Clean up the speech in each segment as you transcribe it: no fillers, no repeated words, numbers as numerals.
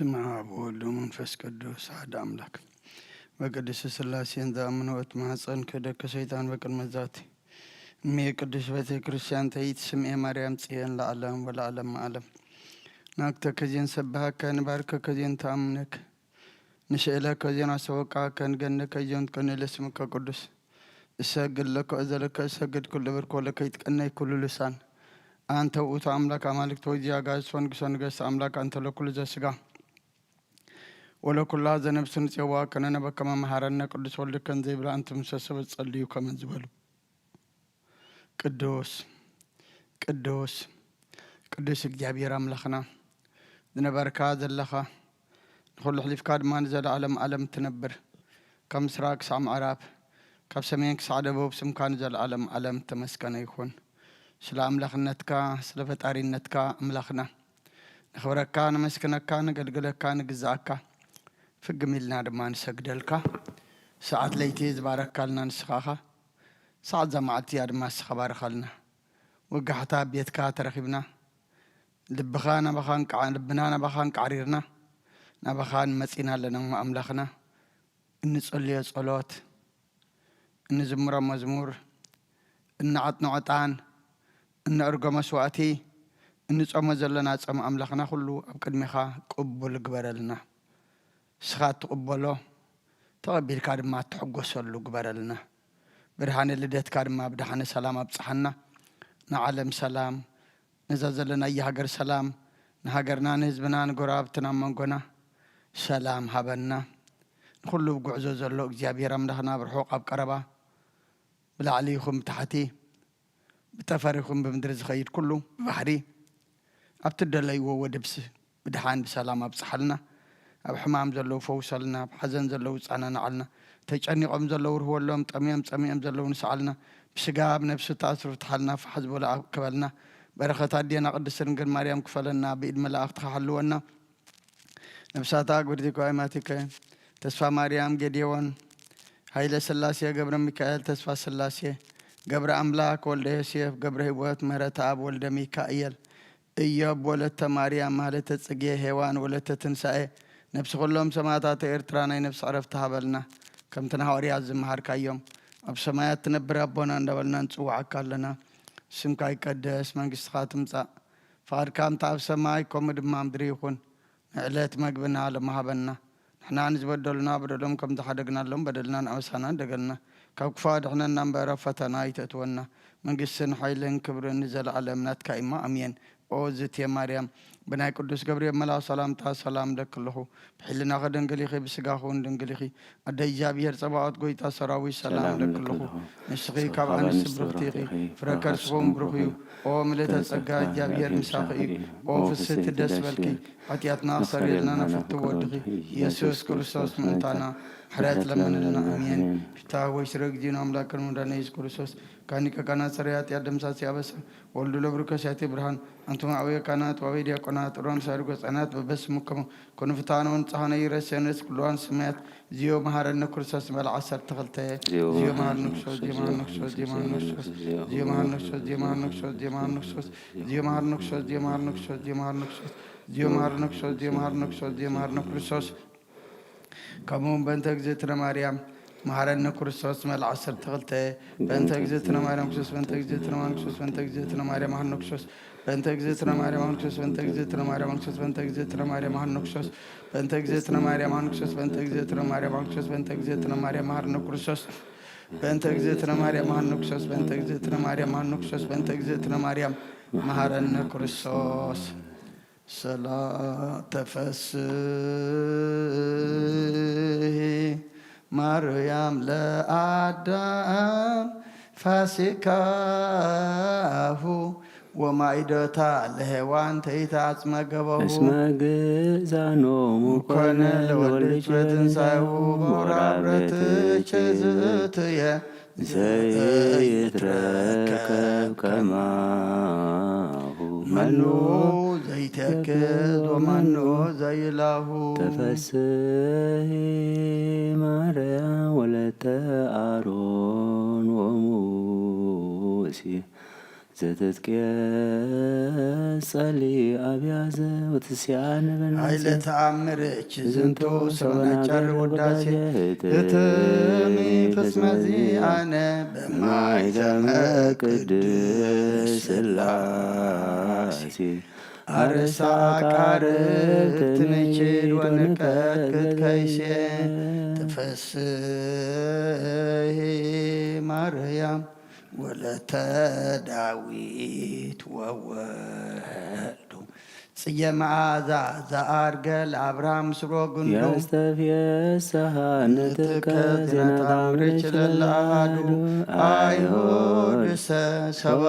በስመ አብ ወወልድ ወመንፈስ ቅዱስ አሐዱ አምላክ። በቅድስት ሥላሴ ዘአምኖት ማኅፀን ከደከ ሰይጣን በቅድመ ዛቲ እሜ ቅዱስ ቤተ ክርስቲያን ተይት ስምዔ ማርያም ጽዮን ለዓለም ወለዓለመ ዓለም። ናክተ ከዜን ሰብሐከ ንባርከከ ከዜን ተአምነከ ንስእለከ ከዜን አስተወቅዐከ ንገነከ ከዜን ትቀንዕ ለስምከ ቅዱስ እሰግድ ለከ እዘለከ እሰግድ ኩሉ ብርኮ ለከ ይትቀነይ ኩሉ ልሳን አንተ ውእቱ አምላክ አማልክት ወእግዚአ አጋዕዝት ወንጉሰ ነገሥት አምላክ አንተ ለኩሉ ዘሥጋ ወለኩሉ ዘነፍስ ንፄዋ ከነነ በከመ መሐረነ ቅዱስ ወልድከ እንዘ ይብላ አንተ ምሰሶ ጸልዩ ከመ ዝበሉ ቅዱስ ቅዱስ ቅዱስ እግዚአብሔር አምላኽና ዝነበርካ ዘለኻ ንኹሉ ሕሊፍካ ድማ ንዘለዓለም ዓለም ትነብር ካብ ምስራቅ ክሳብ ምዕራብ ካብ ሰሜን ክሳብ ደቡብ ስምካ ንዘለዓለም ዓለም ተመስገነ ይኹን። ስለ አምላኽነትካ ስለ ፈጣሪነትካ አምላኽና ንኽብረካ ንመስክነካ ንገልግለካ ንግዛእካ ፍግም ኢልና ድማ ንሰግደልካ ሰዓት ለይቲ ዝባረካልና ንስኻኻ ሰዓት ዘመዓልቲ እያ ድማ ንስኻ ባረኻልና ወጋሕታ ቤትካ ተረኺብና ልብና ናባኻን ቃሪርና ናባኻን መፂና ኣለና እሞ አምላኽና እንጸልዮ ጸሎት እንዝምሮ መዝሙር እንዓጥኖ ዕጣን እንዕርጎ መስዋእቲ እንጾሞ ዘለና ጸም አምላኽና ኩሉ ኣብ ቅድሚኻ ቅቡል ግበረልና ስኻ ትቕበሎ ተቐቢልካ ድማ ትሕጐሰሉ ግበረልና ብርሃነ ልደትካ ድማ ብድሓነ ሰላም ኣብፅሓና ንዓለም ሰላም ነዛ ዘለና የሃገር ሰላም ንሃገርና ንህዝብና ንጎራብትና መንጎና ሰላም ሃበና ንኩሉ ብጉዕዞ ዘሎ እግዚኣብሔር ኣምላኽና ብርሑቕ ኣብ ቀረባ ብላዕሊ ይኹን ብታሕቲ ብጠፈር ይኹን ብምድሪ ዝኸይድ ኩሉ ብባሕሪ ኣብቲ ደለይዎ ወድብሲ ብድሓን ብሰላም ኣብፅሓልና ኣብ ሕማም ዘለዉ ፈውሰልና ብሓዘን ዘለዉ ፃናንዓልና ተጨኒቖም ዘለዉ ርህወሎም ጠሚዮም ፀሚኦም ዘለዉ ንስዓልና ብስጋ ብነፍሲ ተኣስሩ ትሓልና ፋሕ ዝበሎ ክበልና በረኸት ኣዴና ቅድስት ድንግል ማርያም ክፈለና ብኢድ መላእኽቲ ክሓልወና ነብሳታ ግብርቲ ኳይማቲከ ተስፋ ማርያም ጌዴዎን ሃይለ ስላሴ ገብረ ሚካኤል ተስፋ ስላሴ ገብረ አምላክ ወልደ ዮሴፍ ገብረ ሕይወት ምህረተ አብ ወልደ ሚካኤል ኢዮብ ወለተ ማርያም ማህለተ ጽጌ ሔዋን ወለተ ትንሣኤ ነፍሲ ኩሎም ሰማዕታት ኤርትራ ናይ ነፍሲ ዕረፍቲ ሃበልና ከምቲ ሐዋርያት ዝመሃርካዮም ኣብ ሰማያት ትነብር ኣቦና እንዳበልና ንጽዋዓካ ኣለና ስምካ ይቀደስ መንግስትኻ ትምጻእ ፈቃድካ እምታ ኣብ ሰማይ ከምኡ ድማ ምድሪ ይኹን ንዕለት መግብና ለመሃበና ንሕና ንዝበደሉና በደሎም ከም ዝሓደግናሎም በደልና ንኣበሳና እንደገልና ካብ ክፉ ኣድሕነና እምበረ ፈተና ይተእትወና መንግስትን ሓይልን ክብርን ንዘለዓለም ናትካ ኢማ ኣሜን። ኦ እግዝእትየ ማርያም ብናይ ቅዱስ ገብርኤል መልአክ ሰላምታ ሰላም ለክለኹ ብሕልናኸ ድንግል ኢኺ ብስጋኹን ድንግል ኢኺ ኣደ እግዚኣብሔር ፀባዖት ጎይታ ሰራዊት ሰላም ለክለኹ ንስኺ ካብ ኣንስቲ ብርኽቲ ኢኺ ፍረ ከርስኹም ብሩኽ እዩ። ኦ ምልዕተ ጸጋ እግዚኣብሔር ምሳኺ እዩ። ኦ ፍስሕቲ ደስ በልኪ ኃጢአትና ክሰሪየልና ነፍቲ ወድኺ ኢየሱስ ክርስቶስ ምእንታና ሕረት ለምንልና አሜን። ፊታ ወይ ስረ ጊዜና አምላክን መድኃኒነ ኢየሱስ ክርስቶስ ካኒቀ ካህናት ሠራይ ኃጢአት ደምሳሴ ያበሰ ወልዱ ለብሩከ ሲያቴ ብርሃን አንቱም አብየ ካህናት ወአብየ ዲያቆናት ጥሮን ሳይርጎ ሕፃናት በበስሙከሙ ኮኑ ፍታነውን ጻሕነ ይረሴንስ ኩሉዋን ሰማያት ዚዮ መሐረነ ክርስቶስ መልዓ 12 ዚዮ መሐረነ ክርስቶስ ዚዮ መሐረነ ክርስቶስ ዚዮ መሐረነ ክርስቶስ ዚዮ መሐረነ ክርስቶስ ዚዮ መሐረነ ክርስቶስ ዚዮ መሐረነ ክርስቶስ ዚዮ መሐረነ ክርስቶስ ዚዮ መሐረነ ክርስቶስ ዚዮ መሐረነ ክርስቶስ ዚዮ መሐረነ ክርስቶስ ዚዮ መሐረነ ክርስቶስ ዚዮ መሐረነ ክርስቶስ كمون بنت اجزتنا مريم مهرنا كرسوس مال 12 بنت اجزتنا مريم كرسوس بنت اجزتنا مريم كرسوس بنت اجزتنا مريم مهرنا كرسوس بنت اجزتنا مريم كرسوس بنت اجزتنا مريم كرسوس بنت اجزتنا مريم مهرنا كرسوس بنت اجزتنا مريم كرسوس بنت اجزتنا مريم كرسوس بنت اجزتنا مريم مهرنا كرسوس بنت اجزتنا مريم مهرنا كرسوس بنت اجزتنا مريم مهرنا كرسوس بنت اجزتنا مريم مهرنا كرسوس صلاة تفسح مريم لآدم فاسكاه ومائدتا لهوان تيتاц مقبه اسم قزانو مكون لولج بتنسايو بورابرت چزتيه زيتركب كماه منو زيتكد ومنو زيله تفسحي مريم ولت آرون وموسى ዘትትቄጸሊ አብያዘ ወትስያን ኃይለ በናዘ ተአምርች ዝንቱ ሰበናጨር ውዳሴ እትሚ ፍስመዚአነ በማይተመ ቅድስ ሥላሴ አርሳ ቃር ትንችል ወንቀጥቅጥ ከይሴ ትፈስሒ ማርያም ወለተ ዳዊት ወወልዱ ጽየ መዓዛ ዘአርገ ለአብርሃም ስሮ ጉንዱ ያስተፍየሰሃ ንትከ ዜና ታምርች ለላዱ አይሁድሰ ሰበ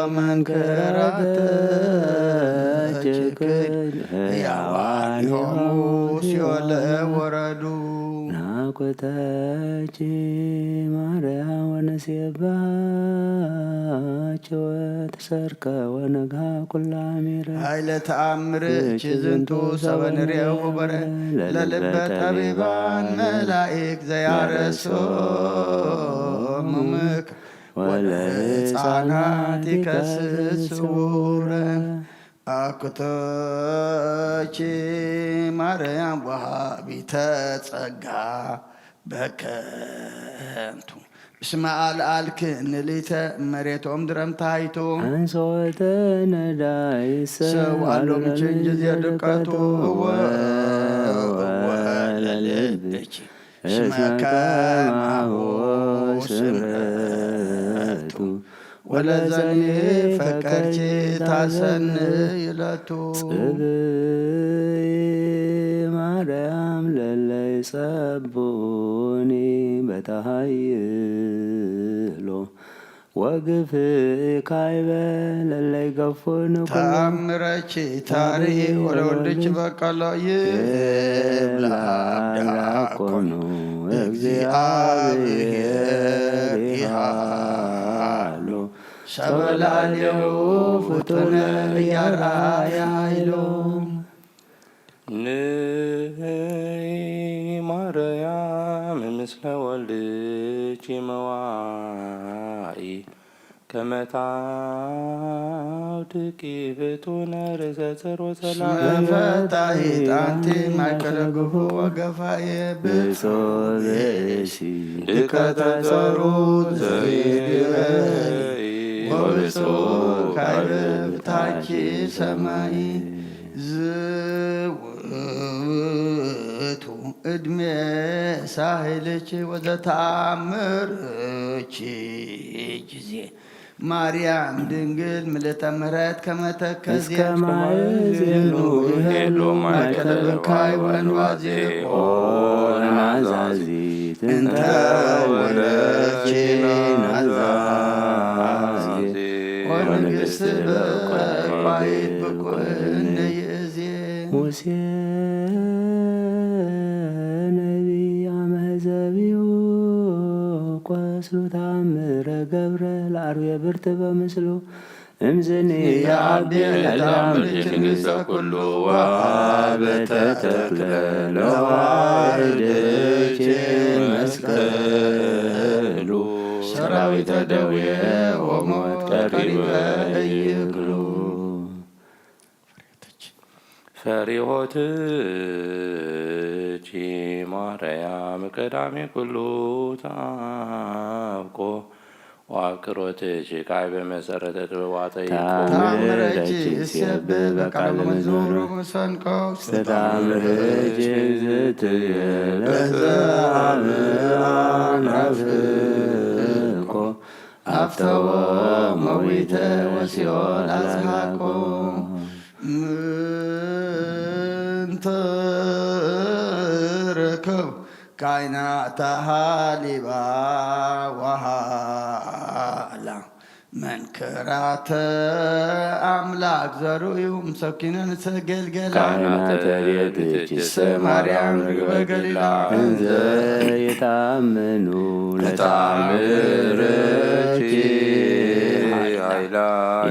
መንከራተችክል ሕያዋንሆሙ ሲኦል ወረዱ ናኮተች ማርያም ወነሴባች ወተሰርከ ወነግሃ ኩላ ሚረ ኃይለ ተአምርች ዝንቱ ሰበንሬው በረ ለልበ ጠቢባን መላኢክ ዘያረሶሙ ምክር ወለሕፃናት ይከስት ስውረ አኩቶች ማርያም ወሃቢተ ጸጋ በከንቱ እስመ አልአልክ ንሊተ መሬቶም ድረም ታይቶ አንሶተ ነዳይሰ ሰው አሎም ችንጅዝ የድቀቱ ወለልብች እስመ ከማሁ ስምረቱ ወለዘኒ ፈቀርች ታሰን ይለቱ ጽብይ ማርያም ለለይ ጸቡኒ በታሃይሎ ወግፍ ካይበ ለለይ ገፉን ተአምረች ታሪ ወለወልድች በቀሎ ይብላ ዲያቆኑ እግዚአብሔር ይሃሎ ሰበላሌው ፍጡነ እያርአያ ኃይሎ ንይ ማርያም ምስለ ወልድኪ መዋኢ ከመታውድቂ ፍጡነ ርእሰ ጸሮ ሰላም መፈታሒት አንቲ ማእከለ ግፉ ወገፋዬ ብሶብእሲ ድቀተ ጸሩት ዘይድረይ ወብፁዕ ካይብታች ሰማይ ዝውእቱ ዕድሜ ሳህልች ወዘተአምርች ጊዜ ማርያም ድንግል ምልዕተ ምሕረት ከመተከዚያ እስከ ማእዜኑ ይሄሉ ማእከለ ብካይ ወንዋዜ ናዛዚት እንተ ወለደች ናዛዜ ወንግሥት በቋይት ብቁዕነ ይእዜ ሙሴ ነቢይ አመዘቢው ቆስሉ ታምረ ገብረ ለአርዌ ብርት በምስሉ እምዝኒ የአብዴል ታምርች ንግሥተ ኩሉ በተተክለ ለዋሕደች መስቀሉ ሰራዊተ ደዌ ወሞት ቀሪበ ይክሉ ፈሪሆትኪ ማርያም ቀዳሜ ኩሉ ታብቆ ዋቅሮትኪ ቃይ በመሰረተ ጥበባጠይቆ ታምረች እስየብ በቃለ መዝሙሩ መሰንቆ ስታምርች ዝትየ ለዘአብአናፍቆ አፍተወ መዊተ ወሲኦል አስሐቆ ምንተ ረከብ ካይናተ ሃሊባ ወሃላ መንከራተ አምላክ ዘሩዩም ሰኪነን ሰገልገላ ካህናተ ቤትኪሰ ማርያም ርግበ ገሊላ እንዘ የታመኑ ለታምርኪ ኃይላ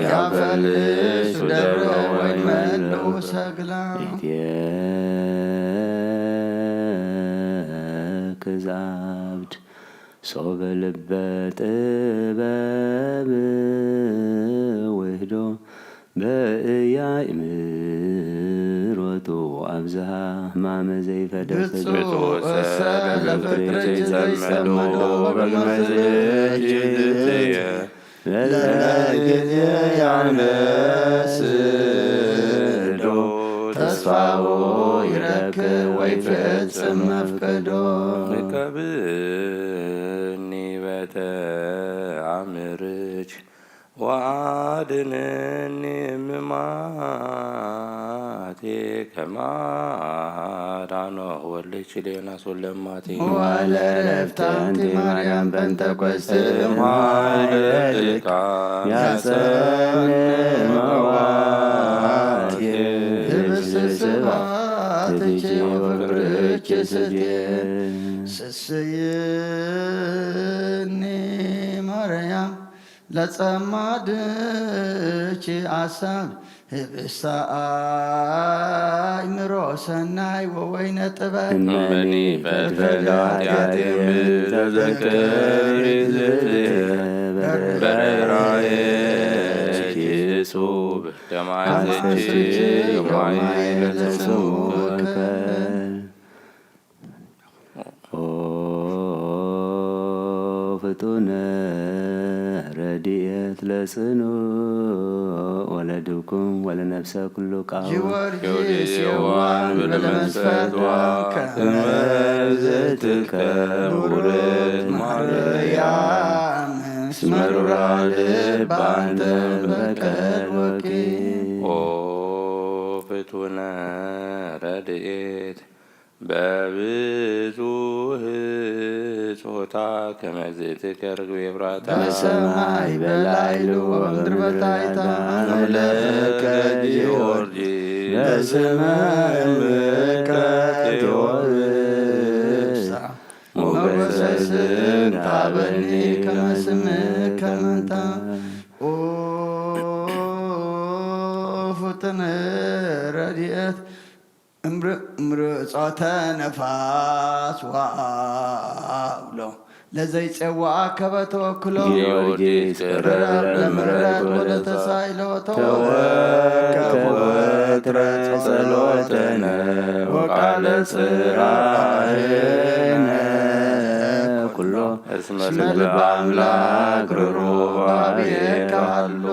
ያፈልሱ ደብረ ወይመሉ ሰግላ ክዛብድ ሶበ ልበ ጥበብ ውህዶ በኢያእምሮቱ አብዝሃ ሕማመ ዘይፈደፍድ ብፁዕ ለፍቅር ዘይጸመዶ በግመዝጅትየ ለጊዜ ያንመስዶ ተስፋዎ ይረክብ ወይፈጽም መፍቀዶ ንቀብኒ በተአምርች ወአድነኒ እምማቴ ከማዳኖ ወልች ሌናስ ወለማቴ ዋለ ረፍታንቲ ማርያም በንተኮስት ማይልቃ ያጸንመዋቴ ስብስባትች ወፍቅርች ስድየ ስስይኒ ማርያም ለጸማድች አሳብ ህብስተ አእምሮ ሰናይ ወወይነ ጥበብ እመኒ ፈድፈደ ኃጢአትየ ተዘከሪ ዝትየ በረራየኪ ጹብ ደማይዘች የማይለስሙ ወከል ፍጡነ ረድኤት ለጽኑ ወለድኩም ወለነፍሰ ኩሉ ቃል ጊዮርጊስ የዋን በለመስፈቷ ከመዝትከ ውርድ ማርያም እስመሩራ ልብ አንተ በቀል ወቂ ኦ ፍጡነ ረድኤት በብዙህ ጾታ ከመዝትከ ርግቤ ብራታ በሰማይ በላይሉ ወምድር በታሕታ አምለከ ጊዮርጊስ በስመ ቴዎርስ ሞገሰ ስንታበኒ ከመ ስምከ መንታ ኦ ፍጡነ ረድኤት እምርጾተ ነፋስ ዋብሎ ለዘይፄዋዓ ከበ ተወክሎ ጊዮርጊስ ቀረበ ለምሕረት ወለተሳይሎ ተወከወትረ ጸሎተነ ወቃለ ጽራየነ ኩሎ እስመ ልበ አምላክ ርሩዕ አብየከ ካሎ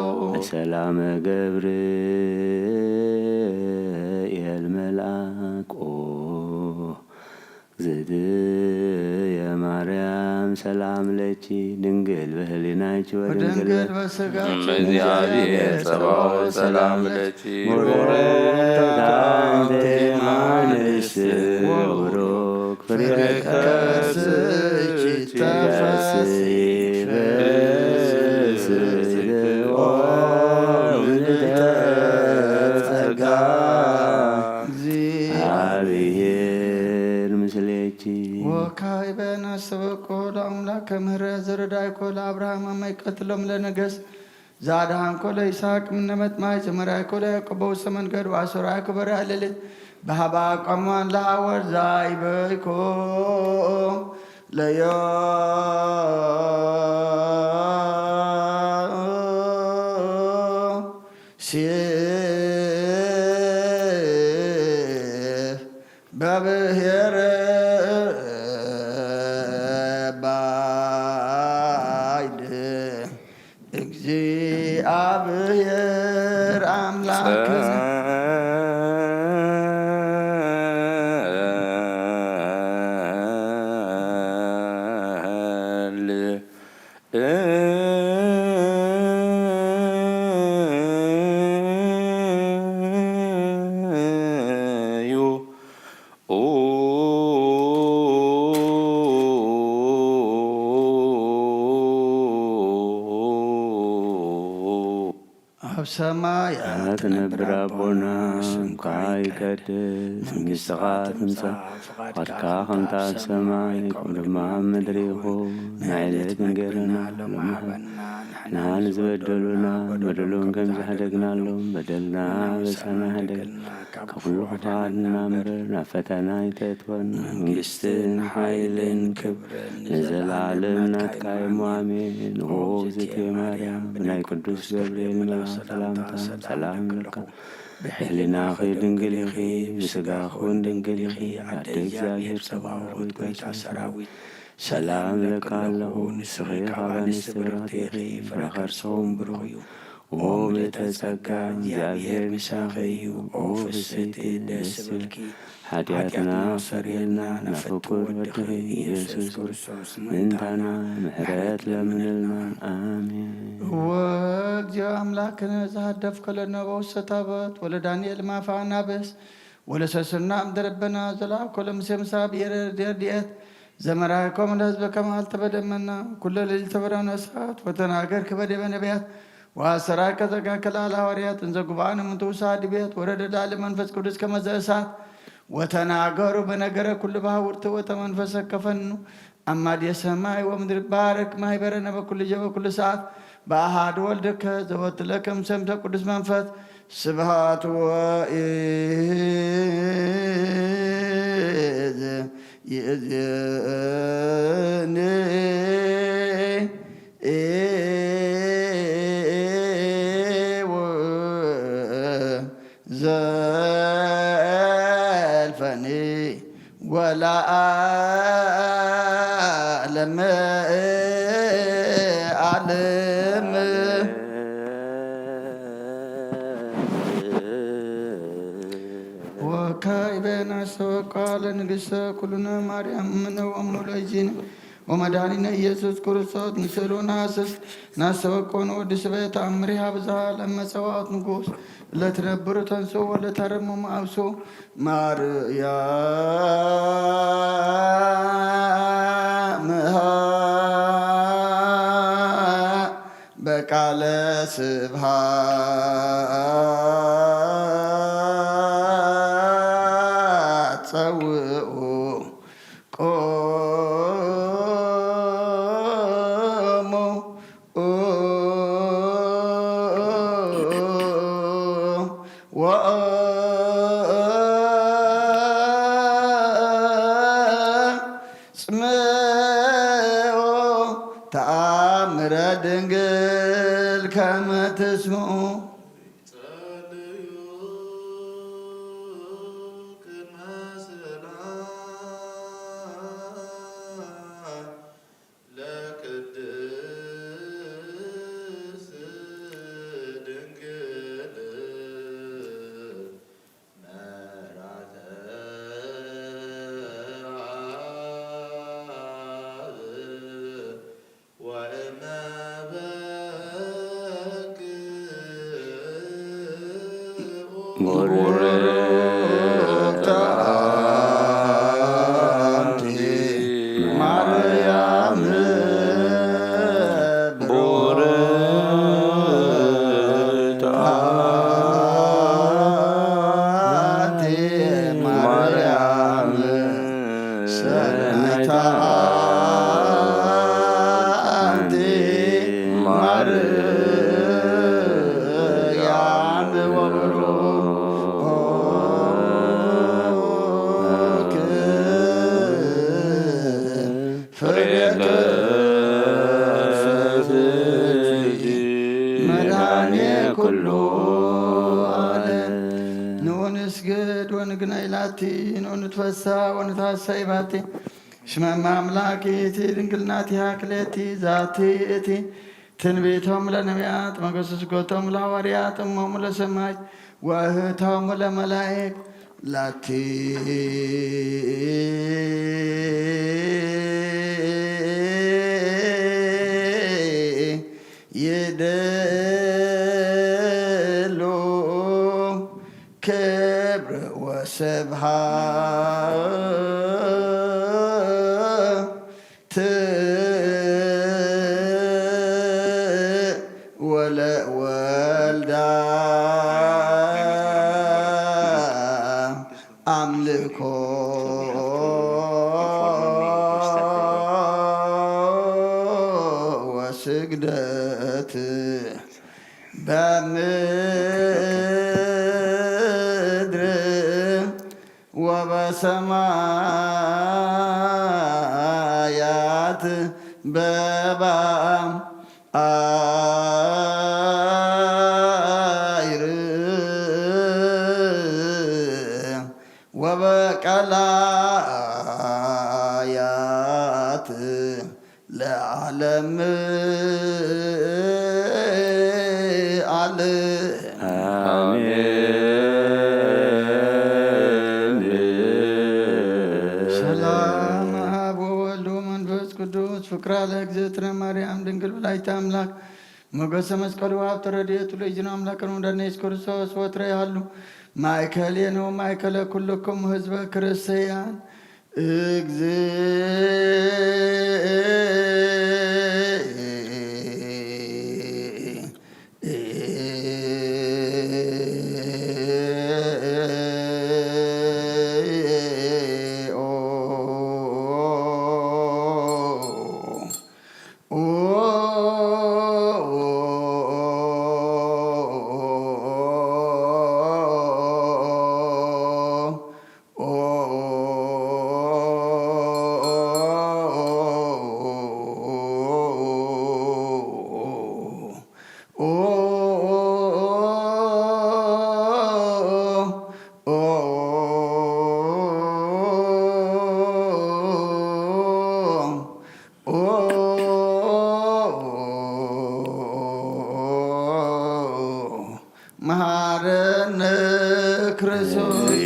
ሰላመ ገብርኤል መልአክ እግዝእትየ ማርያም ሰላም ለኪ ድንግል በህሊናኪ ወድንግል ወድንግል በሥጋኪ እግዚአብሔር ጸባኦት ሰላም ለኪ ቡርክት አንቲ እምአንስት ወቡሩክ ፍሬ ከርስኪ ተፈሥሒ ፍሥሕት ኦ ምልዕተ ጸጋ እግዚአብሔር ምስሌኪ ወካዕበ ነሰብኮ ለአምላከ ምሕረት ዘረዳይኮ ለአብርሃም አማይቀትሎም ለነገሥ ዛድኃንኮ ለይስሐቅ እምነ መጥማይ ዘመራይኮ ለያዕቆብ በውስተ መንገድ ወአሠራይኮ በርሐ ሌሊት በኀበ አቋሟን ለሐወር ዛይበይኮ ለዮሴፍ በብሔረ ባይድ እግዚአብሔር አምላክነ በሰማያት ትነብር አቦና ስምካ ይቀድስ መንግሥትኻ ትምጻእ ፈቃድካ ከምቲ ኣብ ሰማይ ከምኡ ድማ ኣብ ምድሪ ይኹን ናይዕለት እንጀራና ሎሚ ሃበና ንሕና ንዝበደሉና በደሎም ከም ዝሕደግናሎም በደልና በሳና ሕደግ ካብ ኩሉ ክፋልና እምበር ናብ ፈተና ይተእትወና መንግስትን ሓይልን ክብርን ንዘለዓለም ናትካ እሞ ኣሜን። ኦ እግዝእትየ ማርያም ብናይ ቅዱስ ገብርኤል መልአክ ሰላምታ ሰላም ይብለካ ብሕሊናኺ ድንግል ኢኺ ብስጋኹን ድንግል ኢኺ ኣደ እግዚአብሔር ጸባኦት ጌታ ሰራዊት ሰላም ለካ ኣለኹ ንስኺ ካብ ኣንስቲ ብርኽቲ ኢኺ ፍሬ ከርሰኹም ብሩኽ እዩ። ኦ ቤተ ጸጋ እግዚአብሔር ምሳኺ እዩ። ኦ ፍስሕቲ ደስ ይብልኪ ሓጢኣትና ሰሪየልና ናብ ፍቁር ወድኺ ኢየሱስ ክርስቶስ ምንታና ምሕረት ለምንልና አሜን። ወእግዚኦ አምላክነ ዘሃደፍከ ለነ በውስተ ታቦት ወለዳንኤል ማፋ ናብስ ወለሰስና እምደረበና ዘላኮ ለሙሴ ምሳብ የረድኤት ዘመራኮም ለሕዝበ ከማልተ በደመና ኩለ ሌሊት ተበረነ እሳት ወተናገርክ በዲበ ነቢያት ወአሰራከ ዘጋከለ ሐዋርያት እንዘ ጉባኤነ እምትውሳ ዲቤት ወረደ ላዕለ መንፈስ ቅዱስ ከመ ዘእሳት ወተናገሩ በነገረ ኩሉ በሐውርት ወተመንፈሰ ከፈኑ አማድየ ሰማይ ወምድር ባረክ ማኅበረነ በኩሉ ጊዜ በኩሉ ሰዓት በአሐዱ ወልድከ ዘወቱ ለከ እምሰምተ ቅዱስ መንፈስ ስብሐት ይእዜኒ ዘልፈኒ ወለዓለመ ዓለም ወካዕበነ ሰወቃለ ንግሥተ ኩልነ ማርያም እምነ ወእሙ ለእግዚእነ ወመድኃኒነ ኢየሱስ ክርስቶስ ንስእሎ ናስስ ናሰወቆን ወድስ ቤተ አምሪሃ ብዝሃ ለመጸዋዕት ንጉሥ ለትነብሩ ተንሶ ወለተረመሙ አብሶ ማርያምሃ በቃለ ስብሐት ጸውዑ ቆሞ ወጽምዑ ተአምረ ድንግል ከመ ትስምዑ ቡርክት አንቲ ማርያም ቡርክት አንቲ ማርያም ሰናይታ አንቲ ማርያም ወብሩክ ፍሬከ መድኃኔ ኩሉ ዓለም ንወንስግድ ወንግናይ ላቲ ንወንትፈሳ ወንታሰይ ባቲ ሽመማ አምላኪቲ ድንግልናቲሃ ክሌቲ ዛቲ እቲ ትንቢቶም ለነቢያት መገሰስጎቶም ለሐዋርያት እሞሙ ለሰማይ ወእህቶሙ ለመላእክት ላቲ ይደሉ ክብር ወስብሐት ወለወልዳ ስግደት በምድር ወበሰማያት በባዕር ወበቀላያት ለዓለም አለ አሜን። ሰላም አብ ወወልድ ወመንፈስ ቅዱስ ፍቅራ ለእግዝእትነ ማርያም ድንግል ወላዲተ አምላክ ሞገሰ መስቀሉ ሀብተ ረድኤቱ ለእግዚእነ አምላክነ ወለድነ ኢየሱስ ክርስቶስ ወትረ ያሉ ማእከሌነ ወማእከለ ኩልክሙ ህዝበ ክርስቲያን መሐረነ ክርስቶስ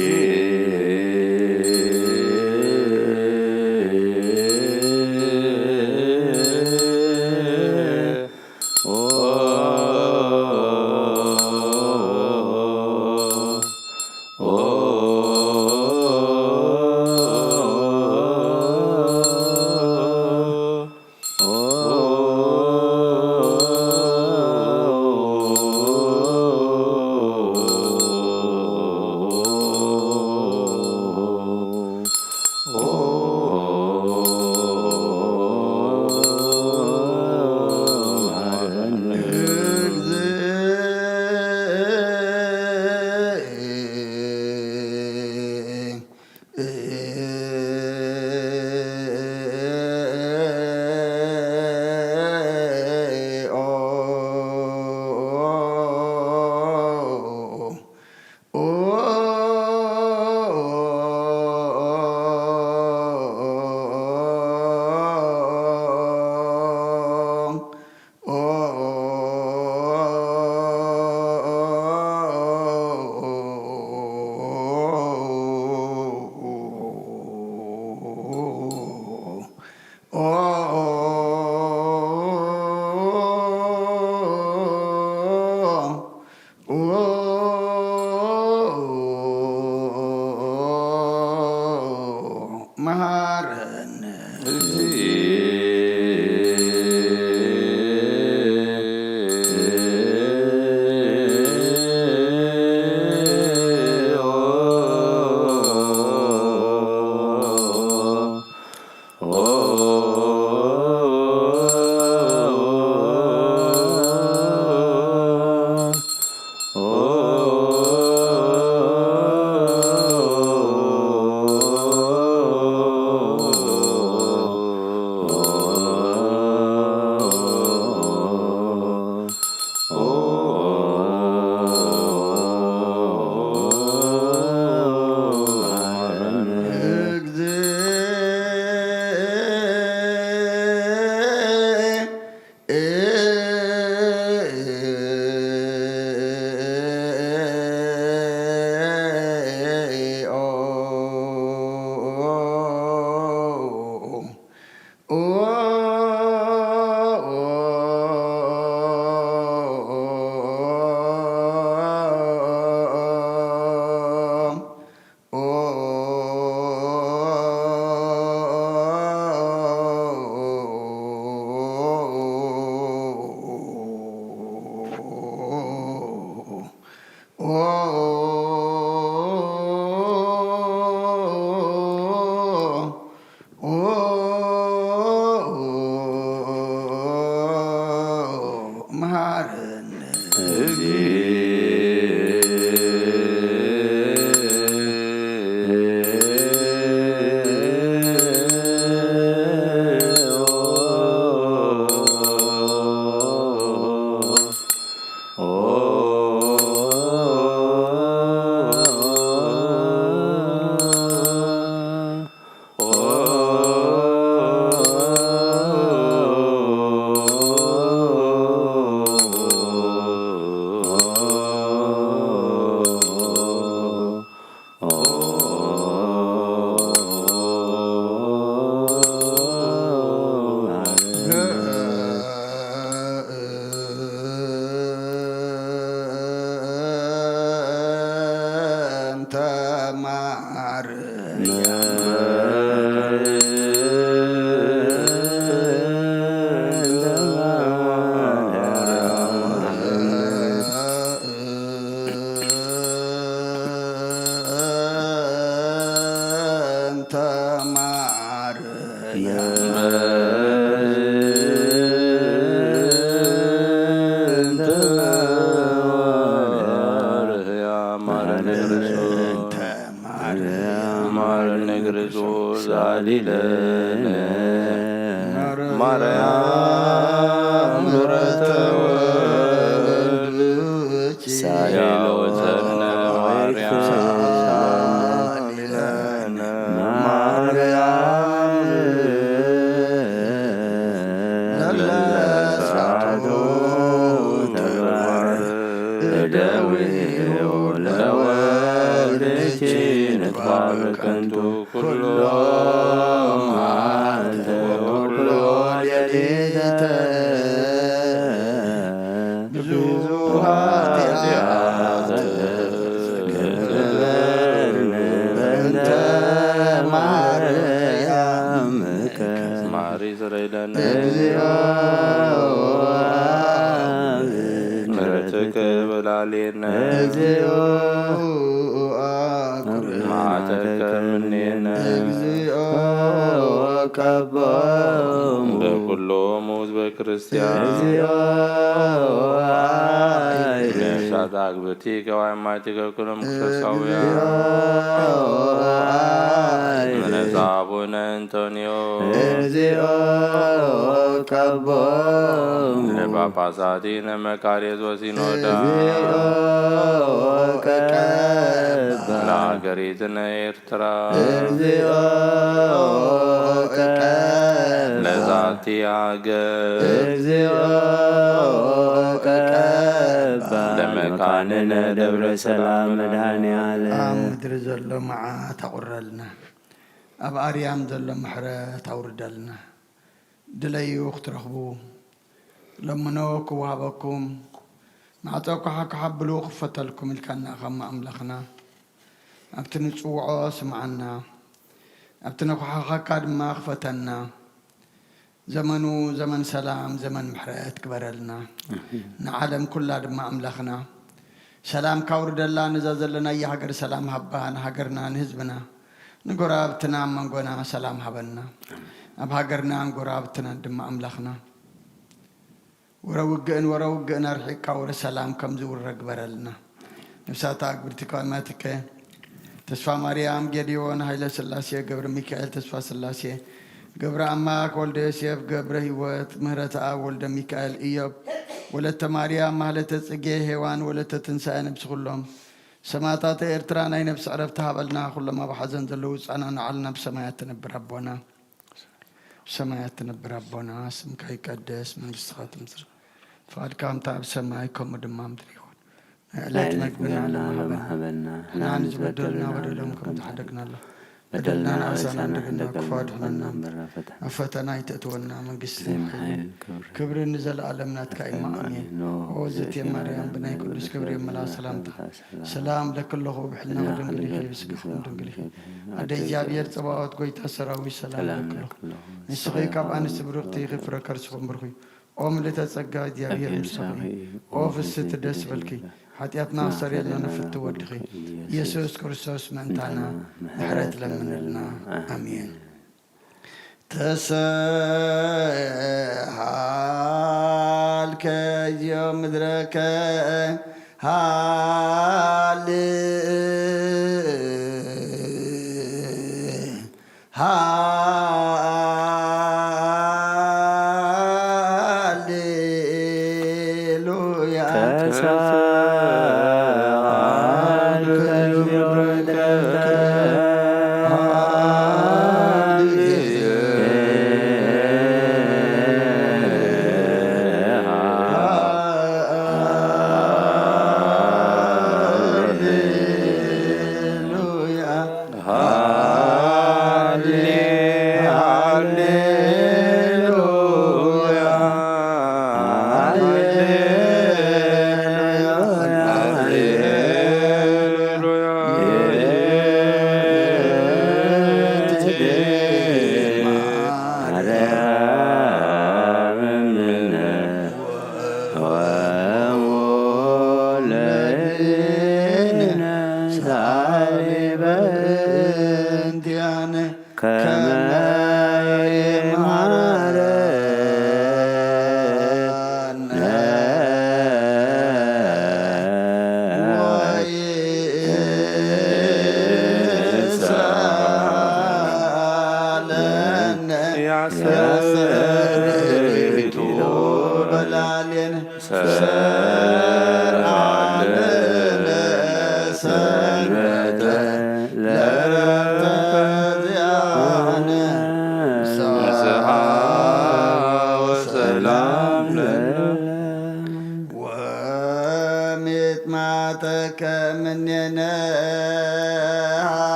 መሐረነ ማርያም ምሕረተ ወልድ ያወዘነ ማርያም ለለሳዶ ተግባር ደዌው ለወልድኪ ንጥባብ ከንቱ ኩሎ መዓልተ ወኩሎ ሌሊተ ብዙኃት ኃጢአት ገበርነ በእንተ ማርያም ማሪ ስረይለነ ምሕረትከ በላዕሌነ መዓተከ እምኔነ ለኩሎሙ ሕዝበ ክርስቲያን ነፍሳት አግብእቲከ ወአእማቲከ ኩሎም ክርስቶሳውያን እምነተ አቡነ አንቶኒዮ ለጳጳሳቲነ መካርየስ ወሲኖዳ ለሀገሪትነ ኤርትራ ለዛቲ ሀገር ለመካንነ ደብረ ሰላም መድኃኔዓለም ምድሪ ዘሎ መዓት ኣቑረልና ኣብ ኣርያም ዘሎ ምሕረት ኣውርደልና ድለዩ ክትረኽቡ ለምኖ ክወሃበኩም ማዕፀኳ ክሓብሉ ክፈተልኩም ኢልካና ኸም ኣምላኽና ኣብቲ ንፅውዖ ስምዓና ኣብቲ ነኳሓኸካ ድማ ክፈተና ዘመኑ ዘመን ሰላም ዘመን ምሕረት ክበረልና ንዓለም ኩላ ድማ ኣምላኽና ሰላም ካውርደላ ንዛ ዘለና የሃገር ሰላም ሃባ ንሃገርና ንህዝብና ንጎራብትና መንጎና ሰላም ሃበና ኣብ ሃገርና ንጎራብትና ድማ ኣምላኽና ወረውግእን ኣርሒቅካ ወረ ሰላም ከም ዝውረ ግበረልና ነፍሳታ ኣግብርቲካ ማቲከ ተስፋ ማርያም ጌዲዮን ሃይለ ስላሴ ገብረ ሚካኤል ተስፋ ስላሴ ገብረ አማክ ወልደ ዮሴፍ ገብረ ህይወት ምህረት አብ ወልደ ሚካኤል ኢዮብ ወለተ ማርያም ማህለተ ጽጌ ሄዋን ወለተ ትንሣኤ ነብሲ ኩሎም ሰማዕታት ኤርትራ ናይ ነብሲ ዕረፍቲ ሃበልና ኩሎም ኣብ ሓዘን ዘለዉ ህፃናት ንዓልና ብሰማያት ትነብር ኣቦና ብሰማያት ትነብር ኣቦና ስምካ ይቀደስ መንግስትኻ ትምፅእ ፈቃድካ ከምታ ኣብ ሰማይ ከምኡ ድማ ምድሪ ይኹን ዕለት መግብና ለማሃበና ናን ዝበደልና በደሎም ከም ዝሓደግናሎ በደልና ንኣሳና እንደገና ክፋድ ሕመና ኣብ ፈተና ይተእትወና መንግስቲ ክብሪ ንዘለኣለም ናትካ ኢማ ኣሜን ወዘት የማርያም ብናይ ቅዱስ ገብርኤል መልአክ ሰላምታ ሰላም ለክለኹ ብሕልና ወድንግሊ ይብስክኹም ድንግሊ ኣደ እግዚኣብሔር ፀባዖት ጎይታ ሰራዊት ሰላም ለክለኹ ንስኺ ካብ ኣንስቲ ብርቕቲ ክፍረ ከርስኹም ብርኺ ኦ ምልዕተ ጸጋ እግዚኣብሔር ምስኺ ኦ ፍስቲ ደስ በልኪ ኃጢአትና ሰሪየልና ነፍት ወድኺ ኢየሱስ ክርስቶስ መንታና ምሕረት ለምንልና አሜን ተሰሃልከ ዮ ምድረከ ሃሌ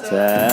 Hallelujah.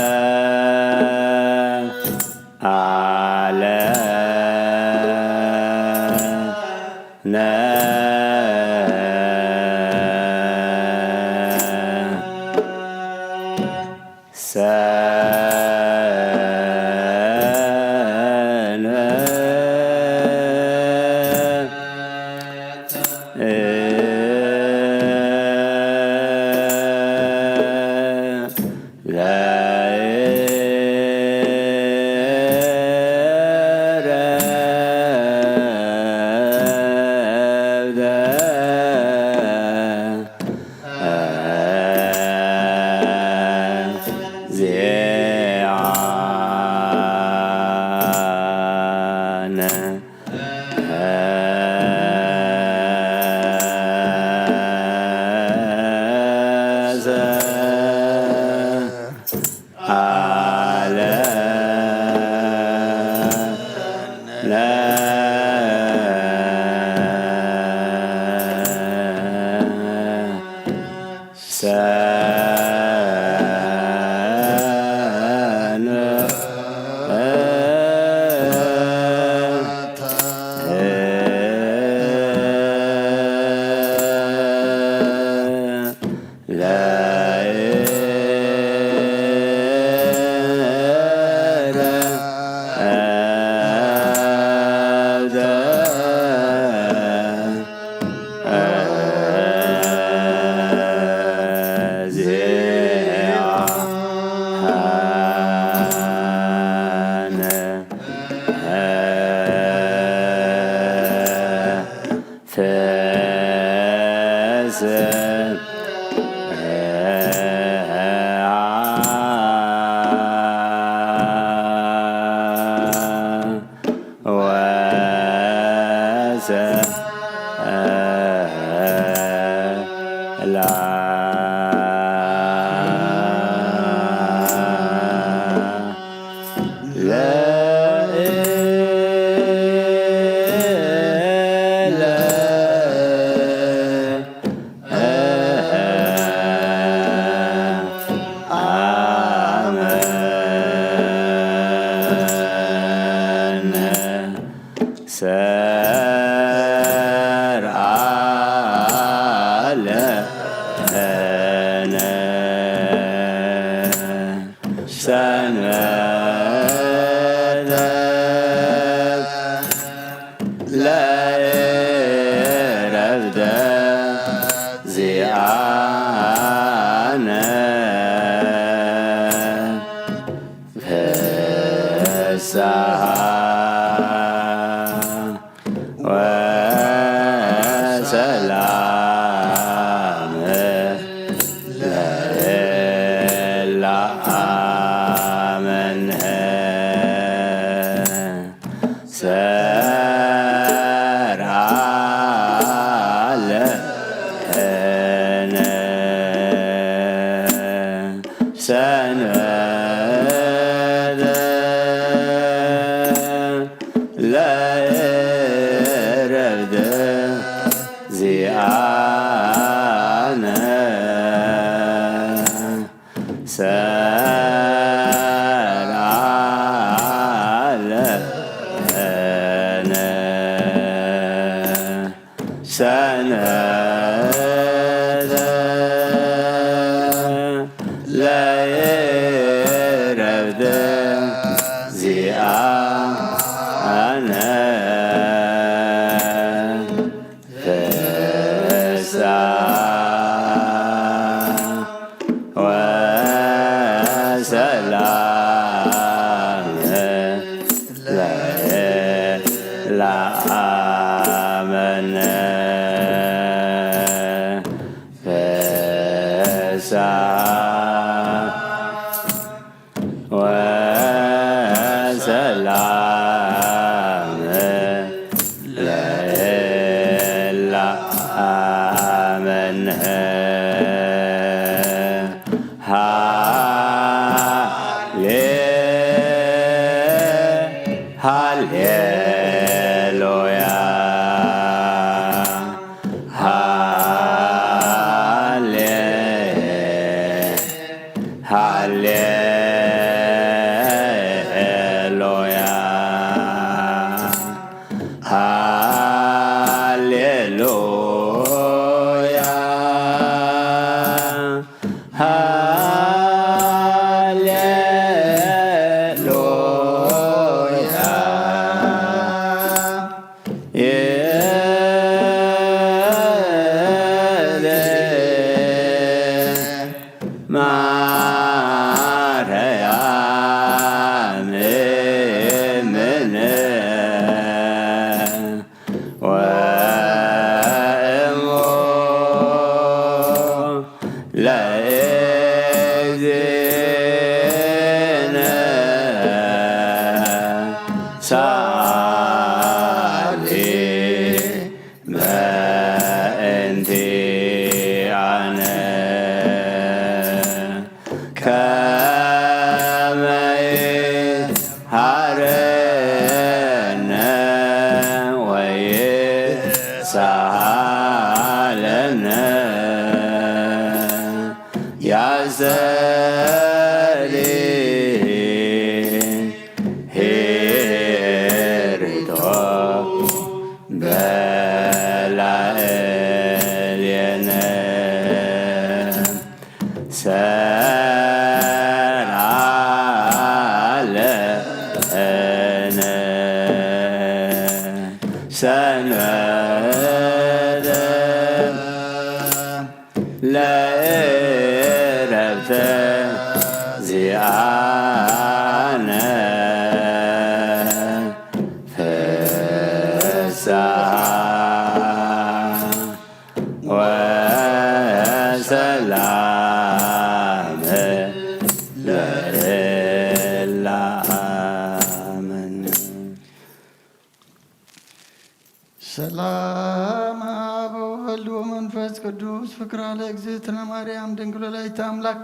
ሰላም አብ ወወልድ ወመንፈስ ቅዱስ ፍቅር ለእግዝእትነ ማርያም ድንግል ወላዲተ አምላክ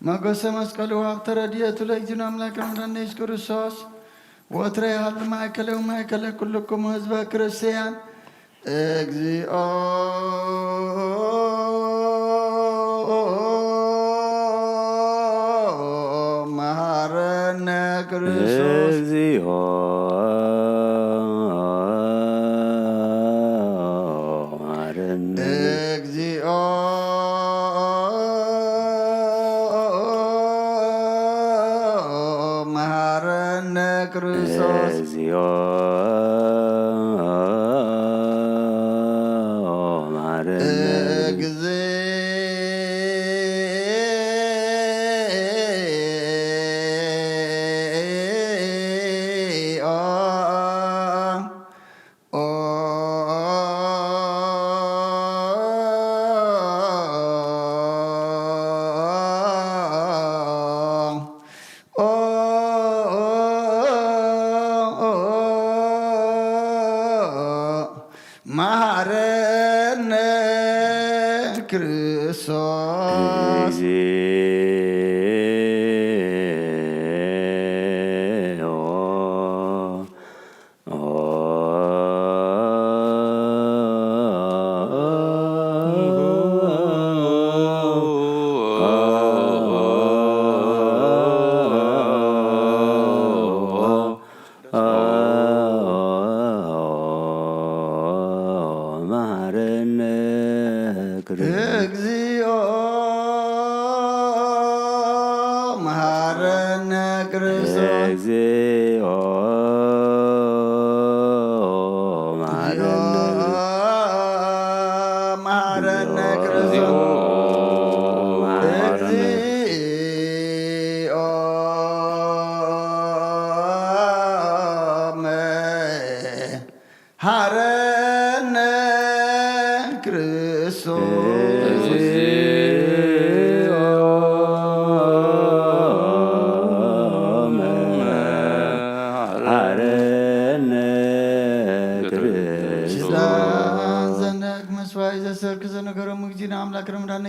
ሞገሰ መስቀሉ ሀብተ ረድኤቱ ለእግዚእነ አምላክ መድኃኒነ ኢየሱስ ክርስቶስ ወትረ ያህል ማእከለ ኩልክሙ ህዝበ ክርስቲያን እግዚኦ መሐረነ ክርስቶስ እግዚኦ መሐረነ ክርስቶስ እግዚኦ መሐረነ ክርስቶስ እግዚኦ መሐረነ ክርስቶስ መሐረነ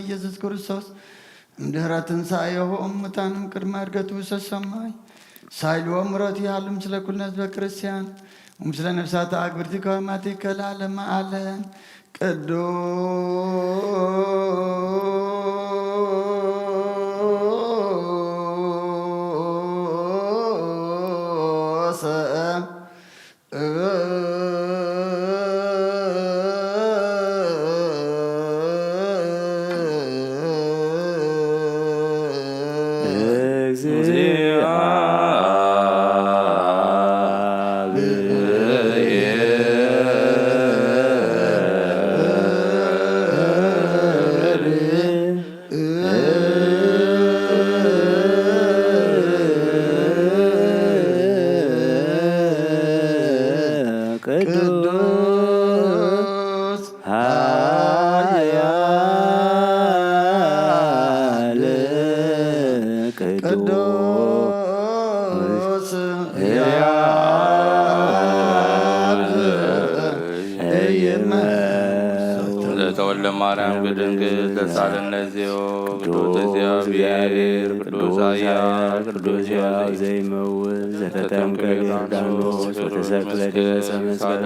ኢየሱስ ክርስቶስ እምድኅረ ትንሣኤሁ እሙታንም ቅድመ ዕርገቱ ውስተ ሰማይ ሳይልዎ ምሕረቱ ያህሉ ምስለ ኩልነ ሕዝበ ክርስቲያን ወምስለ ነፍሳተ አግብርቲከ ወአማቲከ ለዓለመ ዓለም ቅዱስ ለተወልደ ማርያም ግድንግል ተሳልነዚዮ ቅዱስ እግዚአብሔር ቅዱስ ኃያል ቅዱስ ሕያው ዘይመውት ዘተጠምቀ በዮርዳኖስ ወተሰቅለ ድኅረ መስቀል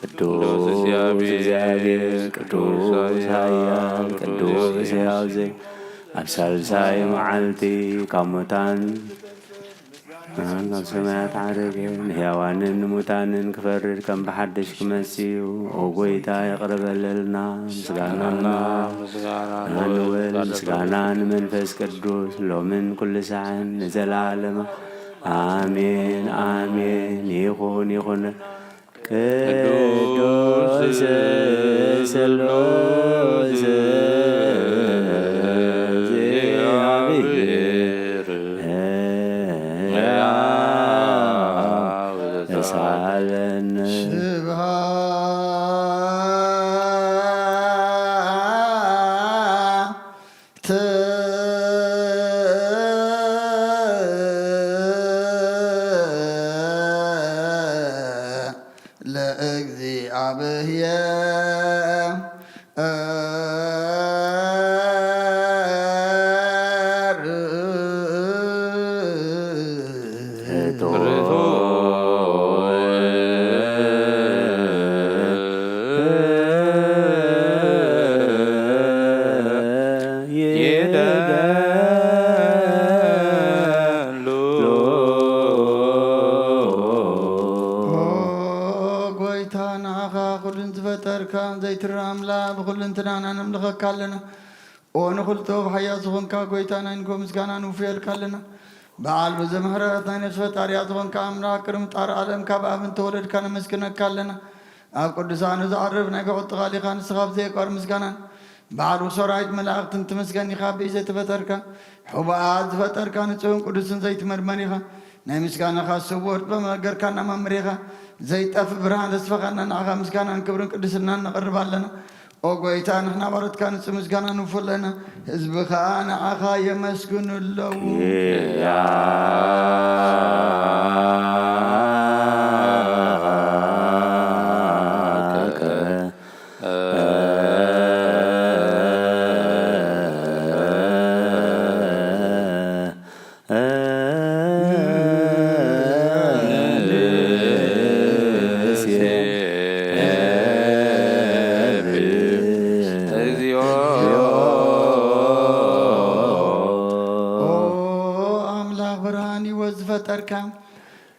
ቅዱስ እግዚአብሔር ቅዱስ ኃያል ቅዱስ ሕያው ዘይ ኣብ ሳልሳይ መዓልቲ ካብ ሙታን ኣብ ሰማያት ዓረገ ንሕያዋንን ንሙታንን ክፈርድ ከም ብሓድሽ ክመጽኡ ኦ ጐይታ ይቕረበለልና ምስጋናና ንበል ምስጋና ንመንፈስ ቅዱስ ሎምን ኩሉ ሰዓን ንዘላለማ አሜን አሜን። ይኹን ይኹን ቅዱስ ስሉስ ካለና ኦነ ሁልቶ በሐያ ዝሆንካ ጎይታና እንጎ ምስጋና ንውፍየል ካለና በዓል በዘምህረት አይነት ፈጣሪ ዝሆንካ አምላክ ቅርም ጣር ዓለም ካብ አብን ተወለድካ ነመስግነ ካለና ኣብ ቅዱሳን ዝዓርብ ናይ ብዕጥ ቃሊኻ ንስኻብ ዘይቋር ምስጋናን በዓል ሰራዊት መላእክትን ትመስገን ኢኻ ብእዘ ተፈጠርካ ሕቡኣት ዝፈጠርካ ንጽህን ቅዱስን ዘይትመድመን ኢኻ ናይ ምስጋናኻ ስውር በመገርካና መምር ኢኻ ዘይጠፍ ብርሃን ተስፋኻና ንዓኻ ምስጋናን ክብርን ቅድስናን ነቕርብ ኣለና ኦ ጐይታ ንሕና ባሮትካ ንጽህ ምስጋና ንውፍለና ህዝብኻ ንዓኻ የመስግኑለዉ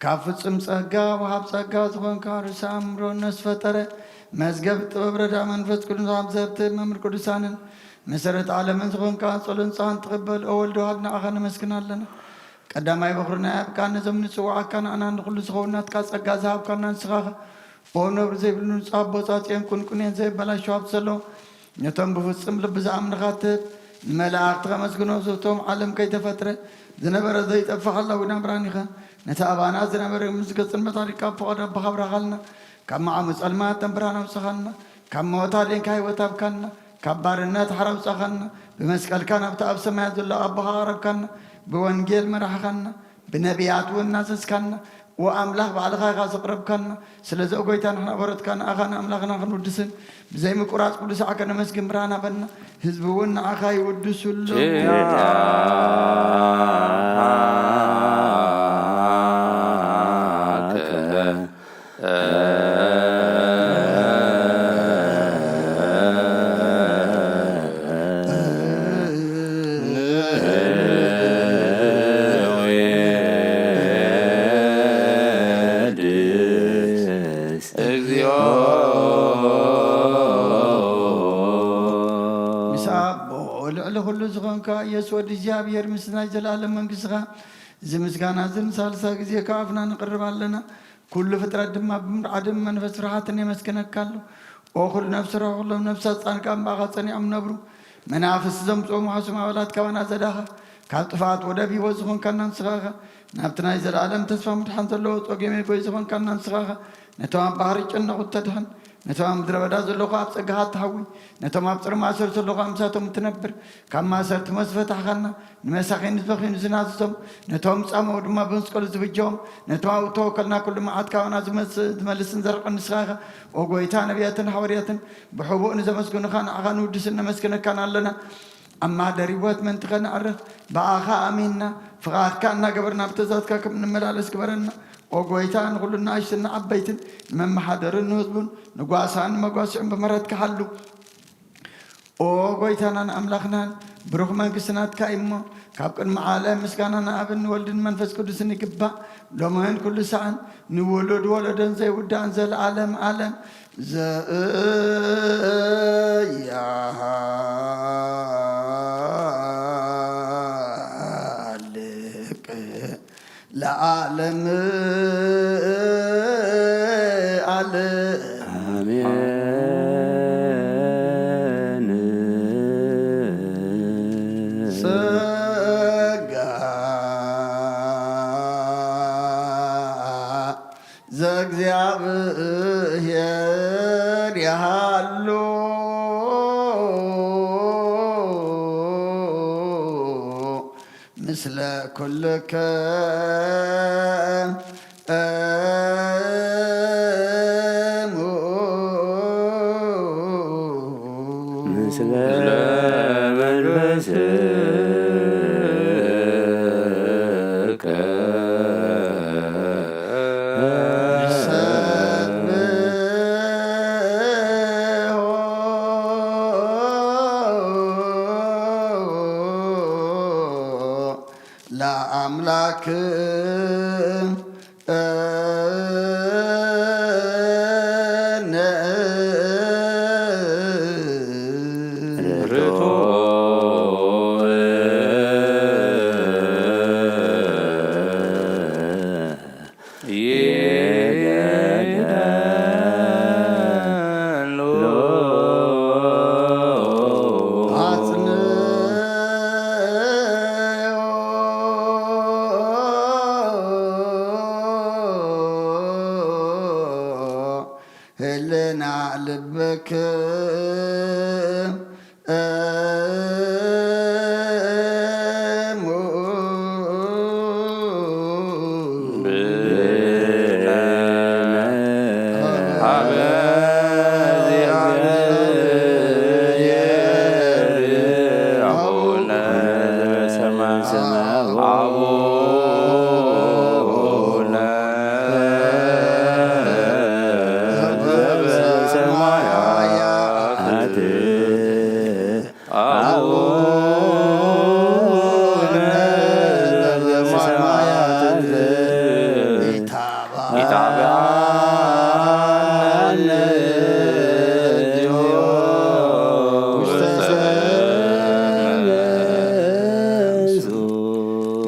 ካብ ፍጹም ጸጋ ወሃብ ጸጋ ዝኾንካ ርእሰ ኣእምሮ ነስፈጠረ መዝገብ ጥበብ ረዳ መንፈስ ቅዱስ ኣብ ዘብቲ መምህር ቅዱሳንን መሰረት ዓለምን ዝኾንካ ጸሎን ጻን ትቕበል ኦ ወልድ ዋህድ ንዓኻ ነመስግን ኣለና ቀዳማይ በኹርና ያብካ ነዞም ንጽዋዓካ ንኣና ንኹሉ ዝኸውን ናትካ ጸጋ ዝሃብካና ንስኻኸ ኦ ነብሪ ዘይብሉ ንጻብ ቦጻጽየን ቁንቁንን ዘይበላሸው ሃብቲ ዘለዎ ነቶም ብፍጹም ልቢ ዝኣምንኻትት ንመላእኽቲ ከመስግኖ ዘብቶም ዓለም ከይተፈጥረ ዝነበረ ዘይጠፍእ ሓላዊ ናብራን ኢኻ ነቲ ኣባና ዝነበረ ምስገጽን መታሪካ ፍቐደ ብኻብራኻልና ካብ መዓሙ ጸልማት ተንብርሃን ኣውፅኻልና ካብ መወታደንካ ህይወት ኣብካልና ካብ ባርነት ሓር ኣውፅኻልና ብመስቀልካ ናብቲ ኣብ ሰማያት ዘሎ ኣቦኻ ቀረብካልና ብወንጌል መራሕኻልና ብነቢያት እውን ናዘዝካልና ወኣምላኽ ባዕልኻ ኢኻ ዘቕረብካልና ስለዚ ጐይታ ንሕና በረትካ ንኣኻ ንኣምላኽና ክንውድስን ብዘይ ምቁራጽ ቅዱስ ዓከ ነመስግን ብርሃን ኣበልና ህዝቢ እውን ንዓኻ ይውድሱሉ እግዚአብሔር ምስናይ ዘላለም መንግሥትኻ ዝምስጋና ዝን ሳልሳ ጊዜ ከአፍና ንቅርባለና ኩሉ ፍጥረት ድማ ብምርዓድም መንፈስ ፍርሃትን የመስገነካሉ ኦ ኩሉ ነፍሲ ረኹሎም ነፍሳት ጻንቃን ባኻ ጸኒዖም ነብሩ መናፍስ ዘምጽኦም ሓሱም ኣባላት ካባና ዘዳኻ ካብ ጥፋት ወደ ቢቦት ዝኾንካና ንስኻኻ ናብቲ ናይ ዘለኣለም ተስፋ ምድሓን ዘለዎ ጾጌሜ ጎይ ዝኾንካና ንስኻኻ ነቶም ኣብ ባህሪ ጨነቑ ተድሃን ነቶም ኣብ ምድረ በዳ ዘለኹ ኣብ ጸጋኻ እትሃዊ ነቶም ኣብ ጽር ማእሰር ዘለኹ ኣምሳቶም እትነብር ካብ ማእሰርቲ መስፈታሕኻና ንመሳኺን ዝበኺኑ ዝናዝዞም ነቶም ጻምኡ ድማ ብመስቀሉ ዝብጀዎም ነቶም ኣብኡ ተወከልና ኩሉ መዓት ካባና ዝመልስን ዘርቕን ንስኻኻ ኦ ጐይታ ነቢያትን ሓዋርያትን ብሕቡእ ንዘመስግኑኻ ንዓኻ ንውድስን ነመስግነካን ኣለና ኣብ ማህደር ህይወት መንቲኸ ንዕርፍ ብኣኻ ኣሚንና ፍቓድካ እናገበርና ብትእዛዝካ ከም እንመላለስ ግበረና ኦ ጐይታ ንኹሉ ንኣሽትን ንዓበይትን ንመመሓደርን ንህዝቡን ንጓሳን ንመጓስዑን ብምህረትካ ሓሉ ኦ ጐይታናን ኣምላኽናን ብሩኽ መንግስትናትካ እሞ ካብ ቅድሚ ዓለም ምስጋና ንኣብን ንወልድን መንፈስ ቅዱስን ይግባእ ሎምን ኩሉ ሰዓን ንውሉድ ወለዶን ዘይውዳእን ዘለዓለም ዓለም ዘያልቅ ለዓለም አሜን ጸጋ ዘእግዚአብሔር ያሃሉ ምስለ ኩልከ ምስለ መንፈስከ ለአምላክ ህልና ልብክ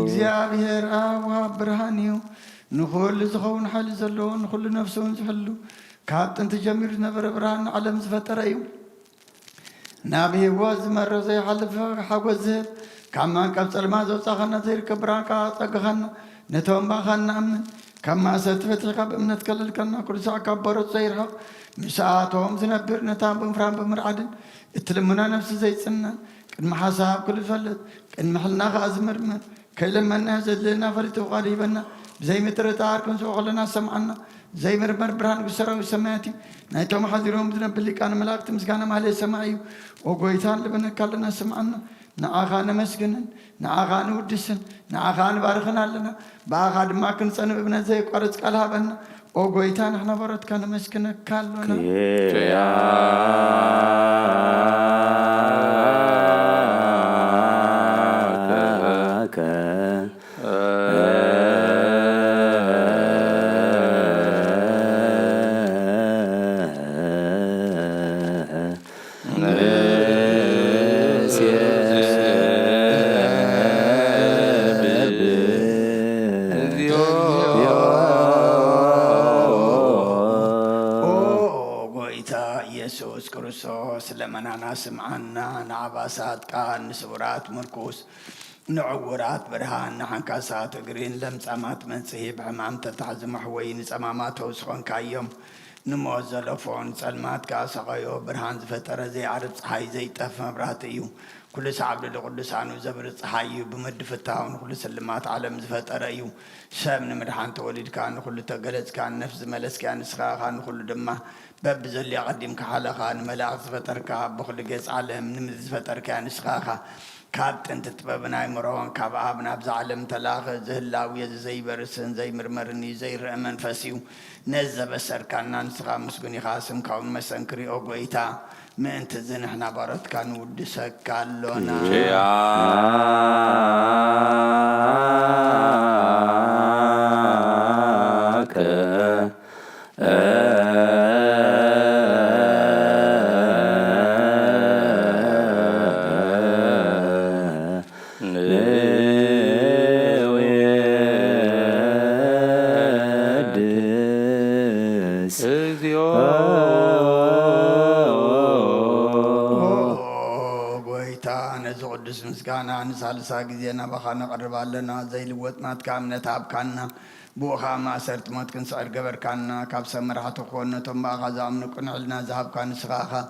እግዚአብሔር ኣብ ብርሃን እዩ ንኹሉ ዝኸውን ሓይሊ ዘለዎ ንኹሉ ነፍሰውን ዝሕሉ ካብ ጥንቲ ጀሚሩ ዝነበረ ብርሃን ንዓለም ዝፈጠረ እዩ ናብ ህይወት ዝመርቕ ዘይሓልፍ ሓጐስ ዝህብ ካብ ማንቀብ ጸልማ ዘውፃኸና ዘይርከብ ብርሃንካ ጸጋኻና ነቶም ባኻ ንኣምን ካብ ማእሰርቲ ፈቲሕካ ብእምነት ከለልከልና ኩሉ ሰዕ ካብ በሮት ዘይርሕቕ ምስኣቶም ዝነብር ነታ ብምፍራን ብምርዓድን እትልሙና ነፍሲ ዘይጽናን ቅድሚ ሓሳብ ኩሉ ዝፈልጥ ቅድሚ ሕልናኻ ዝምርምር ከይለመና ዘድልየና ፈሊጡ ፍቓዱ ሂበና ብዘይምጥርጣር ክንስኦ ከለና ሰምዓና ዘይምርመር ብርሃን ሰራዊት ሰማያት እዩ ናይቶም ሓዚሮም ዝነብር ሊቃነ መላእክቲ ምስጋና ማህለየ ሰማይ እዩ ኦ ጐይታ ንልበነካ ኣለና ሰምዓና ንዓኻ ነመስግንን ንዓኻ ንውድስን ንዓኻ ንባርኽን ኣለና ብኣኻ ድማ ክንጸንብ እምነት ዘይቋረጽ ቃል ሃበና ኦ ጐይታ ንሕና በረትካ ነመስግነካ ኣለና سمعنا نعباسات كان نسورات مركوس نعورات برهان نحنكاسات قرين لمسامات منسيه بحمام تتحز محوين سمامات وسخون كايوم نمو زلفون سلمات كاسقايو برهان زفتر زي عرب صحاي زي طف مبرات ايو كل سعب لقدسانو زبر صحاي بمد فتاون كل سلمات عالم زفتر ايو شامن مدحان توليد كان كل تقلت كان نفس ملس كان سخا كان كل دمه باب زلي قديم كحاله كان ملاك زفتر كاب بخل قيس عالم نمد زفتر كان سخا كابت انت تبابنا مروان كاب ابنا بزعلم تلاغ زهلاوي زي برسن زي مرمرني زي رأمن فسيو نزب السركان نسغى مسكوني خاسم كون مسنكري اوغويتا ما انت زين احنا بارت كان ودسك كالونا مسكانا نسالسا غزينا بخانا قربالنا زي لوطنات كامنت ابكانا بوخا ما سرت متكن سعر قبر كانا كاب سمرحت خونا تم غزام نقنعلنا ذهب كان سخاخا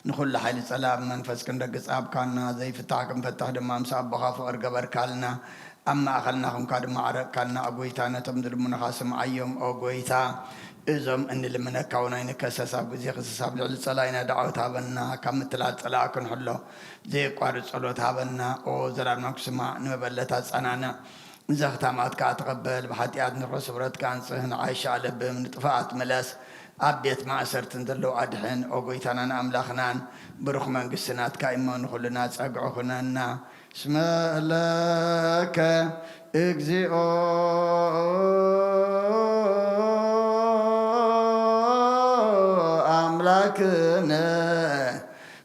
نخل حيل سلام منفس كندقص ابكانا زي فتاكم فتح دمام صاب بخا فقر قبر كالنا اما اخلناهم كاد معرق كالنا اقويتانا تمدر من خاسم عيوم اقويتا إذا أن لمن كونا ينكسس أبو زي خسس أبو الصلاة دعوت هبنا كم تلات صلاة كن حلو زي قارئ صلاة هبنا أو زرار مقسمة نبلتها سنانا زختامات كاتقبل بحتيات نرس برد كان صهن عايشة على بمن طفاعت ملاس أبيت ما أسرت ندلو أدحين أو قيتانا أملاخنان بروخ من قسنات كايمان خلنا تسقعوخنا اسم لك اجزئو أملاكنا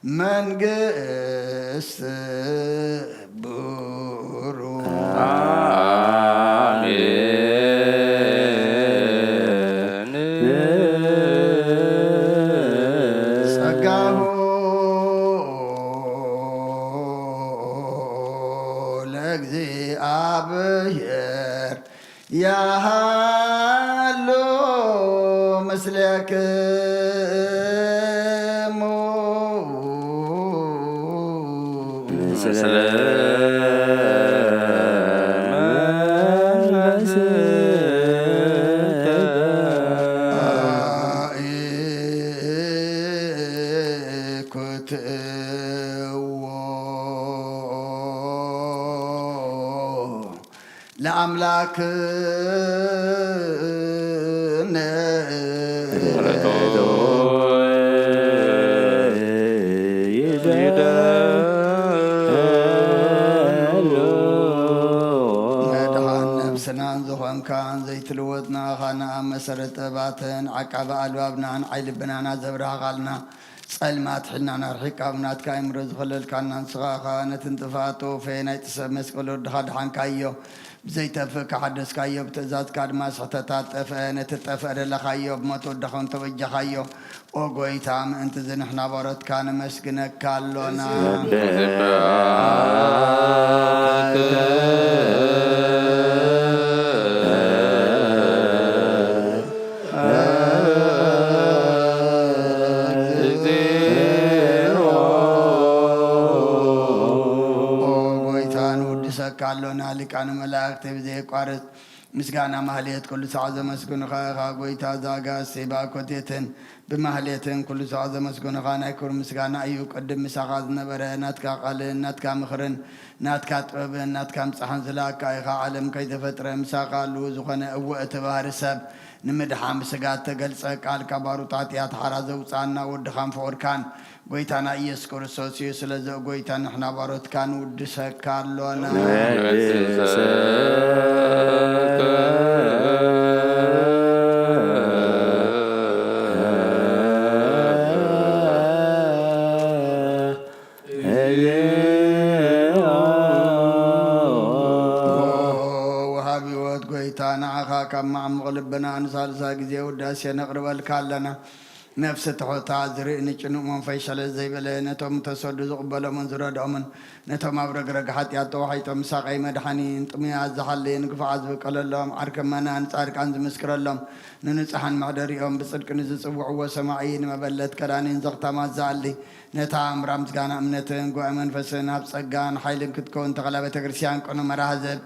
من قست برو آمين سقاه لقزي أبير يا هالو مسلك لأملاك كان زي تلوتنا خانا مسرت باتن عقب البابنا عيل بنانا زبرها غالنا سلمات حنا نرحق ابنات كايم رز خلل كان نسخا نتنتفاتو فين يتسمس كل دخل حن كايو زي تفك حدث كايو بتزاد كاد ما سحتات فين تتفر لخايو بموتو دخون توجه خايو او غويتام انت زين احنا بارت كان مسكنك كالونا كالونا لكان ملاك تبزي قارس مسكانا مهليت كل ساعة مسكون خا قويتا زاغا سيبا كوتيتن بمهليتن كل ساعة مسكون خانا يكون مسكانا أيو قدم مساقات نبرا ناتكا قلن ناتكا مخرن ناتكا طبن ناتكا مصحن زلاك ايخا عالم كي تفتر مساقا لوز وخانا اوئت بار السب نمدحا مساقات تقلصا قال كبارو تعطيات حرازة وصانا ودخان فوركان قويتانا إيس كورسوسيو سلزو قويتانا احنا باروت كان ودسك كارلونا وهابي وات قويتانا عخا كم عم غلبنا نسال ساقزي وداسي نقرب الكالنا نفس تحوتا زري نجنو من فيشل زي بلا نتوم تسود زقبل من زراد أمن نتوم أبرق رجحت يا توحي توم ساقي مدحنين تومي عزحلين قف عزب قال لهم عرك منا نتعرك عند مسكر لهم ننصحن معدري يوم بصدق نزل سبوع وسماعين ما بلت كرانين زغتا ما زعلي نتام رامز كان أمنتن قو أمن فسن هبصقان حيلن كتكون تغلبة كرسيان كونو مراهزب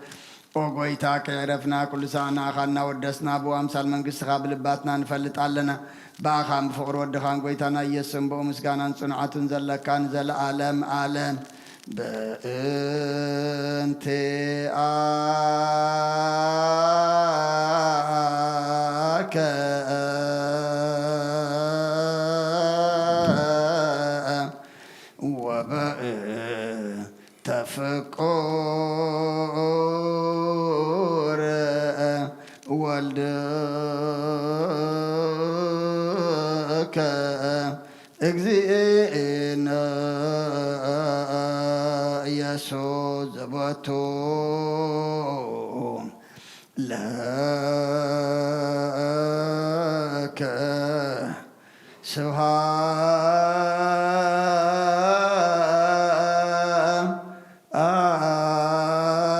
وقويتا كعرفنا كل ساعة خلنا ودسنا بو أمثال من قصة قابل باتنا نفلت علنا باخام فقر ودخان قويتانا يسن بو مسكانا صنعات زل كان زل عالم عالم بأنت آك وبأ تفكر والدك اجزئنا يسوع زبطو لك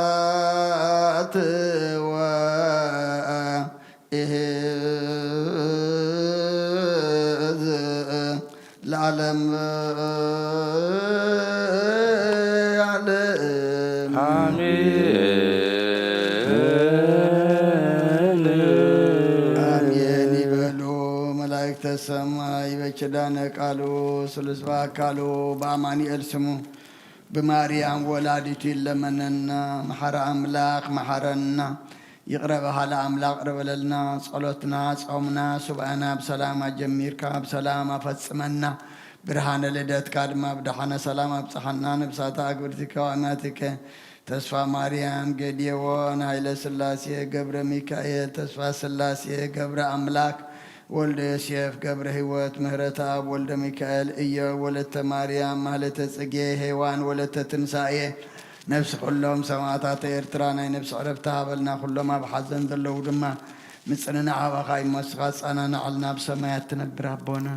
سبحات وإهز العالم يعلم آمين آمين يبلو ملائكة السماء بشدانك قالوا سلسبا قالوا بأماني ألسمو بماريام ولادتي لمننا محر أملاك محرنا يقربها لأملاك قرب لنا صلوتنا صومنا سبعنا بسلامة جميرك بسلامة فتصمنا برهان لدت كادما بدحنا سلامة بصحنا نبساتا قبرتك وأناتك تسفى ماريام قديوان هايل سلاسي قبر ميكائيل تسفى سلاسي قبر أملاك ولد سيف قبر هوات مهرتا ولد ميكائيل إيا ولد مريم مهلة تسقيه هيوان ولد تنسائيه نفس كلهم سماعات إرترانا نفس عرفتها بلنا كلهم بحزن ذلو دما مثلنا عواقاي مسخص أنا نعلنا بسمايات تنبر ربنا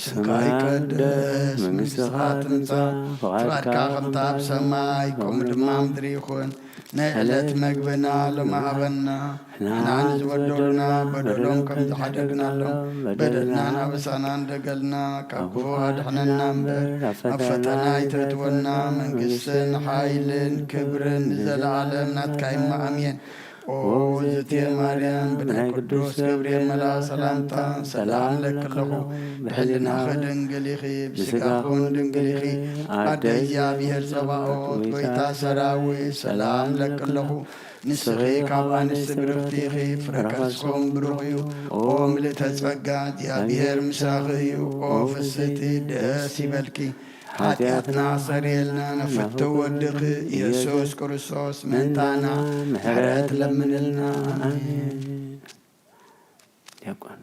سماي قدس من سخات نصا فقد خمتا بسماي كم دما مدريخون نهلت مقبنا لما هبنا نحن زودولنا بدلهم كم تحدقنا لهم بدلنا نبسانا ندقلنا كبوها دحنا ننبر أفتنا يتتونا من قسن حايلن كبرن زل عالم نتكايم أمين وزتي مريم بن قدوس جبريل ملا سلامتا سلام لك له بحلنا خدن قليخي بسكاخون دنقليخي أديا بيهر سباوت ويتا سراوي سلام لك له نسخي كابان استبرختيخي فركسكم بروخيو أوم لتزفقات يا بيهر مساخيو وفستي داسي بلكي حاتياتنا صريلنا نفتو ودق يسوس كرسوس منتانا محرات لمن لنا آمين يقول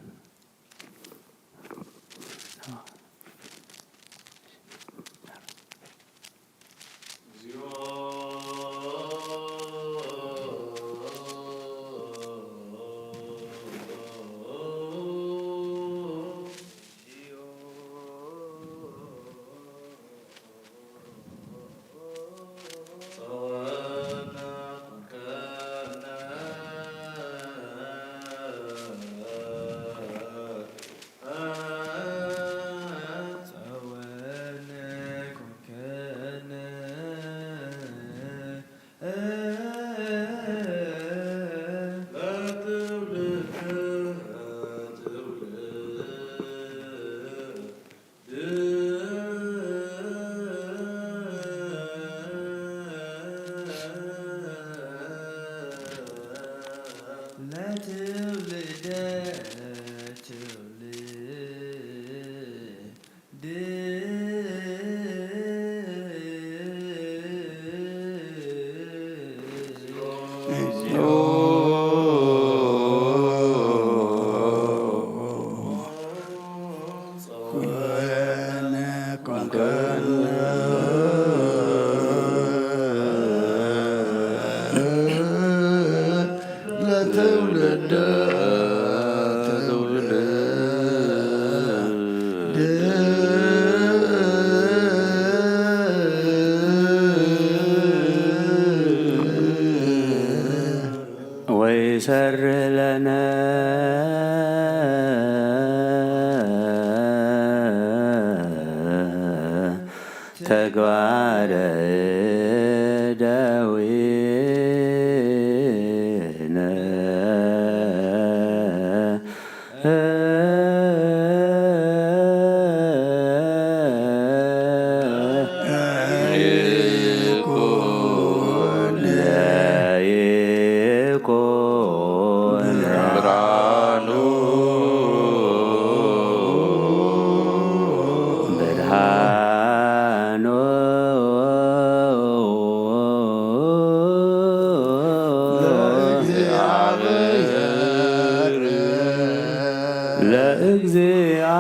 لتولد ወይሰርህ ለነ ተግባረ እደዊነ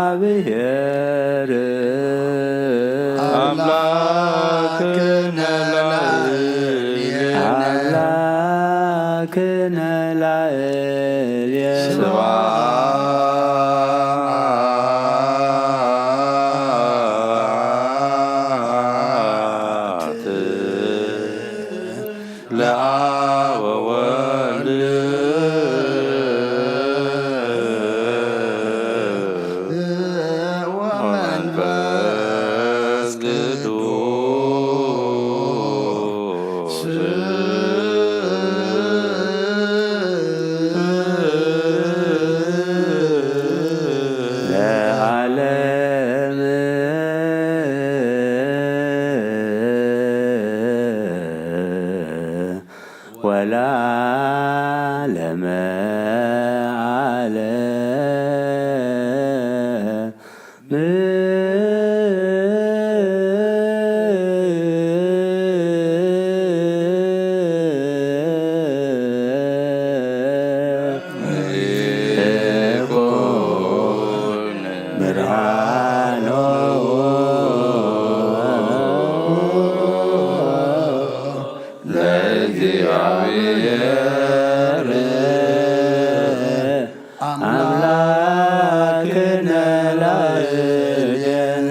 ለእግዚአብሔር አምላክነ ላዕሌነ ስብሐት ለአብ ወወልድ ወመንፈስ ቅዱስ ለዓለም ወለዓለመ ብርሃኖ ለእግዚአብሔር አምላክነ ላዕሌነ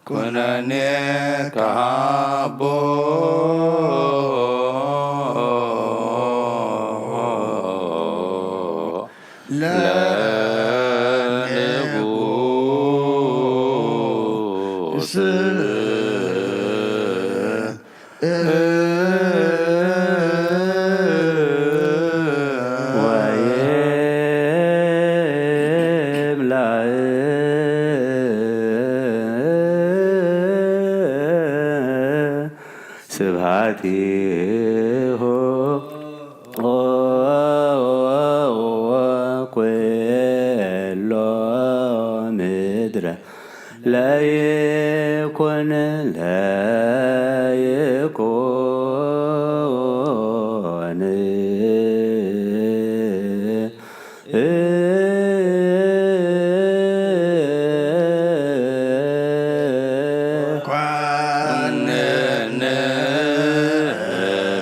ኩነኔ ከሃቦ ለንጉሥ ስብሐቲሁ ኩሎ ምድረ ለይኩን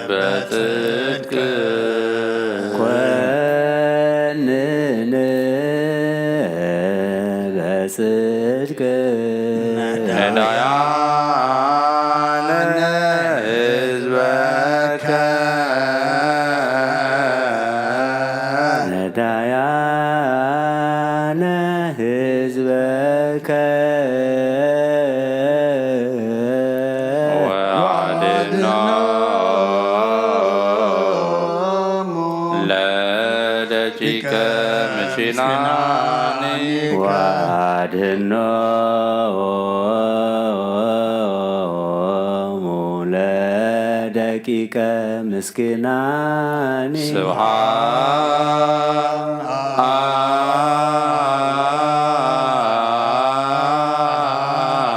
በጽድቅ ኮንነ በጽድቅ ነዳያነ ሕዝበከ ነዳያነ ሕዝበከ ለደቂቀ ምስኪናን ወአድኅኖሙ ለደቂቀ ምስኪናን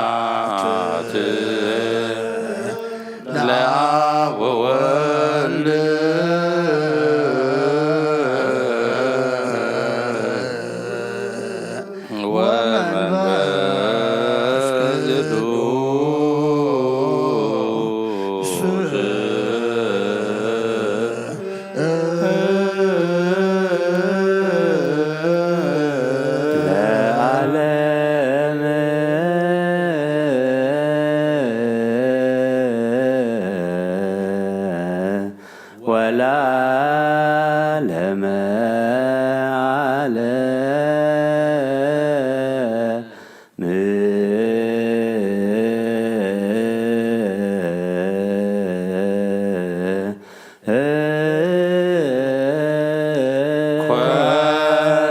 ስብሐት ለአብ ወወልድ ወመንፈስ ቅዱስ ለዓለመ ወለዓለመ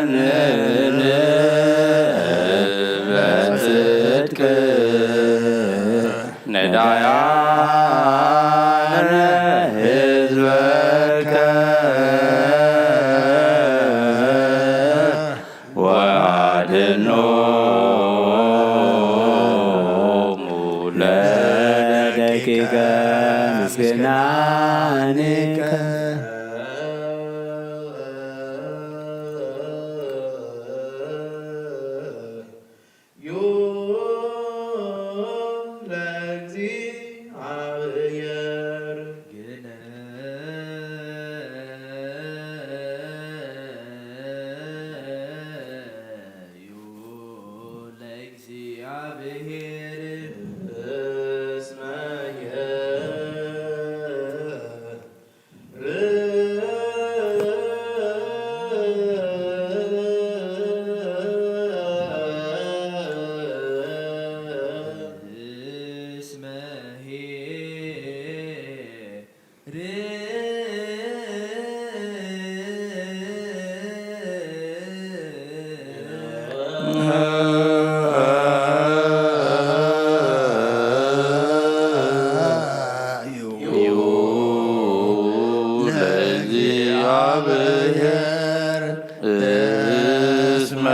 ኮንን በጽድቅ ነዳያነ ሕዝበከ ወአድኅኖሙ ለደቂቀ ምስኪናንከ ለእግዚአብሔር እስመ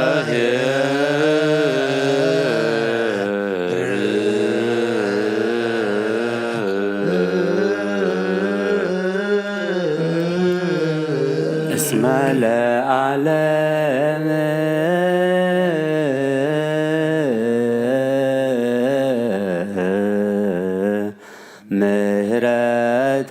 እስመ ለዓለመ ምሕረቱ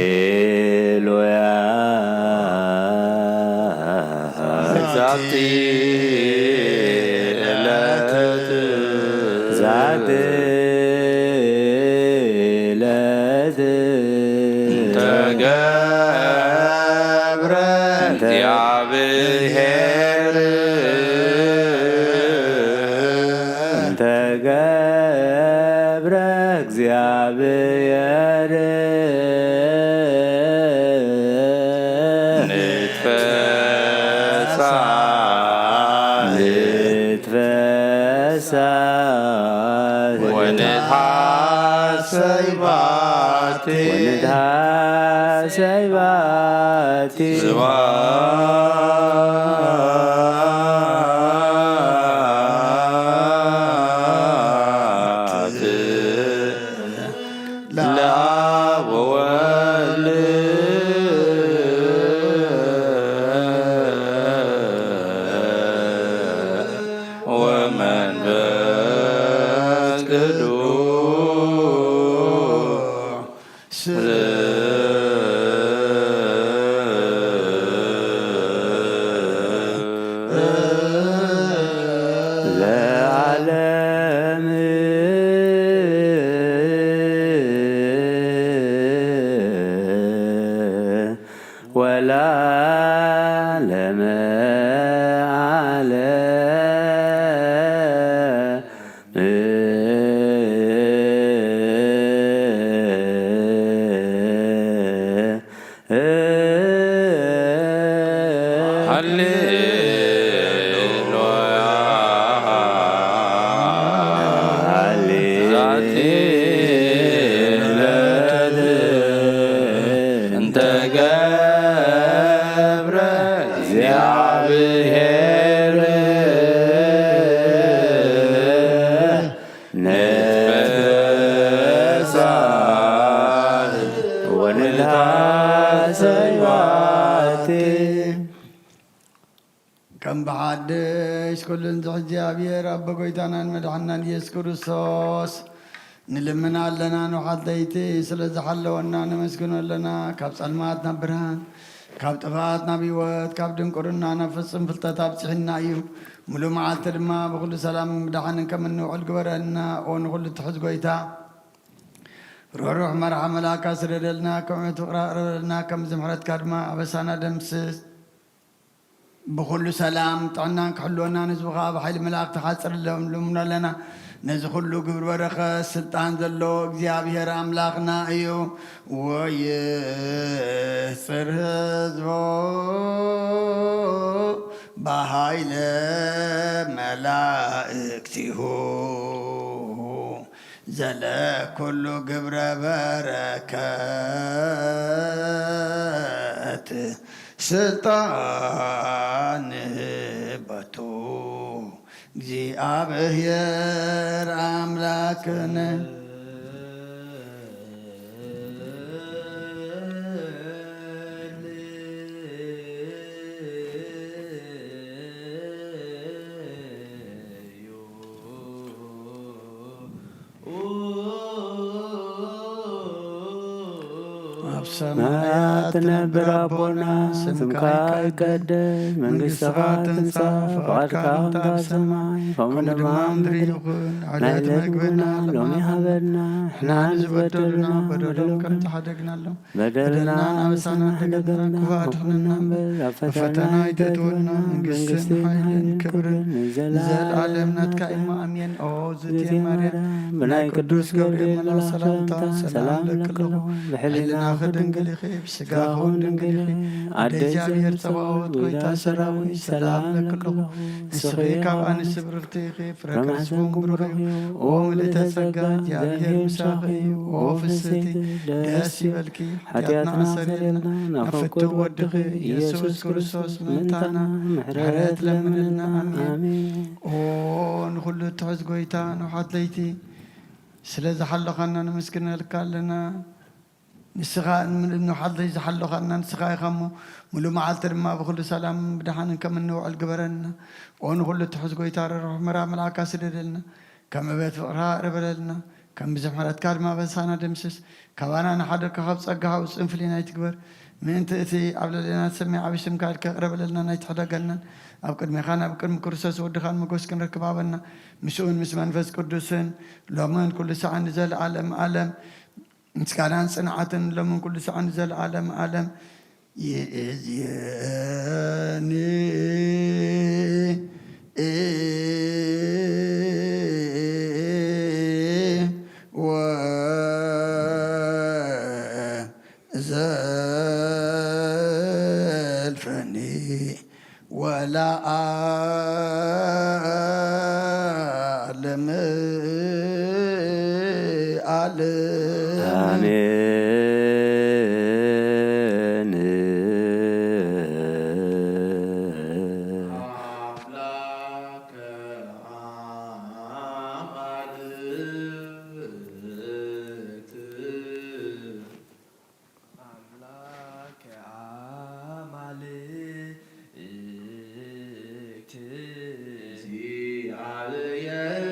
ሃሌሉያ ዛቲ ዕለት ዛቲ ዕለት ተገብረ እግዚአብሔር ተገብረ እግዚአብሔር ንትፈሳ ንትፈሳ ወንትሐሰይ ባቲ ወንትሐሰይ ባቲ ስብሐት ለአብ ወወልድ ወመንፈስ ቅዱስ ይስኩልን እግዚአብሔር አብ በጎይታናን መድኃኒናን ኢየሱስ ክርስቶስ ንልምና ኣለና ንውሓተይቲ ስለ ዝሓለወና ነመስግኖ ኣለና ካብ ጸልማት ናብ ብርሃን ካብ ጥፋት ናብ ህይወት ካብ ድንቁርና ናብ ፍጽም ፍልጠት ኣብፅሕና እዩ ሙሉእ መዓልቲ ድማ ብኩሉ ሰላም ብድሓንን ከም እንውዕል ግበረና ኦ ንኩሉ ትሕዝ ጎይታ ሩሕ መርሓ መላካ ስደደልና ከምዕት ፍቕራ ቅረበልና ከም ዝምሕረትካ ድማ ኣበሳና ደምስስ ብኩሉ ሰላም ጥዕናን ክሕልወና ንህዝብኻ ብሓይሊ መላእክቲ ሓፅርሎም ልምኖ ኣለና ነዚ ኩሉ ግብር በረኸት ስልጣን ዘለዎ እግዚኣብሔር ኣምላኽና እዩ ወይፅር ህዝቦ ብሃይለ መላእክቲሁ ዘለ ኩሉ ግብረ በረከት ስልጣን በቱ እግዚአብሔር አምላክነ ሰማያት ነብር አቦና ስምካ ይቀደስ መንግሥትኻ ትምጻእ ፈቃድካ ከምታ ሰማይ ከምኡ ድማ ምድሪ ይኹን ዕለት ምግብና ሎሚ ሃበና ንሕና ንዝበደሉና በደሎም ከም ተሓደግናሎም በደልና ኣበሳና ሕደገና ክፉኣት እምበር ኣብ ፈተና ይተትወና መንግስትን ሓይልን ክብርን ዘለዓለም ናትካ ኢማ ኣሜን ኦ ዝእትየ ማርያም ብናይ ቅዱስ ገብርኤል መልኣክ ሰላምታ ሰላም ለክለኹ ብሕሊና ድንግል ብስጋኹን ድንግል ኣደ እግዚኣብሔር ፀባኦት ጎይታ ሰራዊት ሰላም ለክለኹ ንስኺ ካብ ኣንስቲ ብርክቲ ኢኺ ፍረ ከርስቦም ብሩኽ እዩ ኦ ምልእተ ጸጋ እግዚኣብሔር ምሳኺ እዩ ኦ ፍስቲ ደስ ይበልኪ ሓጢኣትና ኣሰሪልና ናብ ፍትሕ ወድኺ ኢየሱስ ክርስቶስ ምእንታና ምሕረት ለምንልና ኣሜን ኦ ንኩሉ እትሕዝ ጎይታ ንውሓት ለይቲ ስለ ዝሓለኻና ነመስግነልካ ኣለና ንስኻ ንውሓት ዝሓለኻና ንስኻ ኢኻ እሞ ሙሉእ መዓልቲ ድማ ብኩሉ ሰላም ብድሓንን ከም እንውዕል ግበረና ኦ ንኩሉ እትሕዝ ጎይታ ርሩሕ መራህ መልኣካ ስደደልና ከም እበት ፍቕርኻ ቅርበለልና ከም ብዝምሕረትካ ድማ በሳና ደምስስ ካባና ንሓደካ ካብ ፀጋኻ ውፅእን ፍልይናይ ትግበር ምእንቲ እቲ ኣብ ለለና ዝሰማይ ዓብይ ስምካ ኢልካ ቅረበለልና ናይ ትሕደገልናን ኣብ ቅድሚኻ ናብ ቅድሚ ክርስቶስ ወድኻን መጎስ ክንረክብ ሃበና ምስኡን ምስ መንፈስ ቅዱስን ሎምን ኩሉ ሰዓን ዘለዓለም ዓለም ምስጋናን ጽንዓትን ሎምን ኩሉ ሰዓን ዘለዓለም ዓለም ይእዜኒ ወዘልፈኒ ወለዓለም ዓለም አሜን አምላከ አማልክት አምላከ አማልክት እግዚአብሔር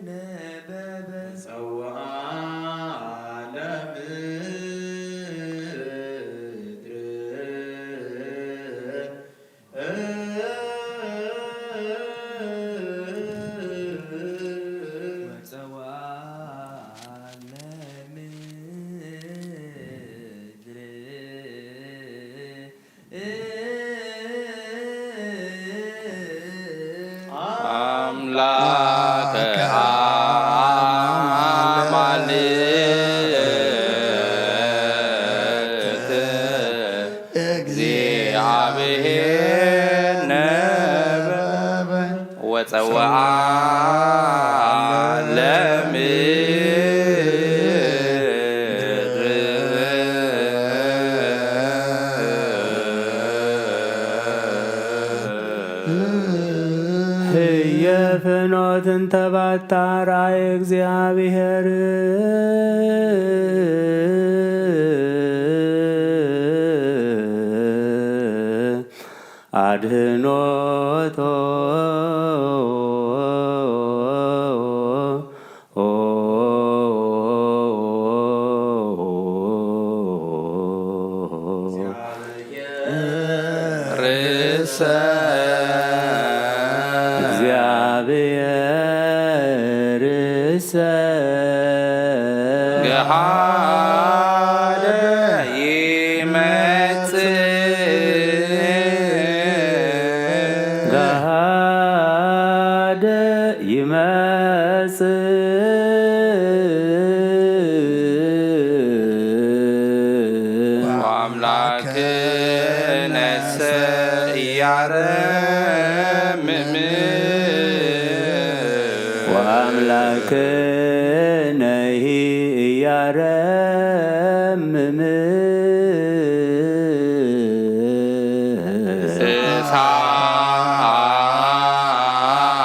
ነበበ ጸውዐ አምላከ አማልክት እግዚአብሔር ነበበ ወጸውዐ ፍኖትን ተባታ ራእየ እግዚአብሔር አድህኖቶ ርእሰ እግዚአብሔር ርእሰ ገሃደ ይመጽእ ገሃደ ይመጽእ ወአምላክነሰ ኢያረምም ወአምላክነሂ ኢያረምም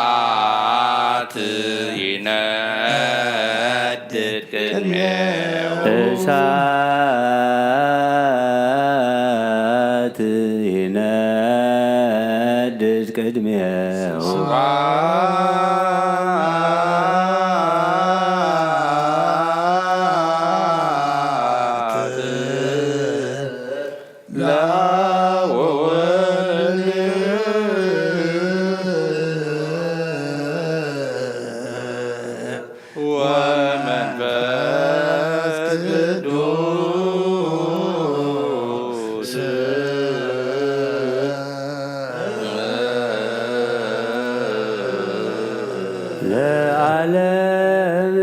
እሳት ይነድድ ቅድሜው እሳት ይነድድ ቅድሜው ወመንፈስ ቅዱስ ለዓለም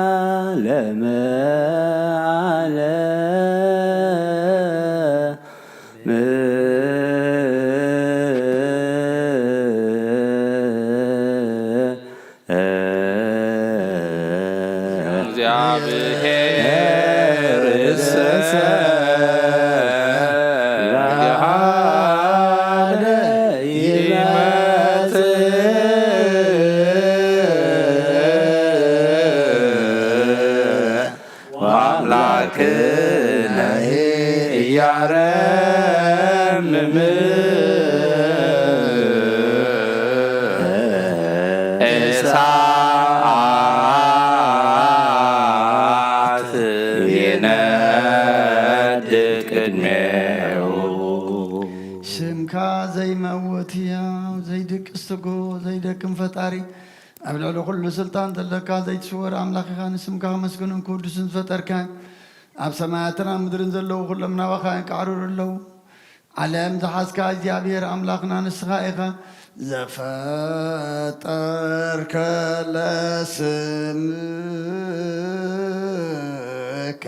ወለዓለመ እግዚአብሔር ርእሰ ገሃደ ይመጽእ ወአምላክነሂ ኢያረምም እሳት ይነድድ ቅድሜው ስምካ ዘይመውት ሕያው ዘይድቅስ ትጎ ዘይደክም ፈጣሪ ኣብ ልዕሊ ኩሉ ስልጣን ዘለካ ዘይትስወር ኣምላኽኻ ንስምካ ከመስግኑን ክውድስን ዝፈጠርካ ኣብ ሰማያትን ኣብ ምድርን ዘለዉ ኩሎም ናባኻ ይቃዕሩር ኣለዉ ዓለም ዝሓዝካ እግዚኣብሔር ኣምላኽና ንስኻ ኢኻ ዘፈጠርከ ለስምከ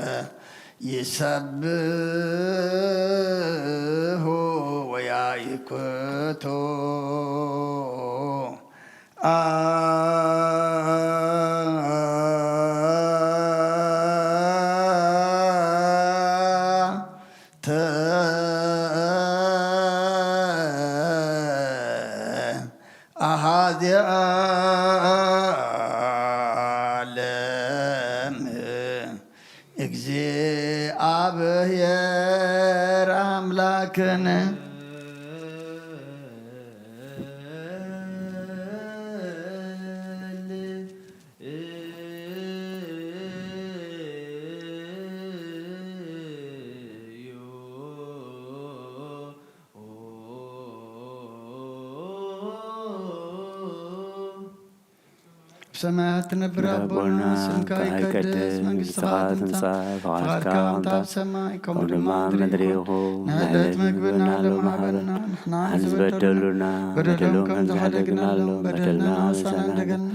ይሰብሖ ወያይክቶ አሃዚ ዓለም እግዚአብሔር አምላክነ ሰማያት ትነብር አቦና ስምካ ይቀደስ መንግሥትኻ ትምጻእ ፈቃድካ ከምታ ኣብ ሰማይ ከምኡ ድማ ምድሪ ይኹን ንዕለት ምግብና ሎሚ ሃበና ንሕና ዝበደሉና በደሎም ከም ዝሓደግናሎም በደልና ንሳና እንደገና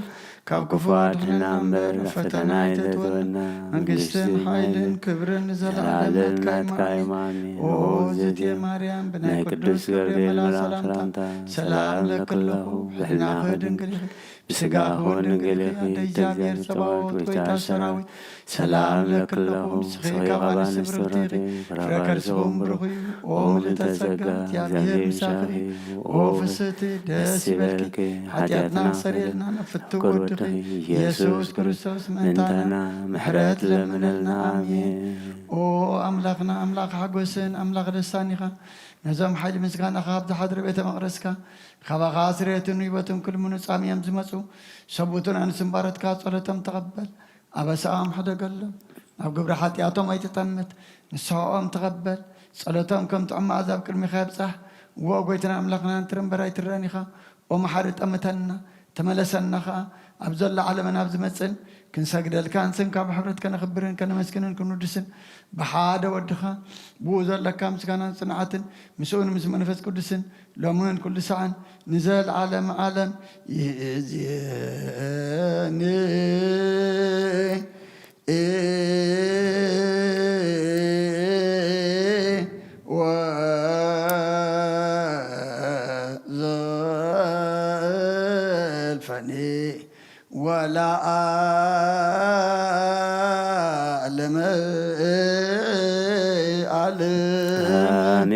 ካብ ክፉ አድነና እምበር ፈተና አይተወና መንግሥትን ኃይልን ክብርን ንዘለዓለም ናትካ ኢማን ኦ እግዝእትየ ማርያም ብናይ ቅዱስ ገብርኤል ሰላምታ ሰላም ለክለኹ ብሕናኸ ድንግል ብስጋ ሆን ገለኺ ተግዚአብሔር ጸባዖት ወይታ ሰራዊት ሰላም ለክለኹም ስኺ ቐባን ስተረቴ ፍረከርስቦም ብርኺ ኦ ምልዕተ ጸጋ እግዚአብሔር ምሳኺ ኦ ፍስሕቲ ደስ ይበልኪ ኃጢአትና ሰሪልና ነፍቱ ወድኺ ኢየሱስ ክርስቶስ መንታና ምሕረት ለምነልና አሜን። ኦ ኣምላኽና ኣምላኽ ሓጐስን ኣምላኽ ደስታን ኢኻ ነዞም ሓይሊ ምስጋናኻ ኣብ ዝሓድረ ቤተ መቕደስካ ካባኻ ስርየትን ይበትን ኩሉ ምኑፃም እዮም ዝመፁ ሰቡትን ኣንስን ባረትካ ጸሎቶም ተቐበል ኣበሳኦም ሕደገሎም ኣብ ግብሪ ሓጢኣቶም ኣይትጠምት ንስሖኦም ተቐበል ጸሎቶም ከም ጥዑም መዓዛ ኣብ ቅድሚኻ የብጻሕ ዎ ጐይትና ኣምላኽና እንትርንበር ኣይትረአን ኢኻ ኦ መሓሪ ጠምተና ተመለሰና ኸዓ ኣብ ዘሎ ዓለምን ኣብ ዝመፅን ክንሰግደልካ ንስን ካብ ሕብረት ከነኽብርን ከነመስግንን ክንውድስን ብሓደ ወድኻ ብኡ ዘለካ ምስጋናን ጽንዓትን ምስኡን ምስ መንፈስ ቅዱስን ሎምን ኩሉ ሰዓን ንዘለዓለም ዓለም ይእዜኒ ወዘልፈኒ ወለዓለመ ዓለም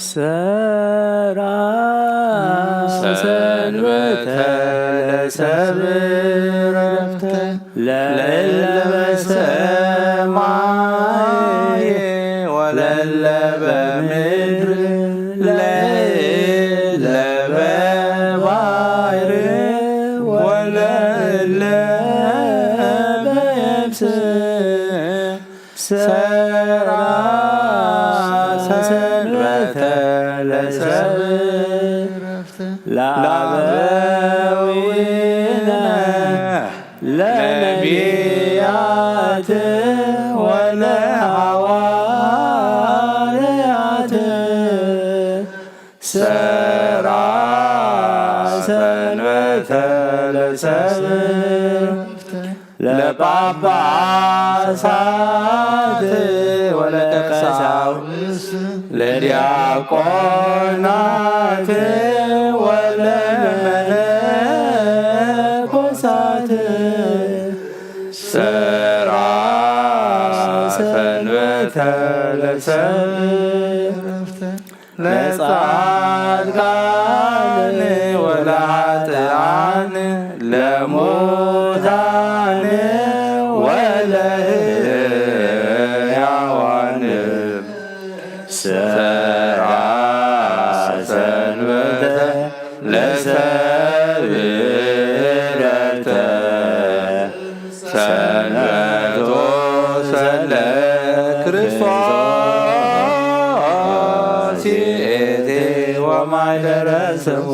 ሰራ ሰንበተ ለሰብእ ዕረፍተ ለእለ በሰማይ ወለእለ በምድር ለእለ በባሕር ወለእለ በየብስ ሰራ ሰንበተ ለሰብእ ለአበዊነ ለነቢያት ወለሐዋርያት ሰራ ሰንበተ ለሰብእ ለጳጳሳት ወለቀሳውስት ለዲያቆናት ወለመነኮሳት ሰራ ሰንበተ ለሰብእ ለጻድቃን ወለኃጥኣን ለሙታን ወለሕያዋን ሰራ ሰንበተ ለሰብእ ዕረፍተ ሰለ ክርስቶስ ይእቲ ወማይደረ ስሙ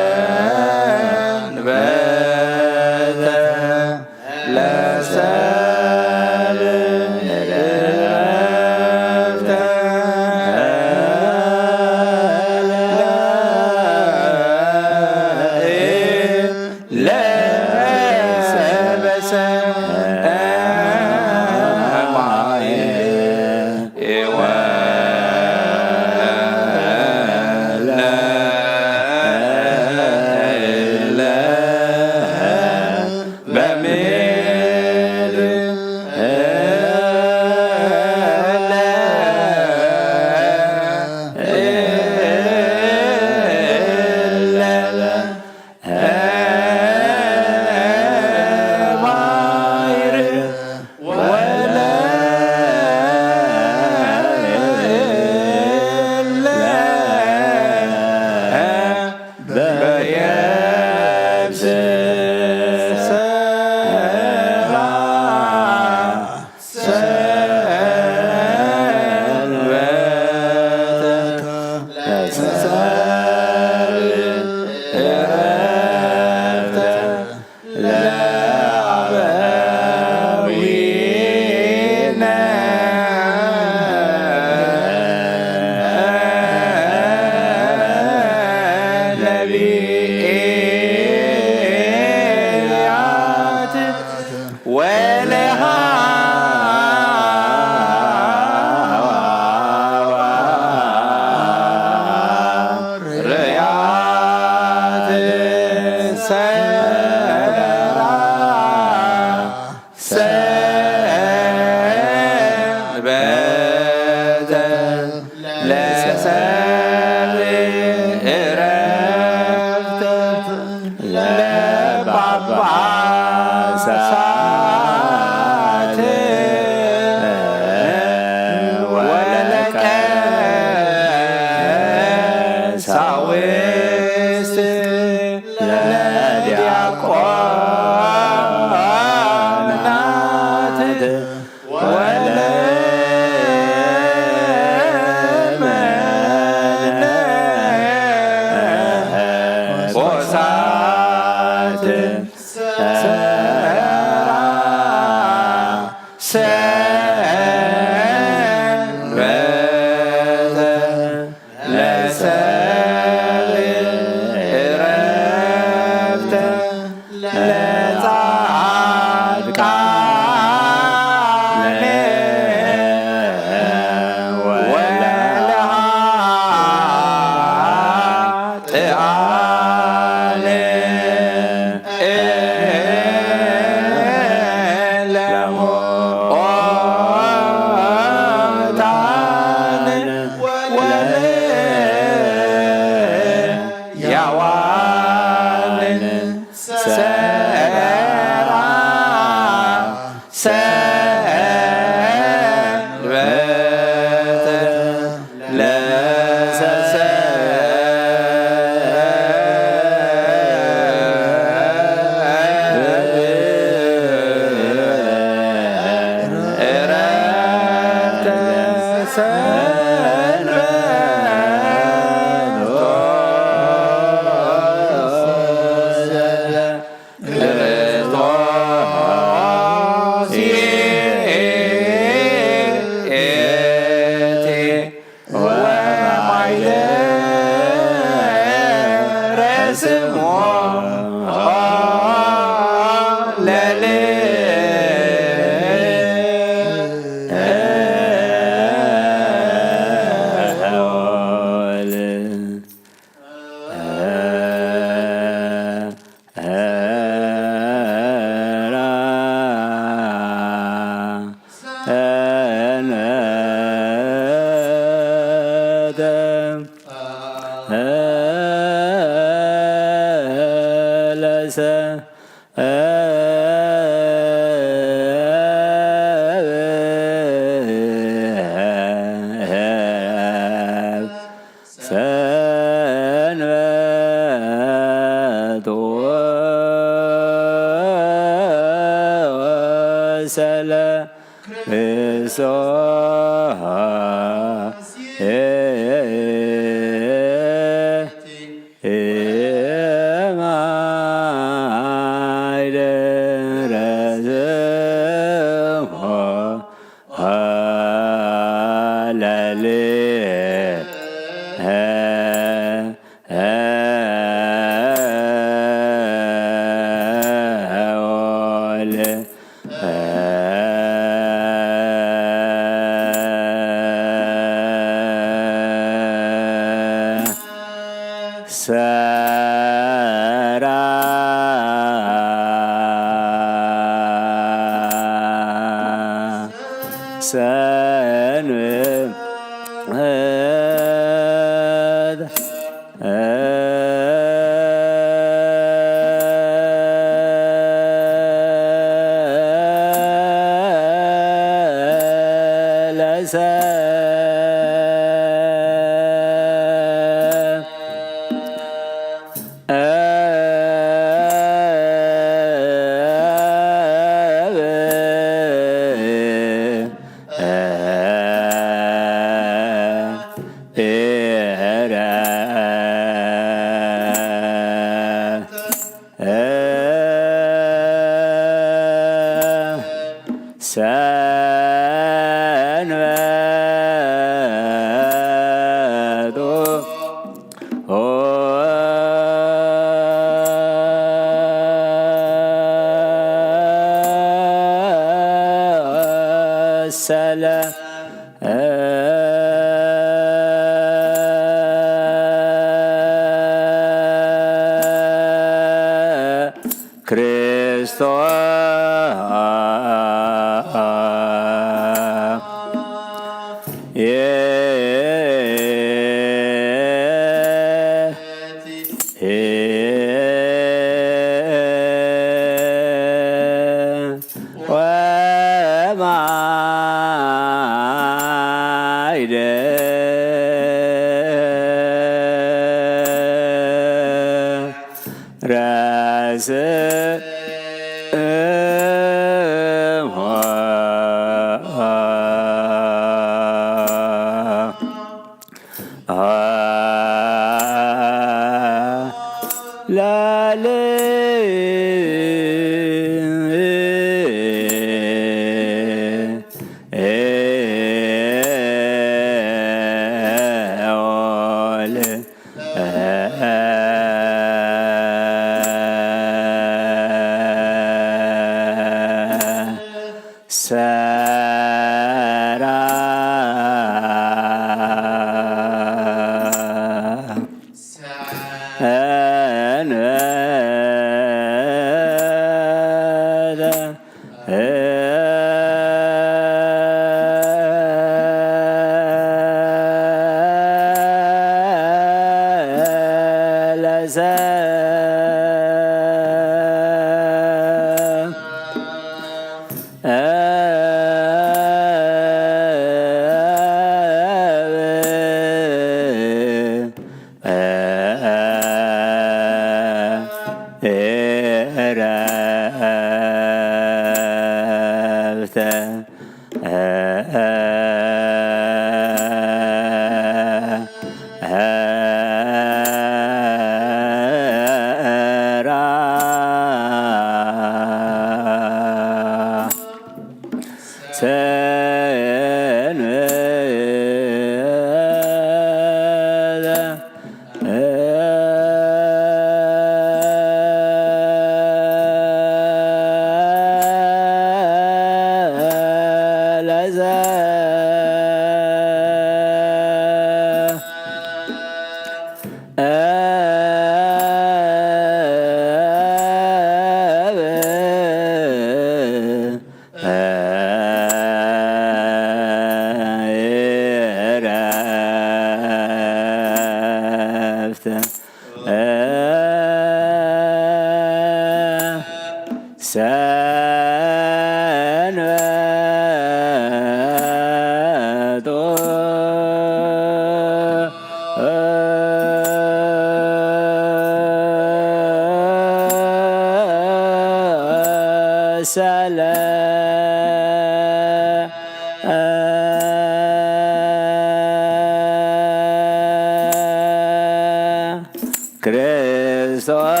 ክርስቶስ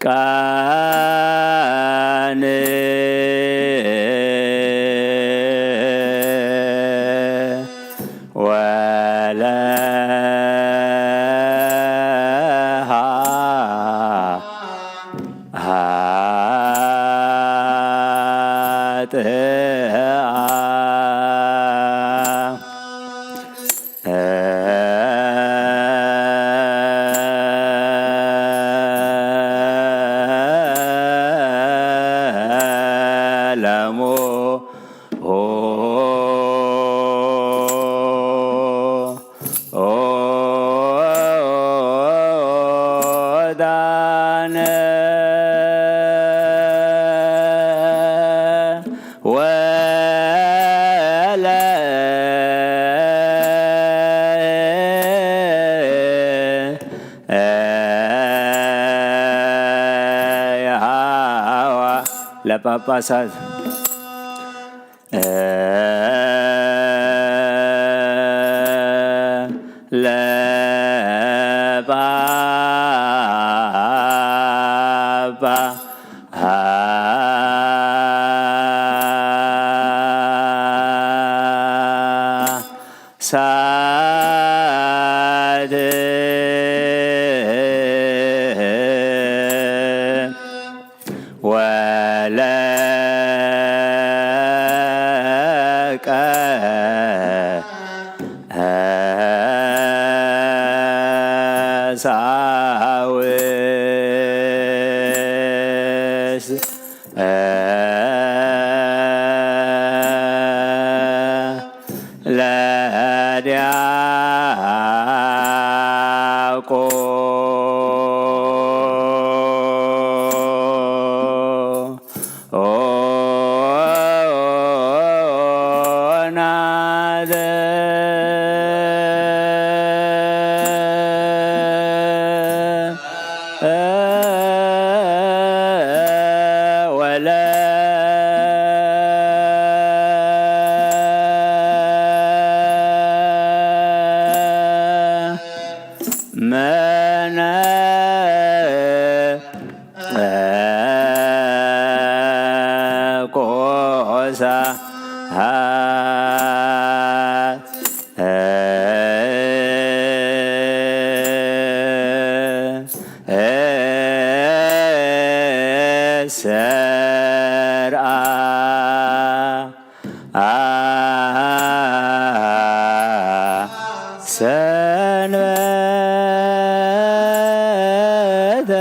ቃን ወለሃ ለሞ ዳነ ወለ ለጳጳሳት ሳድ ወለቀ ሳውስ ለዲያቆናት ወለ ሰርአ ሰንበተ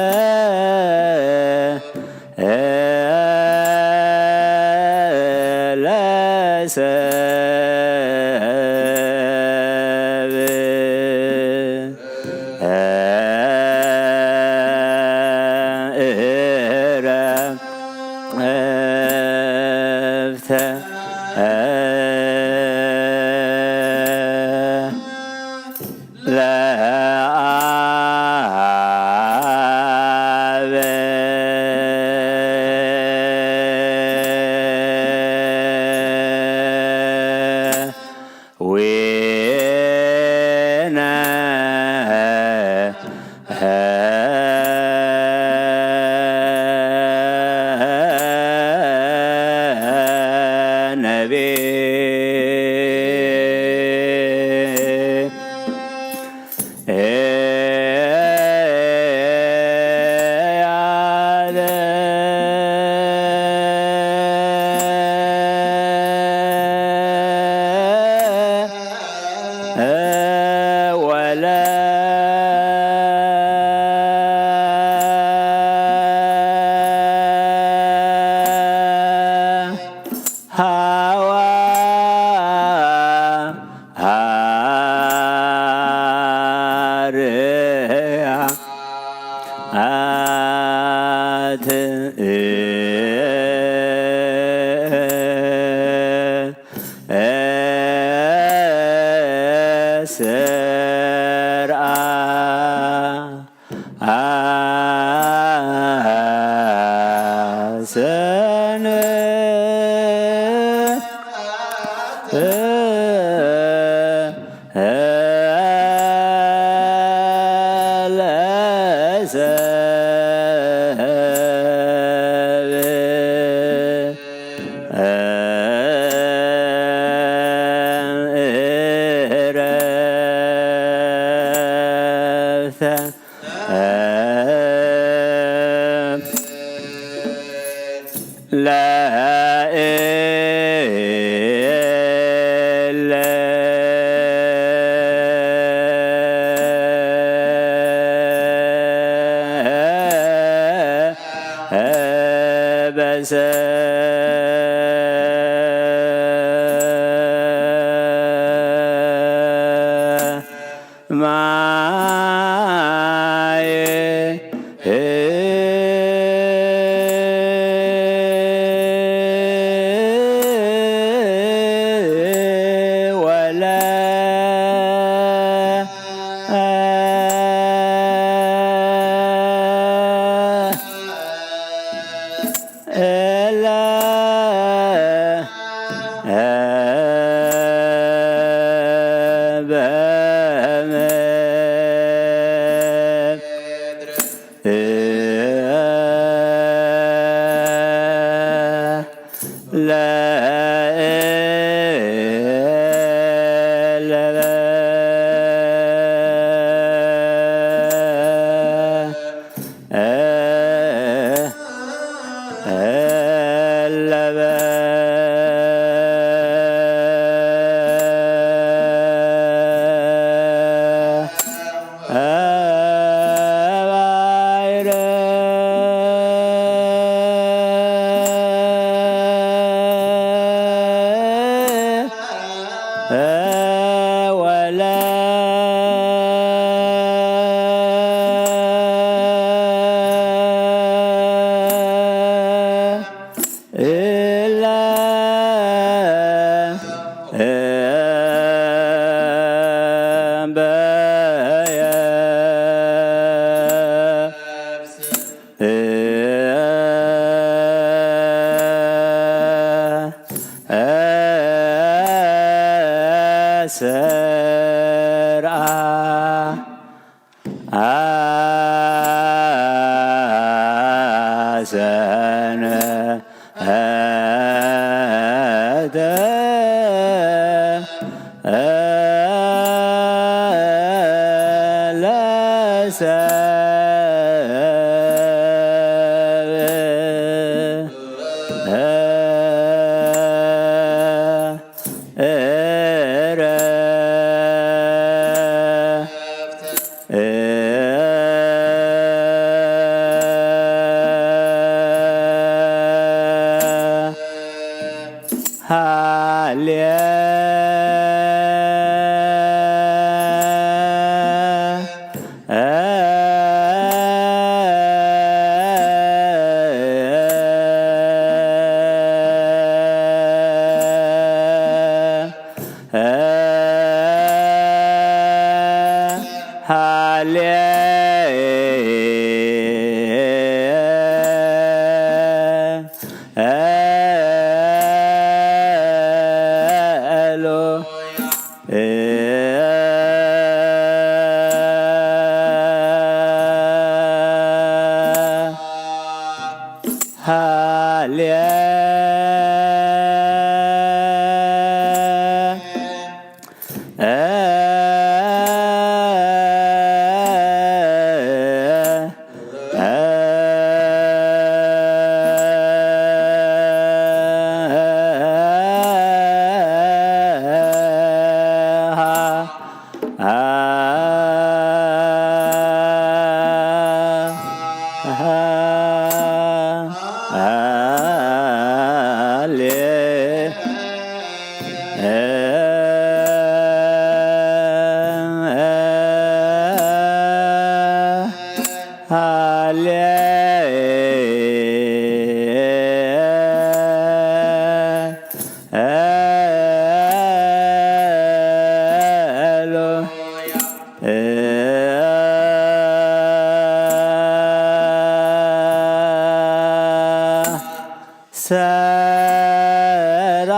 ሰራ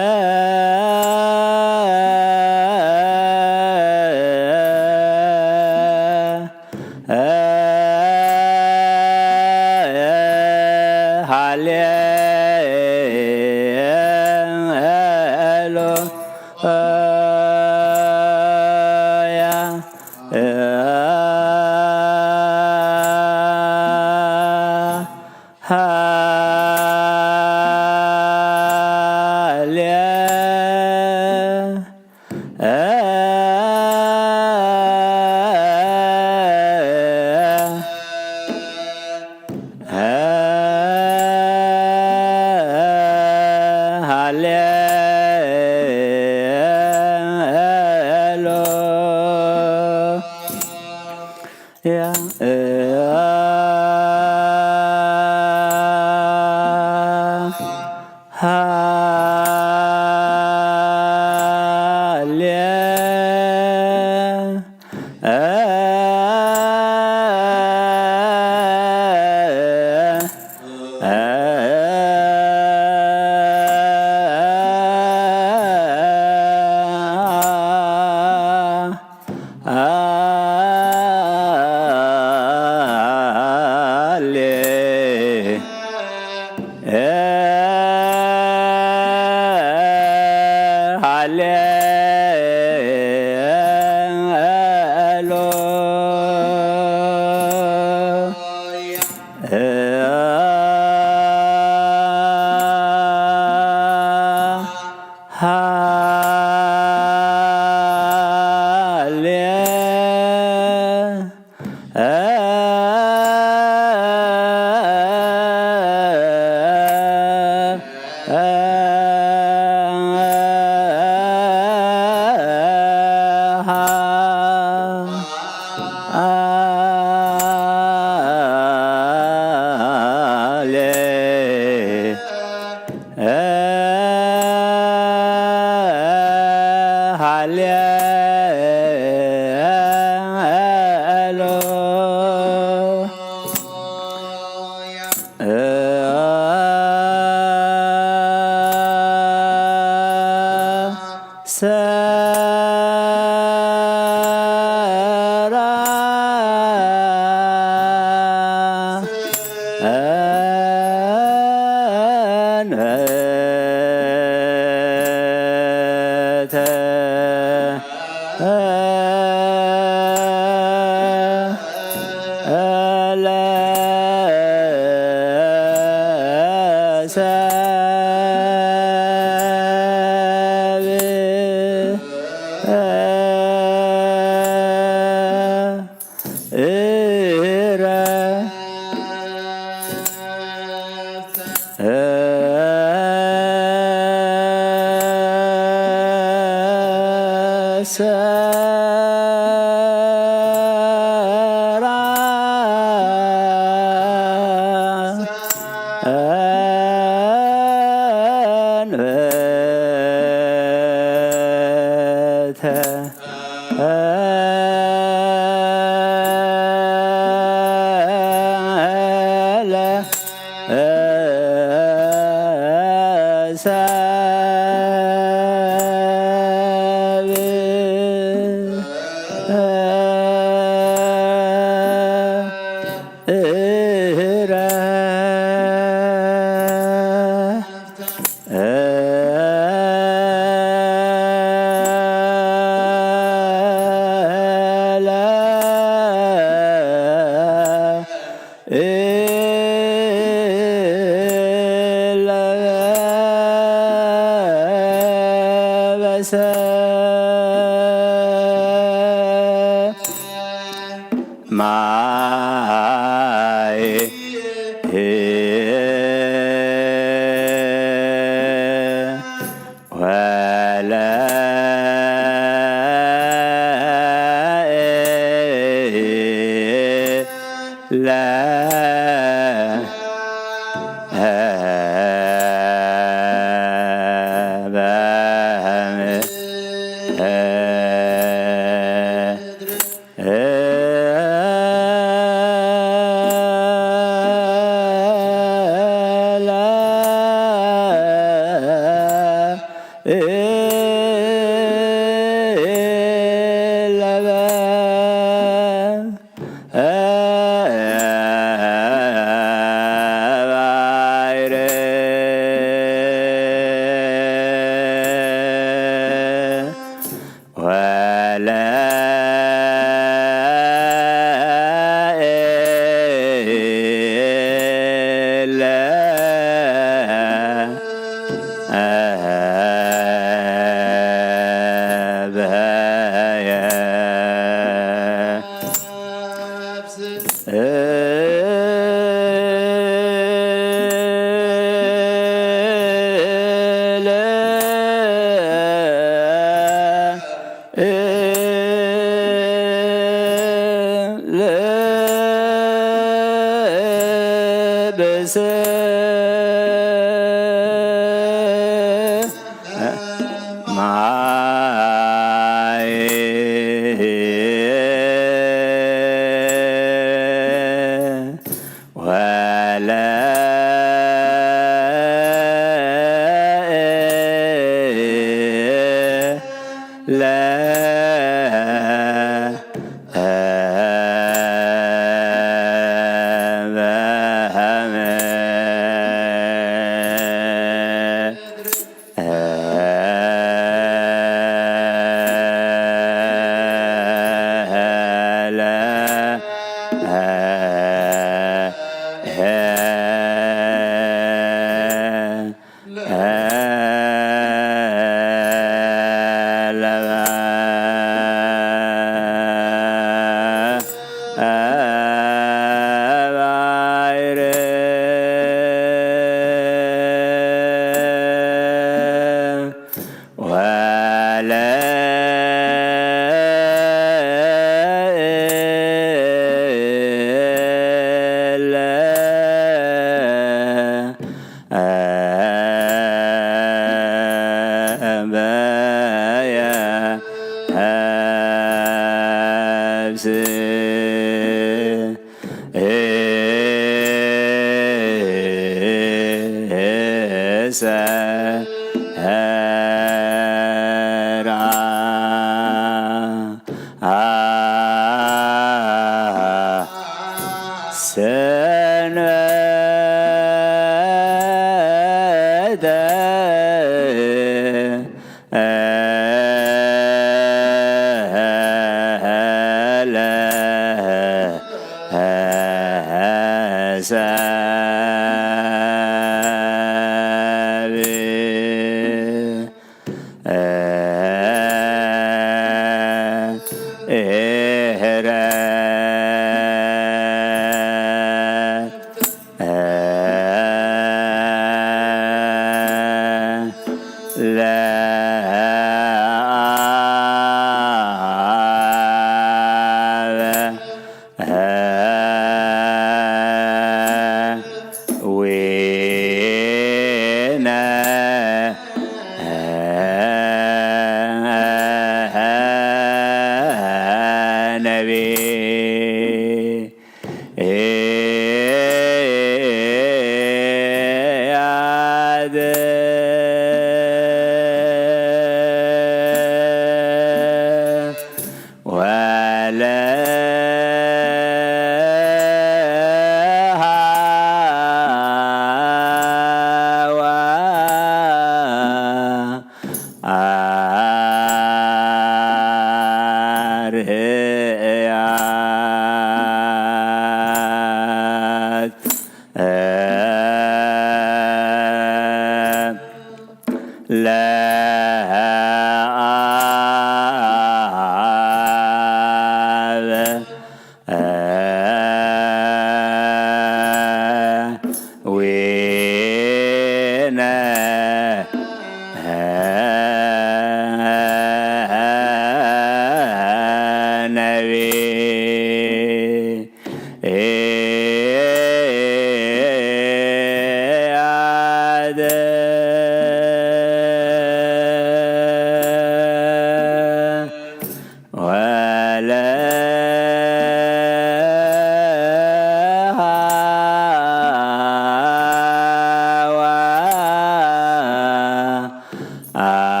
Ah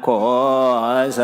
ኮሳ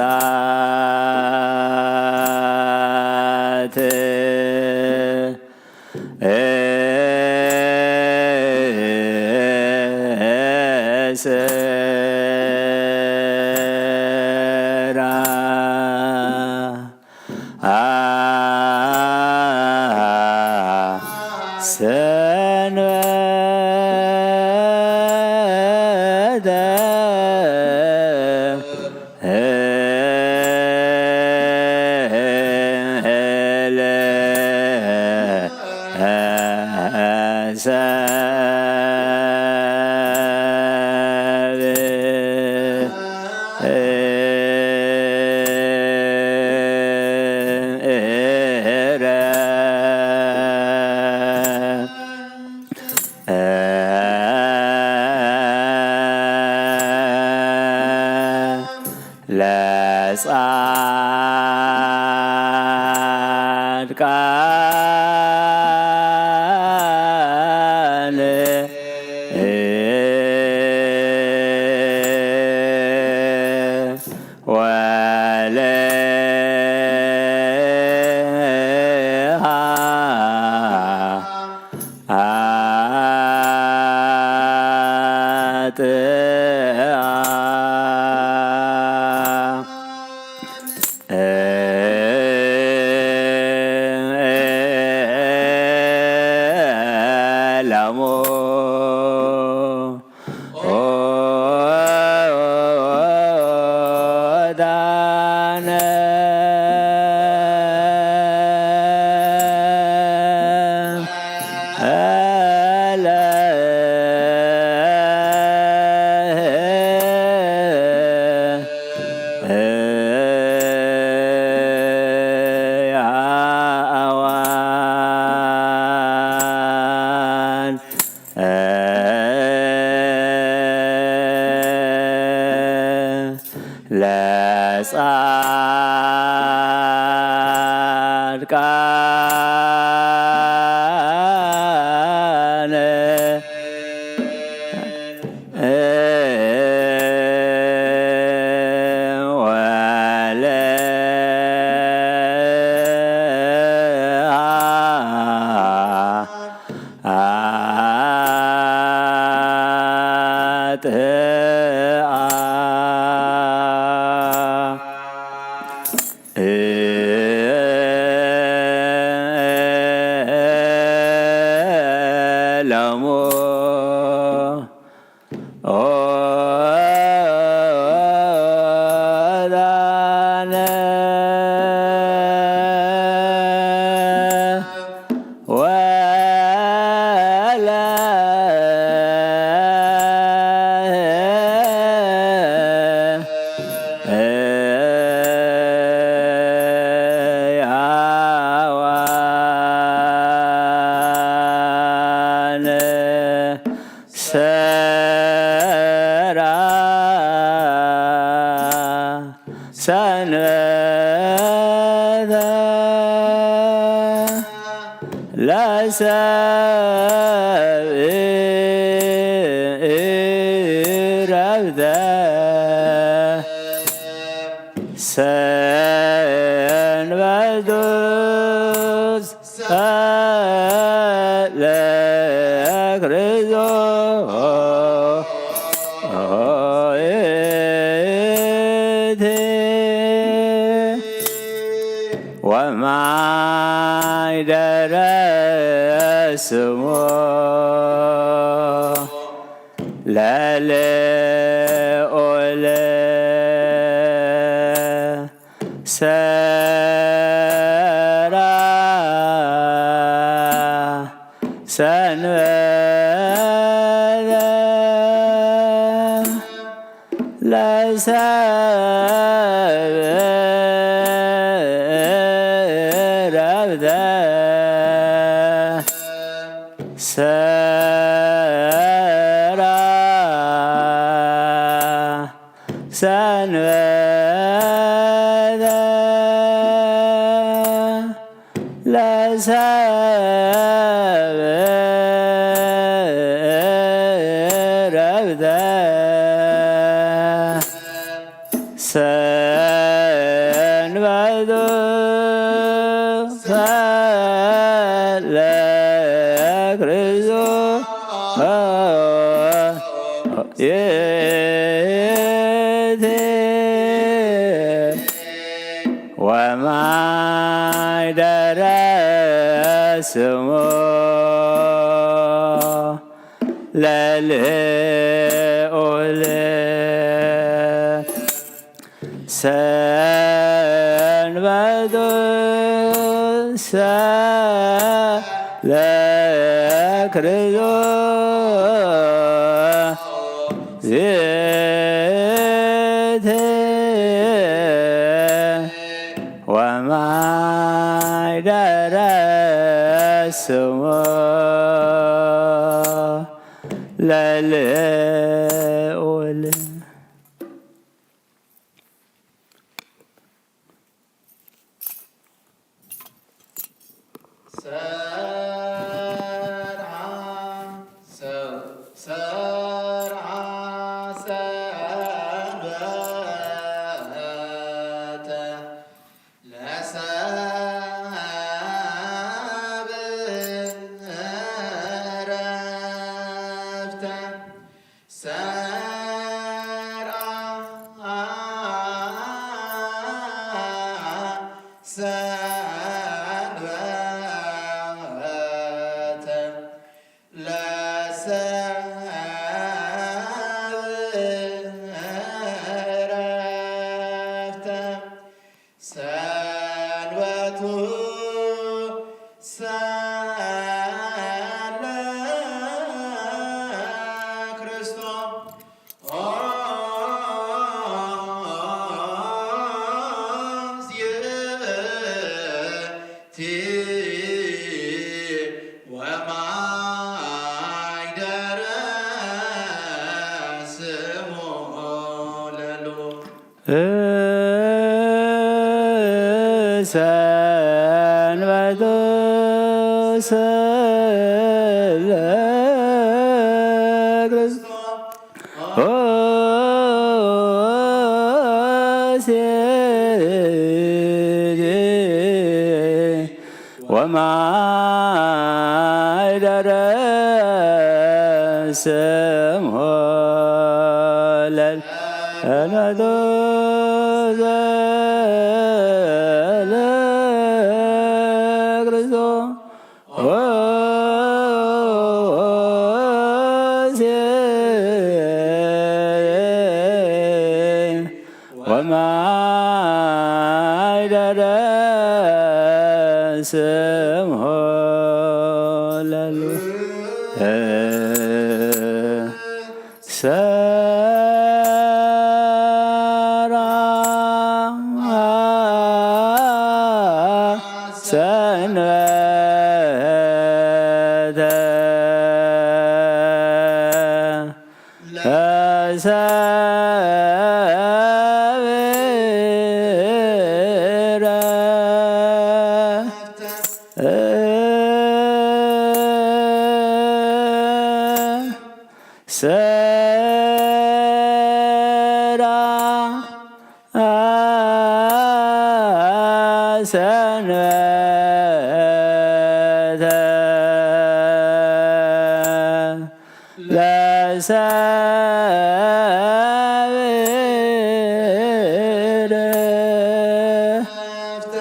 ሰንበተ ለሰብእ ዕረፍተ ሰንበቱ ሰንበቱ ወማኅደረ ስምዖ ወማኅደረ ስምዖ ሰራ ሰንበተ ሰራ ሰንበተ ለሰብእ ዕረፍተ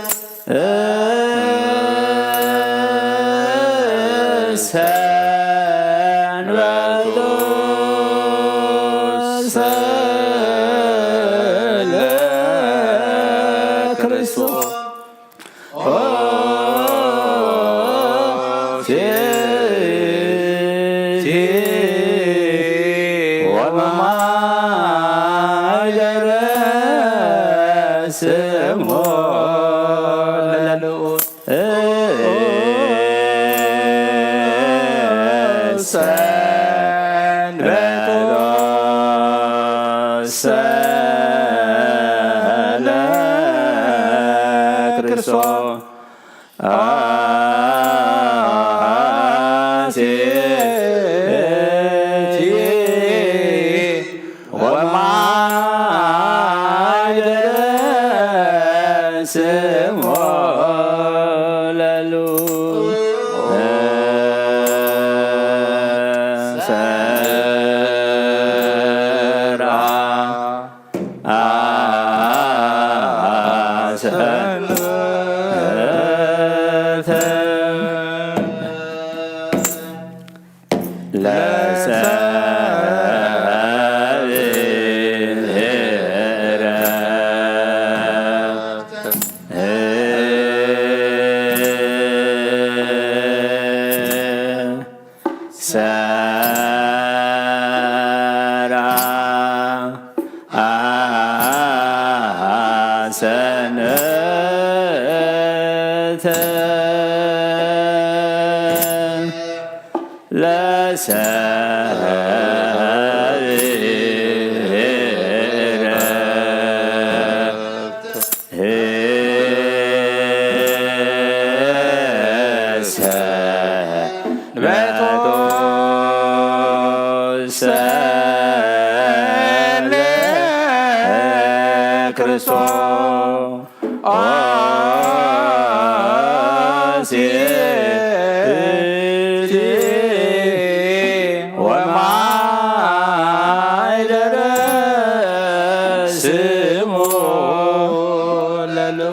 ሰንበቱ ወማኅደረ ስምዖ ለልዑል ሰንበቶ ለክርስቶስ ወማኅደረ ስምዖ ለልዑል ሰራ ሰንበተ ለሰብእ ዕረፍተ ሰራ ሰንበተ ወማኅደረ ስምዖ ለልዑል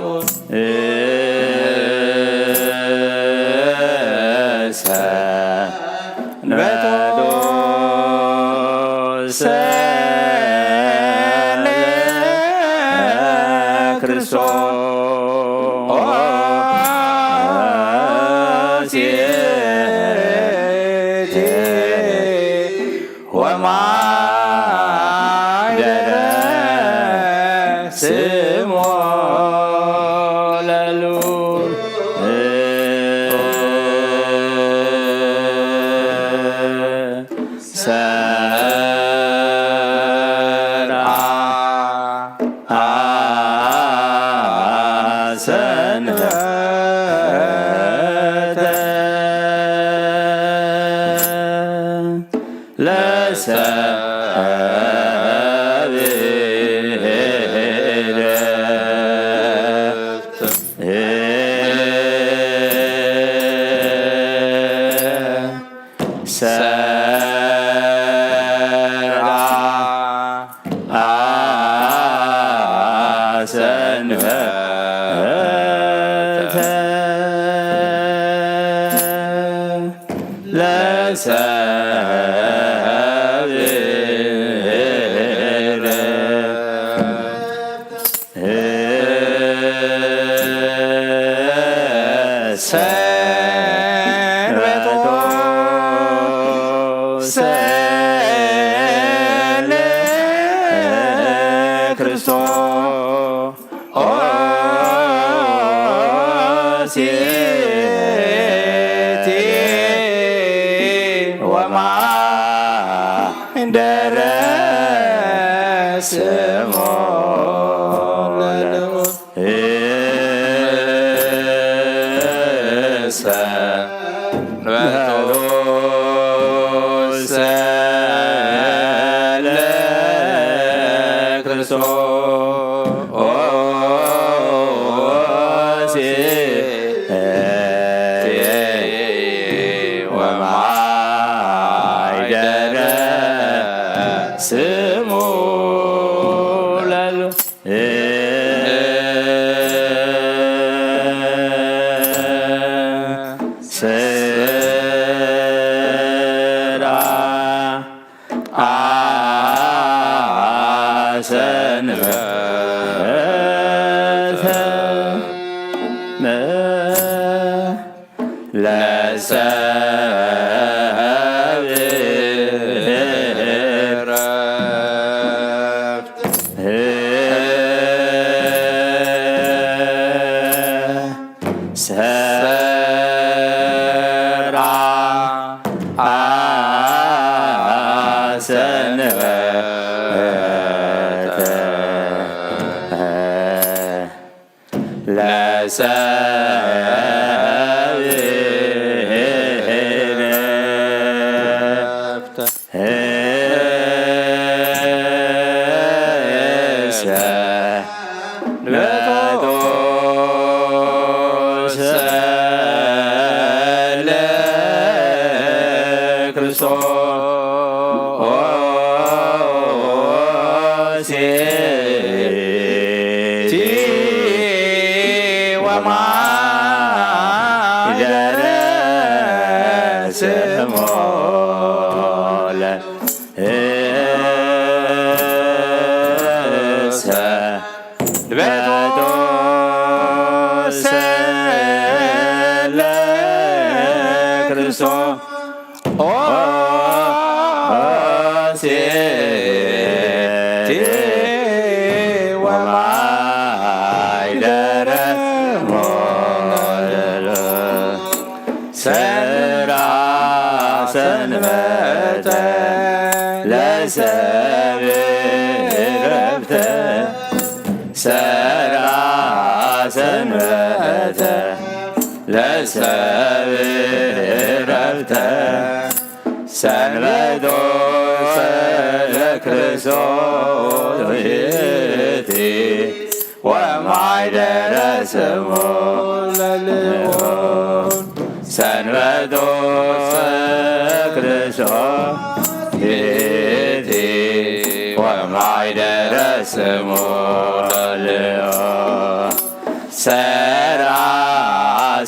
ሰራ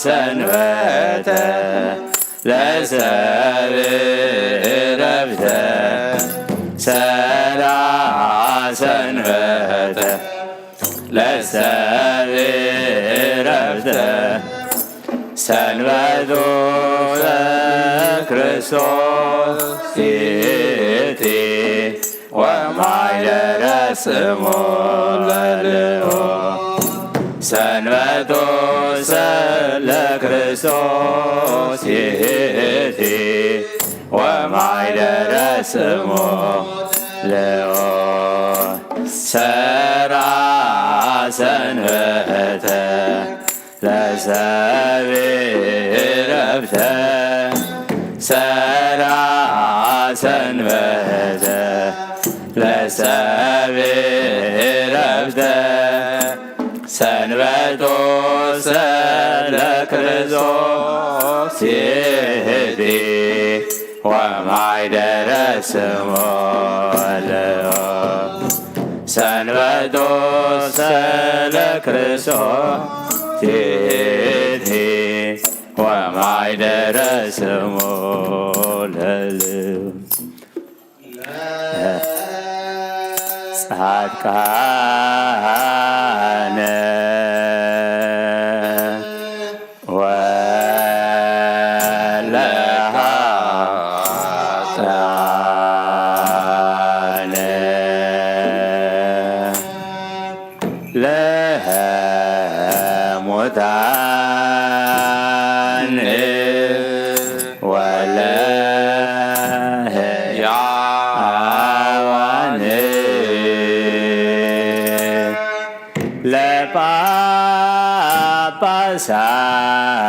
ሰንበተ ለሰብ ረፍተ ሰራ ሰንበተ ለሰብ ረፍተ ሰንበቱ ክርስቶስ ይእቲ ወማኅደረ ስሙ ለልዑ ሰንበቱ ለክርስቶስ ይእቲ ወማኅደረ ስሙ ለልዑ ሰራ ሰንበተ ለሰብ ረፍተ ሰራ ሰንበተ ለሰብ ረፍተ ሰንበቱ ለክርስቶስ ይእቲ ወማኅደረ ስሙ ለልዑ ሰንበቱ ለክርስቶስ ይእቲ ወማኅደረ ስሙ ለልዑ ጻድቃነ ወለኃጥኣነ ለሙታን ወለሕያዋን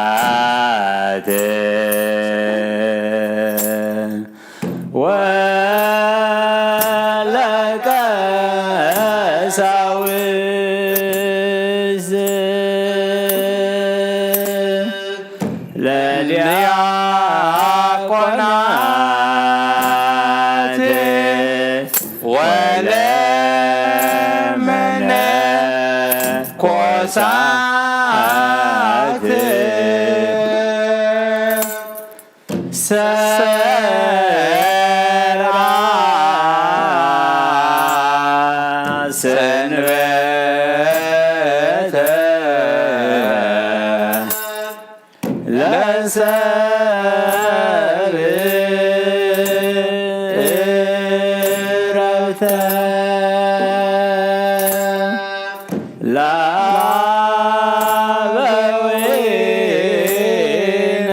ለጳጳሳት ወለቀሳውስት ለዲያቆናት ወለመነኮሳት ሰራ ሰንበተ ለሰብ ረፍተ ለአበዊነ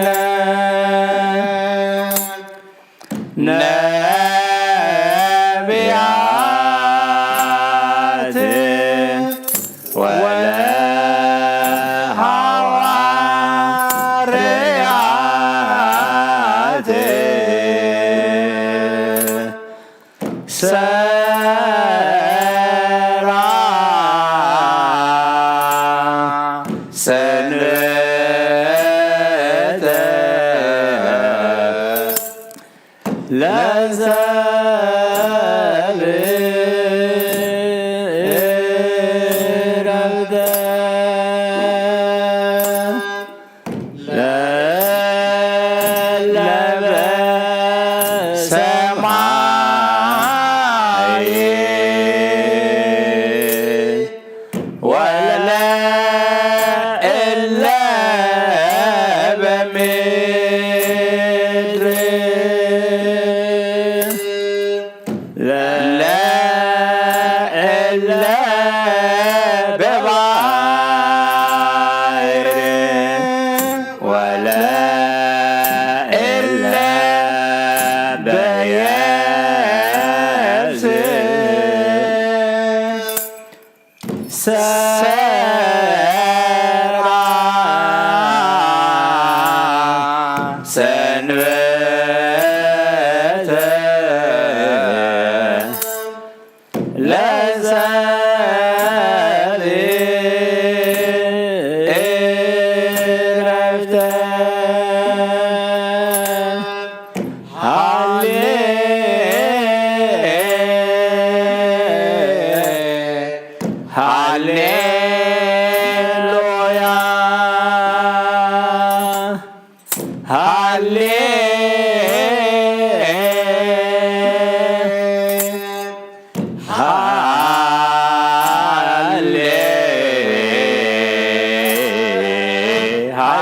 ነቢያት ወለሐዋርያት ሰራ ሰንበተ ለሰብ ረፍተ ለለብረ ሰማይ ወለእለ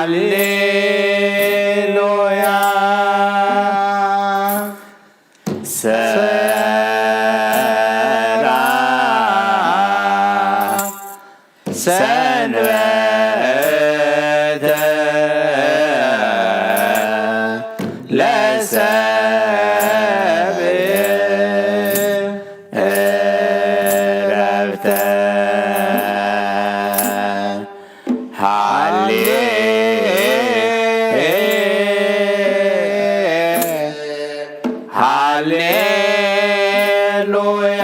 ሃሌሉያ ሰንበተ ለሰብእ ዕረፍተ ሃሌሉያ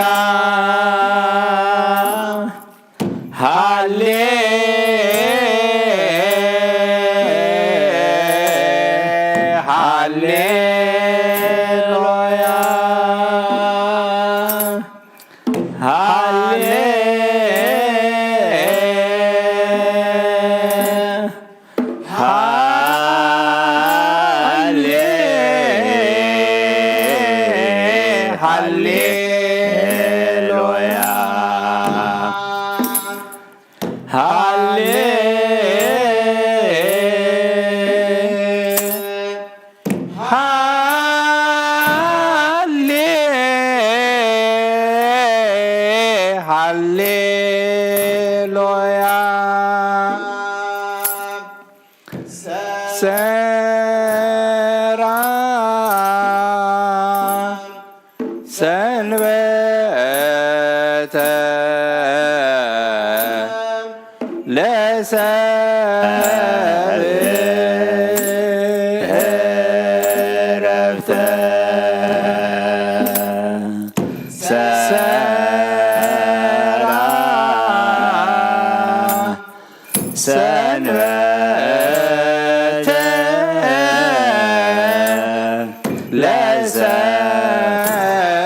ሃሌሉያ ሰራ ሰንበተ ለሰብእ ዕረፍተ ሰንበተ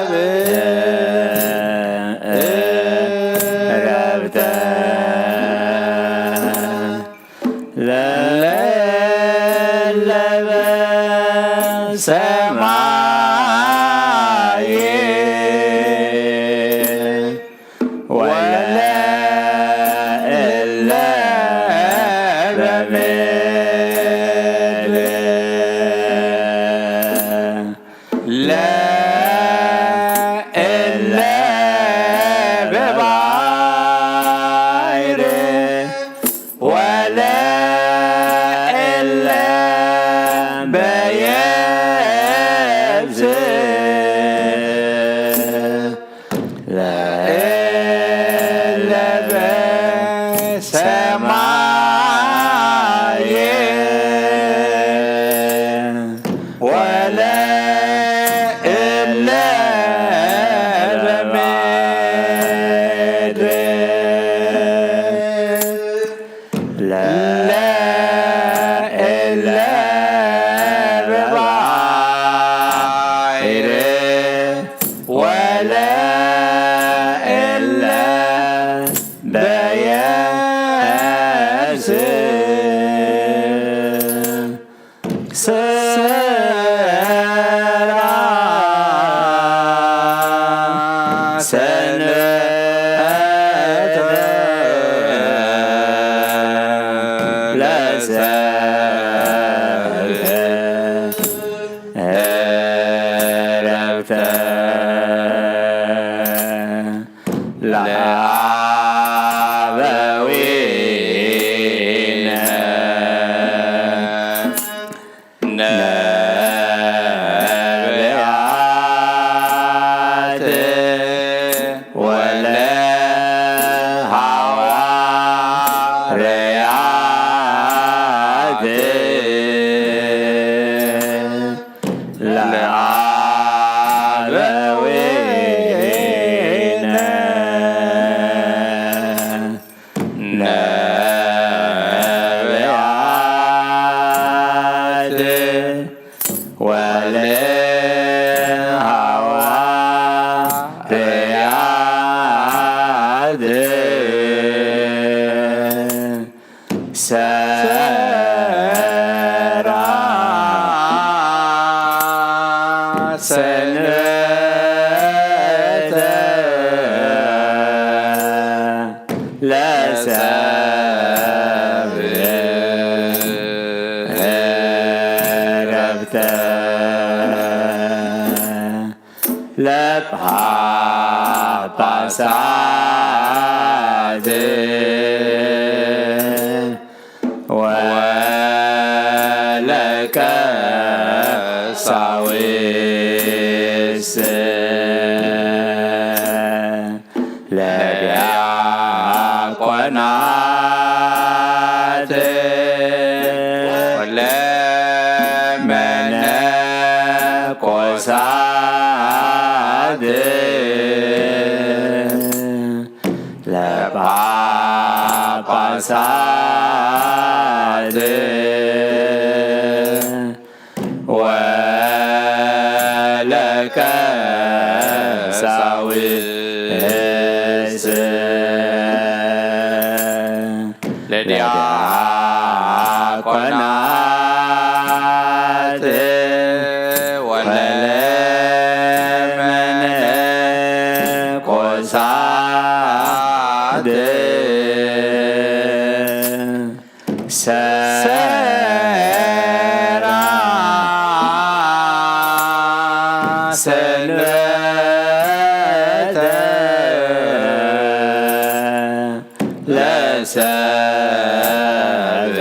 ለሰብእ ዕረፍተ ለለበ ሰማይ ወለእለ በምድር ለእለ በባሕር ወለእለ በየብስ ለእለ በሰማይ ወለእለ በምድር ለእለ በባሕር ወለእለ በየብስ ሰራ ሰንበተ ለሰብእ ዕረፍተ ለአበዊነ ነቢያት ወለሐዋርያት ለአበዊነ ነቢያት ወለሐዋርያት ሰራ ሰንበተ ለሰብእ ለጳጳሳት ወለቀሳውስት ለዲያቆናት ወለመነኮሳት ለጳጳሳት ወለቀሳውስት ለዲያቆናት ወለመነኮሳት ሰራ ሰንበተ ለሰብእ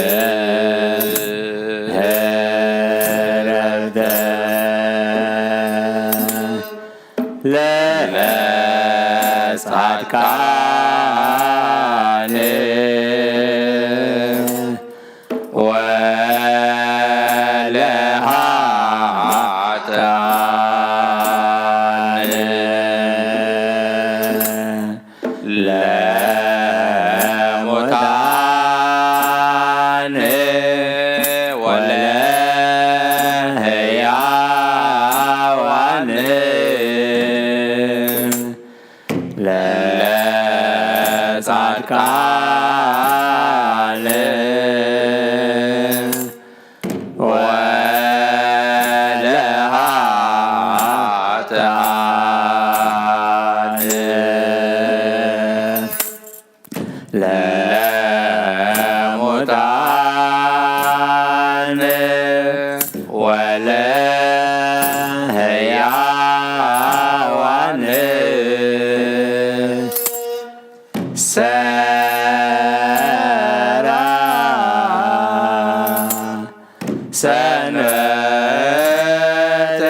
ዕረፍተ ለጻድቃን ወለኃጥኣን ለሙታን ወለሕያዋን ለጻድቃን ወለኃጥኣን ለሙታን ወለሕያዋን ሰራ ሰንበተ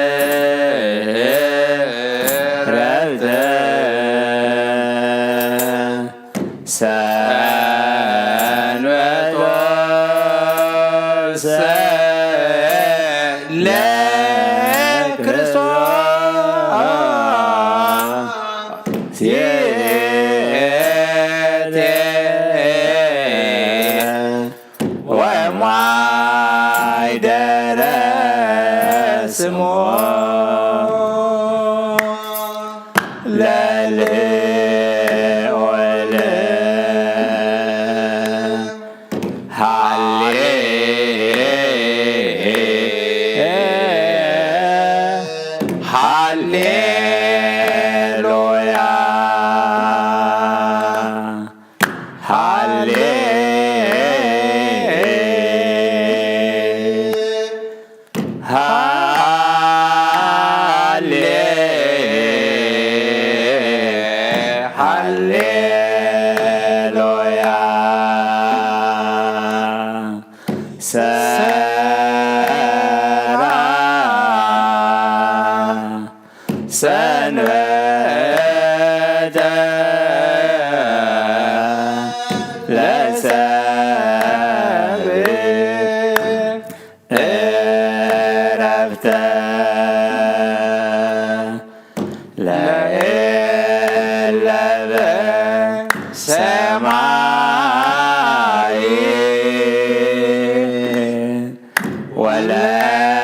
ለሰብእ ዕረፍተ ሰንበቶ ለክርስቶስ ይእቲ ወማይደረ ስሞ ለልዑል ሃሌሉያ ሃሌሉያ ሰራ ሰንበተ ለሰብእ ዕረፍተ ለእለ በሰማይ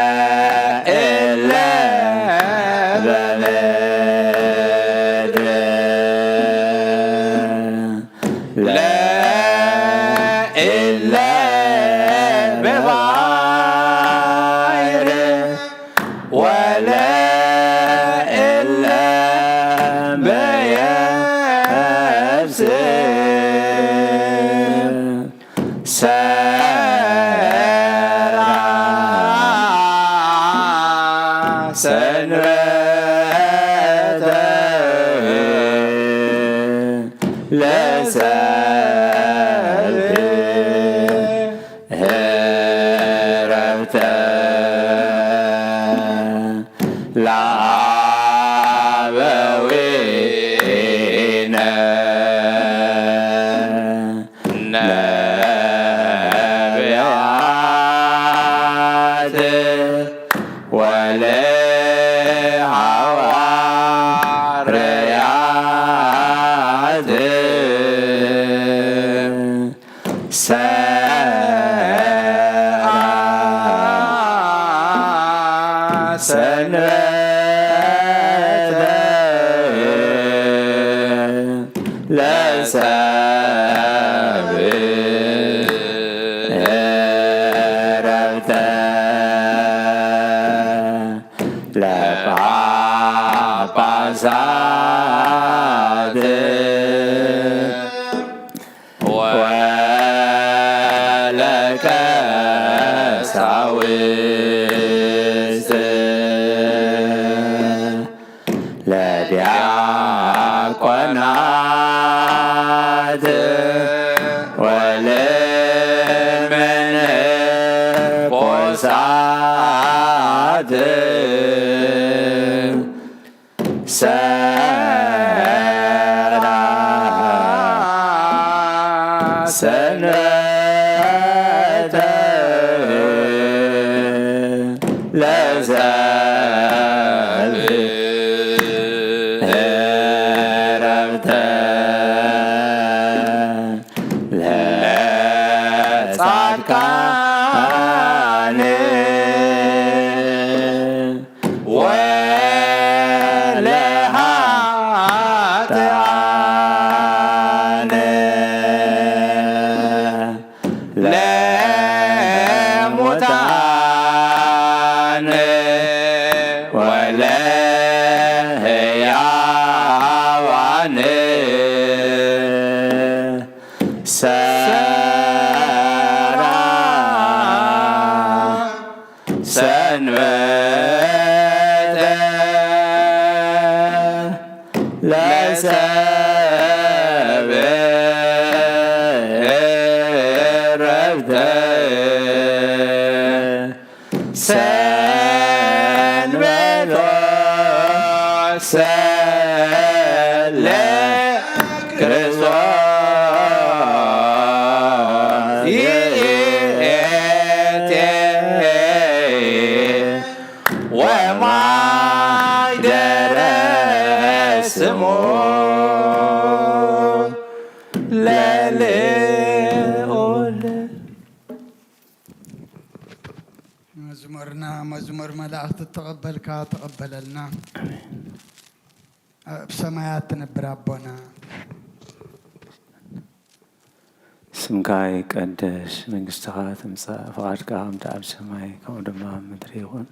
ወለእለ በምድር ለእለ በባሕር ወለእለ በየብስ ሰላም ለሰብእ ዕረፍተ ለአበዊነ ነቢያት ወለሐዋርያት ሰንበተ ለሰብእ ዕረፍተ ለጳጳሳት ወለቀሳውስት ለዲያቆናት ወለመነኮሳት ሰራ ሰንበተ ለሰብእ ዕረፍተ ለጻድቃን ወለኃጥኣን ለሙታን ወለሕያዋን ሰራ ሰንበተ ለሰብእ ዕረፍተ ሰንበተ ሰለ ክርስቶስ ይእቲ ወማይደረ ስሙ ለልዑል መዝሙርና መዝሙር መላእክት ተቀበልካ ተቀበለልና بسمايات تنبر أبونا ስምካ ይቀደስ መንግሥትኻ ትምጻእ ፈቃድካ ከምቲ ኣብ ሰማይ ከምኡ ድማ ኣብ ምድሪ ይኹን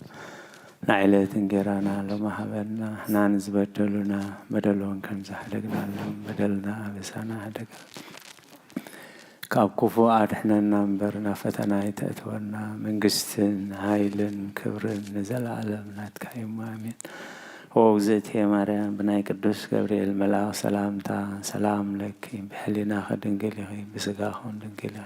ንዕለት እንጀራና ሎሚ ሃበና ንሕና ንዝበደሉና በደሎን ከም ዝሕደግናሎም በደልና ኣበሳና ሕደግ ካብ ክፉእ ኣድሕነና እምበር ናብ ፈተና ኣይተእትወና መንግስትን ሃይልን ክብርን ንዘለዓለም ናትካ እዩ ኣሜን ووزتي مريم بناي قدوس جبريل ملاك سلامتا سلام لك بحلينا خدنجلي بسقاخون دنجلي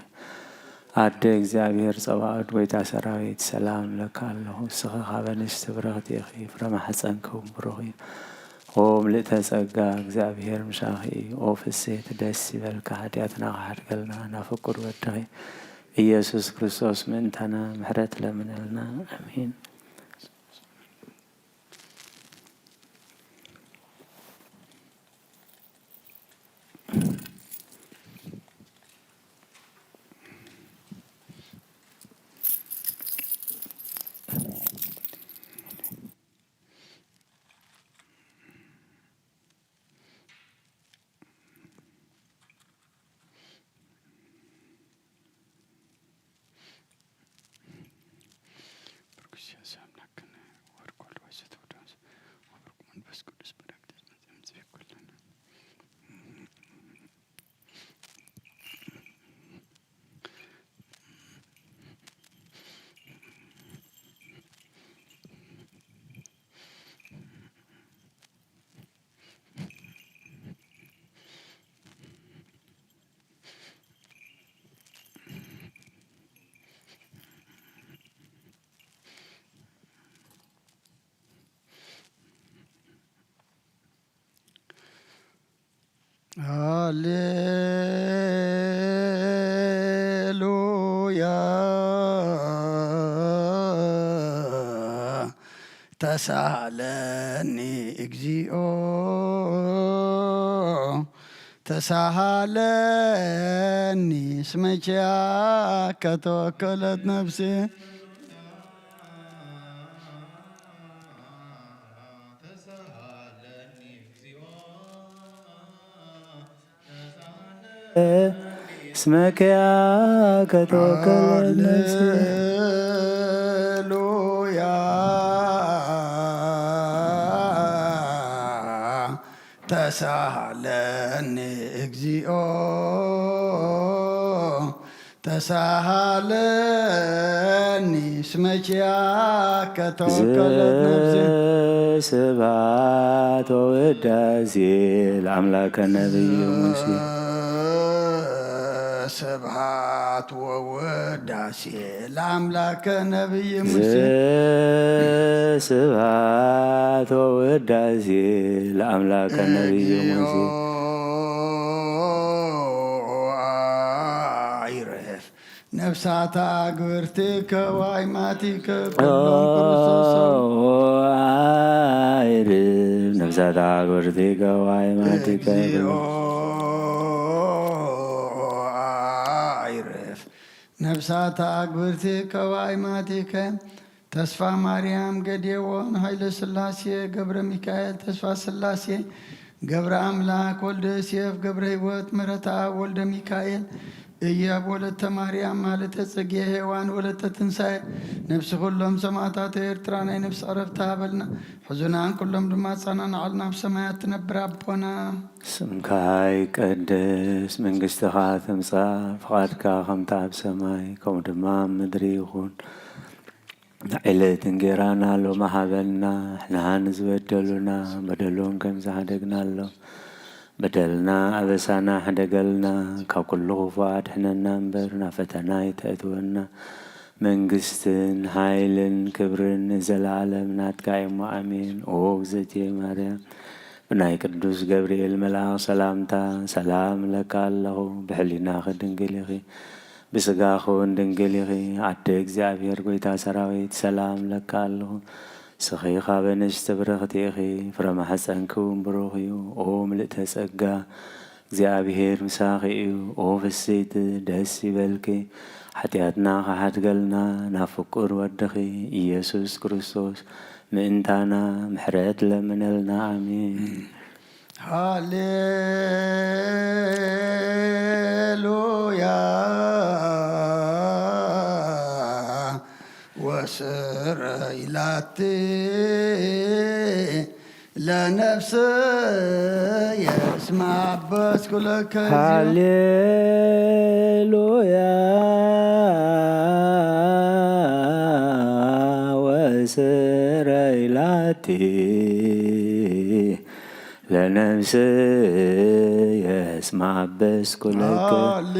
عد እግዚአብሔር ጸባኦት ወይታ ሰራዊት ሰላም ለካ አለሁ ስኻ በንስት ብረኽት ይኺ ፍረማ ሐጸንኩም ብሩኺ ኦም ለተጸጋ እግዚአብሔር ምሻኺ ኦፍሴት ደስ ይበልካ ኃጢአትና ሐድገልና ናፍቁር ወድኺ ኢየሱስ ክርስቶስ ምንተና ምህረት ለምንልና አሜን Yes. ሃሌሉያ ተሳሃለኒ እግዚኦ ተሳሃለኒ እስመኪያከ ተወከለት ነፍሴ እስመኪያከ ተወከለት ነፍሴ ሃሌሉያ ተሳሃለኒ እግዚኦ ተሳሃለኒ እስመኪያከ ተወከለት ነፍሴ ስብሐት ወውዳሴ ለአምላከ ነቢዩ ሙሴ ስብሐት ወውዳሴ ለአምላከ ነቢይ ሙሴ ስብሐት ወውዳሴ ለአምላከ ነቢዩ ሙሴ አይረፍ ነፍሳታ ግብርትከ ዋይማቲከ ኩሎም ክርስቶስ አይርፍ ነፍሳታ ግብርትከ ዋይማቲከ ነፍሳታ አግብርቲከ ወአይማቲከ ተስፋ ማርያም ገዴዎን ኃይለ ሥላሴ ገብረ ሚካኤል ተስፋ ሥላሴ ገብረ አምላክ ወልደ ዮሴፍ ገብረ ሕይወት ምሕረተ አብ ወልደ ሚካኤል ኢያብ ወለተ ማርያም ማለተ ጽጌ ሔዋን ወለተ ትንሣኤ ነፍሲ ኩሎም ሰማዕታት ኤርትራ ናይ ነፍሲ ዕረፍቲ ሃበልና ሕዙናን ኩሎም ድማ ጸናንዓልና ኣብ ሰማያት ትነብር ኣቦና ስምካ ይቀደስ መንግሥትኻ ትምጻእ ፍቓድካ ከምቲ ኣብ ሰማይ ከምኡ ድማ ኣብ ምድሪ ይኹን ዕለት እንጀራና ሎሚ ሃበልና ንሕና ንዝበደሉና በደሎም ከም ዝሓደግናሎ በደልና ኣበሳና ሕደገልና ካብ ኩሉ ክፉእ ኣድሕነና እምበር ናብ ፈተና ይተእትወና መንግስትን ኃይልን ክብርን ዘለዓለም ናትካ እሞ አሜን። ኦ እግዝእትየ ማርያም ብናይ ቅዱስ ገብርኤል መልአክ ሰላምታ ሰላም ለካ ኣለኹ ብሕሊናኺ ድንግል ኢኺ ብስጋኺ እውን ድንግል ኢኺ ኣደ እግዚአብሔር ጎይታ ሰራዊት ሰላም ለካ ኣለኹ ስኺኻ በንእሽቲ ብርኽቲ ኢኺ ፍረ ማሕፀንኪ እውን ብሩኽ እዩ። ኦ ምልእተ ጸጋ እግዚአብሔር ምሳኺ እዩ። ኦ ፍስይቲ ደስ ይበልኪ ሓጢአትና ካሓድገልና ናብ ፍቁር ወድኺ ኢየሱስ ክርስቶስ ምእንታና ምሕረት ለምነልና አሜን። ሃሌሉያ ወስረይላቲ ለነፍስ የስማ በስኩለከ ሃሌሉያ ወስረይላቲ ለነፍስ የስማ በስኩለከ ሃሌሉያ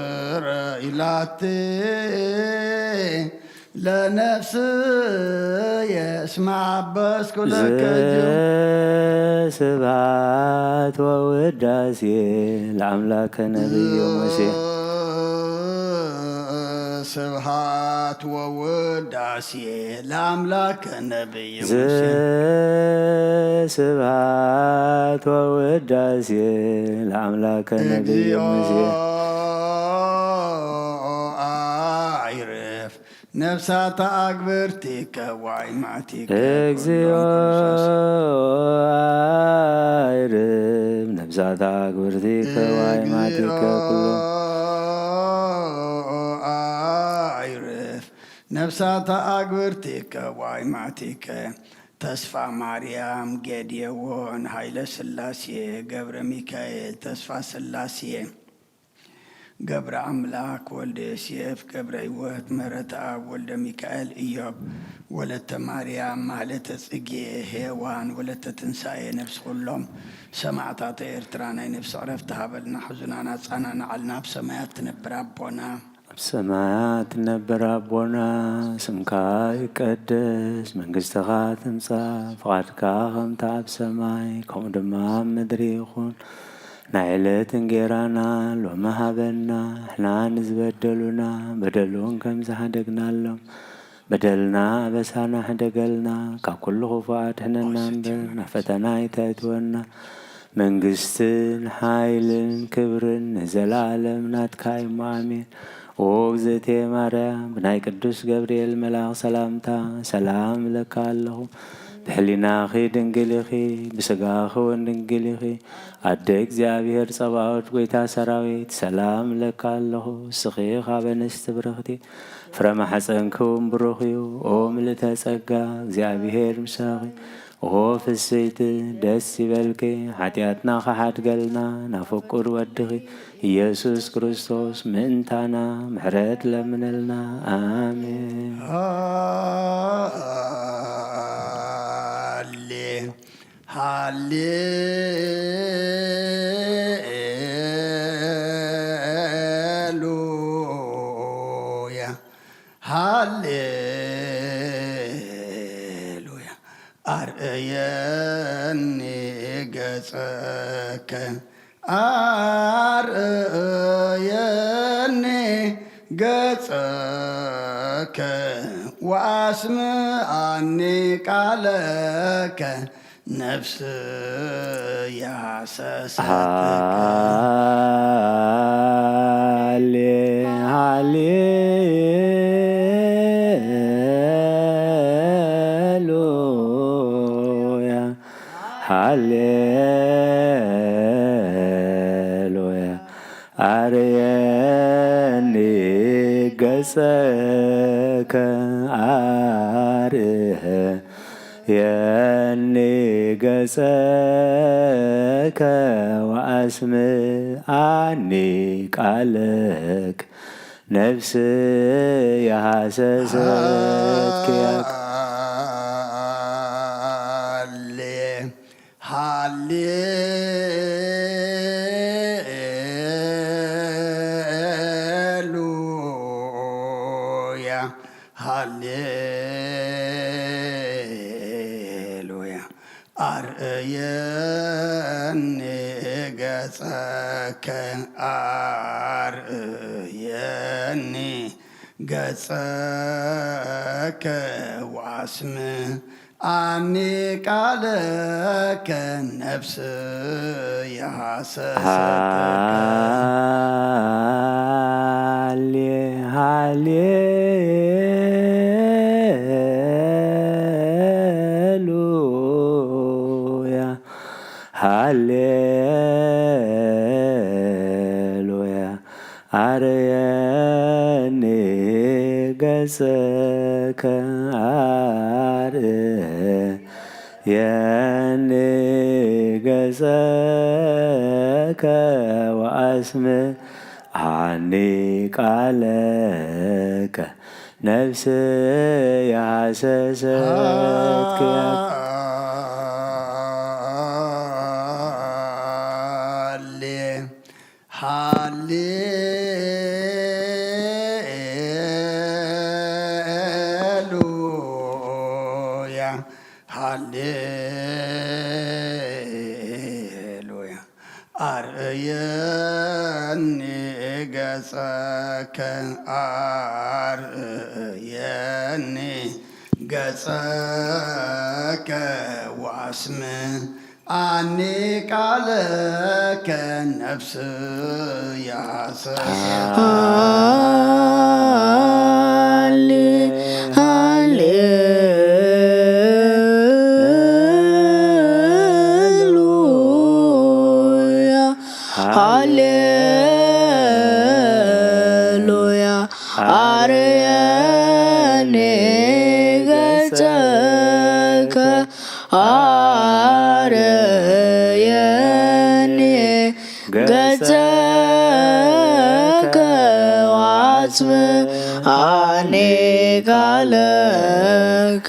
ወስረይላቲ ለነፍስ የስማ በስኩለከ ስብሐት ወውዳሴ ለአምላከ ነቢዩ ሙሴ ስብሐት ወውዳሴ ለአምላከ ነቢዩ ሙሴ ስብሐት ወውዳሴ ለአምላከ ነቢዩ ሙሴ አይረፍ ነፍሳተ አግብርቲከ ወአይማቲከ እግዚኦ አይርፍ ነፍሳተ አግብርቲከ ወአይማቲከ ኩሎ አይረፍ ነፍሳተ አግብርቲከ ወአይማቲከ ተስፋ ማርያም ጌዴዎን ኃይለ ሥላሴ ገብረ ሚካኤል ተስፋ ሥላሴ ገብረ አምላክ ወልደ ዮሴፍ ገብረ ሕይወት ምሕረተ አብ ወልደ ሚካኤል ኢዮብ ወለተ ማርያም ማህለተ ጽጌ ሔዋን ወለተ ትንሣኤ ነፍሲ ኩሎም ሰማዕታተ ኤርትራ ናይ ነፍሲ ዕረፍቲ ሃበልና ሕዙናና ጻናና ዓልና ኣብ ሰማያት ትነብር ኣቦና ሰማያት ነበር አቦና ስምካ ይቀደስ መንግሥትኻ ትምጻእ ፍቓድካ ከምቲ ኣብ ሰማይ ከምኡ ድማ ኣብ ምድሪ ይኹን ናይ ዕለት እንጀራና ሎሚ ሃበና ንሕና ንዝበደሉና በደሉን ከም ዝሓደግናሎም በደልና አበሳና ሕደገልና ካብ ኩሉ ክፉእ አድሕነና እምበር ናብ ፈተና ኣይተእትወና መንግስትን ሓይልን ክብርን ንዘለዓለም ናትካ እሞ አሜን። ኦ እግዝእትየ ማርያም ብናይ ቅዱስ ገብርኤል መልአክ ሰላምታ ሰላም እብለካ ኣለኹ። ብሕሊናኺ ድንግል ኢኺ ብስጋኺ እውን ድንግል ኢኺ ኣደ እግዚኣብሔር ጸባኦት ጐይታ ሰራዊት ሰላም እብለካ ኣለኹ። እስኺ ካብ ኣንስቲ ብርኽቲ ፍረ ማሕፀንኪ እውን ብሩኽ እዩ። ኦ ምልዕተ ጸጋ እግዚኣብሔር ምሳኺ ኦ ፍስይቲ ደስ ይበልኪ ሓጢኣትና ኸሓድገልና ናብ ፍቁር ወድኺ ኢየሱስ ክርስቶስ ምእንታና ምሕረት ለምነልና አሜን። ሃሌሉያ ሃሌሉያ አርእየኒ ገጸከ አርእየኒ ገጸከ ወአስምዓኒ ቃለከ ነፍስ ያሰሰትከ ሃሌሉያ ሃሌሉያ አርየኒ ገጸከ አርየኒ ገጸከ ወአስምዓኒ ቃለከ ነፍስ ያሰሰትከ ሃሌሉያ ሃሌሉያ አርእየኒ ገጸከ አርእየኒ ገጸከ ወአስምዓኒ ቃለከ ነፍስ ያሰሰትከ ሃሌሉያ ሃሌሉያ አርየኒ ገጸከ አርየኒ ገጸከ ወአስምዓኒ ቃለከ ነፍስ ያሰሰትከ ሃሌሉያ ሃሌሉያ አርእየኒ ገጸከ አርእየኒ ገጸከ ወአስምዓኒ ቃለከ ነፍስ ያሰሰትከ ሃሌሉያ አርየኒ ገጸከ አርየኒ ገጸከ ወአስምዓኒ ቃለከ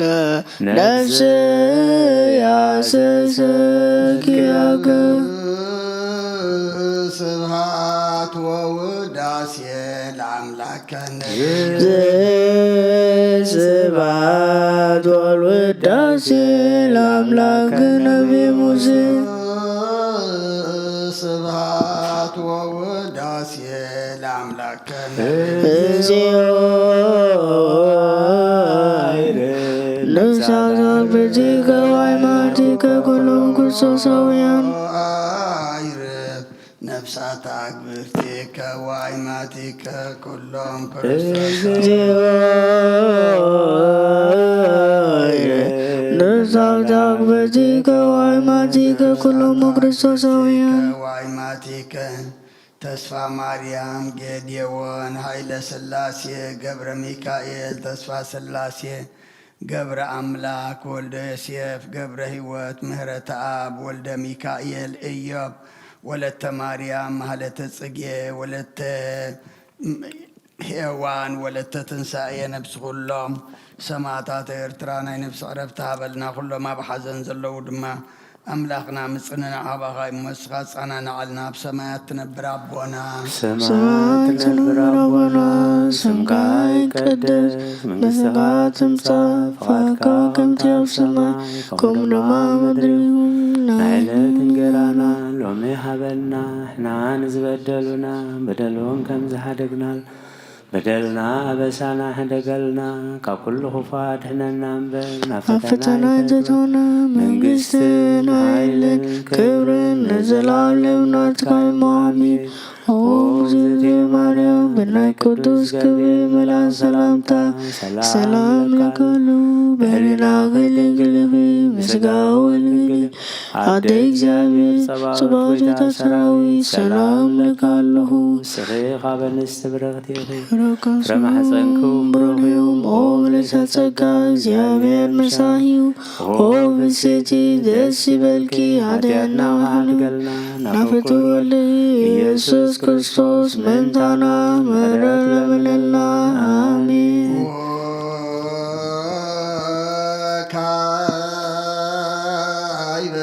ነፍስ ያሰሰትከ ስብሐት ወውዳሴ ለአምላከ ስብሐት ወውዳሴ ለአምላክ ነቢይ ሙሴ ስብሐት ወውዳሴ ለአምላክ እግዚኦ ነፍሳት በዚከ ወአይማቲከ ኩሎም ክርስቶሳውያን አይርፍ ነፍሳት አግብርቲከ ወአይማቲከ ኩሎም ክርስቶሳውያን ነፍሳት አግብርቲከ ወአይማቲከ ኩሎም ክርስቶሳውያን ወአይማቲከ ተስፋ ማርያም ጌዴዎን ኃይለ ሥላሴ ገብረ ሚካኤል ተስፋ ሥላሴ ገብረ አምላክ ወልደ ዮሴፍ ገብረ ሕይወት ምህረተ አብ ወልደ ሚካኤል ኢዮብ ወለተ ማርያም ማህለተ ጽጌ ወለተ ሔዋን ወለተ ትንሣኤ ነብስ ኩሎም ሰማዕታት ኤርትራ ናይ ነብሲ ዕረፍቲ ሃበልና ኩሎም ኣብ ሓዘን ዘለዉ ድማ ኣምላኽና ምፅንና ዓባኻ ይመስኻ ፃናንዓልና ኣብ ሰማያት ትነብር ኣቦና ሰማያት ትነብር አቡና ስምከ ይትቀደስ መንግሥትከ ትምጻእ ፈቃድከ በከመ ኣብ ሰማይ ከመ በምድር ናይለት እንጀራና ሎሚ ሃበልና ንሕና ንዝበደሉና በደሎም ከም ዝሃደግናል በደልና አበሳና ሕደገልና ካብ ኩሉ ክፉእ አድሕነና እምበር ናብ ፈተና እንተትኾነ መንግሥትን ኃይልን ክብርን ንዘለዓለም ናትካ አሜን። ኦ እግዝእትየ ማርያም ብናይ ቅዱስ ገብርኤል መልአክ ሰላምታ ሰላም እልክልሻለሁ። በሕሊናኪ ድንግል በሥጋኪ ድንግል አደ እግዚአብሔር ጽባኦት ሰራዊት ሰላም እልክልሻለሁ። ስኺ ካብ እንስት ብርክቲ ኢኺ ፍሬ ማኅፀንኪ ቡሩክ እዩ። ኦ ምልዕተ ጸጋ እግዚአብሔር መሳሒዩ ኦ ብእሴቲ ደስ ይበልኪ ኃጢአትና አድገልና ናፍቱ ወልድ ኢየሱስ ክርስቶስ ምንታና ምሕረት ለምንልና አሜን። ካይበ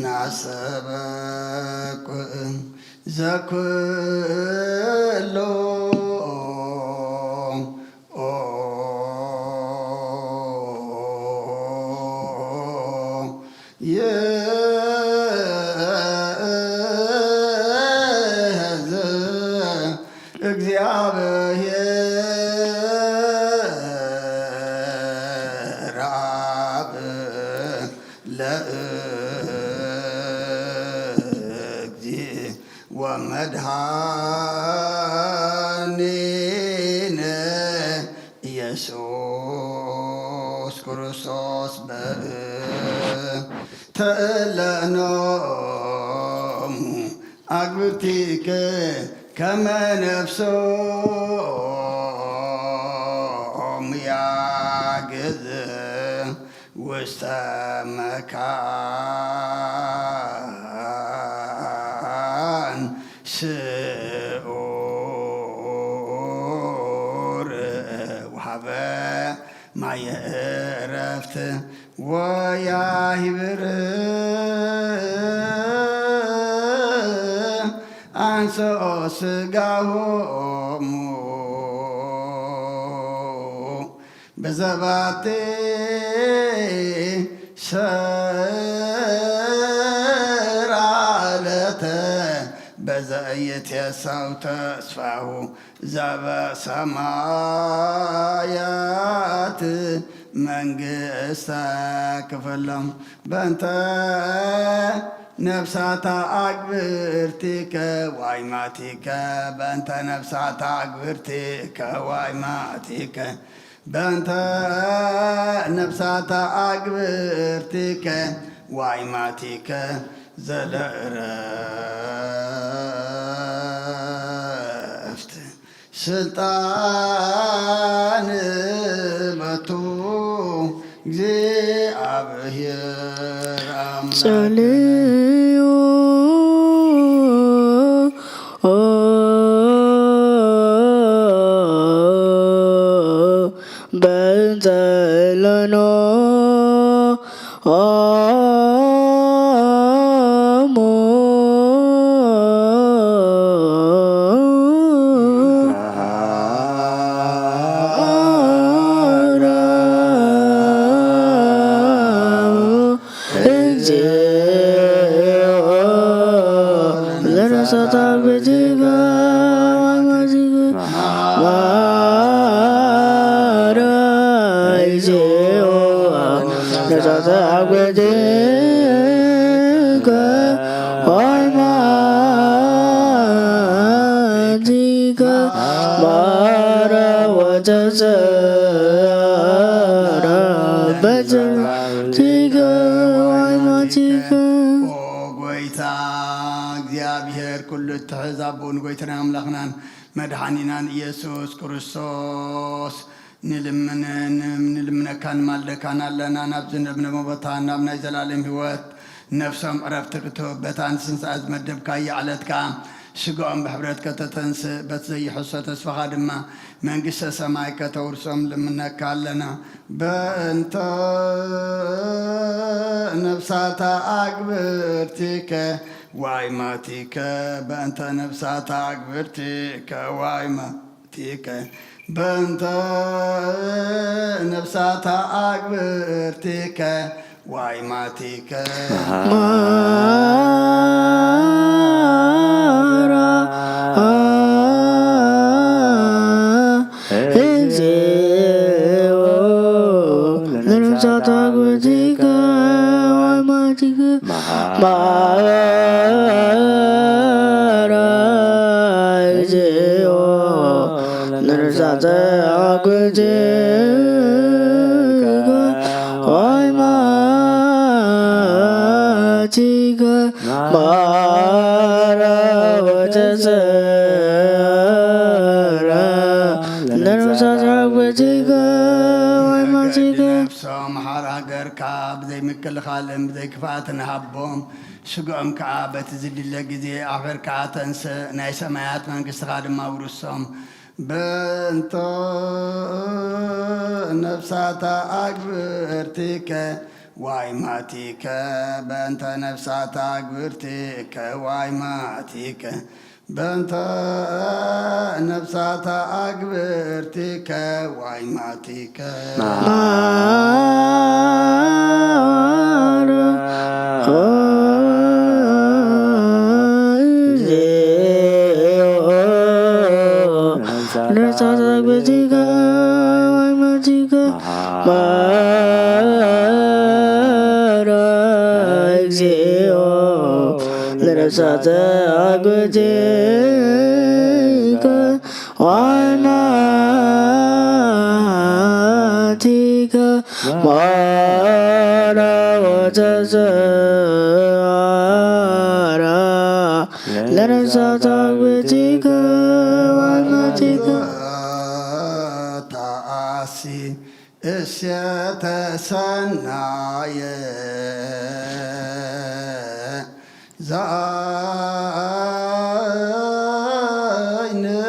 ናሰበኩ ዘኩሎ እግዚአብሔር አብ ለእግዚእ ወመድኃኒነ ኢየሱስ ክርስቶስ ተእለኖሙ አግብርቲከ ከመ ነፍሶሙ ያግዝ ውስተ መካን ስዑር ወሀበ ማየ ዕረፍት ወያሂብር አንሥኦ ሥጋሆሙ በዘባቴ ሰራለተ በዘኢትየሳው ተስፋሁ ዘበሰማያት መንግሥተ ክፍሎም በእንተ ነፍሳታ አግብርቲከ ወአይማቲከ በእንተ ነፍሳታ አግብርቲከ ወአይማቲከ በእንተ ነፍሳታ አግብርቲከ ወአይማቲከ ዘለዕረፍት ስልጣን መቱ እግዚአብሔር አምላክ ጸልዩ በእንተ እለኖሙ ነሳተ አግብቲከ ወይማቲከ ባረ ወተዘራ በትቲከ ወይማቲከ ጎይታ እግዚአብሔር ኩሉ እትሕዛቡን ጎይተና አምላኽናን መድኃኒናን ኢየሱስ ክርስቶስ ንልምነካን ማልደካን ኣለና ናብ ዝነብነቦ ቦታ ናብ ናይ ዘላለም ህይወት ነፍሶም ዕረፍቲ ክትህበታ ንስንሳኣ ዝመደብካ ይዕለትካ ስግኦም ብሕብረት ከተተንስእ በቲ ዘይሕሶ ተስፋኻ ድማ መንግስተ ሰማይ ከተውርሶም ልምነካ ኣለና በእንተ ነፍሳታ አግብርቲከ ዋይማቲከ በእንተ ነፍሳታ አግብርቲከ ዋይማቲከ በእንተ ነፍሳታ አግብርቲከ ዋይማቲከ ብዘይ ምክልኻልን ብዘይ ክፍኣትን ሃቦም ስግኦም ከዓ በቲ ዝድለ ግዜ ኣኽርካ ተንስእ ናይ ሰማያት መንግስትኻ ድማ ውርሶም በእንተ ነፍሳታ አግብርቲከ ዋይማቲከ በእንተ ነፍሳታ አግብርቲከ ዋይማቲከ በእንተ ነፍሳታ አግብርቲከ ዋይማቲከ ነፍሳተ አግብቲከ ወይማቲከ ባረ ወተዘራ ለነፍሳተ አግብቲከ ወይማቲከ ታአሲ እሴተ ሰናየ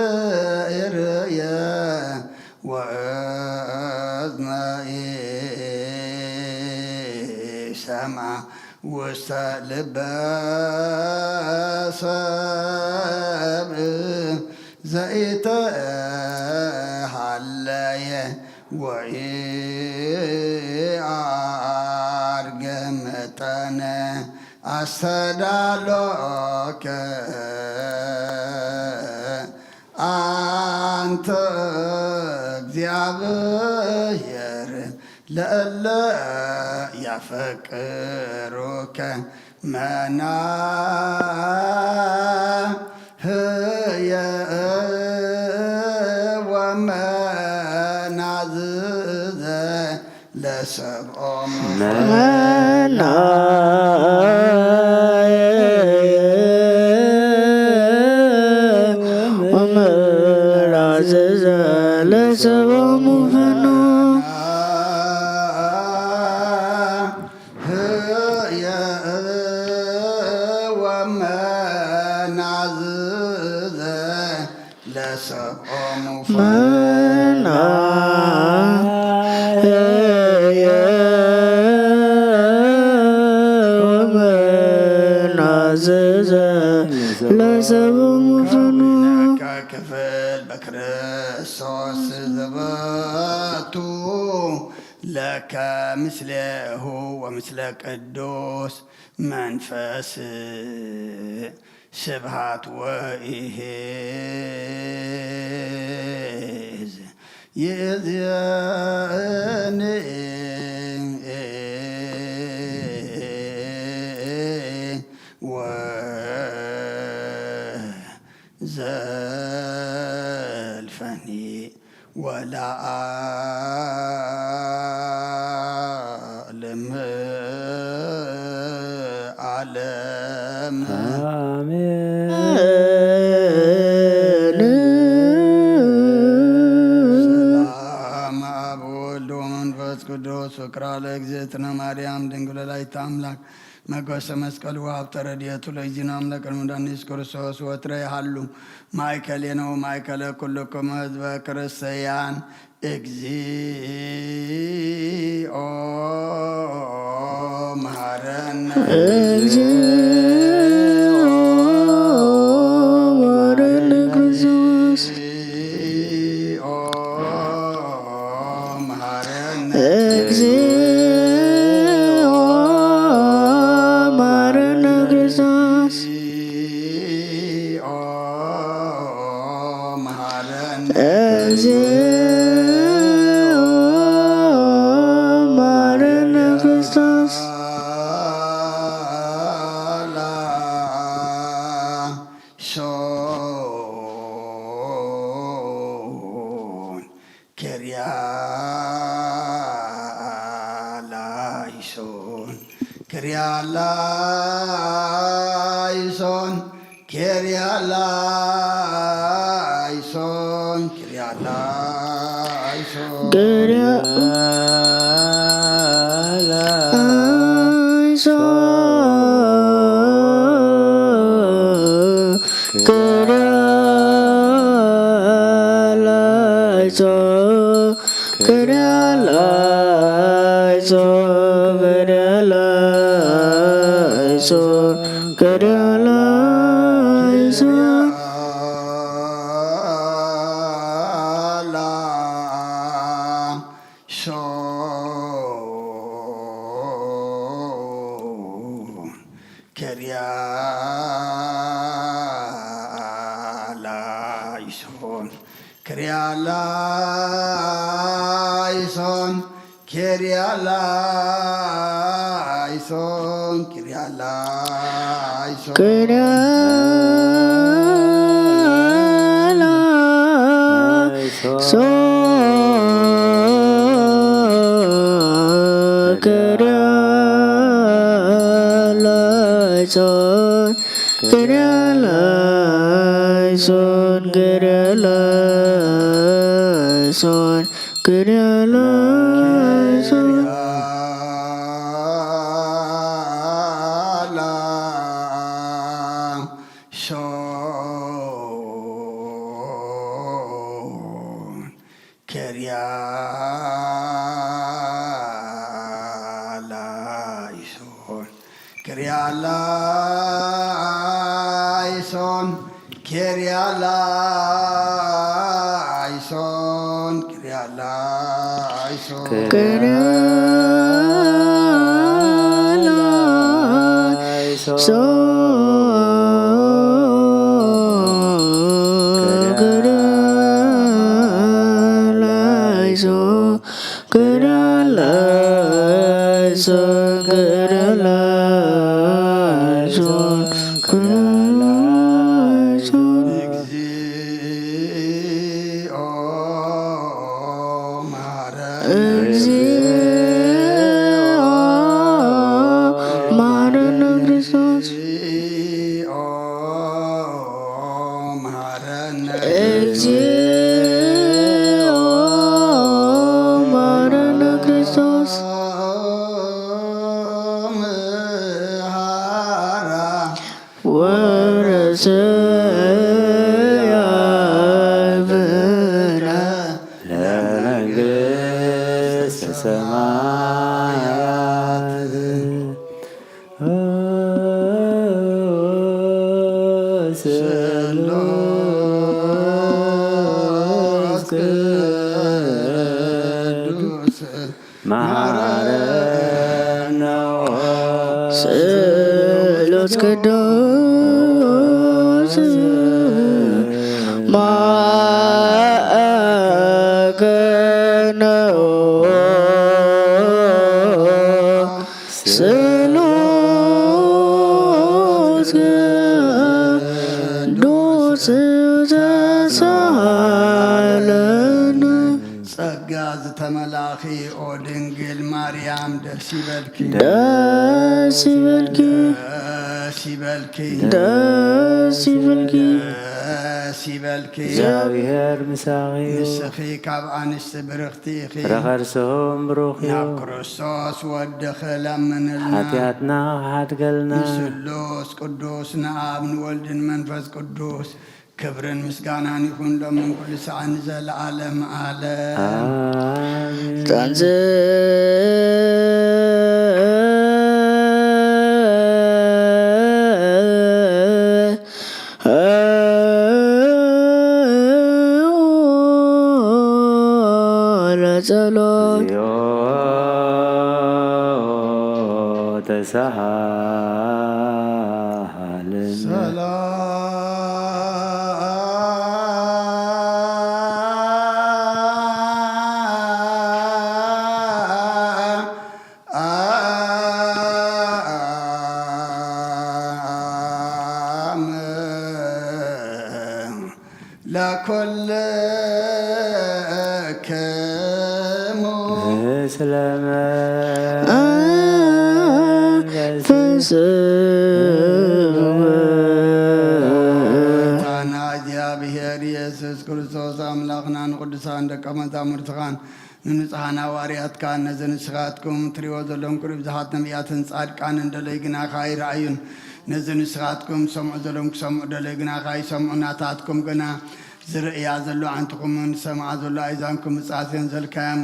ዛይንርየ ወእዝነኢ ሰምዐ ውስተ ልበ ሰብእ ዘይተሃለየ ወኢአርገ መጠነ አስተዳሎከ አንተ እግዚአብሔር ለእለ ያፈቅሩከ መናህየ ወመናዝዘ ለሰብኦሙ ክፍል በክርስቶስ ዘበቱ ለከ ምስሌሁ ወምስለ ቅዱስ መንፈስ ስብሃት ወኢሕዝ ይእዜኒ ለዓለም ዓለም አሜን። ሰላም አብ ወወልድ ወመንፈስ ቅዱስ ፍቅራ ለእግዝእትነ ማርያም ድንግል ወላዲተ አምላክ መጎሰ መስቀል ወሀብተ ረድኤቱ ለእግዚእነ አምላክነ መድኃኒነ ኢየሱስ ክርስቶስ ወትረ ይሃሉ ማእከሌነ ወማእከለ ኩልክሙ ሕዝበ ክርስቲያን እግዚኦ መሐረነ ክርስቶስ እግዚኦ መሐረነ እግዚኦ መሐረነ ክርስቶስ እግዚኦ መሐረነ እግዚኦ መሐረነ ክርስቶስ ሶን ኬርያላይሶን ኬርያላይሶን ኬርያላይሶን ኬርያላይሶን ኬርያላይሶን ኬርያላይሶን ኬርያላይሶን ኬርያላይሶን ኬርያላይሶን ኬርያላይሶን እግዚኦ መሐረነ መሐረነ ክርስቶስ እግዚኦ መሐረነ እግዚኦ መሐረነ ክርስቶስ መሐራ ወረሰያብነ ለመንግሥተ ሰማያት ስሉስ ቅዱስ መሐረነ ስሉስ ቅዱስ ማዕከነ ስሉስ ቅዱስ ተሳሃለነ ጸጋ ዝተመላኺ ኦ ድንግል ማርያም ደስ ይበልኪ ደስ ይበልኪ ደስ ይበልኪ ደስ ይበልኪ ደስ ይበልኪ እግዚአብሔር ምሳኺ ንስኺ ካብ አንስቲ ብርኽቲ ኢኺ ረኸርስሆም ብሩኽ እዩ ናብ ክርስቶስ ወድኺ ለምንልና ሓጢኣትና ሓድገልና ንስሉስ ቅዱስ ንአብ ንወልድን መንፈስ ቅዱስ ክብርን ምስጋናን ይኹን ሎምን ኩሉ ሰዓት ንዘለዓለም ዓለም አሜን ጣንዘ ለጸሎት እግዚኦ ተሳሃልን ለኩልክሙ ምስለመ ታና እግዚአብሔር ኢየሱስ ክርስቶስ አምላኽና ንቅዱሳን ደቀ መዛሙርትኻን ንንጹሓን ሐዋርያትካ ነዚ ንስኻትኩም ትሪእዎ ዘለኹም ኩሉ ብዙሓት ነቢያትን ጻድቃን እንደለይ ግናኻ ይረአዩን ነዚ ንስኻትኩም ሰምዑ ዘለኹም ክሰምዑ ደለይ ግናኻ ይሰምዑ ናታትኩም ግና ዝርእያ ዘሎ ዓንትኹምን ሰምዓ ዘሎ ኣእዛንኩም ምጽኣትን ዘልካዮም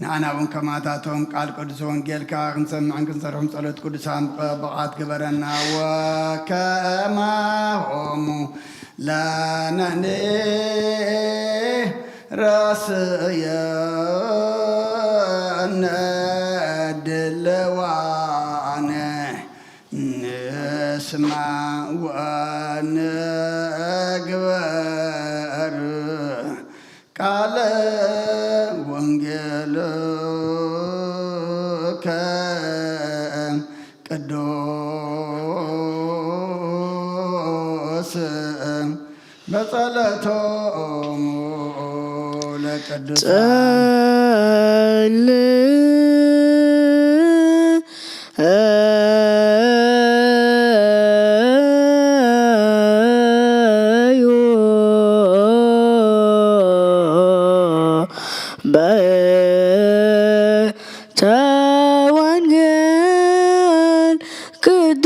ንኣና እውን ከማታቶም ቃል ቅዱስ ወንጌልካ ክንሰምዕን ክንሰርሖም ጸሎት ቅዱሳን ብቕዓት ግበረና ወከማሆሙ ለነኒ ራስየነ ድልዋነ ንስማ ወንግበር ቃለ ወንጌልከ ቅዱስ በጸሎቶሙ ለቅዱሳን ተወንጌል ቅዱስ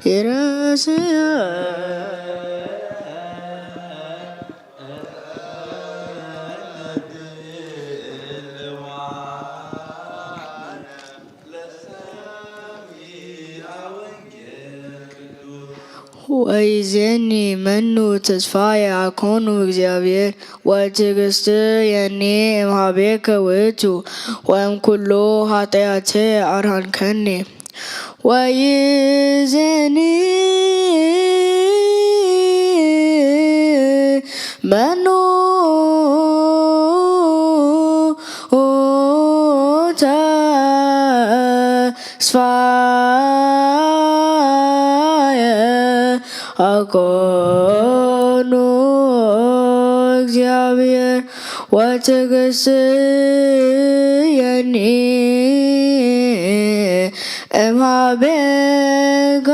ይረስያ ወይዜኒ መኑ ተስፋየ አኮኑ እግዚአብሔር ወትዕግስት የኒ እምኀቤከ ውእቱ ወእምኩሉ ኃጢአቴ አርኀንከኒ ወይዜኒ መኑ ተስፋየ አኮኑ እግዚአብሔር ወትዕግስት የኒ እምኀቤከ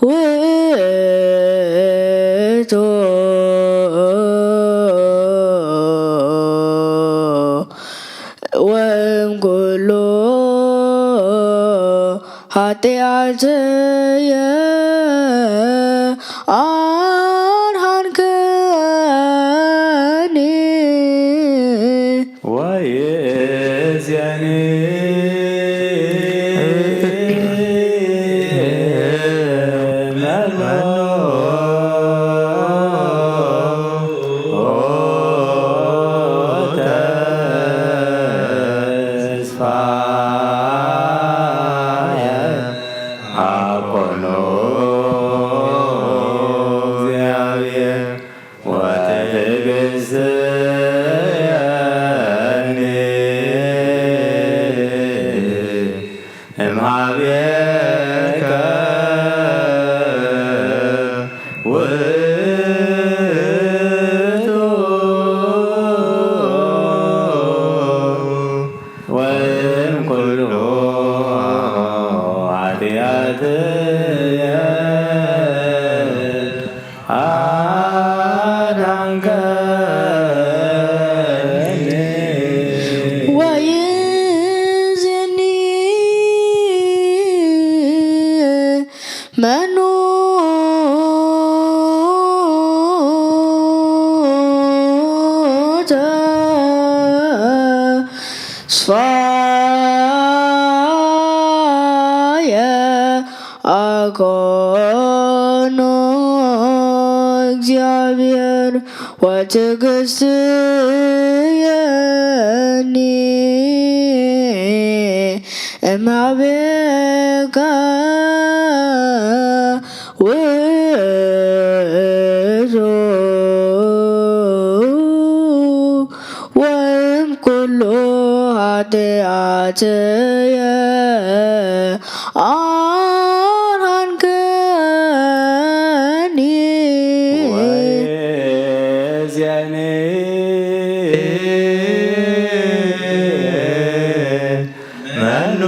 ውእቱ ወእምኩሉ ኃጢአትየ አርኀንከኒ ወይእዜኒ ተስፋየ አኮኖ እግዚአብሔር ወትዕግሥትየኒ እምኀቤከ ውእቱ ወእምኩሉ ኃጢአትየ አድኀንከኒ ወእዜኒ መኑ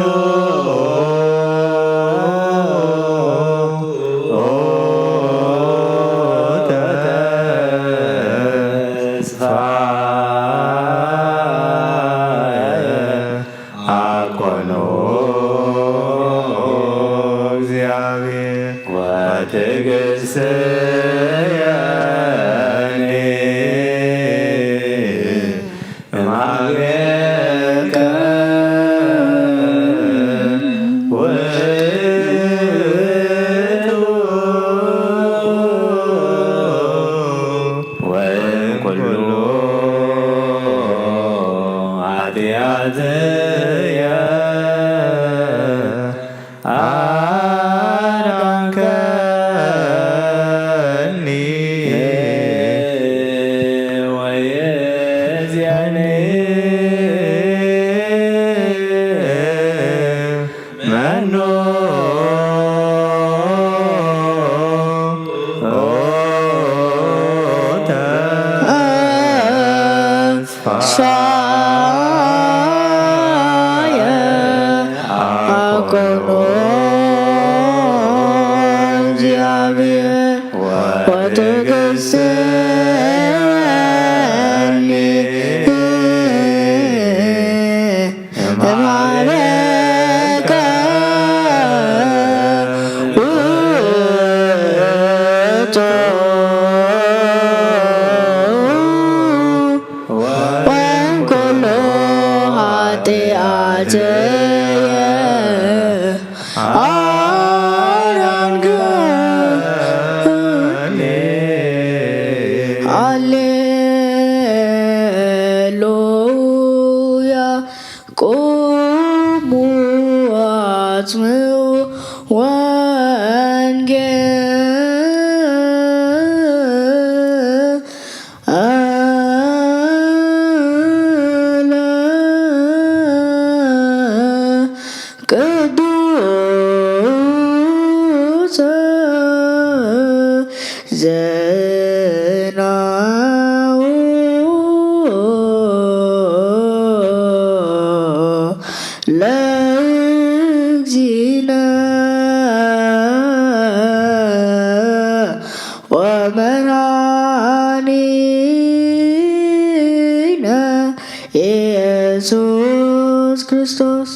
ኢየሱስ ክርስቶስ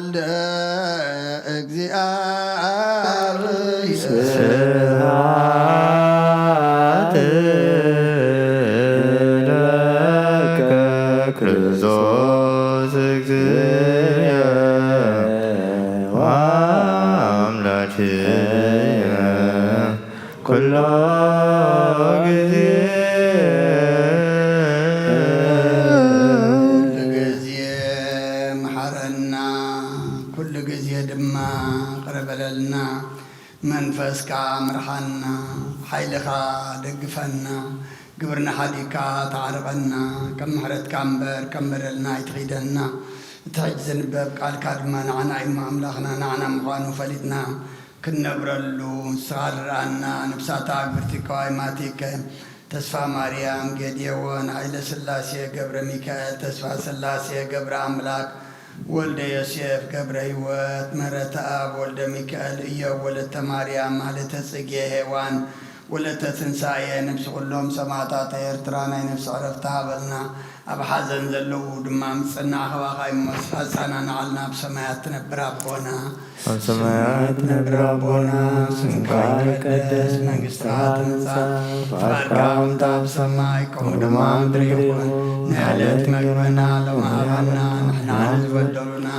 ወልደ እግዚአብሔር ስብሐት ለከ ክርስቶስ እግዚእ ወአምላክየ ኩሎ ጊዜ ኩሉ ጊዜ ድማ ቅረበለልና መንፈስካ ምርሓና ሓይልኻ ደግፈና ግብርና ሓዲካ ተዓርቐና ከም ምሕረትካ እምበር ከም በደልና ኣይትኺደና እቲ ሕጂ ዝንበብ ቃልካ ድማ ንዓና ኢሞ ኣምላኽና ንዓና ምዃኑ ፈሊጥና ክንነብረሉ ንስኻ ንረአና ንብሳታ ግብርቲካዋይ ማቲከ ተስፋ ማርያም ጌድዮን ሃይለ ስላሴ ገብረ ሚካኤል ተስፋ ስላሴ ገብረ ኣምላክ ወልደ ዮሴፍ ገብረ ሕይወት ምህረተ አብ ወልደ ሚካኤል እዮብ ወለተ ማርያም ማለተ ጽጌ ሔዋን ወለተ ትንሣኤ ነብሲ ኩሎም ሰማዕታት ኤርትራ ናይ ነብሲ ዕረፍቲ ሃበልና ኣብ ሓዘን ዘለዉ ድማ ምጽናዕ ኸባኻ ይመስ ኣጻና ንዓልና ኣብ ሰማያት ትነብር ኣቦና ኣብ ሰማያት ትነብር ኣቦና ስምካ ይቀደስ መንግሥትካ ትምጻእ ፈቃድካ ከምቲ ኣብ ሰማይ ከምኡ ድማ ምድሪ ይኹን ንዕለት መግበና ሎሚ ሃበና ንሕና ንዝበደሉና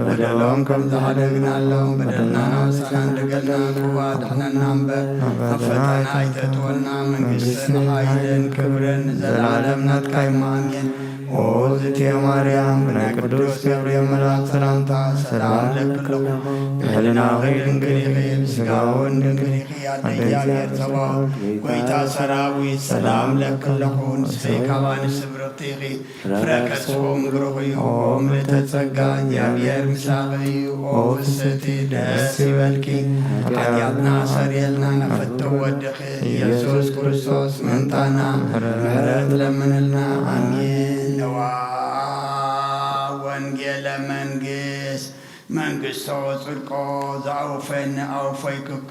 በደሎም ከም ዝሓደግናሎም በደልና ናውሳና እንደገልና ክዋ ድሕነና እምበር ኣብ ፈተና ኣይተእትወና መንግሥትን ሓይልን ክብርን ንዘለዓለም ናትካ ኢሞ ኣሜን ኦ ዝትየ ማርያም ብናይ ቅዱስ ገብርኤል መልአክ ሰላምታ ሰላም ለክለኹ ብሕልናኺ ድንግል ኢኺ ብስጋውን ድንግል ኢኺ ኣደ እግዚአብሔር ጸባኦት ጐይታ ሰራዊት ሰላም ለክለኹ ንስኺ ካብ ኣንስቲ ብርኽቲ ኢኺ ፍረ ከርስኹም ብሩኽ እዩ ኦ ምልዕተ ጸጋ እግዚአብሔር ምሳኺ እዩ ኦ ፍስሕቲ ደስ ይበልኪ ኃጢአትና ሰሪየልና ነፈቶ ወድኺ ኢየሱስ ክርስቶስ ምንታና ምሕረት ለምንልና አሜን ነዋ ወንጌለ መንግሥቶ ጽድቆ ዘአውፈን አውፈይክከ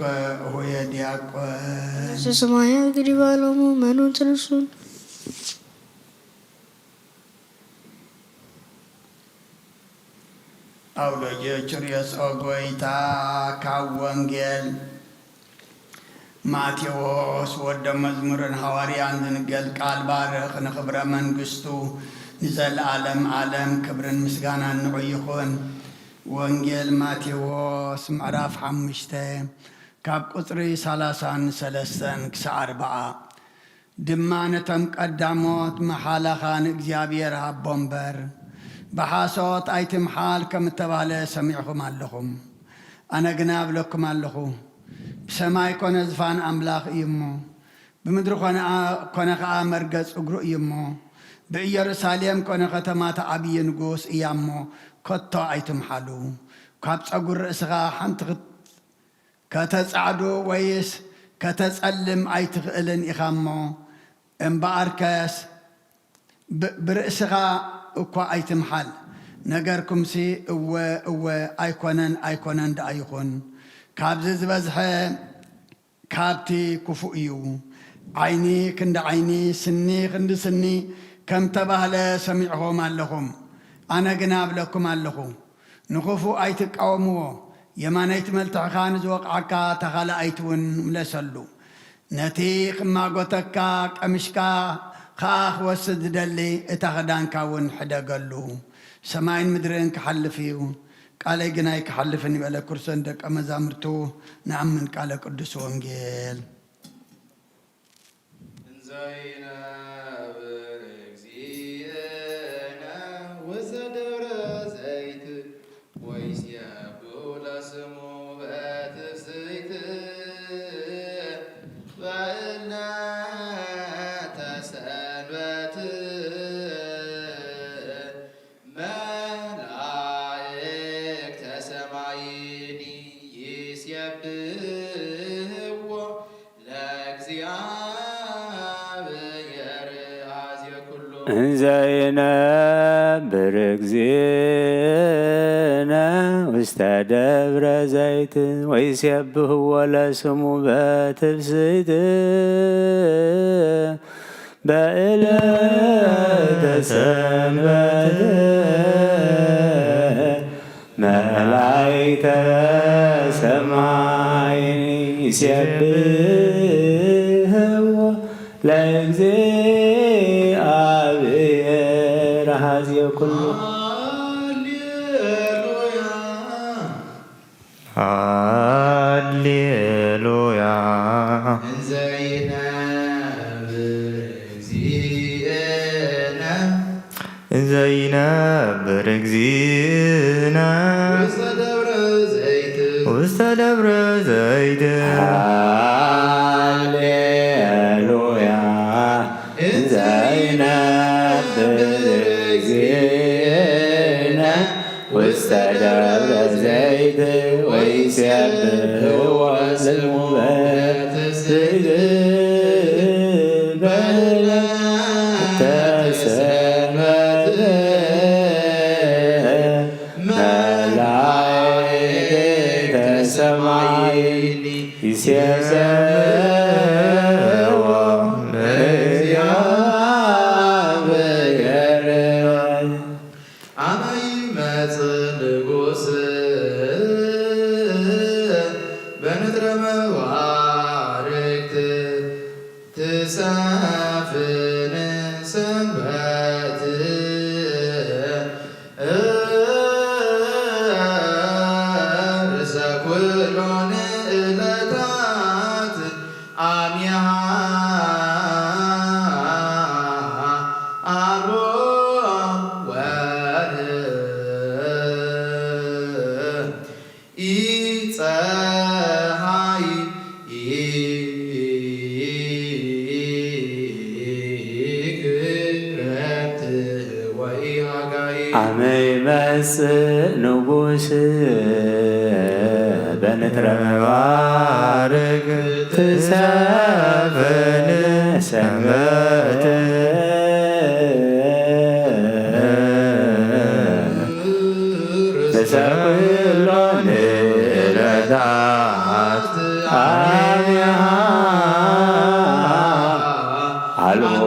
ሆየ ዲያቆን ሰማያዊ እንግዲህ ባለሙ መኑን ትንሱን አውሎጀችርየስ ኦጎይታ ካብ ወንጌል ማቴዎስ ወደ መዝሙርን ሐዋርያን ዝንገል ቃል ባርኽ ንኽብረ መንግሥቱ ንዘለዓለም ዓለም ክብርን ምስጋናን ንዑ ይኹን። ወንጌል ማቴዎስ ምዕራፍ 5 ካብ ቁፅሪ 33 ክሳብ 40 ድማ ነቶም ቀዳሞት መሓላኻ ንእግዚአብሔር ሃቦ እምበር ብሓሶት ኣይትምሓል ከም እተባህለ ሰሚዕኹም ኣለኹም። ኣነ ግና እብለኩም ኣለኹ ብሰማይ ኮነ ዝፋን ኣምላኽ እዩ እሞ ብምድሪ ኮነ ከዓ መርገጽ እግሩ እዩ እሞ ብኢየሩሳሌም ኮነ ከተማታ ዓብዪ ንጉስ እያ እሞ ከቶ ኣይትምሓሉ። ካብ ጸጉር ርእስኻ ሓንቲ ከተጻዕዱ ወይስ ከተጸልም ኣይትኽእልን ኢኻ እሞ እምበኣርከስ ብርእስኻ እኳ ኣይትምሓል። ነገርኩምሲ እወ ኣይኮነን ደኣ ይኹን። ካብዚ ዝበዝሐ ካብቲ ክፉእ እዩ። ዓይኒ ክንዲ ዓይኒ ስኒ ክንዲ ስኒ ከም ተባህለ ሰሚዕኹም ኣለኹም። ኣነ ግና እብለኩም ኣለኹ ንኽፉእ ኣይትቃወምዎ። የማነይቲ መልትዕኻ ንዝወቕዓካ ተኻልኣይቲ እውን ምለሰሉ። ነቲ ክማጎተካ ቀምሽካ ከዓ ክወስድ ዝደሊ እታ ኽዳንካ እውን ሕደገሉ። ሰማይን ምድርን ክሓልፍ እዩ ቃለይ ግና ኣይክሓልፍን ይበለ ክርስቶስ ደቀ መዛሙርቱ ንኣምን ቃለ ቅዱስ ወንጌል እንዘይነብር እግዚእነ ውስተ ደብረ ዘይት ወይሴብሕዎ ለስሙ በትፍስሕት በዕለተ ሰንበት መላእክተ ሰማይ ይሴብሕዎ ለእግዚአብሔር ኀዝየ ኩሉ ሃሌሉያ እንዘይነብር እግዚእነ ውስተ ደብረ ዘይት ሃሌሉያ እንዘይነብር እግዚእነ ውስተ ደብረ ዘይት ወይሴብሕዎ ለውእቱ ሰማይ ይሴብሕዎ ለእግዚአብሔር አመ ይመጽእ ንጉሥ በንጥረ መባርክት ትሳፍን ሰንበት ርእሰ ኩሎን ዕለታት አሚሃ አልቦ ኢፀሐይ ክረምት ወኢሃጋይ አመ ይመጽእ ንጉሥ በንጥረ መባርክት ትሳፍን ሰንበት ርእሰ ኩሎን ዕለታት አሚሃ አልቦ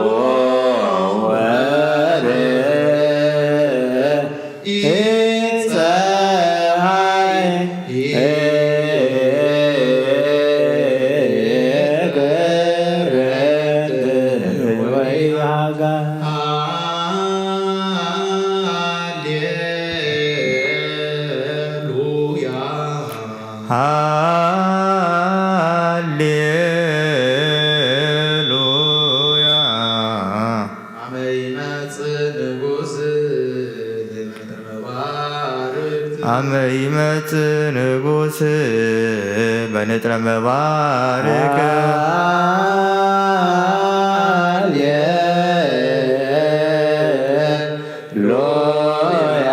ሃሌሉያ አመ ይመጽእ ንጉሥ በንጥረ መባርክት አመ ይመጽእ ንጉሥ በንጥረ መባርክት ሃሌሉያ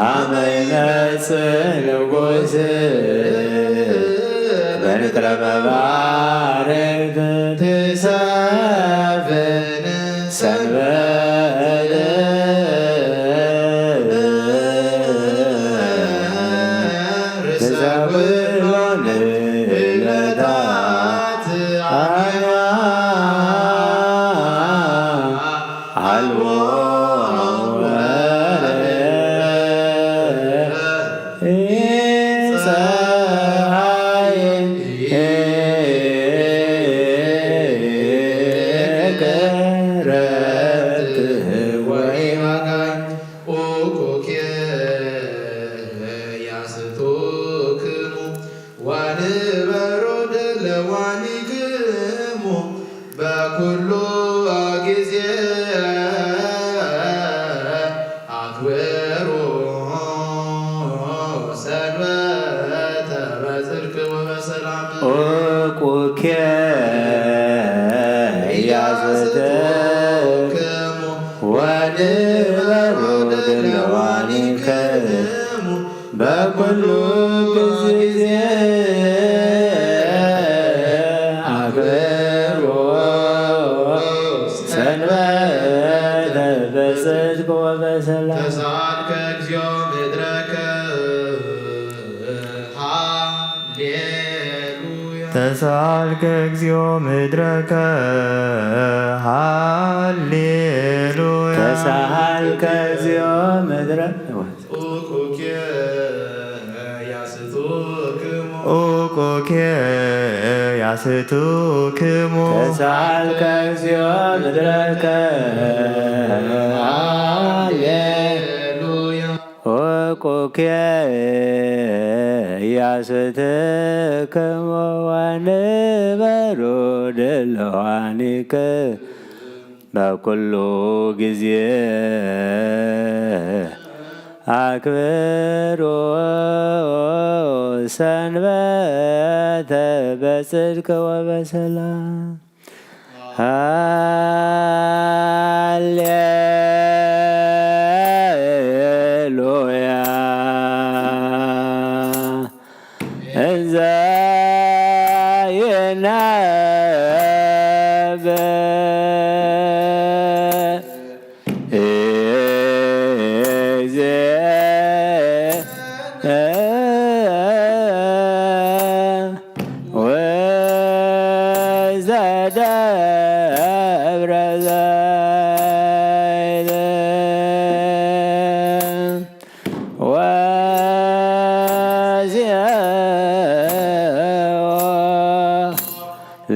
አመ ይመጽእ ንጉሥ በንጥረ መባርክት ትሳፍን ሰንበት ርእሰ ኩሎን ዕለታት አሚሃ አልቦ በኩሉ ጊዜ አክብሩ ሰንበተ በጽድቅ ወበሰላም ኦቁኬ ያዘተክሙ ወንበሩ ድለዋኒክሙ በኩሉ ጊዜ አክብሩ ሰንበተ በጽድቅ ወበሰላም ተሳልከ እግዚኦ ምድረከ ሃሌሉያ ተሳልከ እግዚኦ ምድረከ ሃሌሉያ ተሳልከ እግዚኦ ምድረከ ኡኩኬ ያስቱክሙ ኡኩኬ ያስቱክሙ ተሳልከ እግዚኦ ምድረከ ሃሌሉያ ኡኩኬ ያስትክሙ ወንበሩ ድልዋኒከ በኩሉ ጊዜ አክብሮ ሰንበተ በጽድቅ ወበሰላም ሃሌሉያ እንዘ ወዘደብረ ዘይት ወዚአዎ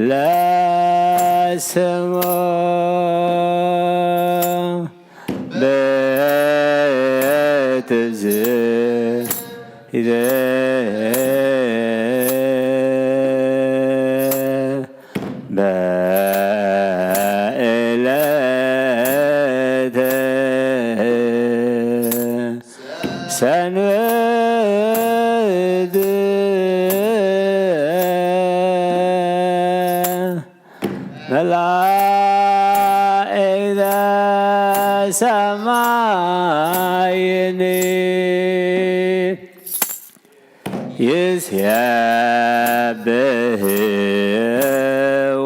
ለስሙ በዕለተ ሰንበት መላእክተ ሰማይን ይስየብሕዎ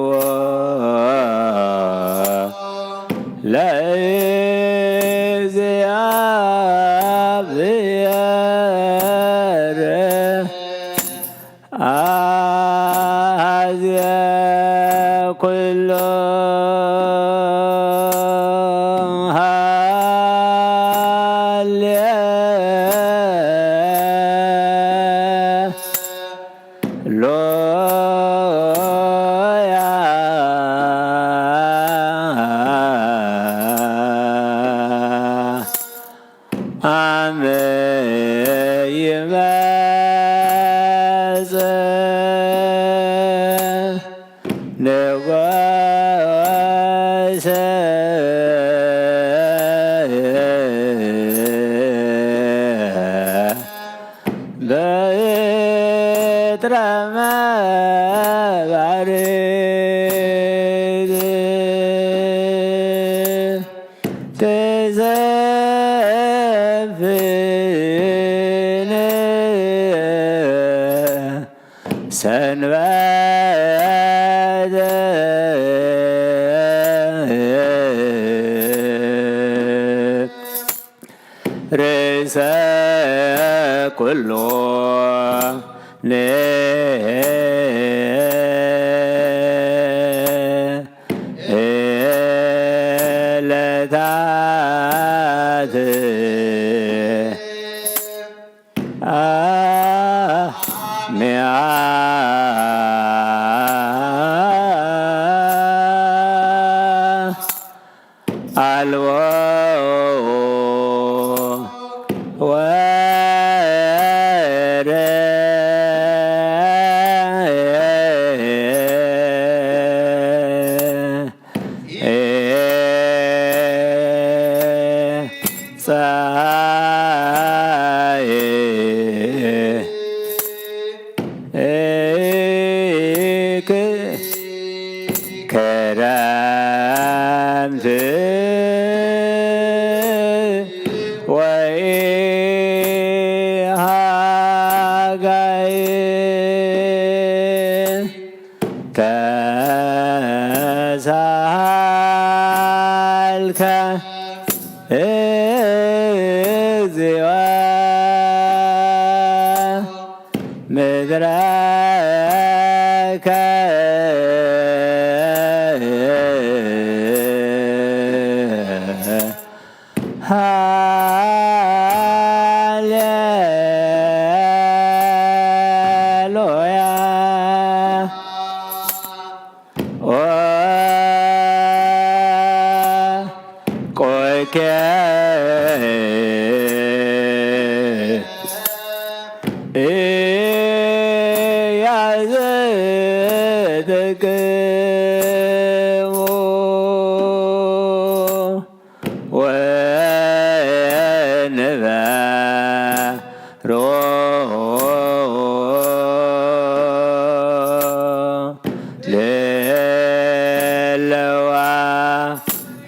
ለእግዚአብሔር አኀዜ ኩሉ ሃሌሉያ አመ ይመጽእ ንጉሠ በዕጥረ መባርድ ትዘፍን ሰንበተ ርእሰ ኩሉ ዕለታት አሜያ አልቦ ወረ ፀሐይ ክረምት ወኢሃጋይ ተሳሃልከ እግዚኦ ምድረከ ያዘጥቅሙ ወንበሮ ለለዋ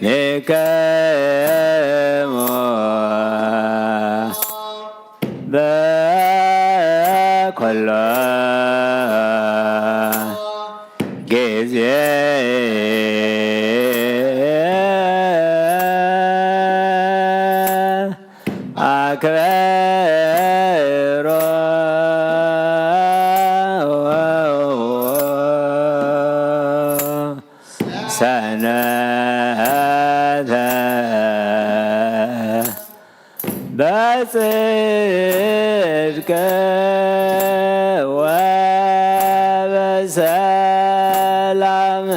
ንከሞ በኮሎ ጊዜ አክብሮ ሰነተ በጽድቅ ወበሰላም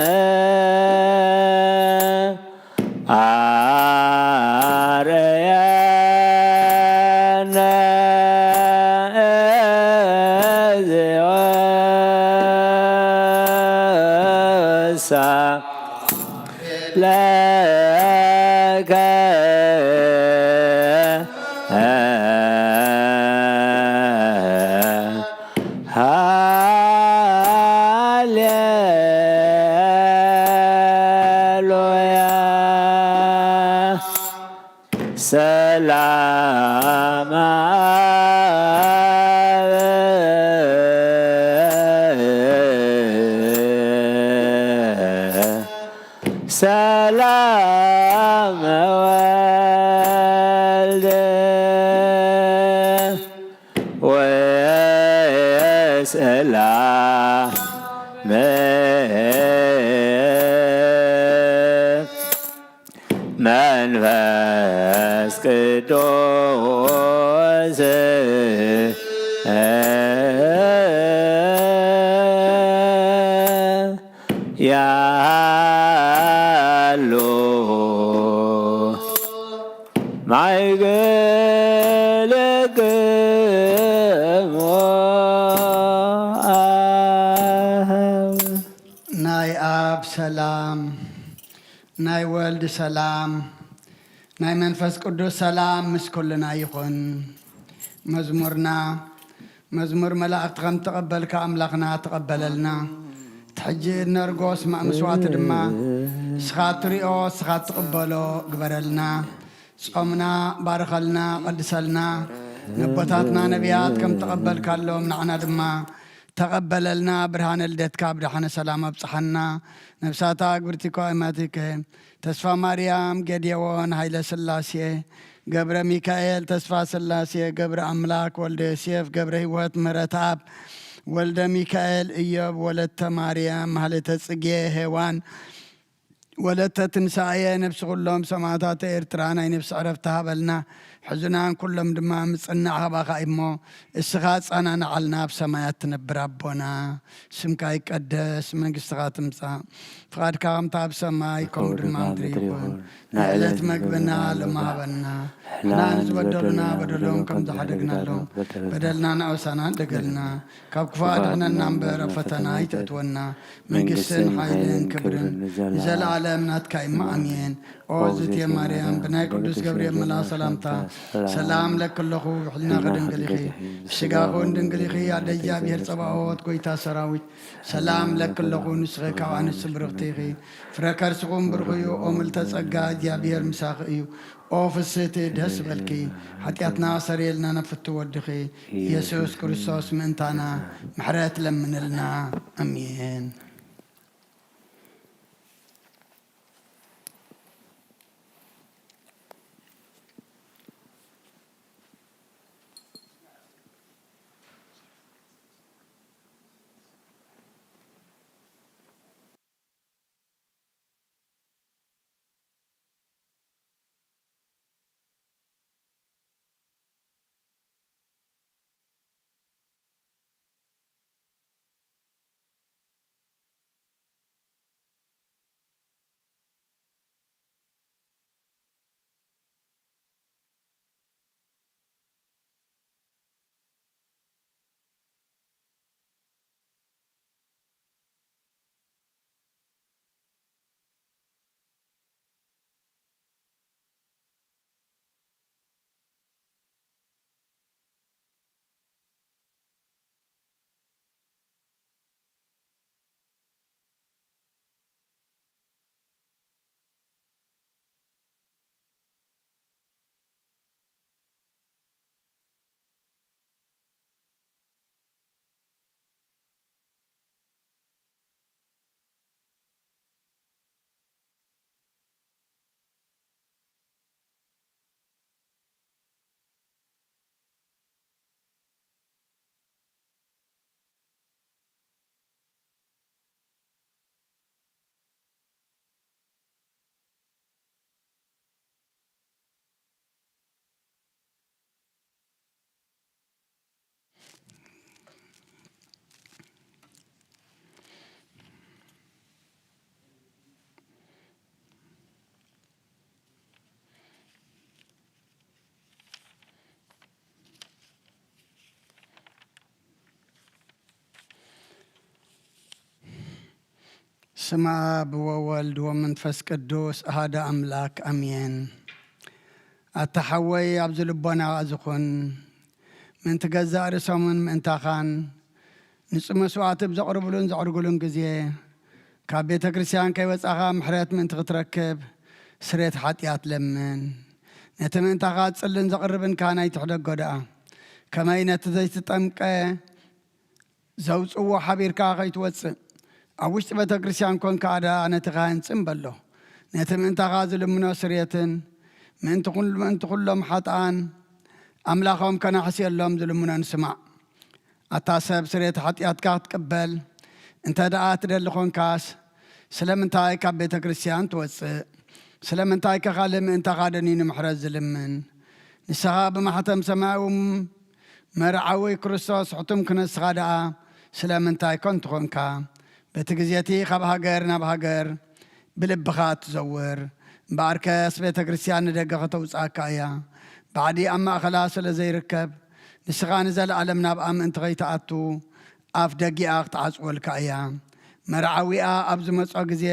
አርየነ እግዚኦሳ ለከ ሃሌሉያ ሰላም ሰላም ወልድ ወሰላም መንፈስ ቅዱስ ያሉ ማይገልግሞ ናይ አብ ሰላም ናይ ወልድ ሰላም ናይ መንፈስ ቅዱስ ሰላም ምስ ኩልና ይኹን። መዝሙርና መዝሙር መላእክቲ ከም ተቐበልካ ኣምላኽና ተቐበለልና። ትሕጂ ነርጎስ ማእምስዋት ድማ እስኻ ትሪኦ እስኻ ትቕበሎ ግበረልና። ጾምና ባርኸልና ቀድሰልና። ነቦታትና ነቢያት ከም ተቐበልካሎም ንዓና ድማ ተቐበለልና። ብርሃነ ልደትካ ብድሓነ ሰላም ኣብፅሓና። ነብሳታ ግብርቲ ኳእማቲከ ተስፋ ማርያም ጌድዮን ሃይለ ስላሴ ገብረ ሚካኤል ተስፋ ስላሴ ገብረ አምላክ ወልደ ዮሴፍ ገብረ ሕይወት ምህረትአብ ወልደ ሚካኤል ኢዮብ ወለተ ማርያም ማህለተ ጽጌ ሄዋን ወለተ ትንሣኤ ነብሲ ኩሎም ሰማዕታተ ኤርትራ ናይ ነብሲ ዕረፍቲ ሃበልና። ሕዙናን ኩሎም ድማ ምጽናዕ ሃባኻ እሞ እስኻ ጸናንዓልና ኣብ ሰማያት ትነብር ኣቦና። ስምካ ይቀደስ መንግሥትኻ ትምጻእ ፍቓድካ ከምታ ኣብ ሰማይ ከምኡ ድማ ምድሪ ይኹን። ንዕለት መግብና ሎሚ ሃበና ሕና ንዝበደሉና በደሎም ከም ዝሓደግናሎም በደልና ናእወሳና ደገልና ካብ ክፉ ኣድሕነና እምበር ኣብ ፈተና ይተእትወና። መንግሥትን ሓይልን ክብርን ንዘለዓለም ናትካ እማ ኣሜን። ኦ ዝትየ ማርያም ብናይ ቅዱስ ገብርኤል መልኣክ ሰላምታ ሰላም ለክለኹ ብሕሊና ድንግል ኢኺ ብስጋኹን ድንግል ኢኺ ኣደ እግዚኣብሔር ፀባኦት ጎይታ ሰራዊት ሰላም ለክለኹ ንስኺ ካብ ኣንስቲ ብርኽቲ ኢኺ ፍረ ከርስኹም ብርኽ እዩ። ኦ ምልዕተ ጸጋ እግዚኣብሔር ምሳኺ እዩ። ኦ ፍስሕቲ ደስ በልኪ ሓጢኣትና ሰሪየልና ነፍቲ ወድኺ ኢየሱስ ክርስቶስ ምእንታና ምሕረት ለምንልና ኣሜን። በስመ አብ ወወልድ ወመንፈስ ቅዱስ አሐዱ አምላክ አሜን። አተሐወይ ኣብዚ ልቦና ዝኹን ምእንቲ ገዛእ ርእሶምን ምእንታኻን ንጹህ መስዋዕቲ ብዘቕርብሉን ዘዕርግሉን ግዜ ካብ ቤተ ክርስቲያን ከይወፃኻ ምሕረት ምእንቲ ክትረክብ ስሬት ሓጢኣት ለምን። ነቲ ምእንታኻ ጽልን ዘቕርብንካ ናይ ትሕደጎ ደኣ ከመይ ነቲ ዘይትጠምቀ ዘውፅዎ ሓቢርካ ከይትወፅእ ኣብ ውሽጢ ቤተ ክርስቲያን ኮንካ ዳ ነቲ ካህንፅም በሎ ነቲ ምእንታኻ ዝልምኖ ስሬትን ምእንቲ ኩሎም ሓጥኣን ኣምላኾም ከናሕስየሎም ዝልምኖ ንስማዕ። ኣታ ሰብ ስሬት ሓጢኣትካ ክትቅበል እንተ ደኣ ትደሊ ኾንካስ ስለምንታይ ካብ ቤተ ክርስቲያን ትወፅእ? ስለምንታይ ከኻልእ ምእንታኻ ደኒኑ ምሕረት ዝልምን? ንስኻ ብማሕተም ሰማያዊ መርዓዊ ክርስቶስ ሕቱም ክነስኻ ደኣ ስለምንታይ ኮን ትኾንካ? በቲ ግዜቲ ካብ ሃገር ናብ ሃገር ብልብኻ ትዘውር እምበኣርከስ ቤተ ክርስቲያን ንደገ ከተውፃእካ እያ። ባዕዲ ኣብ ማእኸላ ስለ ዘይርከብ ንስኻ ንዘለኣለም ናብኣ ምእንቲ ከይተኣቱ ኣፍ ደጊኣ ክትዓፅወልካ እያ። መርዓዊኣ ኣብ ዝመጾ ግዜ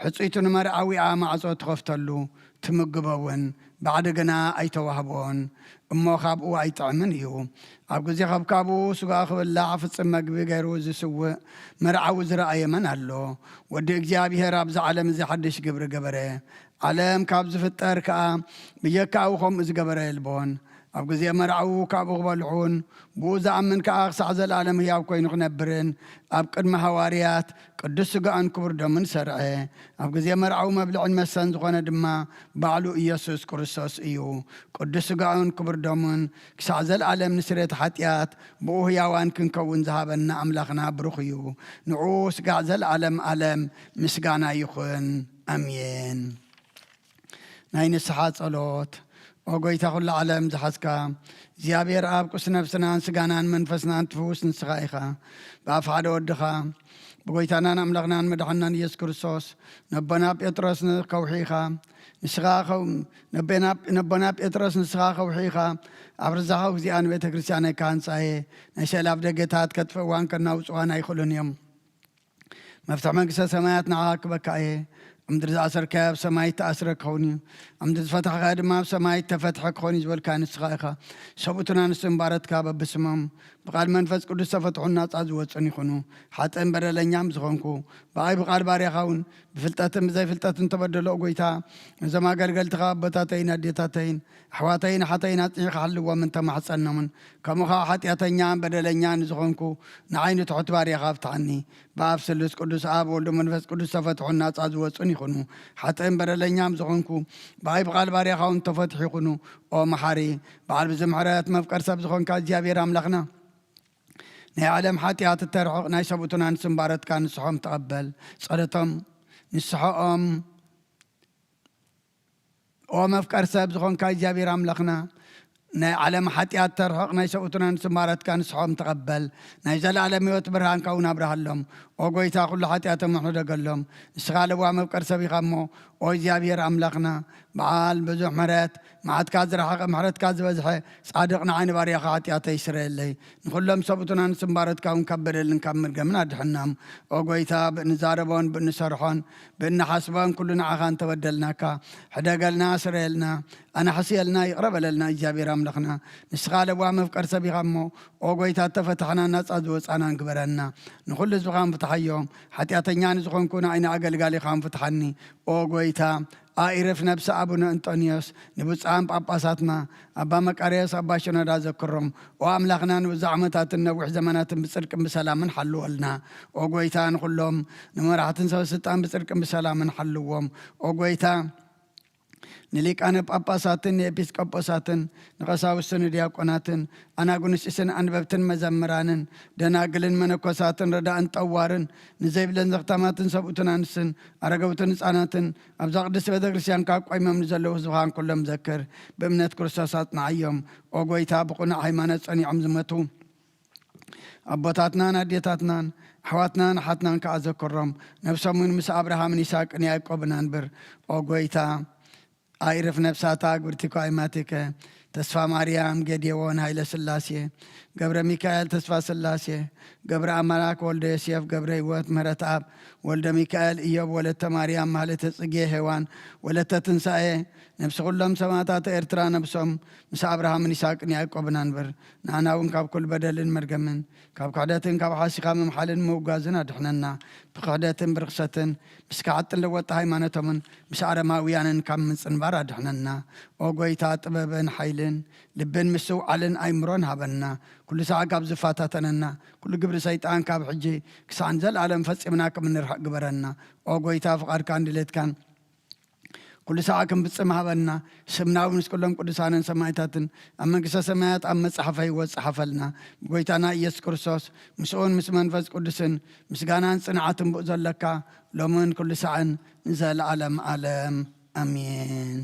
ሕፁይቱ ንመርዓዊኣ ማዕጾ ትኸፍተሉ ትምግበውን ባዕዲ ግና ኣይተዋህቦን እሞ ካብኡ ኣይጥዕምን እዩ። ኣብ ግዜ ከብካቡ ስጋ ክብላዕ ፍፅም መግቢ ገይሩ ዝስውእ መርዓዊ ዝረኣየ መን ኣሎ? ወዲ እግዚኣብሔር ኣብዚ ዓለም እዚ ሓድሽ ግብሪ ገበረ። ዓለም ካብ ዝፍጠር ከዓ ብየካኡ ከምኡ ዝገበረ የልቦን። ኣብ ግዜ መርዓዊ ካብኡ ክበልዑን ብኡ ዝኣምን ከዓ ክሳዕ ዘለኣለም ህያው ኮይኑ ክነብርን ኣብ ቅድሚ ሃዋርያት ቅዱስ ስጋኡን ክቡር ደሙን ሰርዐ። ኣብ ግዜ መርዓዊ መብልዕን መሰን ዝኾነ ድማ ባዕሉ ኢየሱስ ክርስቶስ እዩ። ቅዱስ ስጋኡን ክቡር ደሙን ክሳዕ ዘለኣለም ንስሬት ሓጢኣት ብኡ ህያዋን ክንከውን ዝሃበና ኣምላኽና ብሩኽ እዩ። ንዑ ስጋዕ ዘለኣለም ዓለም ምስጋና ይኹን ኣሜን። ናይ ንስሓ ጸሎት። ኦ ጐይታ ኩሉ ዓለም ዝሓዝካ እግዚኣብሔር ኣብ ቁስ ነብስናን ስጋናን መንፈስናን ትፍውስ ንስኻ ኢኻ። ብኣፍ ሓደ ወድኻ ብጐይታናን ኣምላኽናን መድሓናን ኢየሱስ ክርስቶስ ነቦና ጴጥሮስ ከውሒኻ ነቦና ጴጥሮስ ንስኻ ከውሒኻ ኣብ ርዛኻዊ ግዚኣ ንቤተ ክርስቲያን ናይ ካህንፃየ ናይ ሰላፍ ደገታት ከጥፍእዋን ከናውፅዋን ኣይኽእሉን እዮም። መፍትሒ መንግስተ ሰማያት ንዓኻ ክበካ እየ። ኣብ ምድሪ ዝኣሰርከ ኣብ ሰማይ ተኣስረ ክኸውን እዩ። ኣብ ምድሪ ዝፈትሐኸ ድማ ኣብ ሰማይ ተፈትሐ ክኸውን እዩ ዝበልካ ንስኻ ኢኻ። ሰብኡትን ኣንስትን ባረትካ በብስሞም ብቓል መንፈስ ቅዱስ ተፈትሑን ናፃ ዝወፁን ይኹኑ። ሓጥን በደለኛም ዝኾንኩ ብኣይ ብቓል ባርያኻ እውን ብፍልጠትን ብዘይፍልጠትን ተበደሎ ጐይታ እዞም ኣገልገልትኻ ኣቦታተይን ኣዴታተይን ኣሕዋተይን ሓተይን ኣፅኒዕኻ ሃልዎም እንተማሕፀኖምን ከምኡ ከዓ ሓጢኣተኛን በደለኛን ዝኾንኩ ንዓይኒ ትሑት ባርያኻ ኣብትዓኒ። ብኣብ ስሉስ ቅዱስ ኣብ ወልዱ መንፈስ ቅዱስ ተፈትሑን ናፃ ዝወፁን ይኹኑ። ሓጥን በደለኛም ዝኾንኩ ብኣይ ብቓል ባርያኻ እውን ተፈትሑ ይኹኑ። ኦ መሓሪ በዓል ብዝምሕረት መፍቀር ሰብ ዝኾንካ እግዚኣብሔር ኣምላኽና ናይ ዓለም ሓጢኣት እተርሕቕ ናይ ሰብኡትን ኣንስትን ባረትካ ንስሖም ተቐበል። ጸሎቶም ንስሖኦም ኦ መፍቀር ሰብ ዝኾንካ እግዚኣብሔር ኣምላኽና ናይ ዓለም ሓጢኣት ተርሕቕ ናይ ሰብኡትን ኣንስትን ባረትካ ንስሖም ተቐበል። ናይ ዘለኣለም ህይወት ብርሃንካ እውን ኣብርሃሎም። ኦ ጐይታ ኩሉ ሓጢኣቶም ኣሕደገሎም። ንስኻ ለዋ መፍቀር ሰብ ኢኻ እሞ ኦ እግዚኣብሔር ኣምላኽና በዓል ብዙሕ ምሕረት መዓትካ ዝረሓቐ ምሕረትካ ዝበዝሐ ጻድቕ ንዓይኒ ባርያኻ ሓጢኣተይ ይስረየለይ። ንኩሎም ሰብኡትን ኣንስትን ባረትካ እውን ካብ በደልን ካብ ምርገምን ኣድሕናም። ኦ ጐይታ ብእንዛረቦን ብእንሰርሖን ብእናሓስቦን ኩሉ ንዓኻ እንተበደልናካ ሕደገልና ስረየልና ኣናሕስየልና ይቕረበለልና እግዚኣብሔር ኣምላኽና ንስኻ ለዋ መፍቀር ሰብ ኢኻ እሞ ኦ ጐይታ ተፈታሕና ናፃ ዝወፃና ንግበረና። ንኩሉ ህዝብኻ ንፍትሓዮም ሓጢኣተኛ ንዝኾንኩ ንዓይኒ ኣገልጋሊ ኢኻ ንፍትሓኒ። ኦ ጐይታ ኣኢርፍ ነብሲ ኣቡነ እንጦንዮስ ንብፃን ጳጳሳትና ኣባ መቃርዮስ ኣባ ሽኖዳ ዘክሮም። ኦ ኣምላኽና ንብዙሕ ዓመታትን ነዊሕ ዘመናትን ብፅድቅን ብሰላምን ሓልወልና። ኦ ጐይታ ንኩሎም ንመራሕትን ሰበስልጣን ብፅድቅን ብሰላምን ሓልዎም። ኦ ጐይታ ንሊቃነ ጳጳሳትን ንኤጲስቆጶሳትን ንቐሳውስትን ዲያቆናትን ኣናጉንስስን ኣንበብትን መዘምራንን ደናግልን መነኮሳትን ረዳእን ጠዋርን ንዘይብለን ዘኽተማትን ሰብኡትን ኣንስትን ኣረገውትን ህፃናትን ኣብዛ ቅድስቲ ቤተ ክርስቲያን ካብ ቆይሞም ንዘለዉ ህዝብኻን ኩሎም ዘክር። ብእምነት ክርስቶስ ኣጽናዕዮም። ኦ ጐይታ ብቑኑዕ ሃይማኖት ጸኒዖም ዝመቱ ኣቦታትናን ኣዴታትናን ኣሕዋትናን ሓትናን ከዓ ዘክሮም። ነብሶምን ምስ ኣብርሃምን ይስሐቅን ያዕቆብን ኣንብር። ኦ ጐይታ ኣኢርፍ ነብሳታ ግብርቲኮ ኣይማቲከ ተስፋ ማርያም ጌዴዎን ኃይለ ሥላሴ ገብረ ሚካኤል ተስፋ ሥላሴ ገብረ አምላክ ወልደ ዮሴፍ ገብረ ሕይወት ምህረት አብ ወልደ ሚካኤል ኢዮብ ወለተ ማርያም ማለተ ጽጌ ሔዋን ወለተ ትንሣኤ ነብሲ ኩሎም ሰማዕታት ኤርትራ ነብሶም ምስ አብርሃምን ይስሐቅን ያዕቆብን አንብር ንዓና እውን ካብ ኩል በደልን መርገምን ካብ ክሕደትን ካብ ሓሲኻ ምምሓልን ምውጋዝን ኣድሕነና ብክሕደትን ብርክሰትን ምስ ክዓጥን ለወጣ ሃይማኖቶምን ምስ ኣረማውያንን ካብ ምፅንባር ኣድሕነና ኦ ጎይታ ጥበብን ሓይልን ልብን ምስውዓልን ኣይምሮን ሃበና ኩሉ ሰዓት ካብ ዝፋታተነና ኩሉ ግብሪ ሰይጣን ካብ ሕጂ ክሳዕን ዘለዓለም ፈፂምና ከም እንርሕቕ ግበረና ኦ ጎይታ ፍቓድካን ድሌትካን ኩሉ ሰዓት ክንፍፅም ሃበና ስምናዊ ምስ ኩሎም ቅዱሳንን ሰማዕታትን ኣብ መንግስተ ሰማያት ኣብ መፅሓፈ ሕይወት ፀሓፈልና ብጎይታና ኢየሱስ ክርስቶስ ምስኡን ምስ መንፈስ ቅዱስን ምስጋናን ፅንዓትን ብኡ ዘለካ ሎምን ኩሉ ሰዓን ንዘለዓለም ዓለም ኣሜን።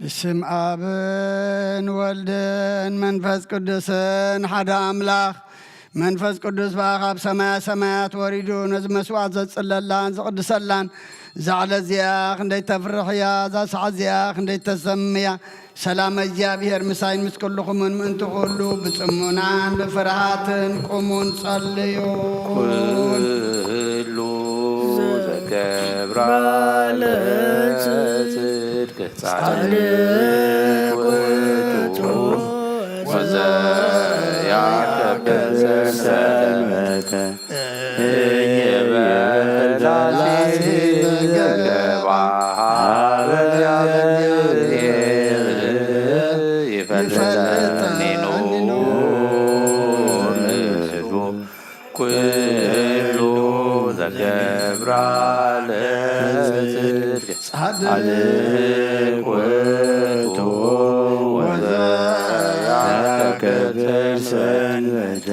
بسم آبن والدن منفس قدسن حدا أملاخ منفس قدس باخاب سماء سمايات وريدو نز مسوات زد صلالان زقدس اللان زعل زياخ ندي تفرحيا زا سعد زياخ ندي تسميا سلام الجابير مساين مسكلكم من تقولوا بسمونان بفرحاتن قومون صليون كلو زكبر على صدق صادق وزيا كبر سلمك يبلاسي جبعها يفلتني نور كل ذكر على صدق وزيا كبر سلمك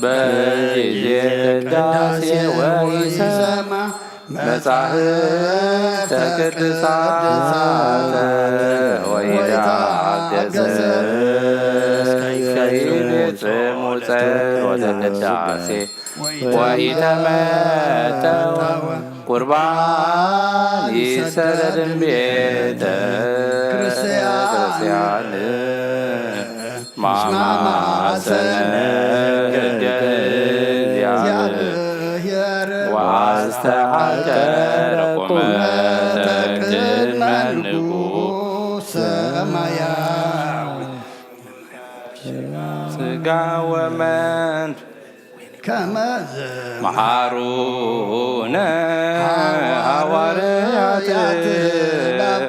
በቅዳሴ ወይሰማ መጻሕፍተ ቅዱሳተ ወይዳገሰ ከይፈጽሙ ጸሎተ ቅዳሴ ወይተመተው ቁርባን ይሰረድን ቤተ ክርስቲያን ማማሰነ واستحجر قمة قدم النبوس سماياوي سقا ومن كما محارون هواريات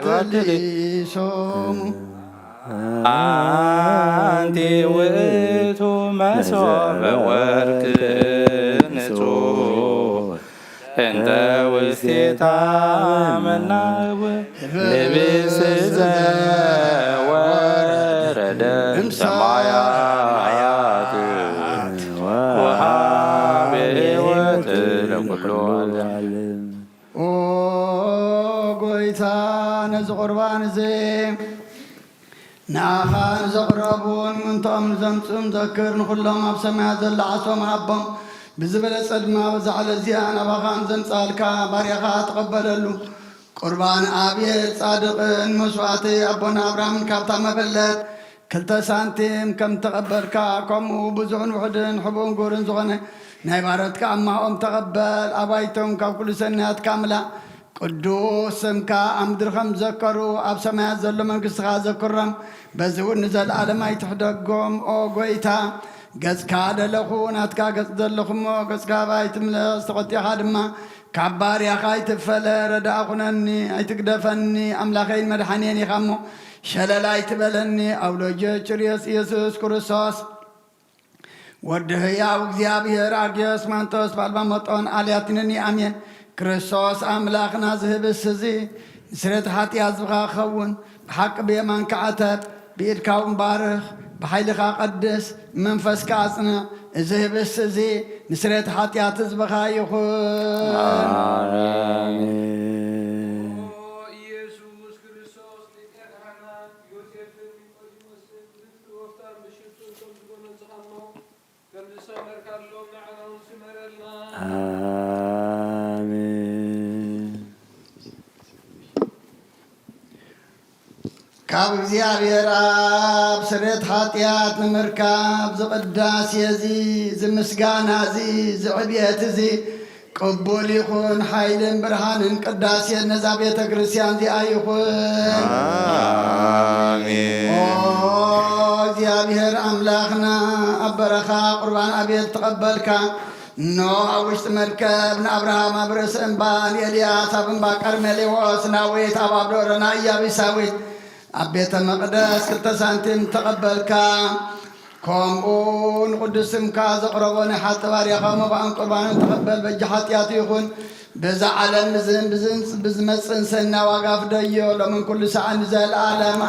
بابليسوم أنت ويتو مسوب ورك انت وستيتا مناو لبس ورد سمايات وهابي وتلقلو او قويتا نزغربان زيم ناخان زغربون منتم زمسم ذكرن كلهم بسماء ذل عصوم عبهم بزبل صدما وزعل زيان أبغان زنصالكا باريخا تقبللو قربان أبيت صادق مسواتي أبونا أبراهيم كابتا مبلت كلتا سانتيم كم تقبلكا كم وبزعن وحدن حبون قورن زغنة نايبارتك أما تقبل أبايتهم كل سنة كاملة قدوسم كا أمدر خم ذكروا أب سماء زل من قصها ذكرهم بزور نزل عالم يتحدقهم أو قويتا قز كاد لخون أتكا قز دلخمو قز كابايت ملستغطي خادمة كبار يا خايت فلا ردا أخنني أيتقدفني أملاخين مدحنين يخمو شلال أيتبلني أولو جيشريس يسوس كرسوس وده يا وغزيابي راقيس مانتوس بالبامطون آلياتنني أمين كرسوس أملاخنا زهب السزي نسرت حاتي أزبغا خون بحق بيمان كعتب بيدكاو مبارخ بحيلك قدس منفس كاسنا زهب السزي نسرت حاتيات زبغا يخون آمين يسوس كريستوس لكهنا يوسف المسلم وفتار بشتو تقول نزغمو كل سمر كارلو معنا وسمر الله آمين كاب እግዚአብሔር አብ ስሬት ኃጢአት ንምርካብ ዝቅዳስ የዚ ዝምስጋና እዚ ዝዕብየት እዚ ቅቡል ይኹን ኃይልን ብርሃንን ቅዳሴን ነዛ ቤተ ክርስቲያን እዚኣ ይኹን آمين እግዚአብሔር አምላኽና አበረኻ ቁርባን አቤት ተቀበልካ نوح وشت مركب نابراهام أبرس إنبان إلياس أبن باكر مليوس ناويت أبابدورنا إيابي ساويت أبيت مقدس كنت سانتين تقبلك كمون قدسم كاز قربان حتى باريخا مبعن قربان تقبل بجحات ياتيخون بزعلن بزمسن سنة وقف ديو لمن كل ساعة نزل عالم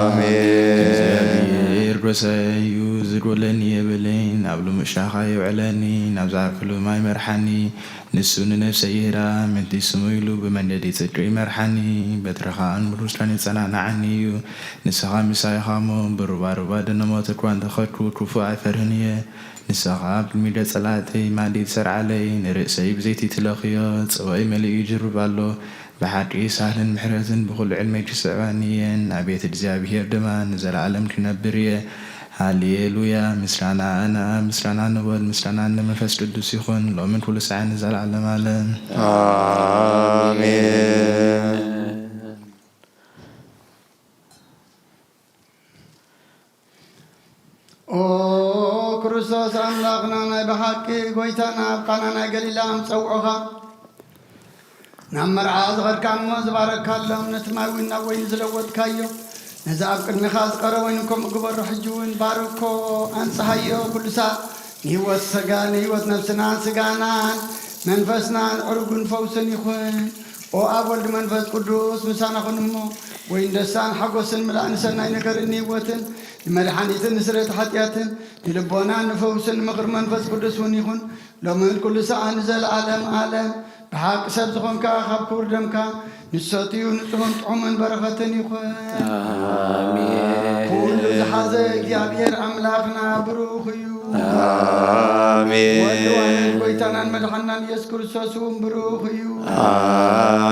آمين برسايو زرولني يبلين أبلو مشاخا يعلني نبزع كل ما يمرحني نسون نفسيرا من تسميلو بمندي تدري مرحني بترخان بروسلاني صنعنا عني نسخا مسايخامو بربا دنمو تكوان تخطو كفو فرهنية نسخا بالميدة صلاتي ما دي تسر علي نرأسي بزيتي تلاقيا صوائي ملي يجرب الله بحقي سهل محرزن بكل علم جسعانيا أبيت الزابير دمان نزل عالم تنبريه هاليلويا مسرانا أنا مسرانا نبال مسرانا نمفس قدوس يخون لو من كل ساعة نزل عالم عالم آمين أو كريستوس أملاقنا ناي بحقي قويتنا بقانا قليلا مصوعها نمر عاز غير كاموز بارك الله نتماوينا وين زلوت كايو نزاب قد مخاز قروينكم قبر حجون باركو أنصحيو كل ساعة نيوت سقان نيوت نفسنا سقانا منفسنا عرقون فوسن يخون أو أول منفس قدوس مسانا خنمو وين دسان حقوسن ملان سنة نكر نيوتن ملحانيتن نسرت حتياتن يلبونا نفوسن مغر منفس قدوس ونيخون لو من كل ساعة نزل عالم بحق سبزخون كاخب كوردم كا نساتيو نتهون طعمن بركتن يخون آمين كل زحازك يا بير أملاكنا بروخيو آمين ودوان كويتانا مدحنا يسكر ساسوم بروخيو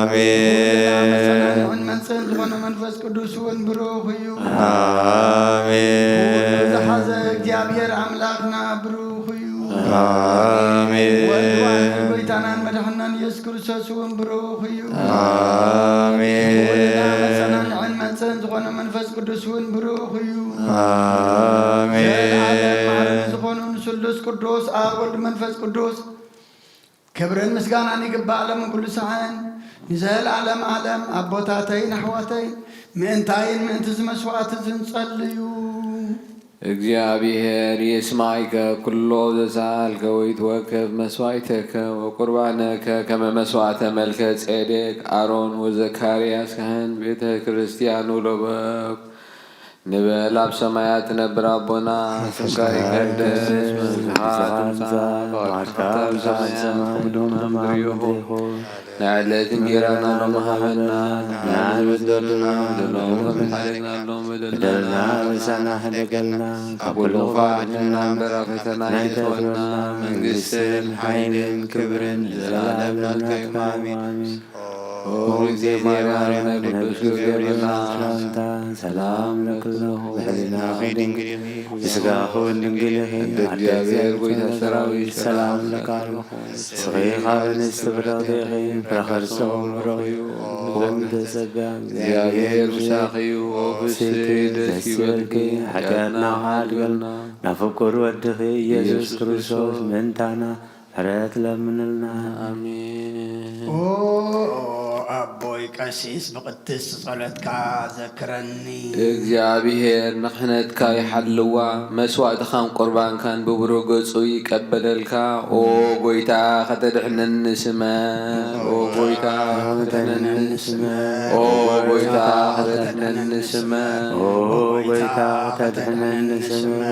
آمين من منسن زغن منفس قدوسون بروخيو آمين كل زحازك يا بير أملاكنا بروخيو آمين ودوان كويتانا مدحنا يسكر ساسوم بروخيو آمين عن منسن زغن منفس قدوسون بروخيو آمين زغن سلس قدوس أول منفس قدوس كبرن مسكانا نقبع علم كل ساعة نزال عالم أبوتاتين أحواتين مئنتين من تزمسوات زنصليو እግዚአብሔር ይስማዕከ ኩሎ ዘሳልከ ወይትወከፍ መስዋዕተከ ወቁርባነከ ከመ መስዋዕተ መልከ ጼዴቅ አሮን ወዘካርያስ ካህን ቤተ ክርስቲያን ወሎበክ ንበል ኣብ ሰማያት ነብር አቦና ስምካ ይቀደስ መንግሥትከ ትምጻእ نعلت انجرانا لما هبنا نعلت دلنا دلهم حالنا لهم بدلنا وسعنا حدقلنا أقول فاعلنا بركتنا يتولنا من قسل حين كبر زلال لك آمين وزي مارنا قدوس جبرنا سلام لك له بحلنا خيدين إسقاه النجله እግዚአብሔር ጎይታ ሰራዊት سلام لك صغيرا نستبرده فرخرسو مرغيو ومد سقام እግዚአብሔር ምሳኺዩ ወብስይ ደስ ይበልኪ حاجاتنا حالقلنا نفكر ودخ ኢየሱስ ክርስቶስ منتانا حرات لمنلنا አሜን أو أبوي قسيس بقدس صلاتك ذكرني እግዚአብሔር ንኽነትካ ይሓልዋ መስዋዕትኻን ቁርባንካን ብብሩህ ገጹ ይቀበለልካ ኦ ጎይታ ከተድሕነኒ ስመ ኦ ጎይታ ከተድሕነኒ ስመ ኦ ጎይታ ከተድሕነኒ ስመ ኦ ጎይታ ተድሕነኒ ስመ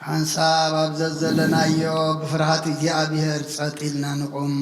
حنساب أبززلنا أيوب بفرحة እግዚአብሔር ጸጢልና ንቁም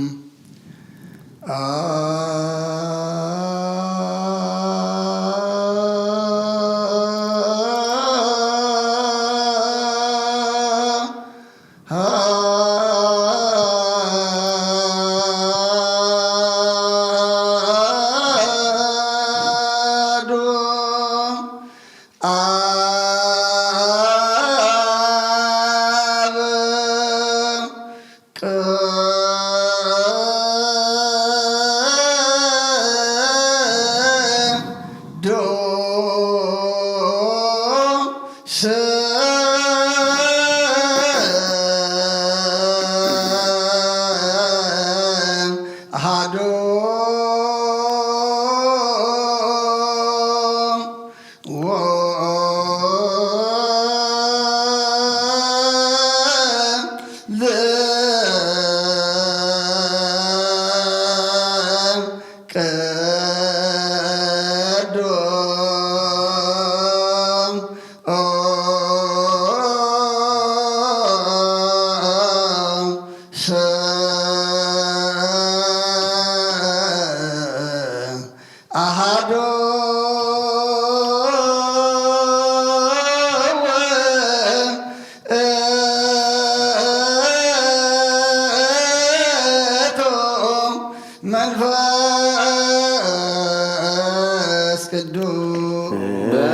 አሃዶ መንፈስ ቅዱስ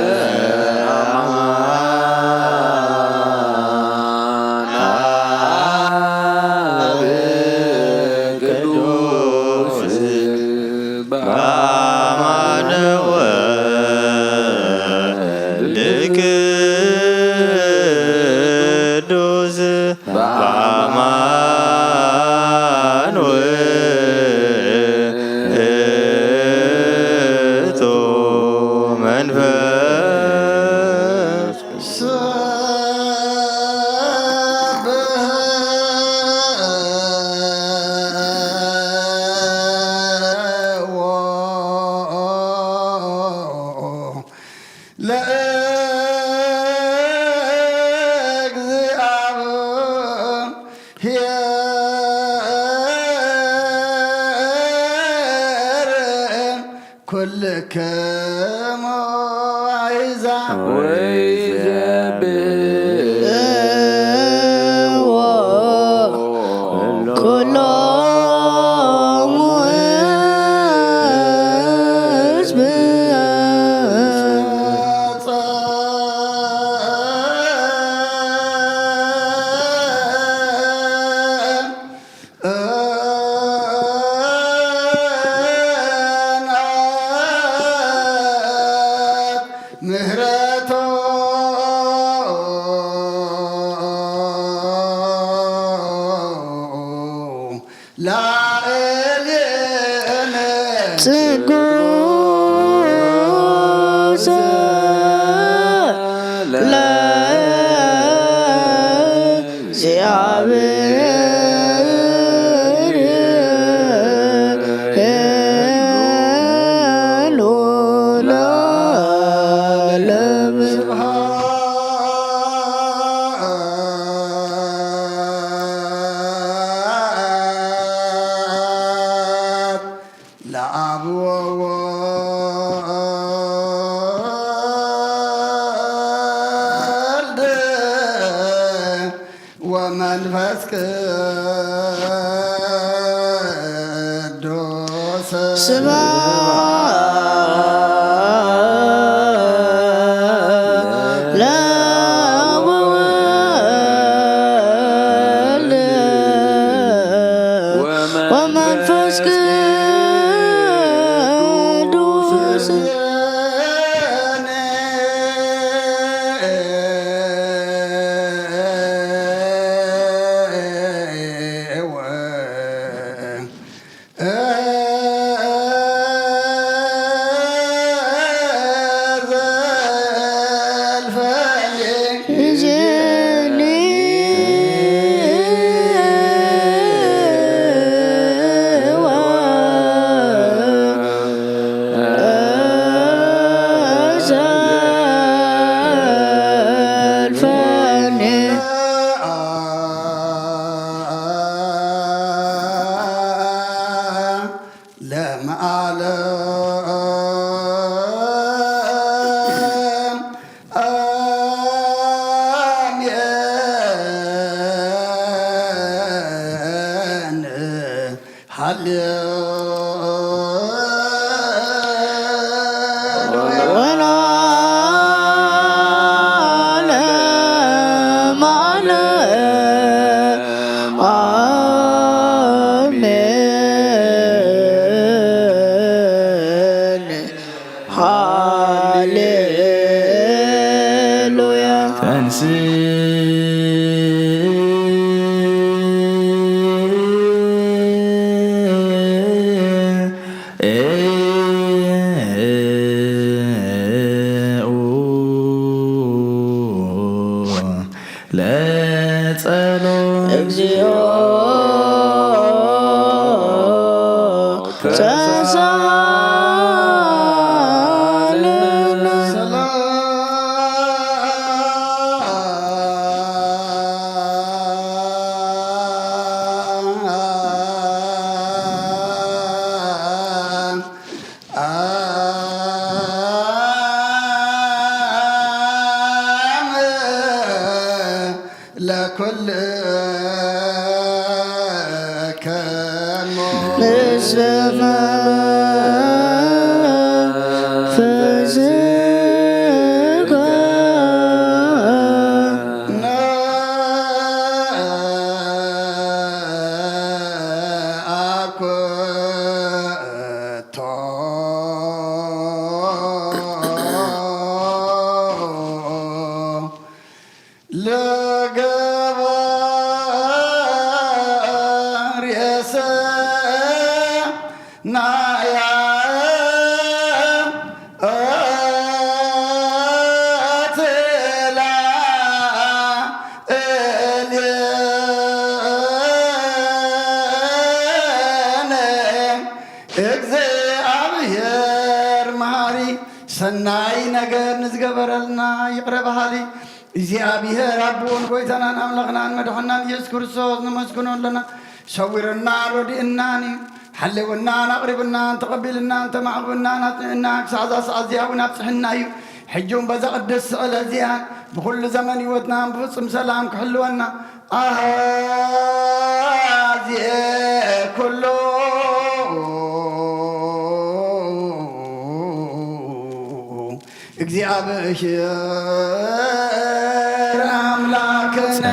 ኩልክሙ አሕዛብ ኩሎሙ ሕዝብ ምህረቶ ላዕሌነ ጽጉሰ ለእግዚአብሔር ሄሉ ለዓለም ስብሐት ለአብ ወወልድ ወመንፈስ ቅዱስ ስብሐት ለአብ ወወልድ ወመንፈስ ቅዱስ እጀኒ ዘልፈኒ ለመዓለም አሜን ሃሌሉያ ወለዓለመ ዓለም አሜን ሃሌሉያ ለጸሎት እግዚኦ ተሳለነ ሰላም كل لسفا ሰናይ ነገር ንዝገበረልና ይቅረባሃሊ እግዚአብሔር አቦን ጎይታናን አምላኽናን መድኃኒናን ኢየሱስ ክርስቶስ ንመስግኖለና ሰዊርና ረዲእናን ሓለወናን ኣቕሪብናን ተቐቢልናን ተማዕብናን ኣጥንዕና ክሳዕ ዛ ሰዓት እዚኣ እውን ኣብፅሕና እዩ ሕጂውን በዛ ቅድስ ስቕለ እዚኣን ብኩሉ ዘመን ህይወትናን ብፍፁም ሰላም ክሕልወና ኣዝየ ኩሉ እግዚአብሔር አምላክነ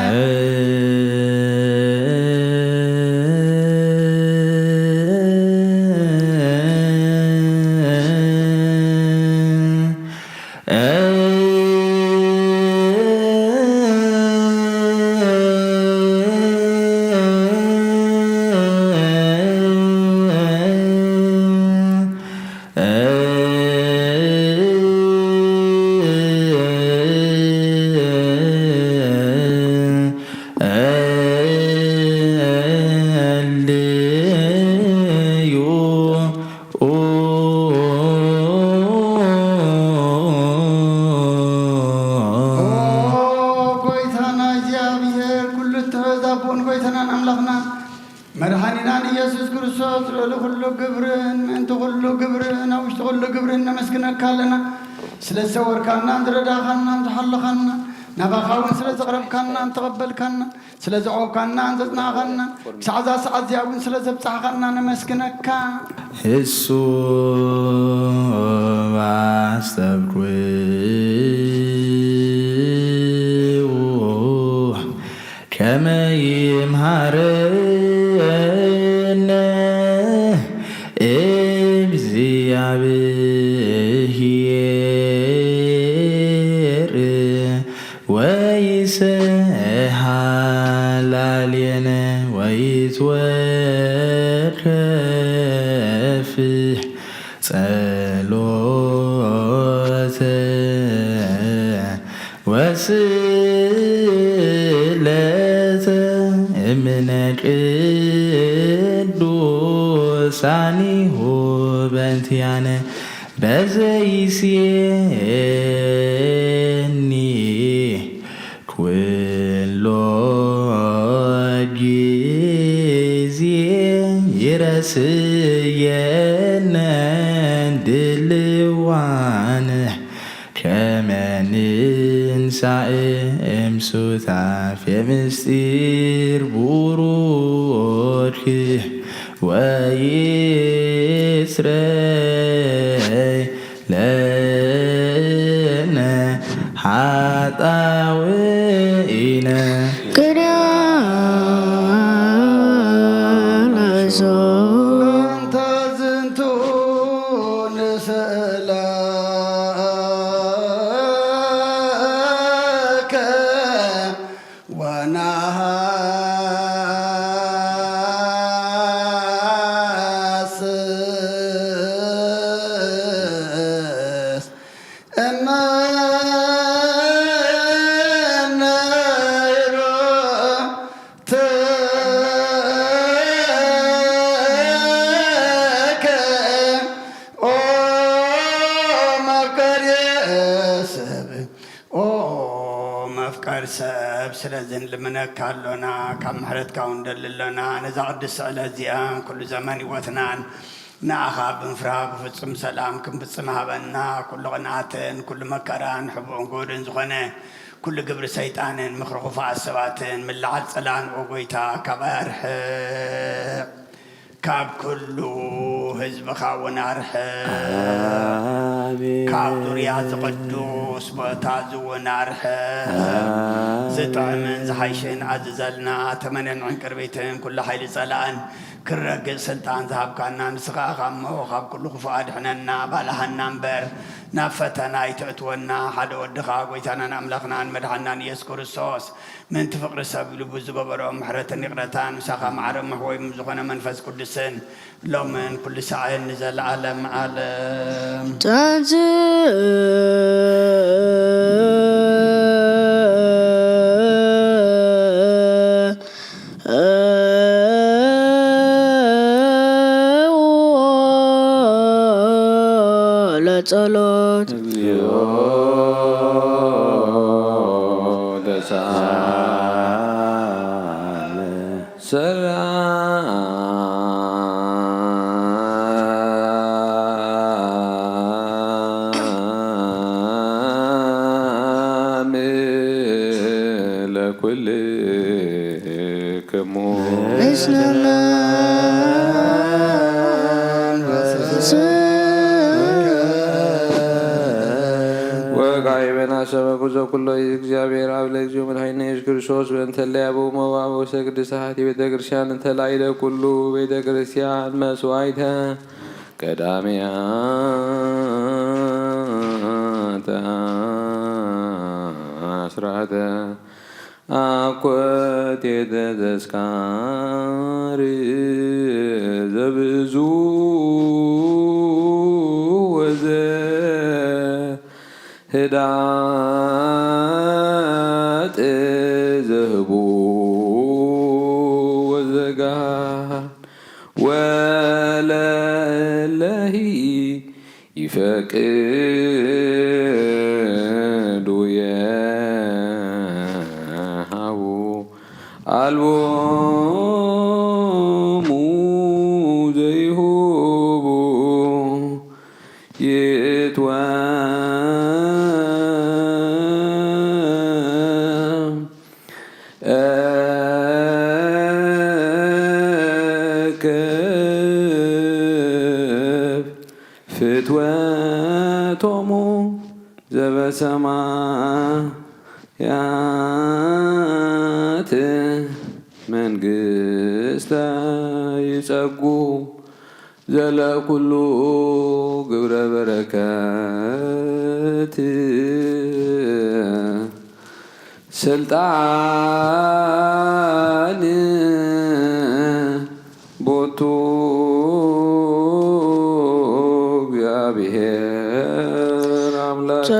መድኃኒናን ኢየሱስ ክርስቶስ ለኩሉ ግብርን እንተ ኩሉ ግብርን ውሽጢ ኩሉ ግብርን ነመስግነካለና ስለ ዘወርካና እንትረዳኻና እንትሓለኻና ናባኻውን ስለ ዘቕረብካና እንተቐበልካና ስለ ዘዖብካና እንተጽናኻና ክሳዕ ዛ ሰዓት እዚኣ እውን ስለ ዘብፅሕኻና ነመስግነካ እሱ ባስተብኩ ከመ ይምሃረነ እግዚአብሔር ወይስሐላልየነ ወይትወከፍ ጸሎተ ወስእለተ እምነ ቅዱሳኒሁ በእንቲአነ በዘይሴኒ ኩሎ ጊዜ ይረስየነ ድልዋነ ከመ ንንሣእ እምሱታፌ ምስጢር ቡሩክ ወይስረይ ለነ ኃጣውኢነ እንተ ዝንቱ ንስእለከ ወናሃስስ እመነይሮ ተከ ኦ መፍቀሬ ሰብ ኦ መፍቀር ሰብ ስለዝን ልምነካሎና ካብ ምሕረትካ እንደልለና ነዛ ቅድስ ስእለ እዚኣ ኩሉ ዘመን ህይወትናን نأخا بنفراق فتصم سلام كم بتصم هبنا كل غناتن كل مكران حبون قولن زغنه كل قبر سيطانن مخرقفا السباتن من لعد سلان وقويتا كبارح كاب كله هزب خاون أرح كاب دريات قدوس بتازون أرح زطعمن زحيشن عززلنا تمنن عن كربيتن كل حيل سلان كرق سلطان ذهب كنا نسخا خمو خاب كل خفاد حننا بالهنا نبر نفتنا يتعتونا حد ودخا قويتنا نملخنا مدحنا يسكر الصوص من تفقر السبيل بزقبرو محرة نقرتان وساقا معرم محوي مزقنا منفس كل سن لو من كل ساعة نزل عالم عالم ጸሎት ሰላም ለኩልክሙ ሰበኩ ዘኩሎ እግዚአብሔር አብ ለእግዚኦ መድኃኒነ ኢየሱስ ክርስቶስ በእንተ ለያቡ መዋዕለ ወሰግድሳት ቤተ ክርስቲያን እንተ ላዕለ ኩሉ ቤተ ክርስቲያን መስዋዕተ ቀዳሚያተ አስራተ አኮቴተ ተዝካር ዘብዙ ወዘ ህዳጥ ዘህቡ ወዘጋር ወለለሂ ይፈቅዱ የሃቡ አልቦሙ ዘይሁቡ ይትወ ፍትወቶሙ ዘበሰማያት መንግሥተ ይጸጉ ዘለኩሉ ግብረ በረከት ስልጣን ቦቱ እግዚአብሔር አምላክነ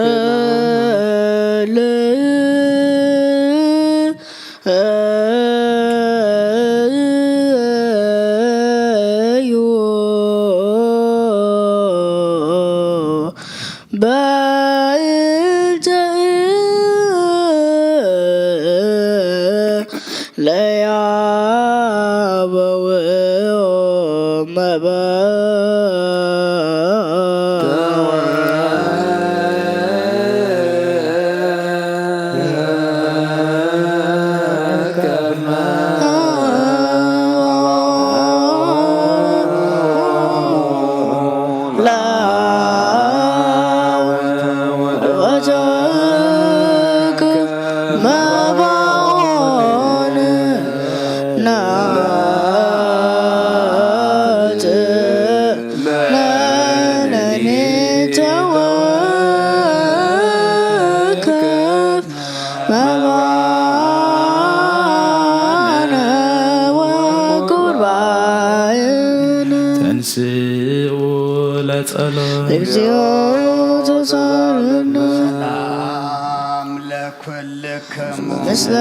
ምስለ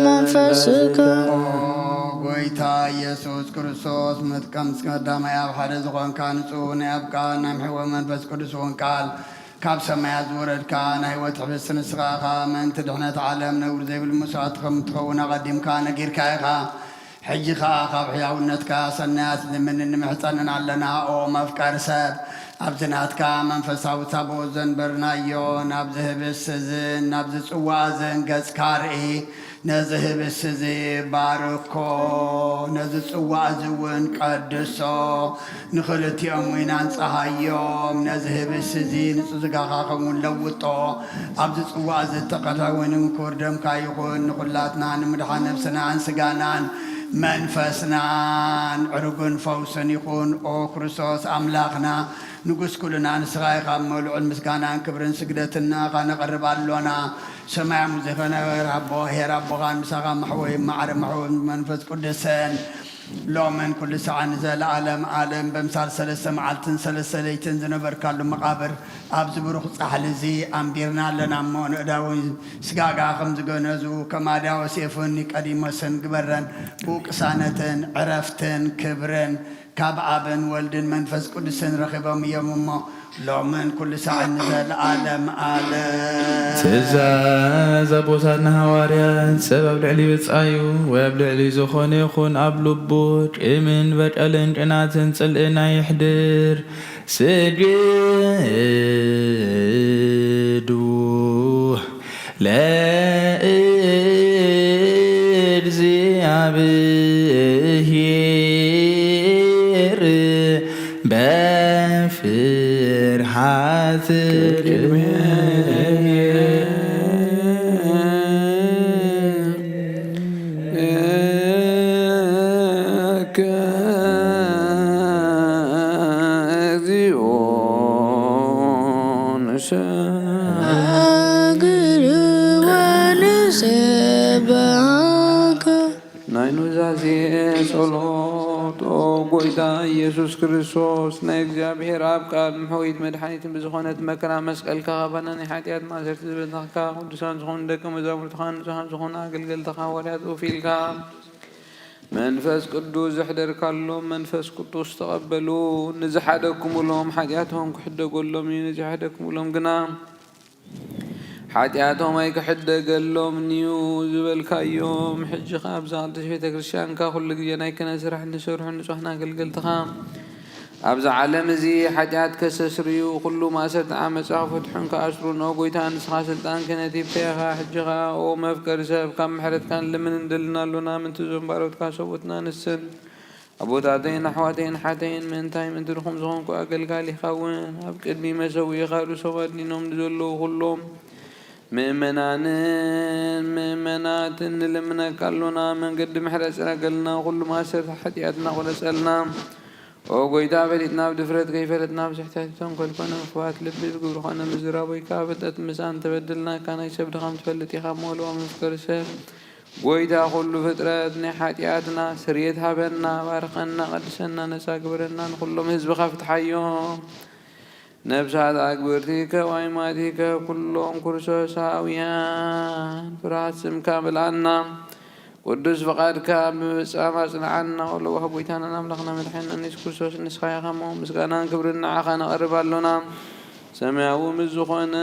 መንፈስከ ጎይታ ኢየሱስ ክርስቶስ መጥቀም ቀዳማይ ኣብ ሓደ ዝኾንካ ንጹህ ናይ ኣብካ ናይ ምሕወ መንፈስ ቅዱስ ቃል ካብ ሰማያት ዝወረድካ ናይ ህይወት ሕብስቲ ንስኻ ኢኻ ምእንቲ ድሕነት ዓለም ነውር ዘይብል መስዋዕት ከም እትኸውን ኣቐዲምካ ነጊርካ ኢኻ ሕጂኻ ካብ ሕያውነትካ ሰናያት ዝምን ንምሕፀንን ኣለና ኦ መፍቀር ሰብ ኣብዚ ናትካ መንፈሳዊ ታቦት ዘንበርናዮ ናብ ዝህብስ እዝን ናብ ዝፅዋዕ እዝን ገጽካ ርኢ ነዚ ህብስ እዚ ባርኮ ነዚ ፅዋዕ እዚ እውን ቀድሶ ንኽልቲኦም ኢና ንፀሃዮም ነዚ ህብስ እዚ ንፅዝጋኻ ከምውን ለውጦ ኣብዚ ፅዋዕ እዚ ተቐዳውን ክቡር ደምካ ይኹን ንኹላትና ንምድሓን ነብስናን ስጋናን መንፈስናን ዕርጉን ፈውስን ይኹን ኦ ክርስቶስ ኣምላኽና ንጉስ ኩልና ንስኻ ኢኻ መልዑል ምስጋናን ክብርን ስግደትና ኻ ነቐርብ ኣሎና ሰማይ ሙዚኸነ ረቦ ሄር ኣቦኻን ምሳኻ ማሕወይ ማዕረ ማሕወይ መንፈስ ቅዱስን ሎምን ኩሉ ሰዓን ዘለዓለም ዓለም በምሳል 3 መዓልትን 3 ለይትን ዝነበርካሉ መቃብር ኣብዚ ብሩኽ ፃሕሊ እዚ ኣንቢርና ኣለና እሞ ንእዳውን ስጋጋ ከም ዝገነዙ ከማድያ ወሴፉን ኒቆዲሞስን ግበረን ብቅሳነትን ዕረፍትን ክብርን ካብ ኣብን ወልድን መንፈስ ቅዱስን ረኺቦም እዮም እሞ ሎምን ኩሉ ሰዓን ዘለዓለም ዓለም ትእዛዝ ኣቦታትና ሃዋርያን ሰብ ኣብ ልዕሊ ይብፃዩ ወይ ኣብ ልዕሊ ዝኾነ ይኹን ኣብ ልቡ ጭምን በቀልን ጭናትን ፅልእና ይሕድር ስግዱ ለእግዚአብሔር በፍርሃት ጎይታ ኢየሱስ ክርስቶስ ናይ እግዚአብሔር ኣብ ቃል ምሕዊት መድሓኒትን ብዝኾነት መከራ መስቀልካ ኻባና ናይ ሓጢኣት ማእሰርቲ ዝበልታኽካ ቅዱሳን ዝኾኑ ደቀ መዛሙርትኻ ንጹሃን ዝኾኑ ኣገልገልትኻ ሃዋርያት ወፊልካ መንፈስ ቅዱስ ዘሕደርካሎም መንፈስ ቅዱስ ተቐበሉ ንዝሓደኩምሎም ሓጢኣቶም ክሕደገሎም እዩ ንዝሓደኩምሎም ግና ሓጢኣቶም ኣይክሕደገሎም እዩ ዝበልካዮም ሕጂኻ ኣብዛ ቅድስት ቤተ ክርስቲያንካ ኩሉ ግዜ ናይ ክህነት ስራሕ ንሰርሑ ንጹሃን ኣገልገልትኻ ኣብዛ ዓለም እዚ ሓጢኣት ከሰስርዩ ኩሉ ማእሰርቲ ዓመፃ ክፈትሑን ከኣስሩን ኦ ጎይታ ንስኻ ስልጣን ክህነት ይብተኻ ሕጂኻ ኦ መፍቀሪ ሰብ ካብ ምሕረትካ ንልምን እንደልና ኣሎና ምንቲ ዞም ባሮትካ ሰቦትና ንስን ኣቦታተይን ኣሕዋተይን ሓተይን ምንታይ ምንቲ ድኹም ዝኾንኩ ኣገልጋሊኻ እውን ኣብ ቅድሚ መሰዊኻ ርእሶም ኣድኒኖም ንዘለዉ ኩሎም ምእመናንን ምእመናትን ንልምነካ ኣሎና መንገዲ ምሕረት ፅረገልና ኩሉ ማእሰርቲ ሓጢኣትና ቁረፀልና ኦ ጎይታ ፈሊጥና ብድፍረት ከይፈለጥና ብስሕተቶም ከልኮነ ክፉኣት ልቢ ዝግብሩ ኾነ ምዝራብ ወይ ከዓ ፍልጠት ምሳን ተበድልና ካ ናይ ሰብ ድኻም ትፈልጥ ኢኻ መለዋ መፍቀሪ ሰብ ጎይታ ኩሉ ፍጥረት ናይ ሓጢኣትና ስርየት ሃበና ባርኸና ቀድሰና ነፃ ግብረና ንኩሎም ህዝብኻ ፍትሓዮም ነብሳት ኣግብርቲከ ዋይማቲከ ኩሎም ክርስቶሳውያን ፍርሃት ስምካ ብልዓና ቅዱስ ፍቃድካ ብምፍፃም ኣጽንዓና ወለዋ ጎይታና ኣምላኽና መድሓኒትና ኢየሱስ ክርስቶስ ንስኻ ኢኻ እሞ ምስጋናን ክብርን ንዓኻ ነቐርብ ኣሎና ሰማያዊ ምስ ዝኾነ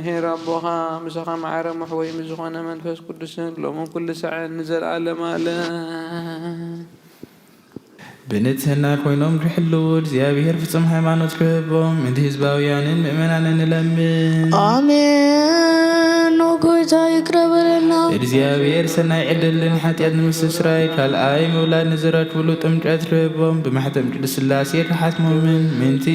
ሄር ኣቦኻ ምሳኻ ማዕረ ምሕወይ ምስ ዝኾነ መንፈስ ቅዱስን ሎምን ኩሉ ሰዓት ንዘለዓለም ዓለም ብንጽህና ኮይኖም ዝሕልው እግዚአብሔር ፍጹም ሃይማኖት ክህቦም እቲ ህዝባውያንን ምእመናንን ንለምን አሜን። ጎይታ ይቅር በለና። እግዚአብሔር ሰናይ ዕድልን ሓጢአት ንምስስራይ ካልኣይ ምውላድ ንዝረክብሉ ጥምቀት ክህቦም ብማሕተም ቅዱስ ሥላሴ ክሓትሞምን ምንቲ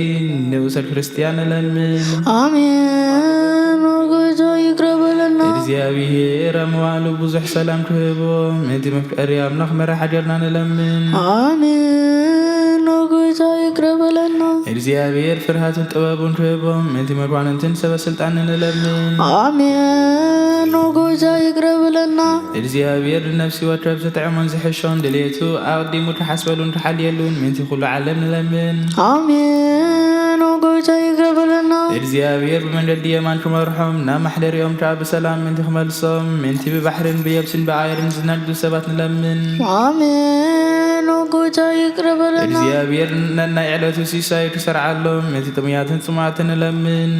ንውሰድ ክርስቲያን ንለምን አሜን። ጎይታ ይቅር በለና። እግዚአብሔር ኣምዋሉ ብዙሕ ሰላም ክህቦም ምንቲ መፍቀሪ ኣምላኽ መራሒ ሓጀርና ንለምን አሜን። ጎይታ ይቅር በለና። እግዚአብሔር ፍርሃትን ጥበቡን ክህቦም ምንቲ መኳንንትን ሰበስልጣን ንለምን አሜን። ጎይታ ይቅር በለና። እግዚአብሔር ነፍሲ ወከብ ዘጥዕሞን ዝሕሾን ድሌቱ ኣቅዲሙ ክሓስበሉን ክሓልየሉን ምንቲ ኩሉ ዓለም ንለምን አሜን። ጎይታ ይቅር በለና። እግዚአብሔር ብመንገዲ የማን ክመርሖም ናብ ማሕደሪኦም ከዓ ብሰላም ምንቲ ክመልሶም ምንቲ ብባሕርን ብየብስን ብኣየርን ዝነግዱ ሰባት ንለምን አሜን። ጎይታ ይቅር በለና። እግዚአብሔር ነናይ ዕለቱ ሲሳይ ክሰርዓሎም ምንቲ ጥሙያትን ጽሙዓትን ንለምን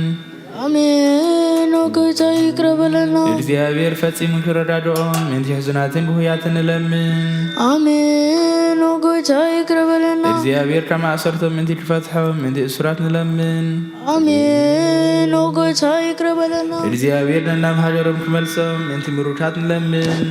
አሜን። ጌታ ይቅር በለን። እግዚአብሔር ፈጽሞ ክረዳድኦም ምንቲ ሕዙናትን ብሁያትን ንለምን። አሜን ጌታ ይቅር በለን። እግዚአብሔር ከማእሰርቶም ምንቲ ክፈትሖም ምንቲ እስራት ንለምን። አሜን ጌታ ይቅር በለን። እግዚአብሔር ነናብ ሃገሮም ክመልሶም ምንቲ ምሩታት ንለምን።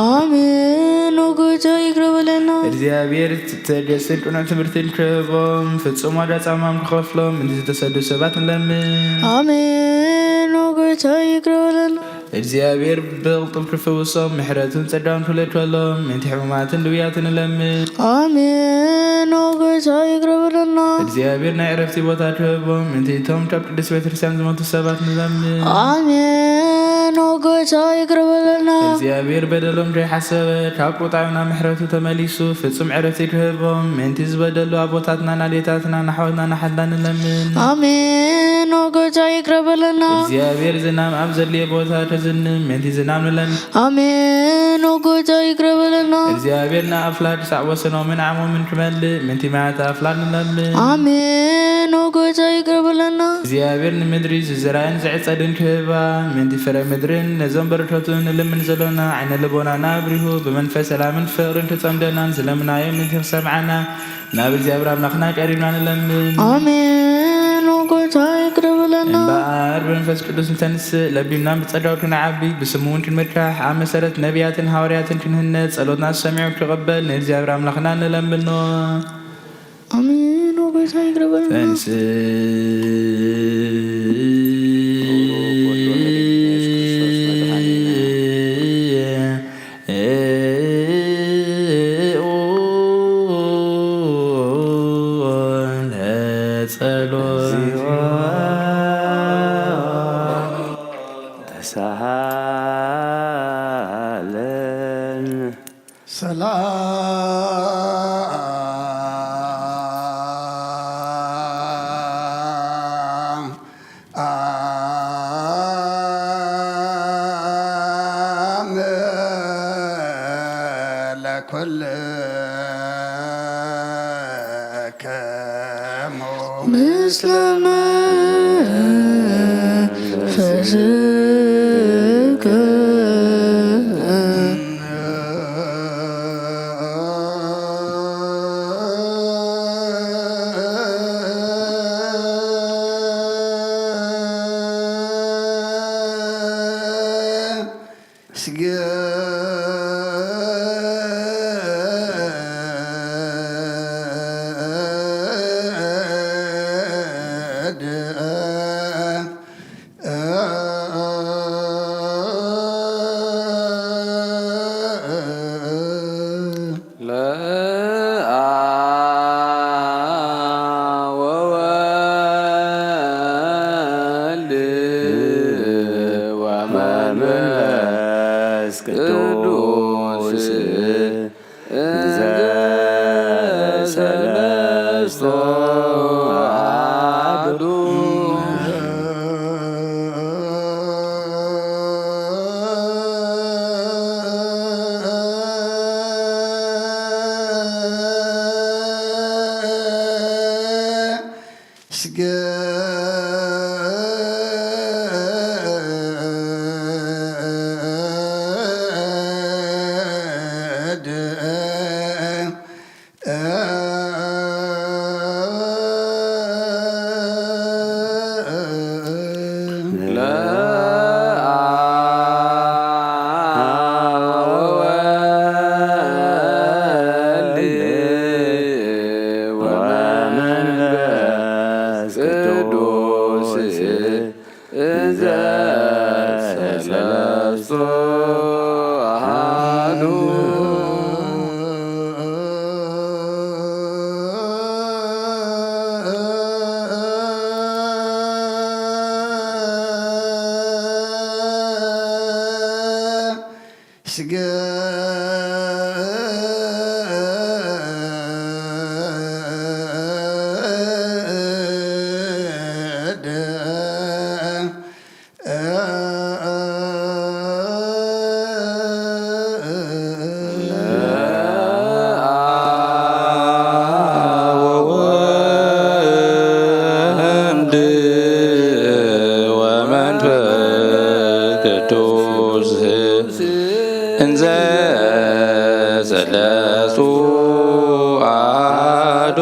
አሜን ጌታ ይቅር በለን። እግዚአብሔር ተገስን ቁኖ ትምህርትን ክህቦም ፍጹም ዋጋ ጻማም ክኸፍሎም ምንቲ ዝተሰዱ ሰባት ንለምን። አሜን ጌታ ይቅር በለን። እግዚአብሔር ብቕጡም ክፍውሶም ምሕረትን ጸጋውን ክለክሎም ምንቲ ሕሙማትን ድውያትን ንለምን። አሜን ጌታ ይቅር በለን። እግዚአብሔር ናይ ዕረፍቲ ቦታ ክህቦም ምንቲ እቶም ካብ ቅዱስ ቤተክርስትያን ዝሞቱ ሰባት ንለምን። አሜን ጌታ ይቅር በለን። እግዚአብሔር በደሎም ዘይሓሰበ ካብ ቁጣዕና ምሕረቱ ተመሊሱ ፍጹም ዕረፍቲ ክህቦም ምንቲ ዝበደሉ ኣቦታትና ናዴታትና ናሕወትና ናሓላ ንለምን። አሜን ጌታ ይቅር በለን። እግዚአብሔር ዝናብ ኣብ ዘድልየ ቦታ ከዝንም ምንቲ ዝናብ ንለምን። አሜን ጌታ ይቅር በለን። እግዚአብሔር ንኣፍላድ ሳዕ ወሰኖምን ዓሞምን ክመልእ ምንቲ ማያት ኣፍላድ ንለምን። አሜን ጌታ ይቅር በለን። እግዚአብሔር ንምድሪ ዝዝራእን ዝዕጸድን ክህባ ምንቲ ፍረ ምድርን ነዞም በረከቱን ንልምን ዘሎና ዓይነ ልቦናና ኣብሪሁ ብመንፈስ ሰላምን ፍቕርን ክጸምደናን ዝለምናዮ ምንቲ ክሰምዓና ናብ እግዚአብሔር ኣምላኽና ቀሪብና ንለምን። አሜን ጌታ ይቅር በለን። እምበኣር ብመንፈስ ቅዱስ እንተንስእ ለቢብናን ብጸጋው ክንዓቢ ብስሙውን ክንምርካሕ ኣብ መሰረት ነቢያትን ሃዋርያትን ክንህነፅ ጸሎትና ሰሚዑ ክቕበል ንእግዚአብሔር ኣምላኽና ንለምኖ። አሜን ጌታ ይቅር በለን። ተሳሃለን ሰላም ለኵልክሙ ምስለ መንፈስከ መንፈስ ቅዱስ ዘሰለስቱ አሐዱ ወመንፈስ ቅዱስ እንዘ ሰለስቱ አሐዱ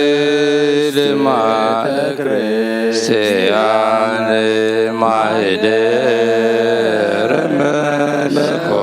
ድንግል ማርያም ማኅደረ መለኮት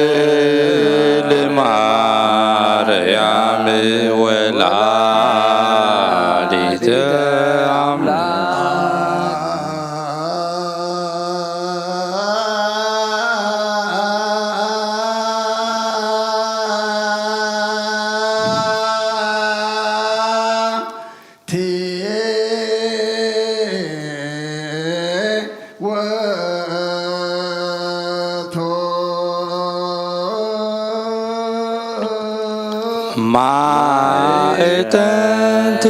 ድንግል ማርያም ወላዲተ ማዕጠንት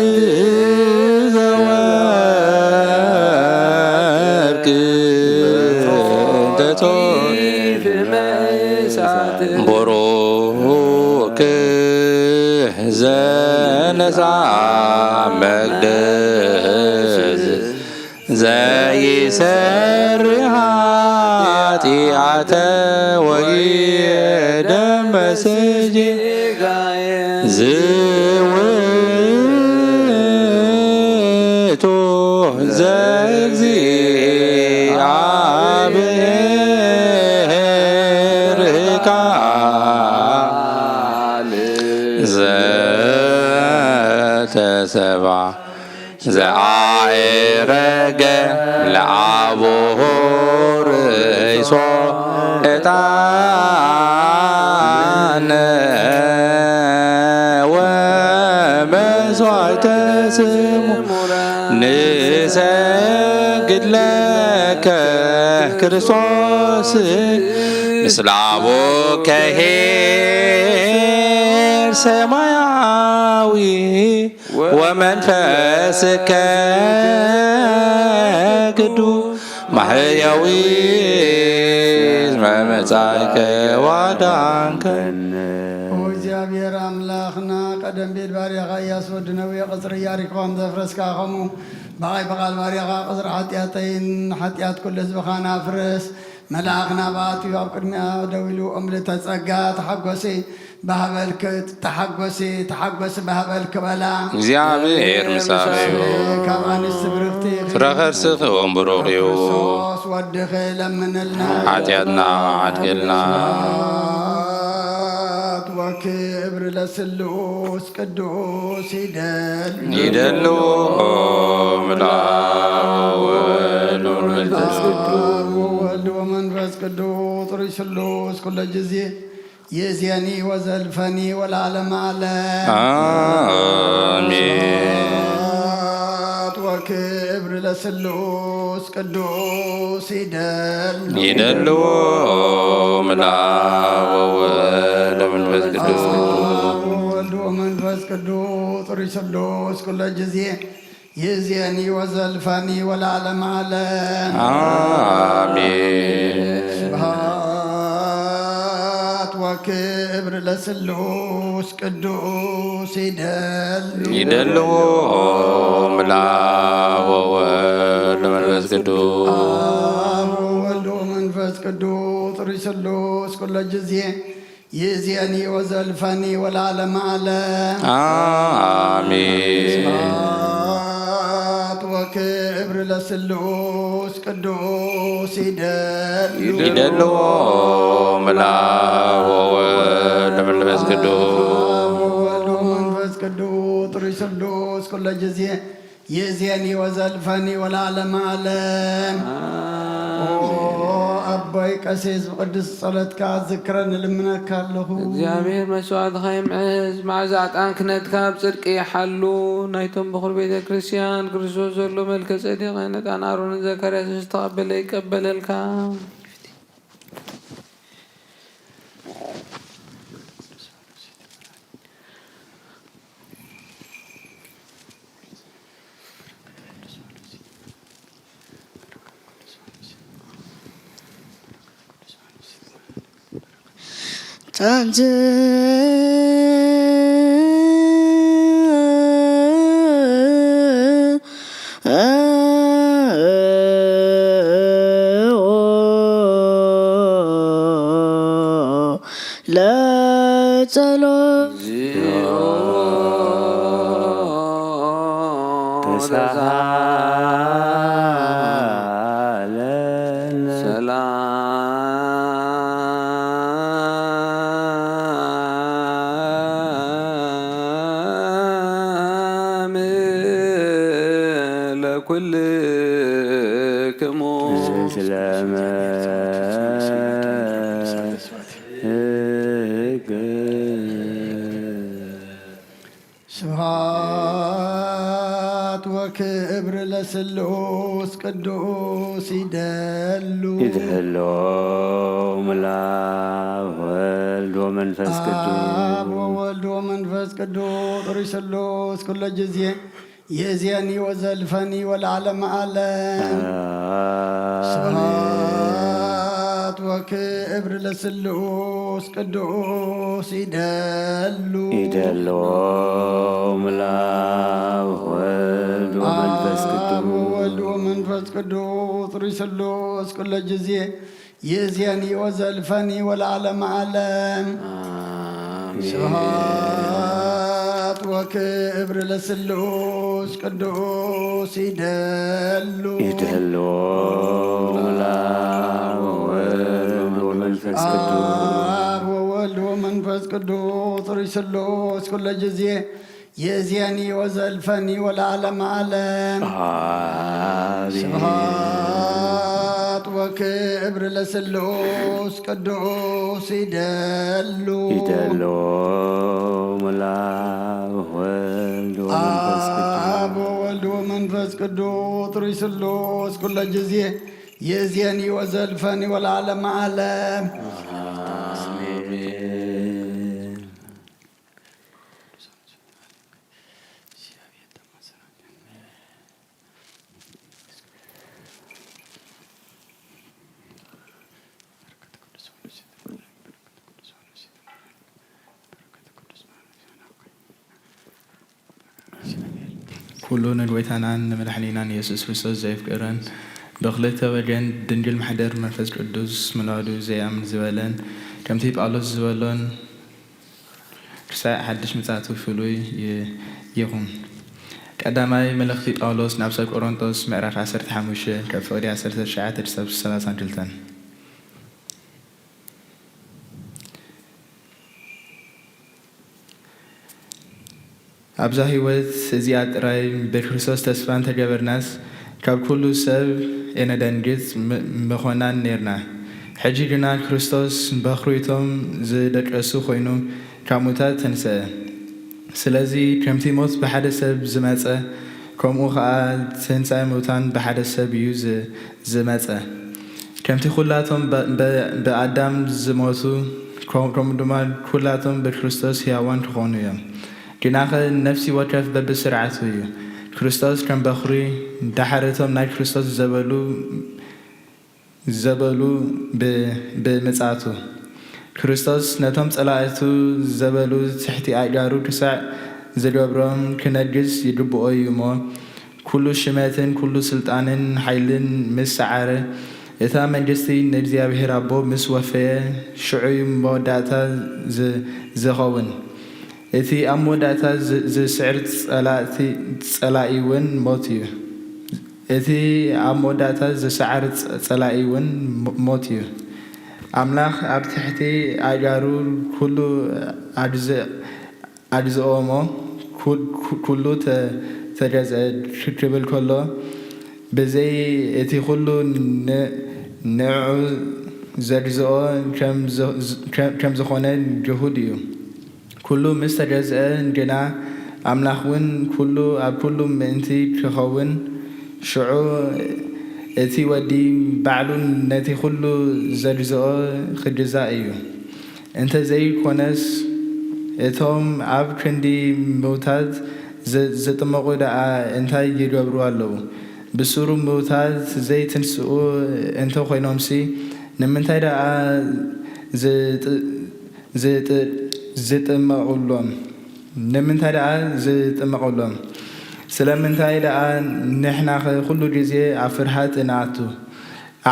ዘወርቅ ቡሩክ ዘነሣ መቅደስ ዘይሠርይ ኃጢአተ ወይደመስጅ ዝውእቱ ዘእግዚአብሔር ቃል ዘተሰብአ ዘአዕረገ ለአቡሁ ርእሶ ዕጣነ ወመሥዋዕተ ስሙ ንሰግድ ለከ ክርስቶስ ምስለ አቡከ ኄር ሰማያዊ ወመንፈስከ ቅዱስ ማሕየዊ እስመ መጻእከ ወአዳንከነ። እግዚአብሔር አምላኽና ቀደም ቤት ባሪያኻ እያስወድነው የቅፅሪ ኢያሪኮም ዘፍረስካ ኸሙ በቓይ በቓል ባሪያኻ ቅፅሪ ሓጢኣተይን ሓጢኣት ኩሉ ህዝብኻ ናፍርስ መልኣኽና በኣትዩ ኣብ ቅድሚያ ደው ኢሉ እምልተ ጸጋ ተሓጐሲ ባህበልክ ተሓጐሲ ባህበልክ በላ እግዚአብሔር ምሳሌዩ ካብ ኣንስቲ ብርክቲ ፍረ ከርስኽዎም ብሩኽ እዩ ክርስቶስ ወድኺ ለምንልና ሓጢኣትና ዓድግልና ወክብር ለስሉስ ቅዱስ ይደልዎ ምላእ ወወልድ ወመንፈስ ቅዱስ ሩይ ስሉስ ኩለ ጊዜ ይእዜኒ ወዘልፈኒ ወለዓለመ ዓለም አሜን። ወክብር ለስሉስ ቅዱስ ይደልዎ ምላእ ወወልድ ወመንፈስ ቅዱስ ወወልድ ወመንፈስ ቅዱስ ሩይ ስሉስ ኩለ ጊዜ ይእዜኒ ወዘልፈኒ ወለዓለመ ዓለም አሜን። ስብሐት ወክብር ለስሉስ ቅዱስ ይደልዎ ምላእ ወወልድ ወመንፈስ ቅዱስ ወወልድ ወመንፈስ ቅዱስ ሩይ ስሉስ ኩለ ጊዜ ይእዜኒ ወዘልፈኒ ወለዓለመ ዓለም አሜን። وكبر لسلوس قدوس يدلو ملاك وولد منفس قدوس طريس اللوس كل جزية يزيني وزلفني والعالم عالم أباي قسيس وقدس صلاة كعد ذكرن لمنك الله እግዚአብሔር መስዋዕት ኸይምዕዝ ማዕዛት አንክነት ካብ ጽድቂ ይሓሉ ናይቶም በኹር ቤተ ክርስቲያን ክርስቶስ ዘሎ መልከ ጸዲቕ ዓይነት አሮንን ዘካርያስ ዝተቐበለ ይቀበለልካ 짠짠 ለጸሎት ለኩልክሙ ስብሐት ወክብር ለስሉስ ቅዱስ ይደሉ ملاك وولد ومنفس آب وولد ومنفس قدوس طريق سلوس كل جزية يزيني وزلفني والعالم عالم سبحات وكبر لسلوس قدوس يدلو ملاك وولد ومنفس وولد ومنفس قدوس طريق سلوس كل جزية يزيني وزلفني والعالم عالم سبحات وكبر لسلوس قدوس يدلو ملاك وولد ومنفس وولد ومنفس قدوس طريق سلوس كل جزية يزيني وزلفني والعالم عالم سبحات وكبر لسلوس قدوس يدلو ملاك وولد وولد ومنفس قدوس طريق سلوس كل جزية يزيني وزلفني والعالم عالم كلنا الويتانان مدحنينان يسوس كريستوس زي فكرن بخلته وجن دنجل محدر منفس قدوس ملادو زي أمن زبالن كم تيب الله زبالن كساء حدش متعتو فلوي يغون قدامي ملختي بأولوس نفسك أورانتوس معرف عسرت حموشة كفوري عسرت الشعات رساب السلاسان جلتان أبزا هيوت زياد راي بكريستوس تسفان تجبرناس كاب كل سب إن دنجت مخونان نيرنا حجينا كريستوس بخرويتهم زدك أسو خوينو كموتات تنسى سلازي كم تيموت بحد سب زماتة كم أخا تنسى موتان بحد سب يوز زماتة كم تخلاتهم بأدم زموتو كم دمال كلاتهم بكريستوس هيوان تخونيهم جناخ نفسي وكف بسرعته كريستوس كان بخري دحرتهم ناي كريستوس زبلو بمصاته كريستوس نتهم صلاته زبلو تحتي اجارو كسع زجبرهم كنجس يدبو ايمو كل شماتن كل سلطانن حيلن مسعره اتا منجستي نبزيابهر ابو مسوفيه شعي موداتا زخون إثي أموداتا زسعرت صلائي ون موتيو እቲ ኣብ መወዳእታ ዝሰዓር ጸላኢ እውን ሞት እዩ ኣምላኽ ኣብ ትሕቲ ኣእጃሩ ኩሉ ኣድዝኦሞ ኩሉ ተገዝአ ክብል ከሎ ብዘይ እቲ ኩሉ ንዕኡ ዘግዝኦ ከም ዝኾነ ጅሁድ እዩ ኩሉ ምስ ተገዝአ ግና ኣምላኽ እውን ኩሉ ኣብ ኩሉ ምእንቲ ክኸውን ሽዑ እቲ ወዲ ባዕሉ ነቲ ኩሉ ዘግዝኦ ክግዛእ እዩ እንተዘይኮነስ እቶም ኣብ ክንዲ ምውታት ዝጥመቑ ደኣ እንታይ ይገብሩ ኣለዉ ብስሩ ምውታት ዘይትንስኡ እንተኾይኖምሲ ንምንታይ ደኣ ዝጥመቑሎም ስለምንታይ ደኣ ንሕና ኩሉ ግዜ ኣብ ፍርሃት ንኣቱ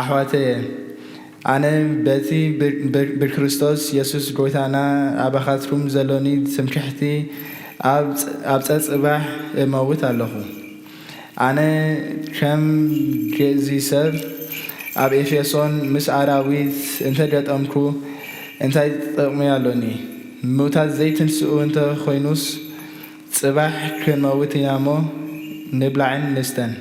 ኣሕዋተየ ኣነ በቲ ብክርስቶስ ኢየሱስ ጎይታና ኣባኻትኩም ዘሎኒ ትምክሕቲ ኣብ ፀፅባሕ እመውት ኣለኹ ኣነ ከም ገዚ ሰብ ኣብ ኤፌሶን ምስ ኣራዊት እንተገጠምኩ እንታይ ጥቕሚ ኣሎኒ ምውታት ዘይትንስኡ እንተኾይኑስ ጽባሕ ክንመውት ኢና እሞ ንብላዕን ንስተን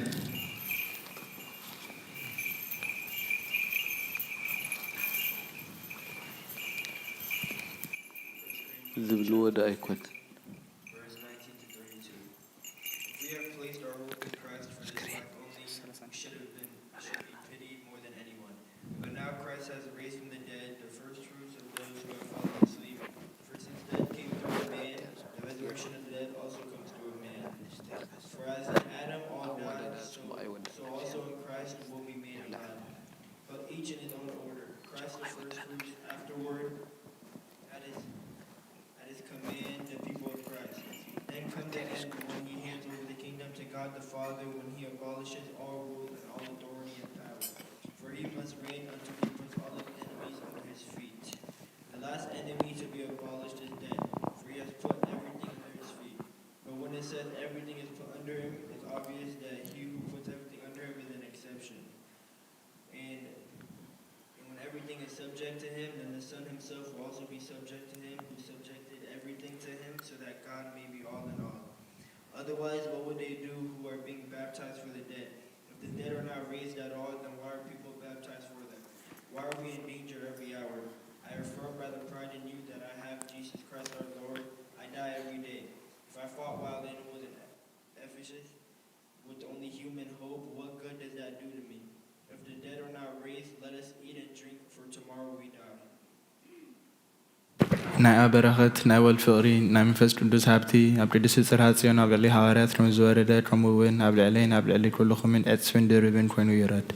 ዝብልዎ ዶ ኣይኮን God the Father when he abolishes all rule and all authority and power. For he must reign until he puts all his enemies under his feet. The last enemy to be abolished is death, for he has put everything under his feet. But when it says everything is put under him, it's obvious that he who puts everything under him is an exception. And when everything is subject to him, then the Son himself will also be subject to him who subjected everything to him, so that God may be all in all. Otherwise, what would they do who are being baptized for the dead? If the dead are not raised at all, then why are people baptized for them? Why are we in danger every hour? I affirm by the pride in you that I have Jesus Christ our Lord. I die every day. If I fought wild animals in Ephesus with only human hope, what good does that do to me? If the dead are not raised, let us eat and drink, for tomorrow we die. ናይ ኣበረኸት ናይ ወልድ ፍቕሪ ናይ መንፈስ ቅዱስ ሃብቲ ኣብ ቅድስቲ ጽርሐ ጽዮን ኣብ ልዕሊ ሃዋርያት ከም ዝወረደ ከምኡ እውን ኣብ ልዕለይን ኣብ ልዕሊ ኩልኹምን ዕፅፍን ድርብን ኮይኑ ይረድ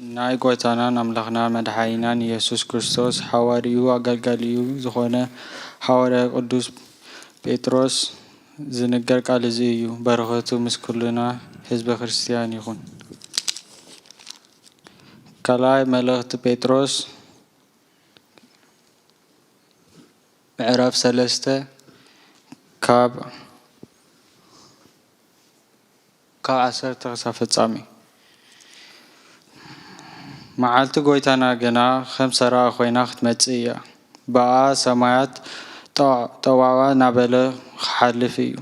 ናይ ጎይታናን ኣምላኽናን መድሓኒናን ኢየሱስ ክርስቶስ ሓዋርዩ ኣገልጋሊዩ ዝኾነ ሓዋርያ ቅዱስ ጴጥሮስ ዝንገር ቃል እዚ እዩ። በረኸቱ ምስ ኩልና ህዝበ ክርስቲያን ይኹን። ካልኣይ መልእኽቲ ጴጥሮስ ምዕራፍ 3 ካብ 10 ክሳብ ፍጻሜ። መዓልቲ ጎይታና ግና ከም ሰራኣ ኮይና ክትመጽእ እያ። በኣ ሰማያት ጠዋዋ ናበለ ክሓልፍ እዩ።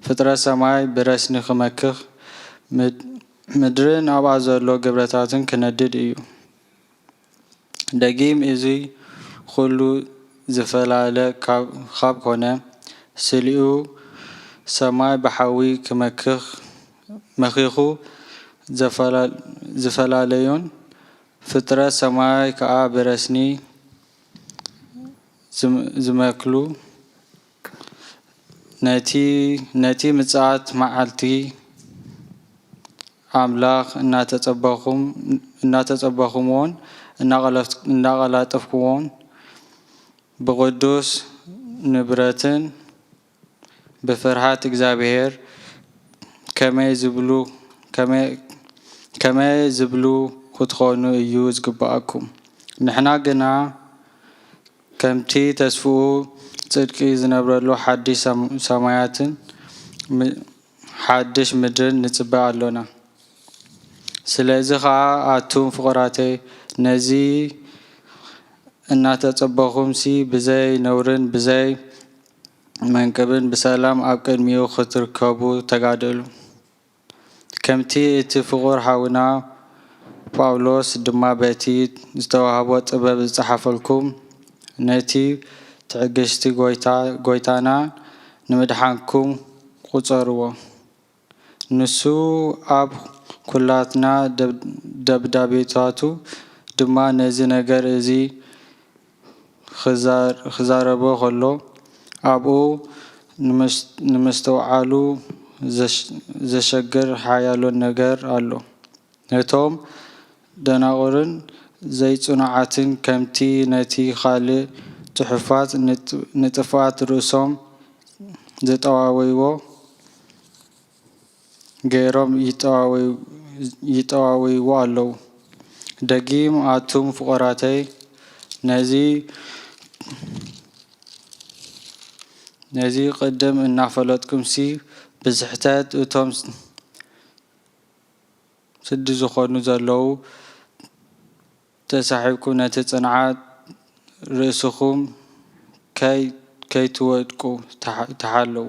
ፍጥረት ሰማይ ብረስኒ ክመክኽ ምድርን ኣብኣ ዘሎ ግብረታትን ክነድድ እዩ። ደጊም እዚ ኩሉ ዝፈላለ ካብ ኮነ ስሊኡ ሰማይ ብሓዊ ክመክኽ መኺኹ ዝፈላለዩን ፍጥረት ሰማይ ከዓ ብረስኒ ዝመክሉ ነቲ ምጽኣት መዓልቲ ኣምላኽ እናተጸበኹምዎን እናቐላጠፍኩዎን ብቅዱስ ንብረትን ብፍርሃት እግዚአብሔር ከመይ ዝብሉ ክትኾኑ እዩ ዝግባአኩም። ንሕና ግና ከምቲ ተስፍኡ ጽድቂ ዝነብረሉ ሓድሽ ሰማያትን ሓድሽ ምድርን ንጽበ ኣሎና። ስለዚ ከዓ ኣቱም ፍቁራተይ ነዚ እናተጸበኹምሲ ብዘይ ነውርን ብዘይ መንቅብን ብሰላም ኣብ ቅድሚኡ ክትርከቡ ተጋደሉ። ከምቲ እቲ ፍቁር ሓውና ጳውሎስ ድማ በቲ ዝተዋህቦ ጥበብ ዝጸሓፈልኩም ነቲ ትዕግስቲ ጎይታና ንምድሓንኩም ቁጸርዎ። ንሱ ኣብ ኩላትና ደብዳቤታቱ ድማ ነዚ ነገር እዚ ክዛረቦ ከሎ ኣብኡ ንምስተውዓሉ ዘሸግር ሓያሎን ነገር ኣሎ። ነቶም ደናቑርን ዘይጽኑዓትን ከምቲ ነቲ ካልእ ጽሑፋት ንጥፋት ርእሶም ዘጠዋወይዎ ገይሮም ይጠዋወይዎ ኣለዉ። ደጊም ኣቱም ፍቁራተይ ነዚ ቅድም እናፈለጥኩምሲ ብዝሕተት እቶም ስዲ ዝኾኑ ዘለዉ ተሳሒብኩም ነቲ ጽንዓት ርእስኹም ከይትወድቁ ተሓለዉ።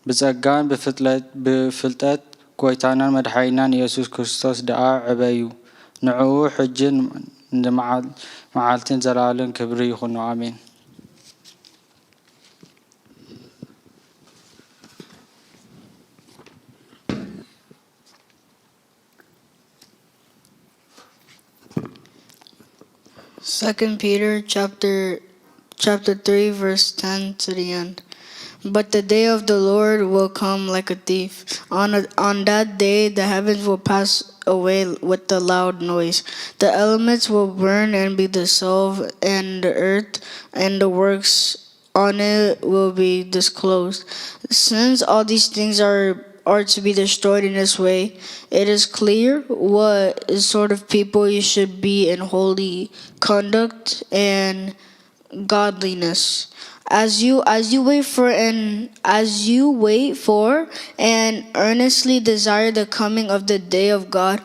ብጸጋን ብፍልጠት ጎይታናን መድሓኒናን ኢየሱስ ክርስቶስ ደኣ ዕበዩ። ንዕኡ ሕጅን መዓልትን ዘላለም ክብሪ ይኹኑ። ኣሜን። Second Peter chapter 3 verse 10 to the end. But the day of the Lord will come like a thief. On that day the heavens will pass away with a loud noise. The elements will burn and be dissolved, and the earth and the works on it will be disclosed. Since all these things are to be destroyed in this way, it is clear what sort of people you should be in holy conduct and godliness. As you wait for and earnestly desire the coming of the day of God,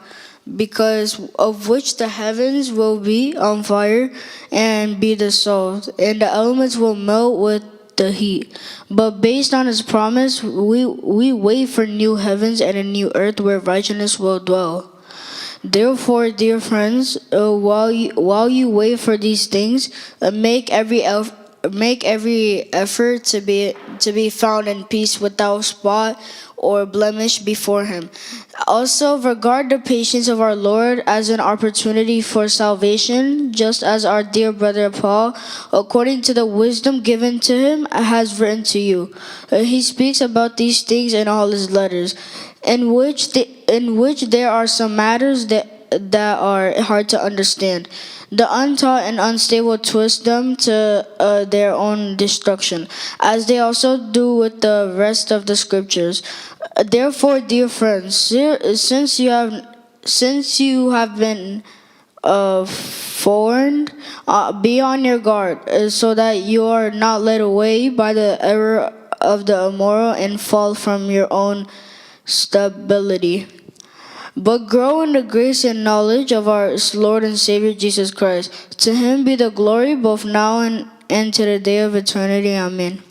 because of which the heavens will be on fire and be dissolved, and the elements will melt with the heat. But based on his promise, we wait for new heavens and a new earth where righteousness will dwell. Therefore, dear friends, while you wait for these things, make every effort to be found in peace without spot or blemish before him. Also regard the patience of our Lord as an opportunity for salvation, just as our dear brother Paul, according to the wisdom given to him, has written to you. He speaks about these things in all his letters. in which there are some matters that are hard to understand. The untaught and unstable twist them to their own destruction, as they also do with the rest of the scriptures. Therefore, dear friends, since you have been forewarned, be on your guard, so that you are not led away by the error of the immoral and fall from your own stability. But grow in the grace and knowledge of our Lord and Savior Jesus Christ. To him be the glory both now and to the day of eternity. Amen.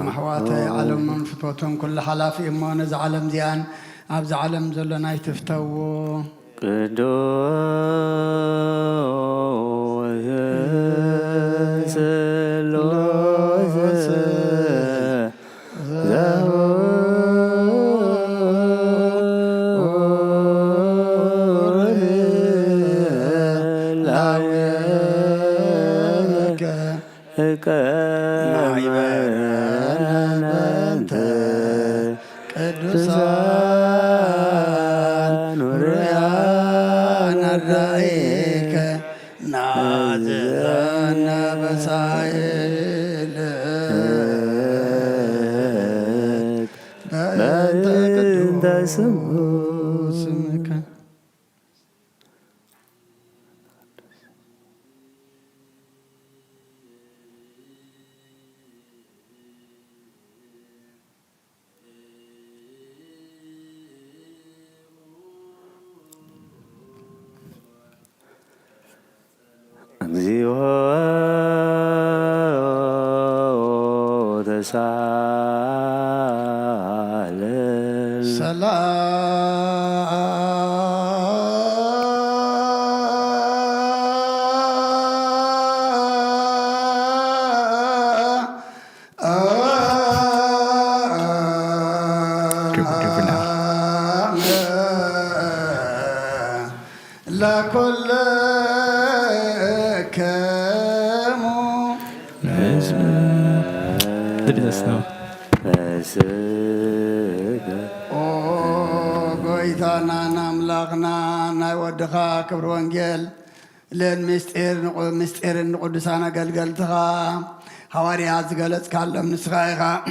أحواتي علم من فتوتهم كل حلاف إيمان إذا علم زيان أبز علم زلنا يتفتو كبر وانجيل للمستير القدسانة قلتها حواريات قلت كالم نسخايها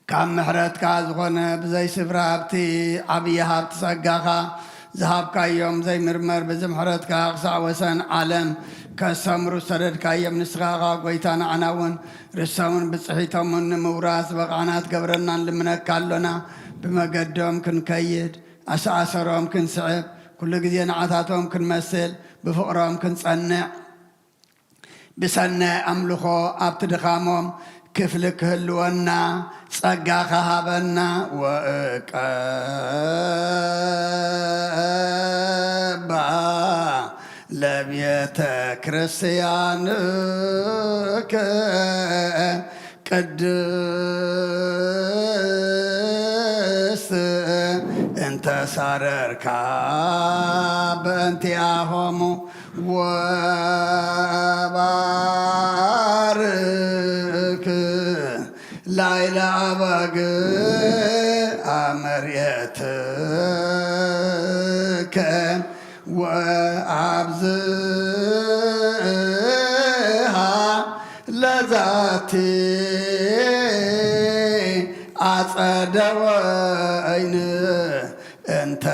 كم محرت كازغون بزي سفرابتي عبيها بتسقاها ذهب كايوم زي مرمر بزي محرت كاغسع وسن عالم كسامرو سرد كايوم نسخاها قويتانا عناون رساون بصحيتهم من موراس بقعنات قبرنا لمنك كالونا بمقدم كن كيد أسعسرهم كن صعب كل جزية نعاتاتهم كن مسل بفقرهم كن صنع بسنة أملخو أبتدخامهم كفلك هلونا صقا خهابنا وقابا لبيت كريستيانك قدس انت سارركا بانتياهم وبارك لايلا باق امريتك وابزها لذاتي أصدوين أنت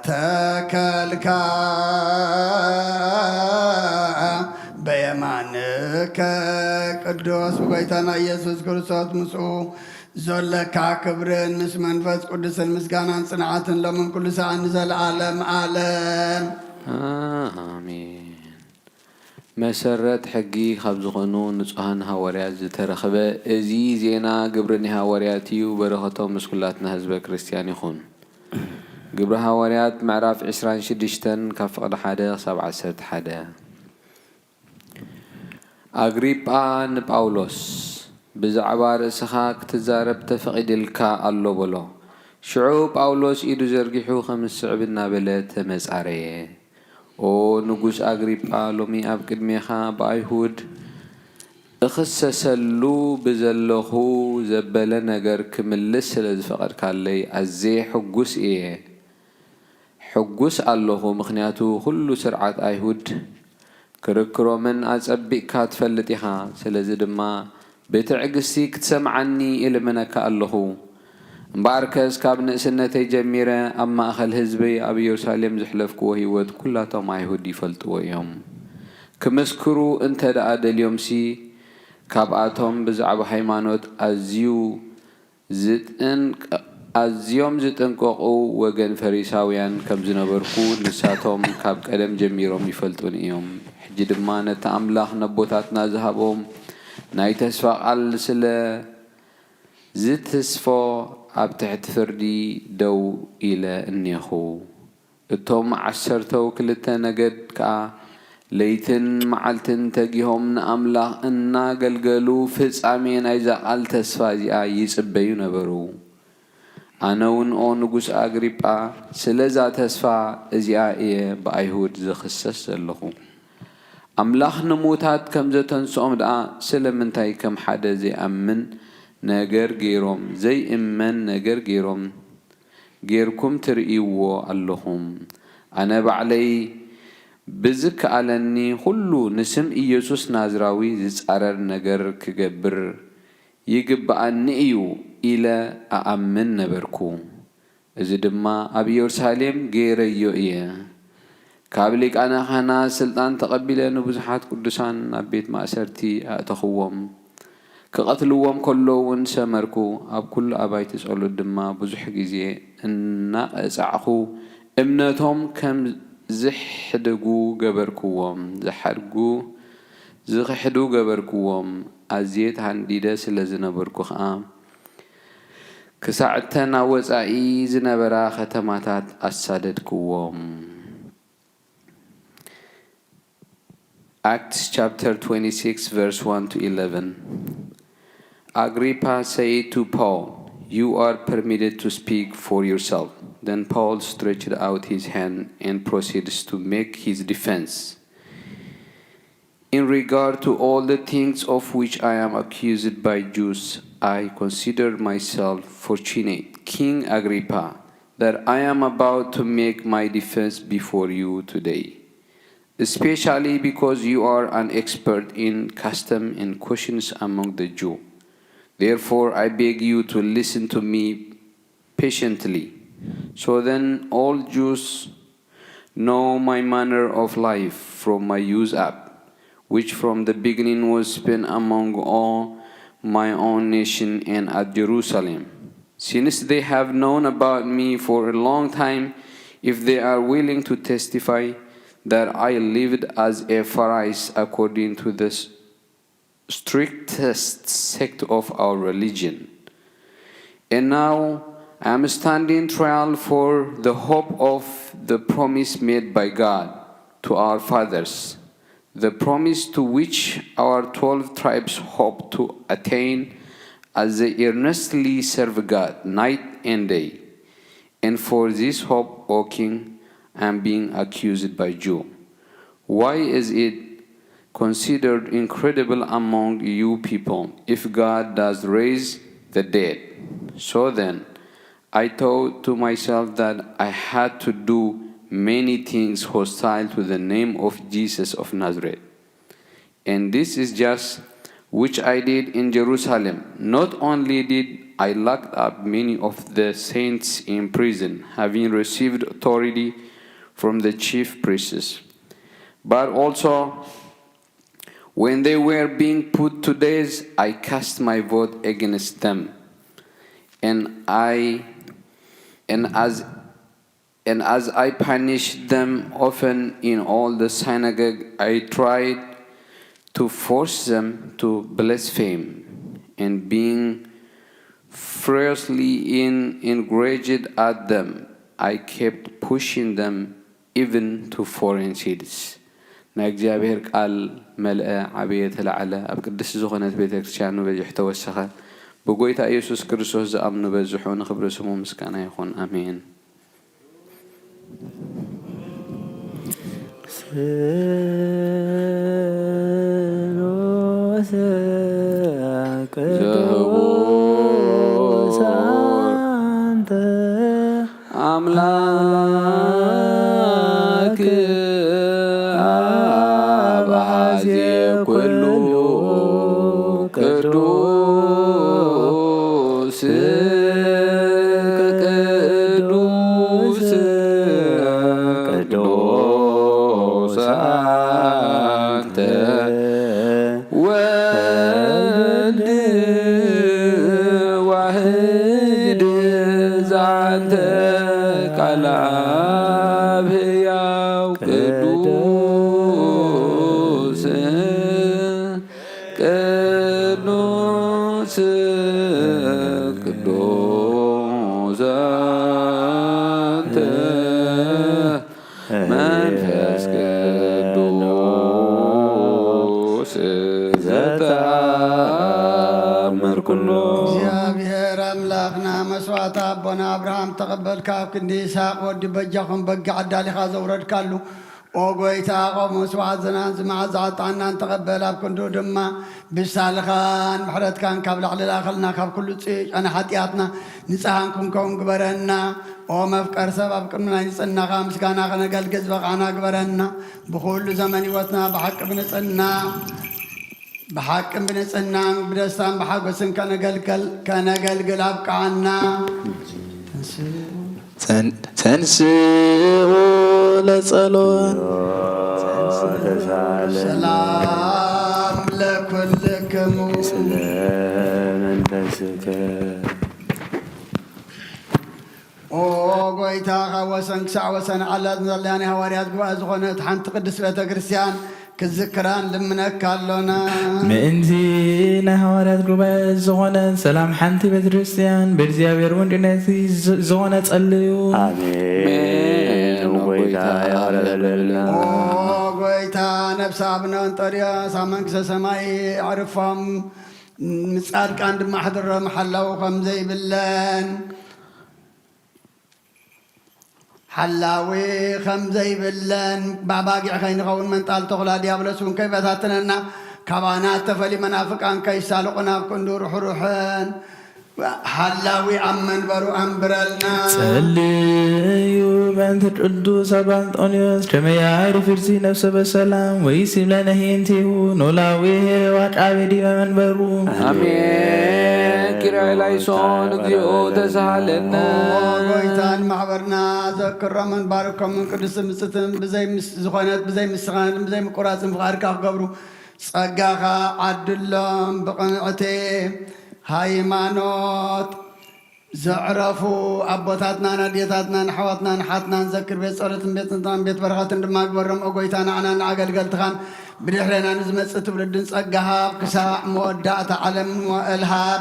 تكلكا بيمانك قدوس بقيتنا يسوس كريستوس مسؤول زلكا كبرن مس منفس قدس المسكانان صنعات لمن كل ساعة نزل عالم عالم آمين مسرت حقي خبز قانون نصحن هواريات زترخبة ازي زينا قبرني هوارياتي وبرختهم مسكولاتنا حزب كريستياني خون قبر هواريات معرف 20 شدشتن كفقد حدا 7 حدا أغريبا نباولوس بزعبا رأسخا كتزارب تفقد الكا اللو بلو شعوب باولوس إيدو زرقحو 5 سعبنا بلت مسعريه او نقوش أغريبا لومي أب قدميخا بأيهود እኽሰሰሉ ብዘለኹ ዘበለ ነገር ክምልስ ስለ ዝፈቐድካለይ ኣዝየ ሕጉስ እየ ሕጉስ ኣለኹ ምኽንያቱ ኩሉ ስርዓት ኣይሁድ ክርክሮምን ኣጸቢቕካ ትፈልጥ ኢኻ ስለዚ ድማ ብትዕግስቲ ክትሰምዓኒ ኢልምነካ ኣለኹ እምበኣርከስ ካብ ንእስነተይ ጀሚረ ኣብ ማእኸል ህዝበይ ኣብ ኢየሩሳሌም ዘሕለፍክዎ ህይወት ኩላቶም ኣይሁድ ይፈልጥዎ እዮም ክመስክሩ እንተ ደኣ ደልዮምሲ ካብኣቶም ብዛዕባ ሃይማኖት ኣዝዮም ዝጥንቀቑ ወገን ፈሪሳውያን ከም ዝነበርኩ ንሳቶም ካብ ቀደም ጀሚሮም ይፈልጡን እዮም ሕጂ ድማ ነቲ ኣምላኽ ነቦታትና ዝሃቦም ናይ ተስፋ ቃል ስለ ዝተስፎ ኣብ ትሕቲ ፍርዲ ደው ኢለ እኒኹ እቶም 12 ነገድ ከዓ ለይትን መዓልትን ተጊሆም ንኣምላኽ እናገልገሉ ፍጻሜ ናይዛ ቃል ተስፋ እዚኣ ይጽበዩ ነበሩ ኣነ እውን ኦ ንጉስ ኣግሪጳ ስለዛ ተስፋ እዚኣ እየ ብኣይሁድ ዝኽሰስ ዘለኹ ኣምላኽ ንሙታት ከም ዘተንስኦም ደኣ ስለምንታይ ከም ሓደ ዘይእመን ነገር ገይሮም ጌርኩም ትርእይዎ ኣለኹም ኣነ ባዕለይ ብዝከኣለኒ ሁሉ ንስም ኢየሱስ ናዝራዊ ዝጻረር ነገር ክገብር ይግባኣኒ እዩ ኢለ ኣኣምን ነበርኩ እዚ ድማ ኣብ ኢየሩሳሌም ገይረዮ እየ ካብ ሊቃነ ካህናት ስልጣን ተቐቢለ ንብዙሓት ቅዱሳን ኣብ ቤት ማእሰርቲ ኣእተኽዎም ክቐትልዎም ከለውን ሰመርኩ ኣብ ኩሉ ኣባይቲ ጸሎት ድማ ብዙሕ ግዜ እናቐጻዕኹ እምነቶም ከም ዝሕድጉ ገበርክዎም ኣዝየ ተሃንዲደ ስለ ዝነበርኩ ከዓ ክሳዕተን ኣብ ወጻኢ ዝነበራ ከተማታት ኣሳደድክዎም Acts chapter 26 verse 1 to 11 Agrippa said to Paul, "You are permitted to speak for yourself." Then Paul stretched out his hand and proceeds to make his defense. In regard to all the things of which I am accused by Jews, I consider myself fortunate, King Agrippa, that I am about to make my defense before you today, especially because you are an expert in custom and questions among the Jews. Therefore, I beg you to listen to me patiently. So then all Jews know my manner of life from my youth up, which from the beginning was spent among all my own nation and at Jerusalem. Since they have known about me for a long time, if they are willing to testify that I lived as a Pharisee according to the strictest sect of our religion. And now I am standing trial for the hope of the promise made by God to our fathers, the promise to which our 12 tribes hope to attain as they earnestly serve God night and day. And for this hope, O King, I am being accused by Jews. Why is it considered incredible among you people if God does raise the dead? So then, I thought to myself that I had to do many things hostile to the name of Jesus of Nazareth. And this is just which I did in Jerusalem. Not only did I lock up many of the saints in prison, having received authority from the chief priests, but also when they were being put to death, I cast my vote against them. And as I punished them often in all the synagogue, I tried to force them to blaspheme. And being furiously enraged at them, I kept pushing them even to foreign cities. ናይ እግዚአብሔር ቃል መልአ ዓብየ ተላዕለ ኣብ ቅድስ ዝኾነት ቤተክርስቲያን በዝሕ ተወሰኸ ብጎይታ ኢየሱስ ክርስቶስ ዝኣምኑ በዝሑ ንክብሪ ስሙ ምስጋና ይኹን አሜን ስሮሰ ቅዱስ አንተ አምላክ አብ አሐዜ ኩሉ ቅዱስ ቅዱስ ቅዱስ አንተ ወልድ ዋሕድ ዛንተ ቃለ አብ ሕያው ቅዱስ ቅዱስ ቅዱስ አንተ መንፈስ ቅዱስ ዘተአምር ኩሎ እግዚአብሔር አምላኽና መስዋዕት አቦና አብርሃም ተቐበልካ ኣብ ክንዲ ይስሐቅ ወዲ በጃኹም በጊዕ ኣዳሊኻ ዘውረድካሉ ኦ ጎይታ ቆም መስዋዕት ዝናን ዝመዓዝ ዝዓጣናን ተቐበል ኣብ ክንዱ ድማ ብሳልኻን ምሕረትካን ካብ ላዕሊ ላኸልና ካብ ኩሉ ጨና ሓጢኣትና ንፅሃን ክንከውን ግበረና ኦ መፍቀር ሰብ ኣብ ቅድሚ ናይ ንፅናኻ ምስጋና ከነገልግል ዝበቓዕና ግበረና ብኩሉ ዘመን ህይወትና ብሓቂ ብንፅና بحاكم بنصنا بدستان بحاجسن كنجلجل أبقعنا تنسوا لصلون سلام لكلكم سلام انتسك او قويتا وسن ساعة وسن على ذلاني هواريات قواز غنت حنت قدس بيت كريستيان كذكران لمنك كالونا مئنتي نهارات قباز زغنة سلام حنتي بدرسيان برزيابير وندناتي زغنة تقليو آمين وقويتا يا رللنا وقويتا نفس عبنا انطريا سامنك سماي عرفهم مسعد كان دم حضر محلا وخمزي باللان حلاوي خمزي باللان باباقي خين خون من طال تغلا ديابلسون كيف ذاتنا كبانات تفلي منافقان كي سالقنا كندور حروحان حلاوي أمن برو أمبرلنا سليو بنت القدوس بنت أنيوس كما يعرف فرسي نفسه بالسلام ويسيب لنا هينتيو نولاوي واتعابدي من برو آمين كراي لايسون اكزيو تسهلنا وقويتان محبرنا ذكر من باركم من قدس مستن بزي زخانات بزي مسخان بزي مقراسم فغاركا قبرو صقاخا عدلهم بقنعتي هايمانوت زعرفوا أبوتاتنا نديتاتنا نحواتنا نحاتنا نذكر بيت صورة بيت نطان بيت برغات دماغ برم أقويتانا عنا نعقل قلتخان بدحلنا نزمت ستبلدن صقاها قساع مودعة علم وإلهاب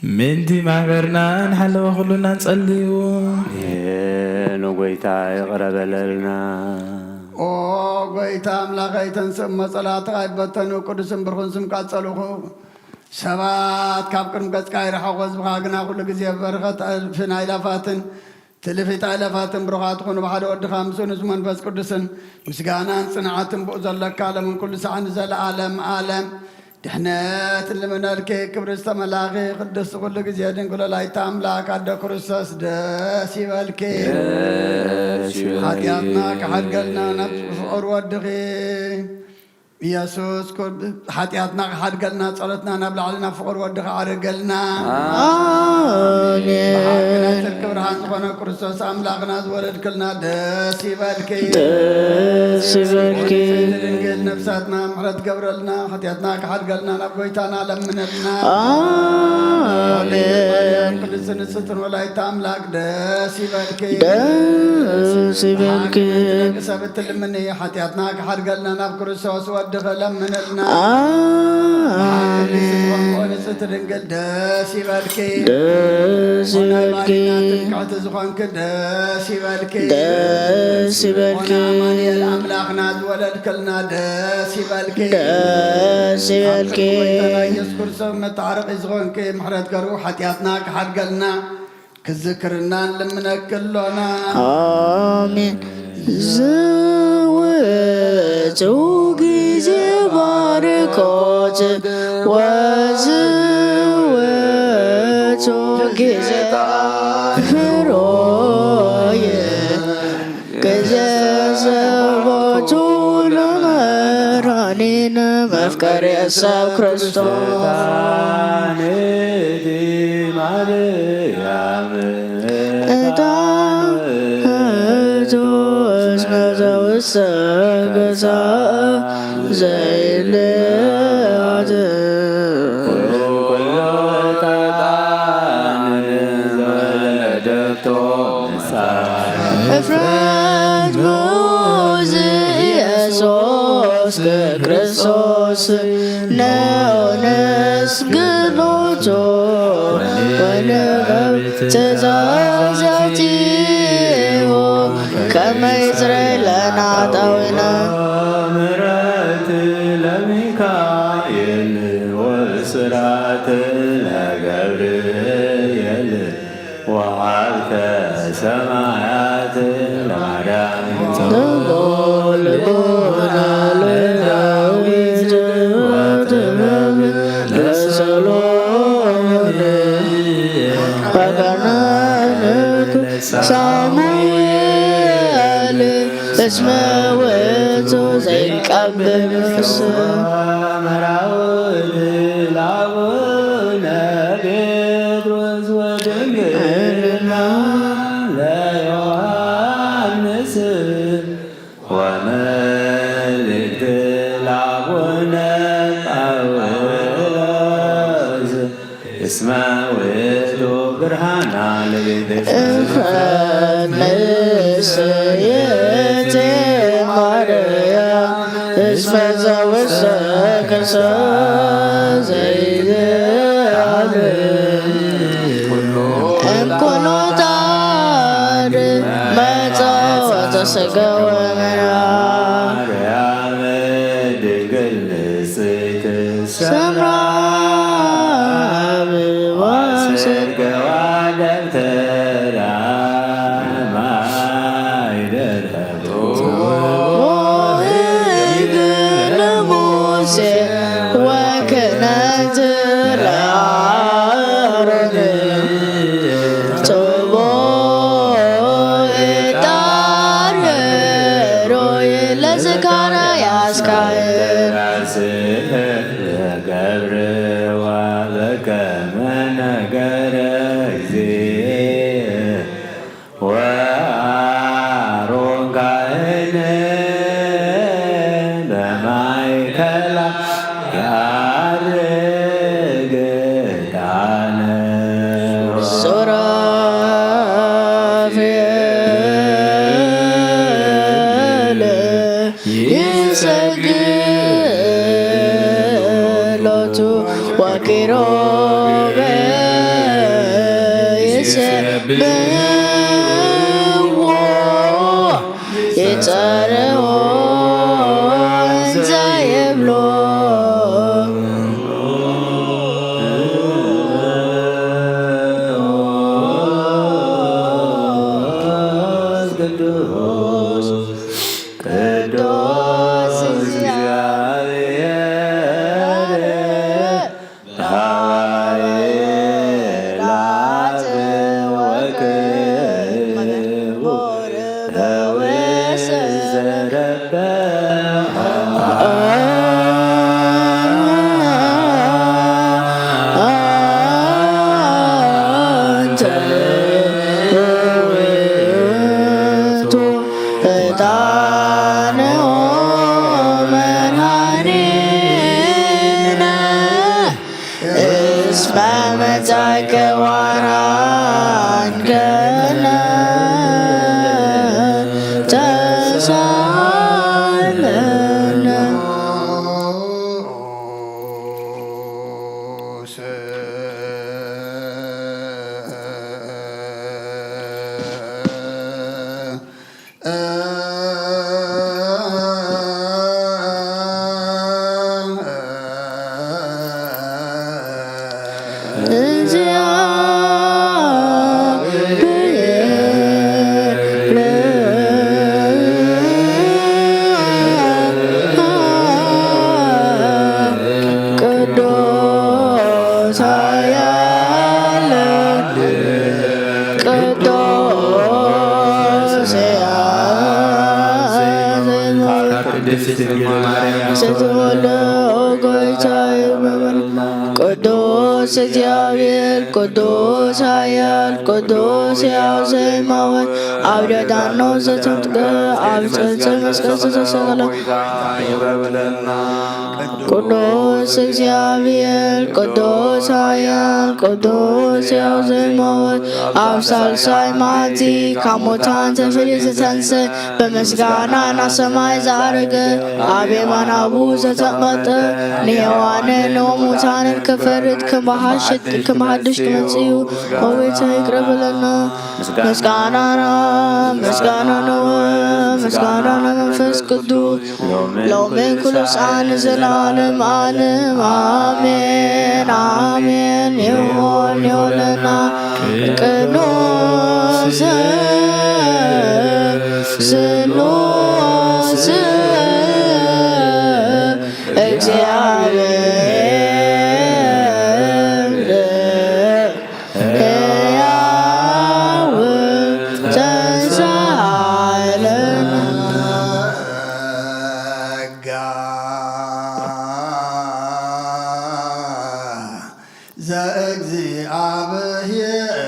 منتي معبرنا نحلو خلونا نصليو نقويتا يقرب لنا او قويتا ملاقيتا نسمى صلاة غيبتن وقدسن برخنسم قاتلوخو سبات كابكن قسكاير حوز بخاقنا كل قزي برغت ألفين عيلافاتن تلفيت عيلافاتن برغات خون بحاد ود خامسون زمان بس قدسن مسقانا صنعاتن بؤزل لك من كل ساعة نزل عالم دحنات اللي من الكي كبرست ملاغي قدس كل قزي دين كل لا يتاملاك عدا كرسس داسي بالكي حياتنا كحد قلنا نفس فقر ودغي يسوس كل حياتنا حد قلنا صلتنا نبلع علينا فقر ودغ عرقلنا آمين الكبر هانزخونا كرسوس أملاقنا زولد كلنا داسي بالكي نقل نفساتنا محرد قبرلنا حياتنا كحد قلنا نبقيتانا لمنلنا آمين كل سنة ستر ولا يتاملاك داسي بالكي سبت لمني حياتنا كحد قلنا نبكرسوس ودغ لمنلنا آمين سترنقل داسي بالكي تنقعت زخانك داسي بالكي ونعماني الأملاخنا زولد كلنا داسي بالكي يذكر سوم تعرق زخانك محرد قرو حياتنا كحد قلنا كذكرنا لمنا كلنا آمين زوجي زباركات وزوجي መፍቀሬ ሰብ ክርስቶስ ታንዲ ማርያም እታቶስ መዘውሰ ገዛ ዘይልአት ኩሎ ዕጣን ዘወለደቶ እፍረት ሙዝ ኢየሱስ ክርስቶስ ነውነስግኖቶ ወንገብር ትእዛዛቲሁ ከመ ይጽረይ ለነ ኃጣውኢነ ምሕረት ለሚካኤል ወስራት ለገብርኤል ወሀብተ ሰማያት ለማርያም ልቦና ለዳዊት ወጥበብ ለሰሎሞን ወከናንክ ሳሙኤል እስመ ውእቱ ዘይቀብል መራውት ለአቡነ ጴጥሮስ ወድንግልና ለዮሐንስ ወመልእክት ለአቡነ ጳውሎስ እስመ ውእቱ ብርሃና ለቤተ እፍረት ንእስየቴ ማርያም እስመ ዘውሰ ከርሰ ዘይልአት እምኩሉ ጣር መጽወተ ሥጋ ወመንፈስ ማርያም ድንግል ንጽሕት ሰምራ ስርገዋ ደብተራ ማይደረቦ ሙሴ ወክህነት ለአሮን ቶቦ ዕጣን ሮይ ለዘካርያስ ካህን ገብርዋ በከመ ነገረ እግዚእ ወአሮን ካህን በማእከላ ያርግ ዕጣነ ሱራፌል ይሰግዶቱ ወኪሩቤል ይሴብሕዎ ይጸርሑ እንዘ ይብሉ ቅዱስ ቅዱስ እግዚአብሔር ኃይላት ወክቡር ዘረበ አንተ ውእቱ ዕጣነ ወመድኃኒነ እስመ መጻእከ ወአድኀንከነ ተሳሃለነ ቅዱስ ኃያል ቅዱስ ቅድስት ድንግል ማርያም ስትወልድ ጎይታይ ቅዱስ እግዚአብሔር ቅዱስ ኃያል ቅዱስ ሕያው ዘይማወት ኣብ ደዳኖ ዘተምጥቀ ኣብ ጸልጸል መስቀል ዝተሰቀለ ቅዱስ እግዚአብሔር ቅዱስ ኃያል ቅዱስ ሕያው ዘይማወት ኣብ ሳልሳይ መዓልቲ ካብ ሙታን ተፈልዩ ዝተንስእ በምስጋና ናብ ሰማይ ዝዓረገ ኣብ የማነ አቡሁ ዘተቐመጠ ንሔዋንን ንሙታንን ክፈርድ ከመሓድሽ ክመጽእ እዩ። ጎይታይ ይቅር በለና። ምስጋናና ምስጋና ለመንፈስ ቅዱስ ሎሜን ኩሉ ሰዓት ንዘለዓለም ዓለም አሜን አሜን ይሁን ይሁንና ቅዱስ ስሉስ እግዚአብሔር ሕያው ተንሣኤለነ ዘእግዚአብሔር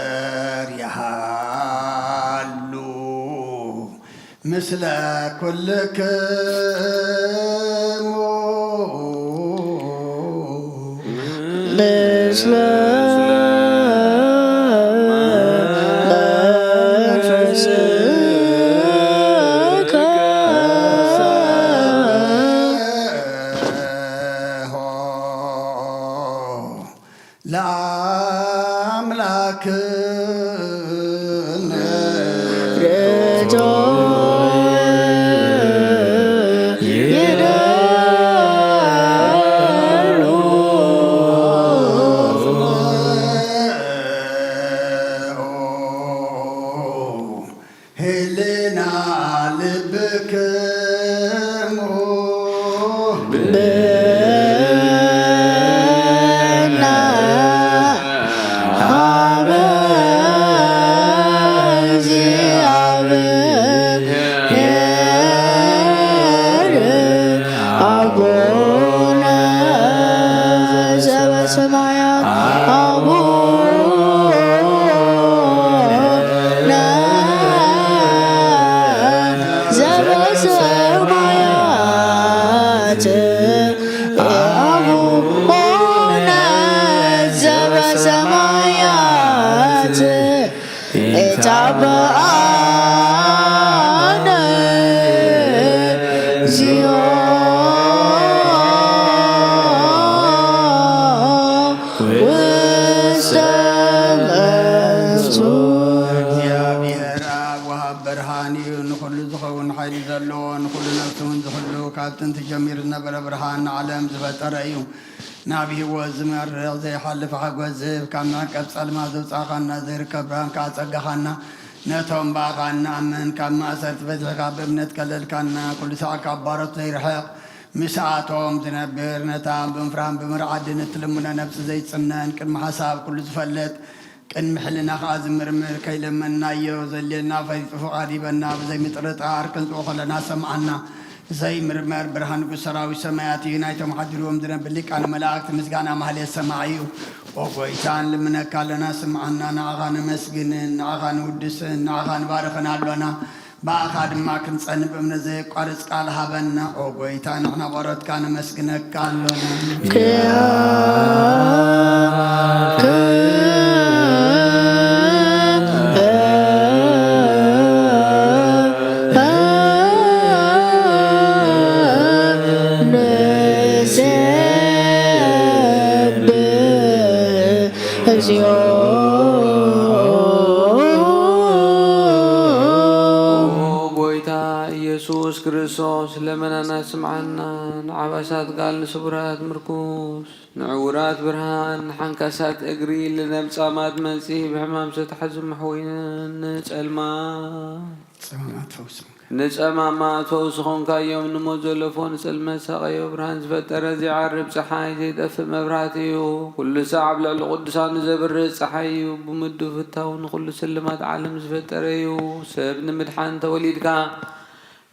ያሃሉ ምስለ ኩልክሙ ምስለ መንፈስከ ለአምላክነ ርቶ ህሊና ልብክሙ ብና ሀበ እግዚአብሔር አቡነ ዘበሰማያት አቡነ ዘበሰማያት አቡነ ዘበሰማያት ኢታብአነ እግዚኦ ውስተ መንሱት እግዚአብሔር አብ ወሃብ ብርሃን እዩ ንኩሉ ዝኸውን ሓይሊ ዘለዎ ንኩሉ ነፍሲ እውን ዝሕሉ ካብ ጥንቲ ጀሚሩ ዝነበረ ብርሃን ንዓለም ዝፈጠረ እዩ። ናብ ህይወት ዝመርቕ ዘይሓልፍ ሓጎስ ዝህብ ካብ መዕቀብ ጸልማት ዘውፃእኻና ዘይርከብ ብርሃን ከዓ ጸጋኻና ነቶም ባኻ ንኣምን ካብ ማእሰርቲ ፈቲሕካ ብእምነት ከለልካና ኩሉ ሰዓት ካብ ባሮት ዘይርሕቕ ምስኣቶም ዝነብር ነታ ብምፍራን ብምርዓድን እትልሙነ ነብሲ ዘይጽነን ቅድሚ ሓሳብ ኩሉ ዝፈለጥ ቅድሚ ሕልና ከዓ ዝምርምር ከይለመናዮ ዘልየልና ፈሪጡ ፍቓድ ይበና ብዘይ ምጥርጣር ክንጽኦ ከለና ሰምዓና ዘይምርመር ብርሃን ንጉሥ ሰራዊት ሰማያት እዩ ናይቶም ሓዲርዎም ዝነብር ሊቃነ መላእክቲ ምስጋና ማህሌት ሰማዕ እዩ። ኦ ጎይታን ልምነካ ኣለና ስምዓና ንዓኻ ነመስግንን ንዓኻ ንውድስን ንዓኻ ንባርኽን ኣሎና ባእኻ ድማ ክንጸንብ እምነት ዘየቋርጽ ቃል ሃበና። ኦ ጎይታ ንሕና ባሮትካ ነመስግነካ ኣሎና እግዚኦ ጎይታ ኢየሱስ ክርስቶስ ለመናና ስምዓና ንዓባሳት ቃል ንስቡራት ምርኩስ ንዕውራት ብርሃን ንሓንካሳት እግሪ ለነብጻማት መጺህ ብሕማም ዝተሓዙ መሕወይንን ንጸማማት ፈውሲ ኾንካዮም ንሞት ዘለፎ ንጽልመት ሰቐዮ ብርሃን ዝፈጠረ ዘይዓርብ ፀሓይ ዘይጠፍእ መብራህቲ እዩ። ኩሉ ሰዓብ ልዕሊ ቅዱሳን ዘብርህ ፀሓይ እዩ። ብምድብ ፍታው ንኩሉ ስልማት ዓለም ዝፈጠረ እዩ። ሰብ ንምድሓን ተወሊድካ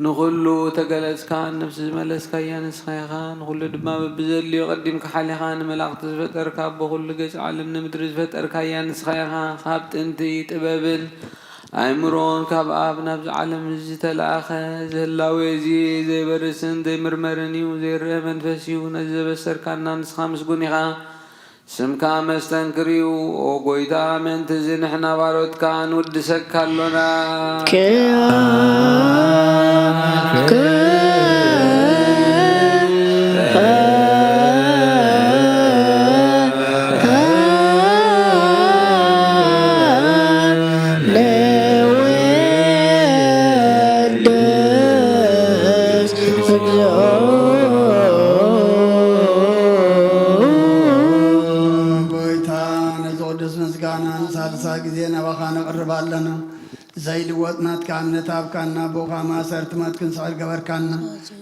ንኹሉ ተገለጽካ ነፍሲ ዝመለስካያ ንስኻ ኢኻ ንኹሉ ድማ በብዘልዮ ቀዲምካ ሓሊኻ ንመላእኽቲ ዝፈጠርካ ብኹሉ ገጽ ዓለም ንምድሪ ዝፈጠርካያ ንስኻ ኢኻ ካብ ጥንቲ ጥበብን ኣእምሮን ካብ ኣብ ናብዚ ዓለም ዝተለኣኸ ዝህላዌ እዚ ዘይበርስን ዘይምርመርን እዩ ዘይርአ መንፈስ እዩ ነዚ ዘበሰርካና ንስኻ ምስጉን ኢኻ ስምካ መስተንክር እዩ ኦ ጎይታ ምእንቲ እዚ ንሕና ባሮትካ ንውድሰካ ኣሎና ዘይልወጥናት ከእምነት ኣብካና ቦኻ ማሰርት መትክን ስዕር ገበርካና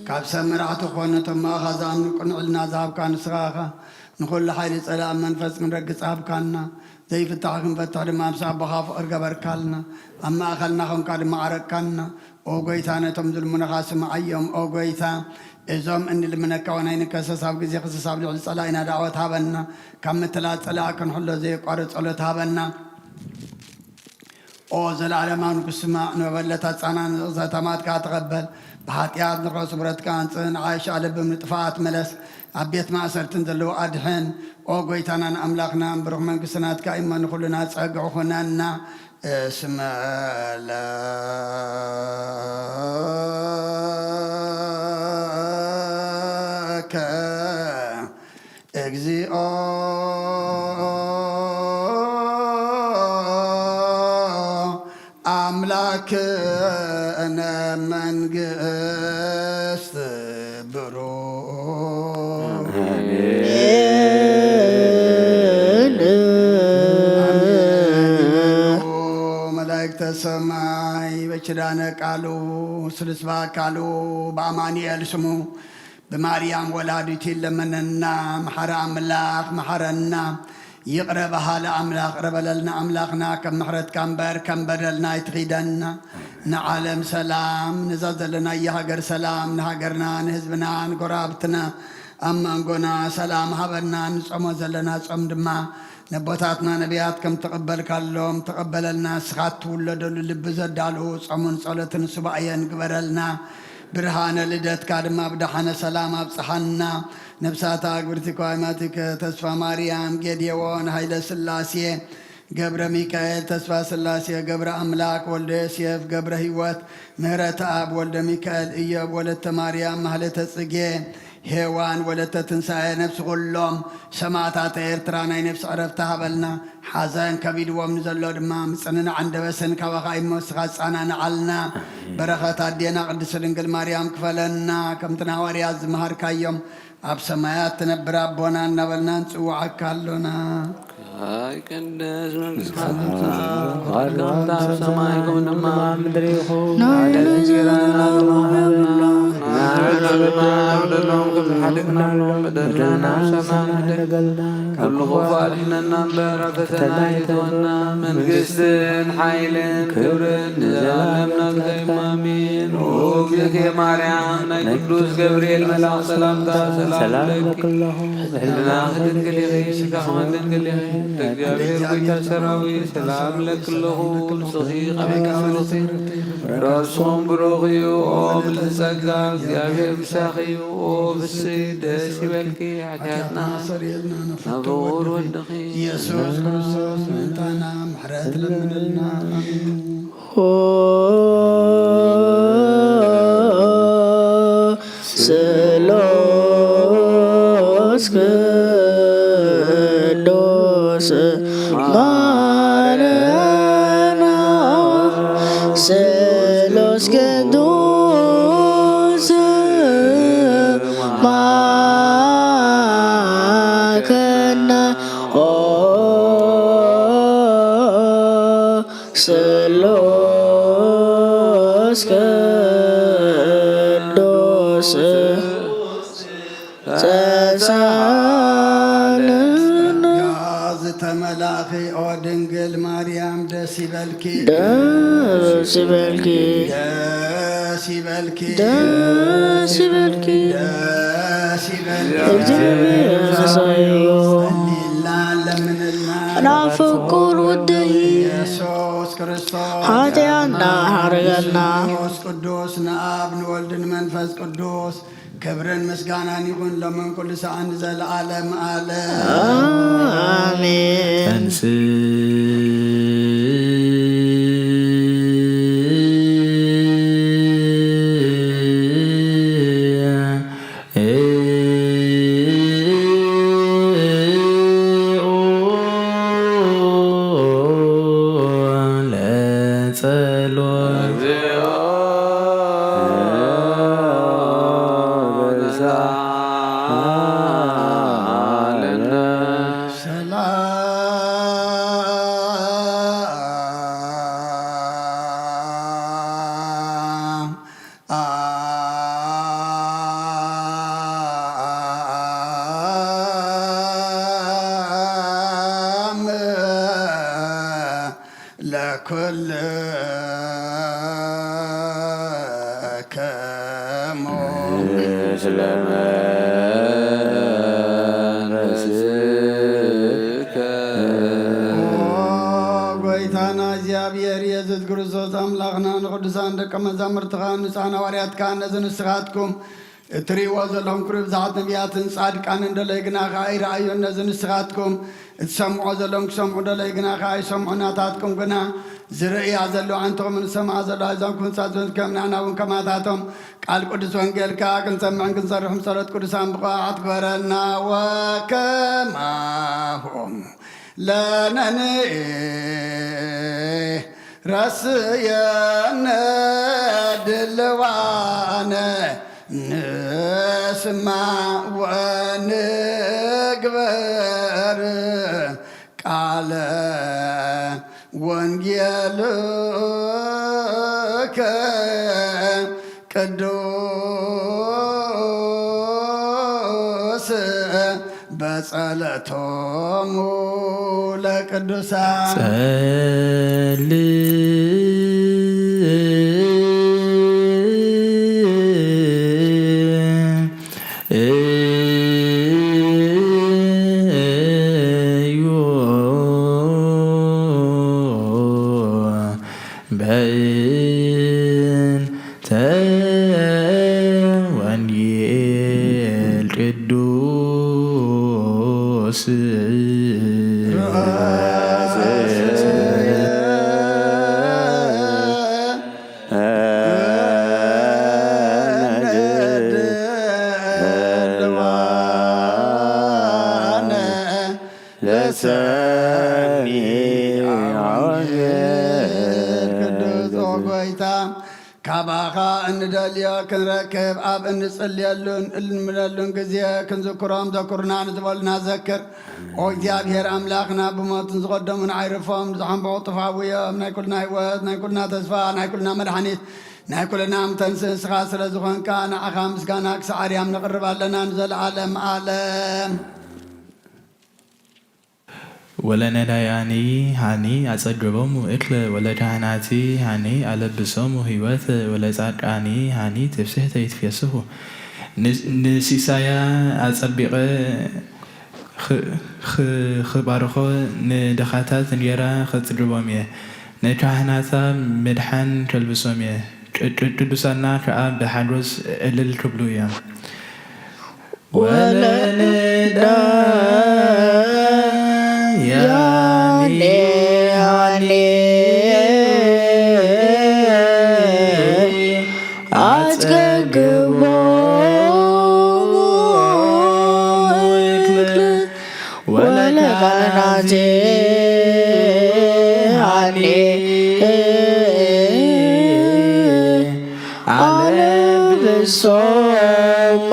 ካብ ሰብ መራሕቲ ኮነቶም ማእኻ ዝኣምኑ ቅንዕልና ዝሃብካ ንስኻ ኢኻ ንኹሉ ሓይሊ ፀላእ መንፈስ ክንረግፅ ሃብካና ዘይፍታሕ ክንፈትሕ ድማ ምስ ኣቦኻ ፍቕር ገበርካልና ኣብ ማእኸልና ኾንካ ድማ ዓረቅካና ኦ ጎይታ ነቶም ዝልሙነኻ ስማዓዮም ኦ ጎይታ እዞም እንልምነካ ወናይ ንከሰስ ኣብ ግዜ ክስስ ኣብ ልዕሊ ፀላእና ዳዕወት ሃበና ካብ ምትላት ፀላእ ክንሕሎ ዘይቋርፅ ጸሎት ሃበና ኦ ዘለዓለማዊ ንጉስ ስማዕ ንመበለታት ፃናን ዘተማትካ ተቐበል ብሓጢኣት ንረሱ ብረትካ አንፅን ዓይሻ ልብም ንጥፋኣት መለስ ኣብ ቤት ማእሰርትን ዘለዎ ኣድሕን ኦ ጎይታናን ኣምላኽና ብሩኽ መንግስትናትካ ኢሞ ንኹሉና ፀግዑ ኹነና እስመለከ እግዚኦ አምላክነ መንግስት ብሩክ መላእክተ ሰማይ በኪዳነ ቃሉ ስልስ በአካሉ በአማኑኤል ስሙ በማርያም ወላዲቱ ይለመነና መሐረ አምላክ መሐረና ይቅረበሃ ለአምላክ ረበለልና አምላክና ከም ምሕረትካ እምበር ከም በደልና ይትኺደና ንዓለም ሰላም ንዘዘለና የሃገር ሰላም ንሃገርና ንህዝብና ንጎራብትና ኣብ መንጎና ሰላም ሃበና ንጾሞ ዘለና ጾም ድማ ነቦታትና ነቢያት ከም ተቐበልካሎም ተቐበለልና ንስኻ ትውለደሉ ልቢ ዘዳልኡ ጾሙን ጸሎትን ሱባኤን ግበረልና ብርሃነ ልደትካ ድማ ብድሓነ ሰላም ኣብፅሓና ነብሳታ ግብርቲ ኳይማቲከ ተስፋ ማርያም ጌድዮን ሃይለ ስላሴ ገብረ ሚካኤል ተስፋ ስላሴ ገብረ አምላክ ወልደ ዮሴፍ ገብረ ህይወት ምህረት አብ ወልደ ሚካኤል እዮብ ወለተ ማርያም ማህለተ ጽጌ ሄዋን ወለተ ትንሣኤ ነፍሲ ኩሎም ሰማዕታተ ኤርትራ ናይ ነፍሲ ዕረፍቲ ሃበልና ሓዘን ከቢድዎም ንዘሎ ድማ ምፅንና ዓንደበስን ካባኻ ኢሞ ንስኻ ፃናንዓልና በረኸት ኣዴና ቅድስት ድንግል ማርያም ክፈለና ከምቲ ናሃዋርያት ዝመሃርካዮም ኣብ ሰማያት ትነብር ኣቦና እናበልና ንፅዋዓካ ኣሎና ይቅደስ መንግሥትካ ትምጻእ ፈቃድካ ኣብ ሰማይ ከምኡ ድማ ኣብ ምድሪ ይኹን በደሎም ከምዝሓደግናሎም በደልና ሰማና ካብ ልኹፉ ኣድሕነና እምበር ኣብ ፈተና ይእትወና መንግስትን ሓይልን ክብርን ንዘለኣለምና እግዚአብሔር ኣሜን ኦ እግዝእትየ ማርያም ናይ ቅዱስ ገብርኤል መልኣክ ሰላምታ ሰላም ለኪ ብሕልና ድንግል ኢኺ ስጋኸ ድንግል ኢኺ እግዚአብሔር ጎይታ ሰራዊት ሰላም ለክለኹ ንስኺ ቐሚካፍልቲ ራስኹም ብሩኽ እዩ ኦ ምልዕቲ ጸጋ እግዚአብሔር ምሳኺ እዩ ኦ ፍስሕት ደስ ይበልኪ ሓጢኣትና ናብ ፍቑር ወድኺ ኢየሱስ ክርስቶስ ምእንታና ምሕረት ለምንልና ስሉስ ቅዱስ ማረና ስሉስ ቅዱስ ማከና ስሉስ ቅዱስ ተመላኺ ኦ ድንግል ማርያም ደስ ይበልኪ ደስ ይበልኪ ደስ ይበልኪ ደስ ይበልኪ ደስ ይበልኪ እግዚአብሔር ያሳዩ ጸልይላ ለምንልና ናፍቁር ውደይ ኢየሱስ ክርስቶስ ኃጢአና ሐረገና ቅዱስ ቅዱስ ንአብ ንወልድን መንፈስ ቅዱስ ክብርን ምስጋናን ይሁን ለመን ኩሉ ሰዓት ዘለዓለም ዓለም አሜን። ጎይታና እግዚአብሔር ኢየሱስ ክርስቶስ አምላኽና ንቅዱሳን ደቀ መዛሙርትኻ ንጹሓን ሐዋርያትካ እነዚህ ንስኻትኩም እትሪእዎ ዘለኹም ኩሉ ብዙሓት ነቢያትን ጻድቃንን ደለይ ግና ከዓ ይረኣዩ እነዚህ ንስኻትኩም እትሰምዖ ዘለኹም ክሰምዑ ደለይ ግና ከዓ ይሰምዑ ናታትኩም ግና ዝርእያ ዘለዉ ኣንትኹም ንሰምዓ ዘለዋ እዞም ክንሳት ከም ንሕና እውን ከማታቶም ቃል ቅዱስ ወንጌልካ ክንሰምዕን ክንሰርሕም ጸሎት ቅዱሳን ብቕዓት ግበረና ወከማሆም ለነኒ ረስየነ ድልዋነ ንስማ ወንግበር ቃለ ወንጌልከ ቅዱስ በጸለቶሙ ለቅዱሳን ካባኻ እንደልዮ ክንረክብ ኣብ እንጽልየሉን እንምለሉን ጊዜ ክንዝክሮም ዘኩርና ንዝበሉና ዘክር ኦ እግዚአብሔር ኣምላኽና ብሞትን ዝቐደሙን ዓይርፎም ዝሓንበቑ ጥፋውዮም ናይ ኩልና ህይወት ናይ ኩልና ተስፋ ናይ ኩልና መድሓኒት ናይ ኩልና ምተንስ ንስኻ ስለ ዝኾንካ ንዓኻ ምስጋና ክሳዕርያም ነቕርብ ኣለና ንዘለዓለም ዓለም ወለነዳያኒ ሃኒ አጸድቦሙ እክለ ወለካህናቲ ሃኒ አለብሶሙ ህይወት ወለጻድቃኒ ሃኒ ትፍስሕተ ይትፌስሑ ንሲሳያ አጸቢቐ ክባርኾ ንደኻታት እንጀራ ከጽድቦም እየ ንካህናታ ምድሓን ከልብሶም እየ ቅዱሳና ከዓ ብሓጎስ እልል ክብሉ እዮም ወለነዳ ያኔ ሃኔ አትገግቦ ወለካህናቴ ሃኔ አለብሶሞ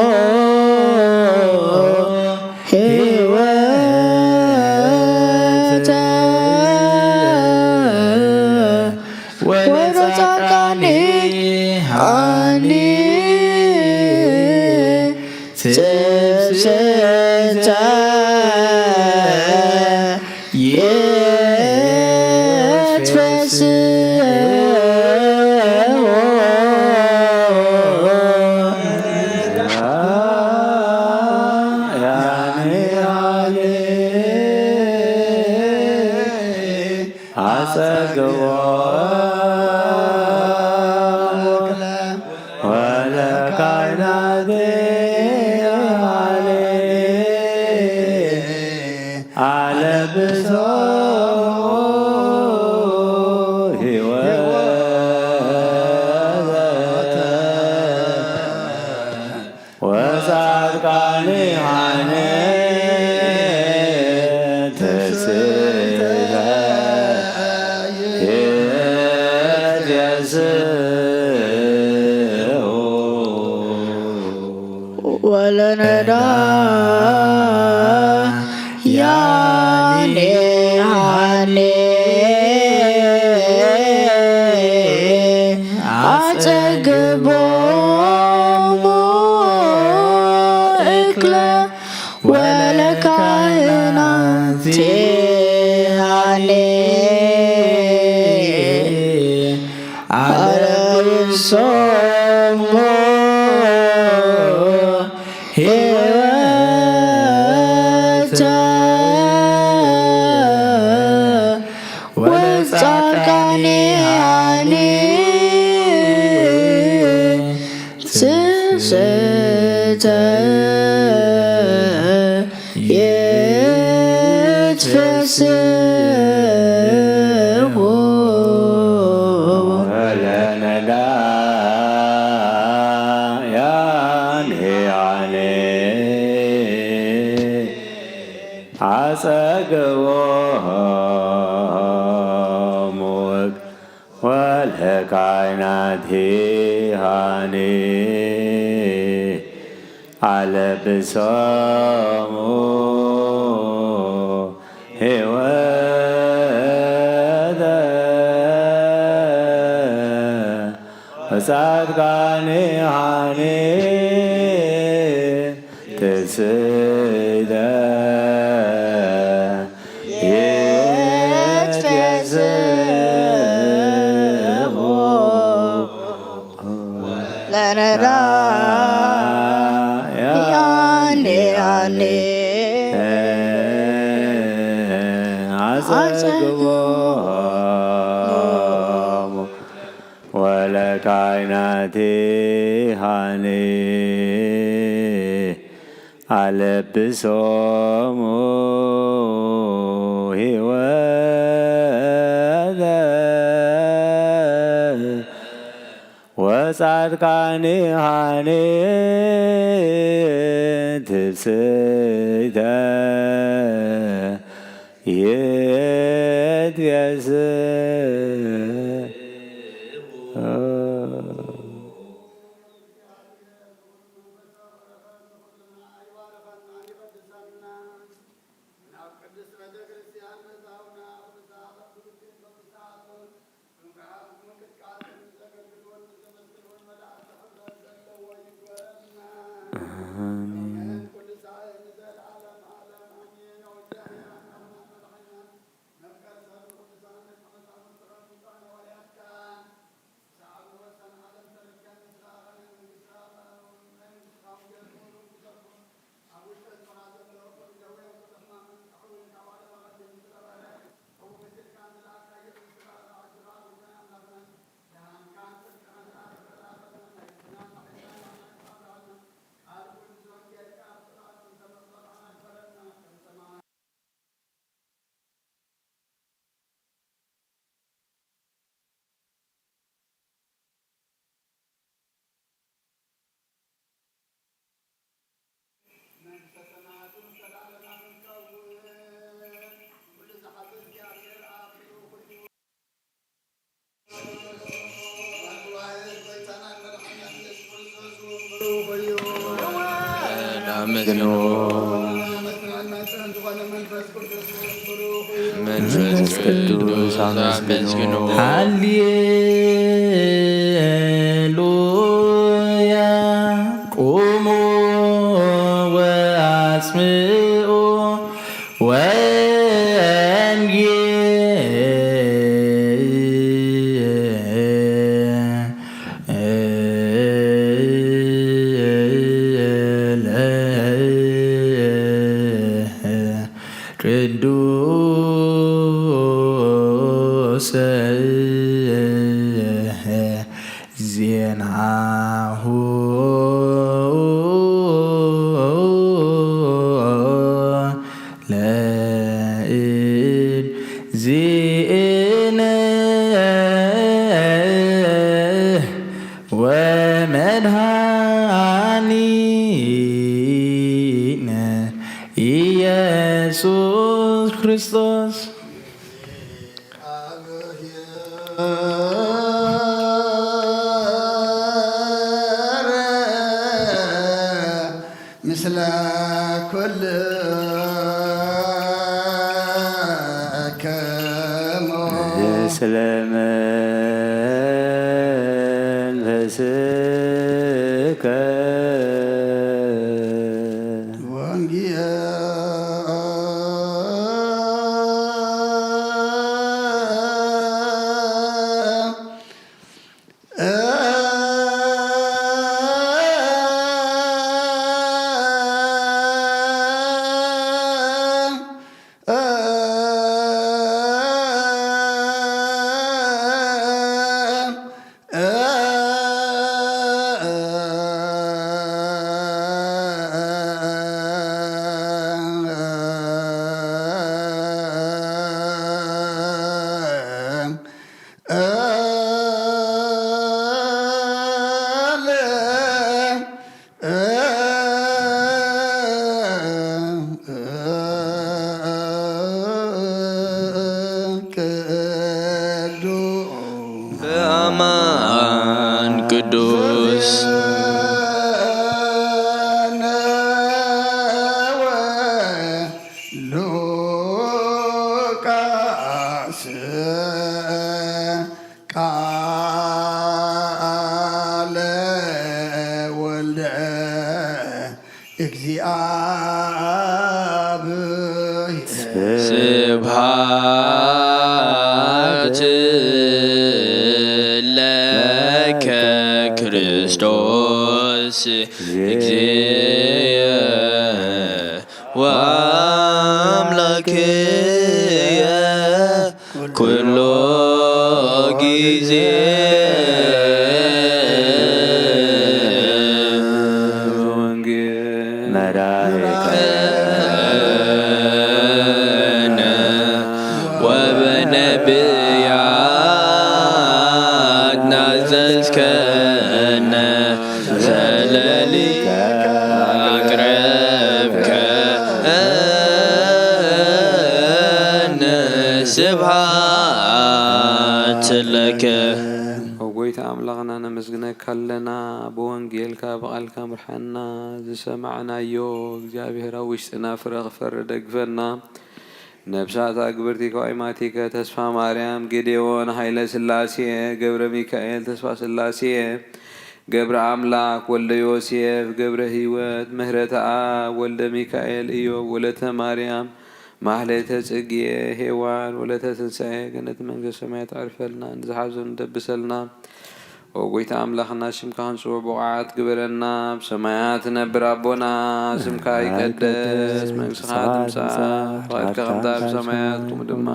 ወለካህናት አለብሶ ወለነዳ ያኔ ሃኔ አጸግቦሙ እክለ ወለካህናት ሃኔ አለብሶሙ ሕይወተ ወጻድቃኔሃኒ ትስእተ ይትፈስሑ ወለነዳ አጸግቦሙ ወለካህናት ሃኔ አለብሶሙ ሕይወተ ወጻድቃኔሃኒ ትስእተ ለነዳ ያኔ ሃኔ አጸግቦሙ ወለካህናት ሃኔ አለብሶሙ ሕይወተ ወጻድቃኔሃኒ ትስእተ መንፈስ ቅዱስ አመስግኑ። ሃሌሉያ ቁሙ ወአስምዑ ቅዱስ ዜናሁ መድኃኒነ ኢየሱስ ክርስቶስ ምስለ ኩል ስለመንፈስከ በአማን ቅዱስ ሉቃስ ቃለ ወልደ እግዚአብሔር ስብሐት ለከ ክርስቶስ እግዚእ ወአምላክየ ኩሎ ጊዜ ወበነቢያት ናዘዝከነ ዘለሊከ አቅረብከነ ስብሐት ለከ ጎይታ አምላኽና ነመስግነካ ኣለና ብወንጌልካ ብቓልካ ምርሓና ዝሰማዕናዮ እግዚኣብሔር ኣብ ውሽጥና ፍረ ክፈሪ ደግፈና ነብሳት ኣግብርቲ ከዋይማቲከ ተስፋ ማርያም ጌዴዎን ሃይለ ስላሴ ገብረ ሚካኤል ተስፋ ስላሴ ገብረ አምላክ ወልደ ዮሴፍ ገብረ ህይወት ምህረተ አብ ወልደ ሚካኤል ኢዮብ ወለተ ማርያም ማህሌተ ጽጌ ሄዋን ወለተ ትንሣኤ ገነት መንግሥተ ሰማያት አርፈልና ንዝሓዘኑ ደብሰልና ወጎይታ አምላኽና ሽምካ ክንጽውዕ ብቑዓት ግበረና ብሰማያት ነብር ኣቦና ስምካ ይቀደስ መንግሥትኻ ትምጻእ ፈቃድካ ከምታ ብሰማያት ከምኡ ድማ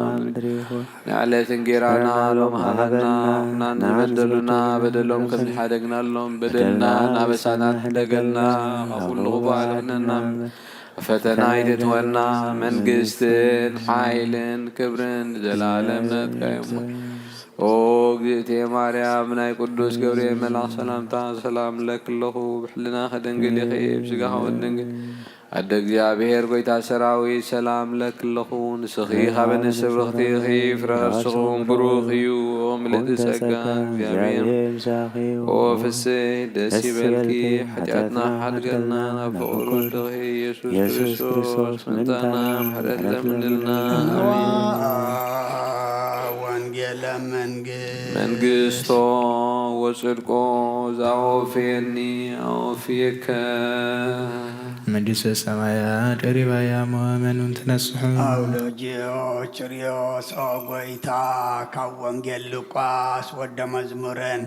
ንዕለት እንጀራና ሎሚ ሃበና ናን ዝበደሉና በደሎም ከም ዝሓደግናሎም በደልና ናበሳና ደገልና ካብ ኩሉ ቕባል ሕነና ፈተና ይትትወና መንግሥትን ሓይልን ክብርን ዘላለም ነትካዮም ኦ እግዝእትየ ማርያም ናይ ቅዱስ ገብርኤል መልኣኽ ሰላምታ ሰላም ለክለኹ ብሕልና ኸደንግል ይኽብ ስጋኻ ወድንግል ኣደ እግዚኣብሔር ጎይታ ሰራዊት ሰላም ለክለኹ ንስኺ ኻበ ንስብርኽቲ ኺ ፍረ ከርስኹም ብሩኽ እዩ ኦ ምልእቲ ጸጋ እግዚኣብሔር ኦ ፍስሕ ደስ ይበልኪ ሓጢኣትና ሓድገልና ናብ ፍቕሩ ወድኺ ኢየሱስ ክርስቶስ ምንታና ምሕረት ለምንልና ኣሜን ወንጌለ መንግስቶ ወጽድቆ ዛኦፌኒ አኦፌከ መንግሥተ ሰማያት ቀሪባያ መመኑን ትነስሑ አውሎጂዮስ ጭርዮስ ኦ ጎይታ ካብ ወንጌል ሉቃስ ወደ መዝሙርን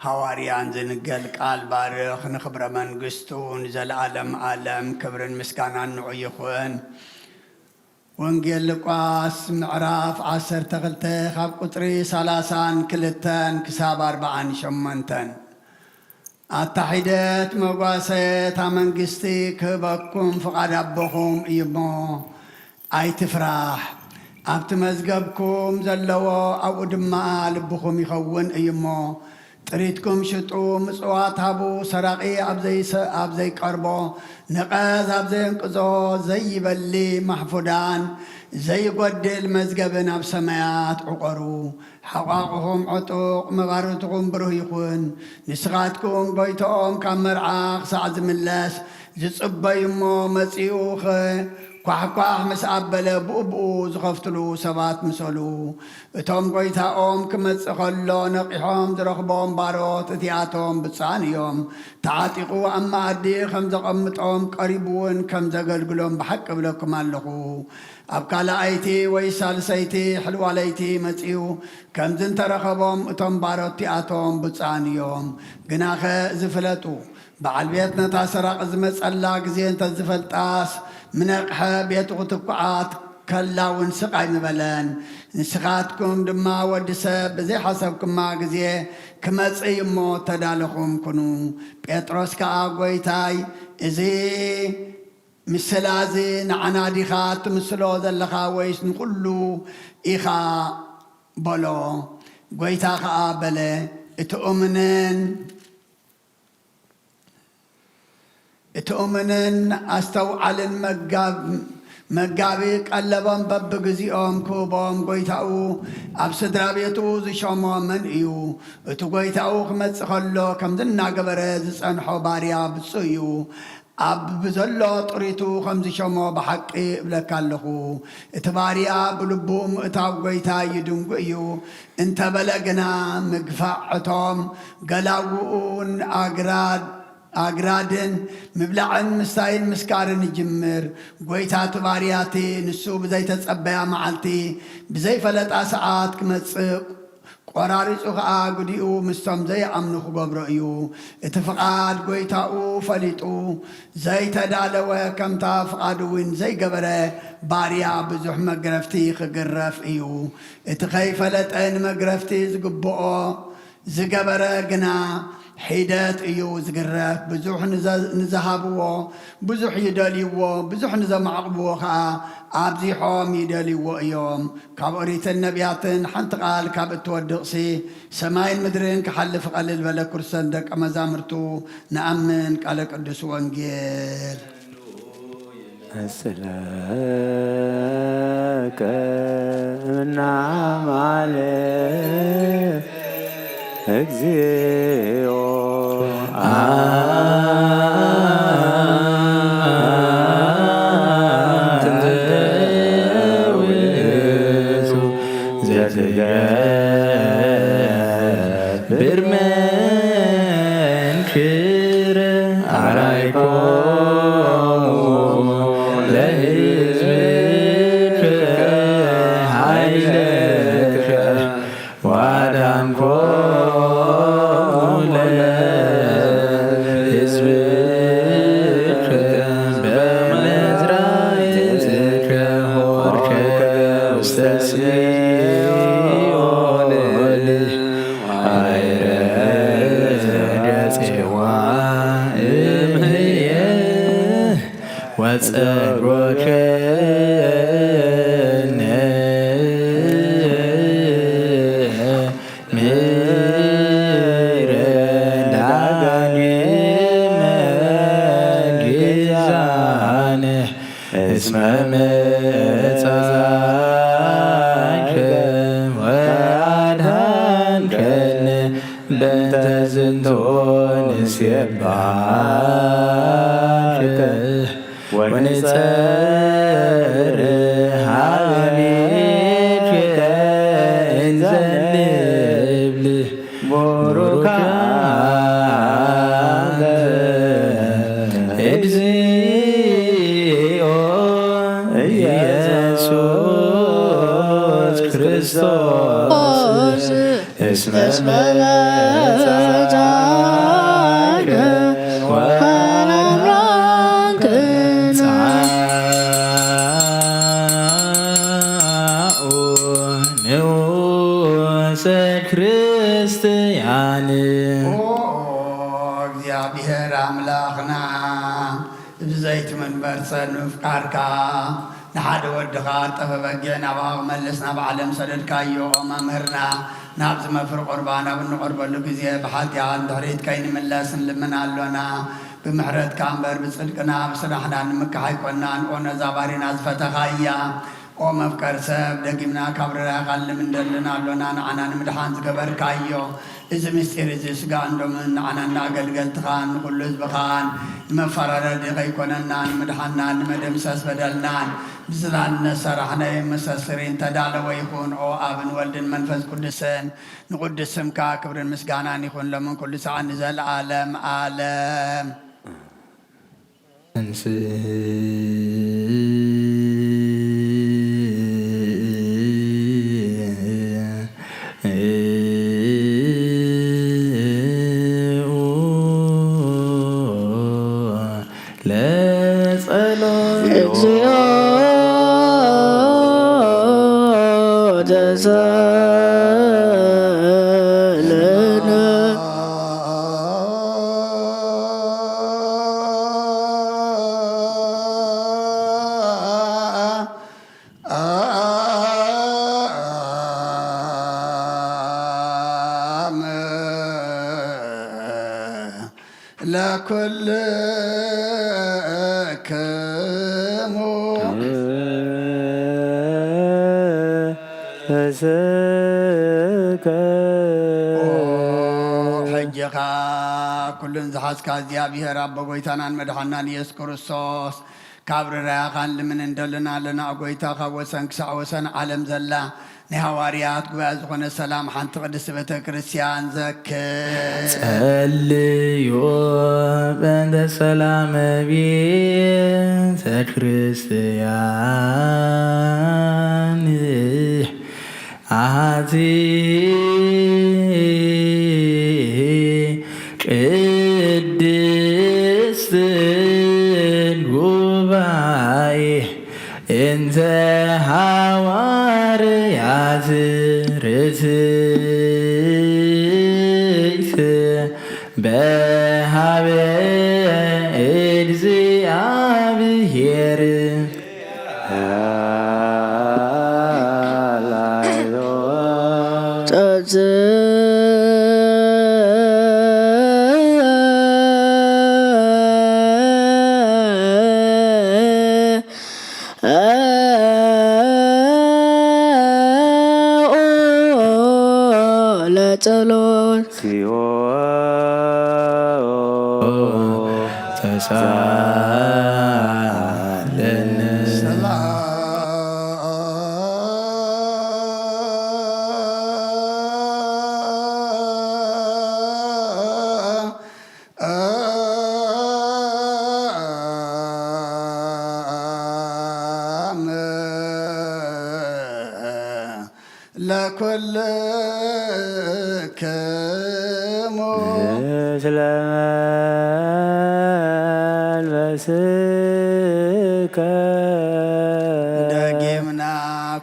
ሐዋርያን ዝንገል ቃል ባርኽ ንኽብረ መንግሥቱን ዘለዓለም ዓለም ክብርን ምስጋናን ንዑ ይኹን ወንጌል ሉቃስ ምዕራፍ 12 ካብ ቁጥሪ 32 ክሳብ 48 ኣታሒደት መጓሰት መንግስቲ ክህበኩም ፍቓድ ኣቦኹም እዩ እሞ ኣይትፍራሕ ኣብቲ መዝገብኩም ዘለዎ ኣብኡ ድማ ልብኹም ይኸውን እዩ እሞ ጥሪትኩም ሽጡ ምጽዋት ሃቡ ሰራቂ ኣብ ዘይቀርቦ ንቐዝ ኣብ ዘየንቅዞ ዘይበሊ ማሕፉዳን ዘይጐድል መዝገብን ኣብ ሰማያት ዕቆሩ ሓቋቑኹም ዕጡቕ መባርትኹም ብሩህ ይኹን ንስኻትኩም ጎይቶኦም ካብ መርዓ ክሳዕ ዝምለስ ዝጽበዩ እሞ መጺኡ ኳሕኳሕ ምስ ኣበለ ብኡብኡ ዝኸፍትሉ ሰባት ምሰሉ እቶም ጎይታኦም ክመጽእ ከሎ ነቂሖም ዝረኽቦም ባሮት እቲኣቶም ብፃን እዮም ተዓጢቑ ኣብ መኣዲ ከም ዘቐምጦም ቀሪቡ እውን ከም ዘገልግሎም ብሓቂ እብለኩም ኣለኹ ኣብ ካልኣይቲ ወይ ሳልሰይቲ ሕልዋለይቲ መጺኡ ከምዝ እንተረኸቦም እቶም ባሮት እቲኣቶም ብፃን እዮም ግናኸ ዝፍለጡ በዓል ቤት ነታ ሰራቕ ዝመጸላ ግዜ እንተዝፈልጣስ ምነቕሐ ቤቱ ክትኩዓት ከላውን ስቓይ ንበለን ንስኻትኩም ድማ ወዲ ሰብ ብዘይሓሰብኩማ ግዜ ክመጽእ እሞ ተዳለኹም ኩኑ ጴጥሮስ ከዓ ጐይታይ እዚ ምስላ እዚ ንዓና ዲኻ ትምስሎ ዘለኻ ወይስ ንኹሉ ኢኻ በሎ ጐይታ ከዓ በለ እቲ እሙንን ኣስተውዓልን መጋቢ ቀለቦም በብግዚኦም ክህቦም ጐይታኡ ኣብ ስድራ ቤቱ ዝሾሞ መን እዩ እቲ ጐይታኡ ክመጽእ ከሎ ከምዝ እናገበረ ዝጸንሖ ባርያ ብፁዕ እዩ ኣብ ብዘሎ ጥሪቱ ከም ዝሾሞ ብሓቂ እብለካ ኣለኹ እቲ ባርያ ብልቡ ምእታው ጐይታ ይድንጉ እዩ እንተበለ ግና ምግፋዕ እቶም ገላውኡን ኣግራድን ምብላዕን ምሳይን ምስካርን ይጅምር ጐይታ ትባርያቲ ንሱ ብዘይተጸበያ መዓልቲ ብዘይፈለጣ ሰዓት ክመጽእ ቆራሪጹ ከዓ ጉዲኡ ምስቶም ዘይኣምኑ ክገብሮ እዩ እቲ ፍቓድ ጐይታኡ ፈሊጡ ዘይተዳለወ ከምታ ፍቓዱ እውን ዘይገበረ ባርያ ብዙሕ መግረፍቲ ክግረፍ እዩ እቲ ከይፈለጠ ንመግረፍቲ ዝግብኦ ዝገበረ ግና ሒደት እዩ ዝግረፍ ብዙሕ ንዝሃብዎ ብዙሕ ይደልይዎ ብዙሕ ንዘማዕቕብዎ ከዓ ኣብዚሖም ይደልይዎ እዮም ካብ ኦሪትን ነቢያትን ሓንቲ ቃል ካብ እትወድቕሲ ሰማይን ምድርን ክሓልፍ ቀልል በለ ክርስቶስ ደቀ መዛሙርቱ ንኣምን ቃለ ቅዱስ ወንጌል أسلك نعمل أجزيو تنزويسو زرزقات برمان كير عرايكو እግዚአብሔር አምላኽና ብዘይቲ መንበር ሰንፍቃርካ ንሓደ ወድኻ ጠበበጊዕ ናብኣ መለስና ብዓለም ሰደድካዮ መምህርና نابز مفر قربانا بنقرب له جزية بحالتي عن دهريت كين من لاسن لمن علونا بمحرد كامبر بصدقنا بصراحنا نمك حيكونا نقونا زبارين أزفة خايا ومفكر سب دقيمنا كبرنا قال من دلنا علونا نعنا نمدحان زقبر كايو إذا مستير إذا سجى عندهم نعنا ناقل قلت خان كل زبخان مفرر دقي كوننا نمدحنا نمدم ساس بدلنا بزلنا سرحنا مسسرين تدعى ويكون أو أبن ولد منفذ قدسين نقدسم كبر المسجانا يكون لمن كل ساعة نزل عالم عالم لكل كمو حجخا كل زحاس كازيا بها رب قويتانا مدحنا يسوع كريستوس كابر راقان لمن اندلنا لنا قويتا خوسن كسع وسن عالم زلا نهواريات قواز غن السلام حنت قدس بيت كريستيان زكي صليو بند السلام بيت كريستيان عزي قدس الغباي انت حواريات رسيس بهابي الزيابير لكل كمو دقيمنا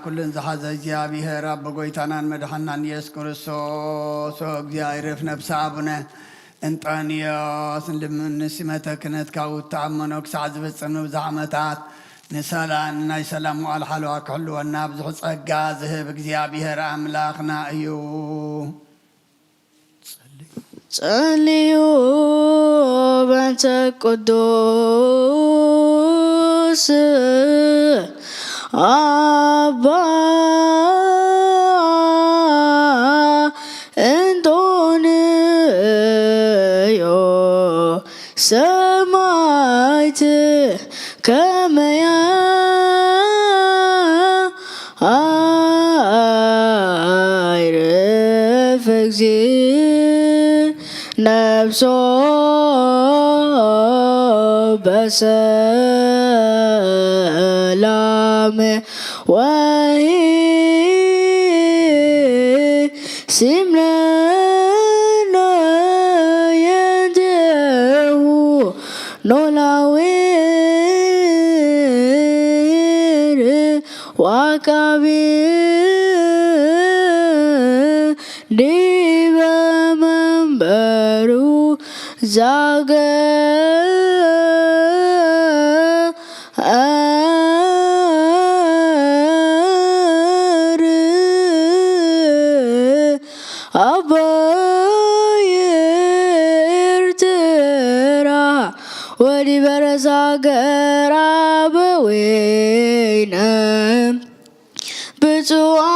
كل زحز እግዚአብሔር رب قويتانا مدحنا يسوع كريستوس እግዚአብሔር في نفس ابنا انطانيوس لمن سمتك نتكاو تعمنو كسعز بصنو زعمتات نسالان ناي سلام والحلوة كله والنابز حصقا ذهب እግዚአብሔር أملاخنا أيو صليو بنت قدوس أبا أنطونيو سمعت كما يعرف أكزين نفسه بسلام وهي سمنا يده نولوير وكبير ديب منبرو زاغ ወዲበረሳ ገራበወይነ ብፁዓን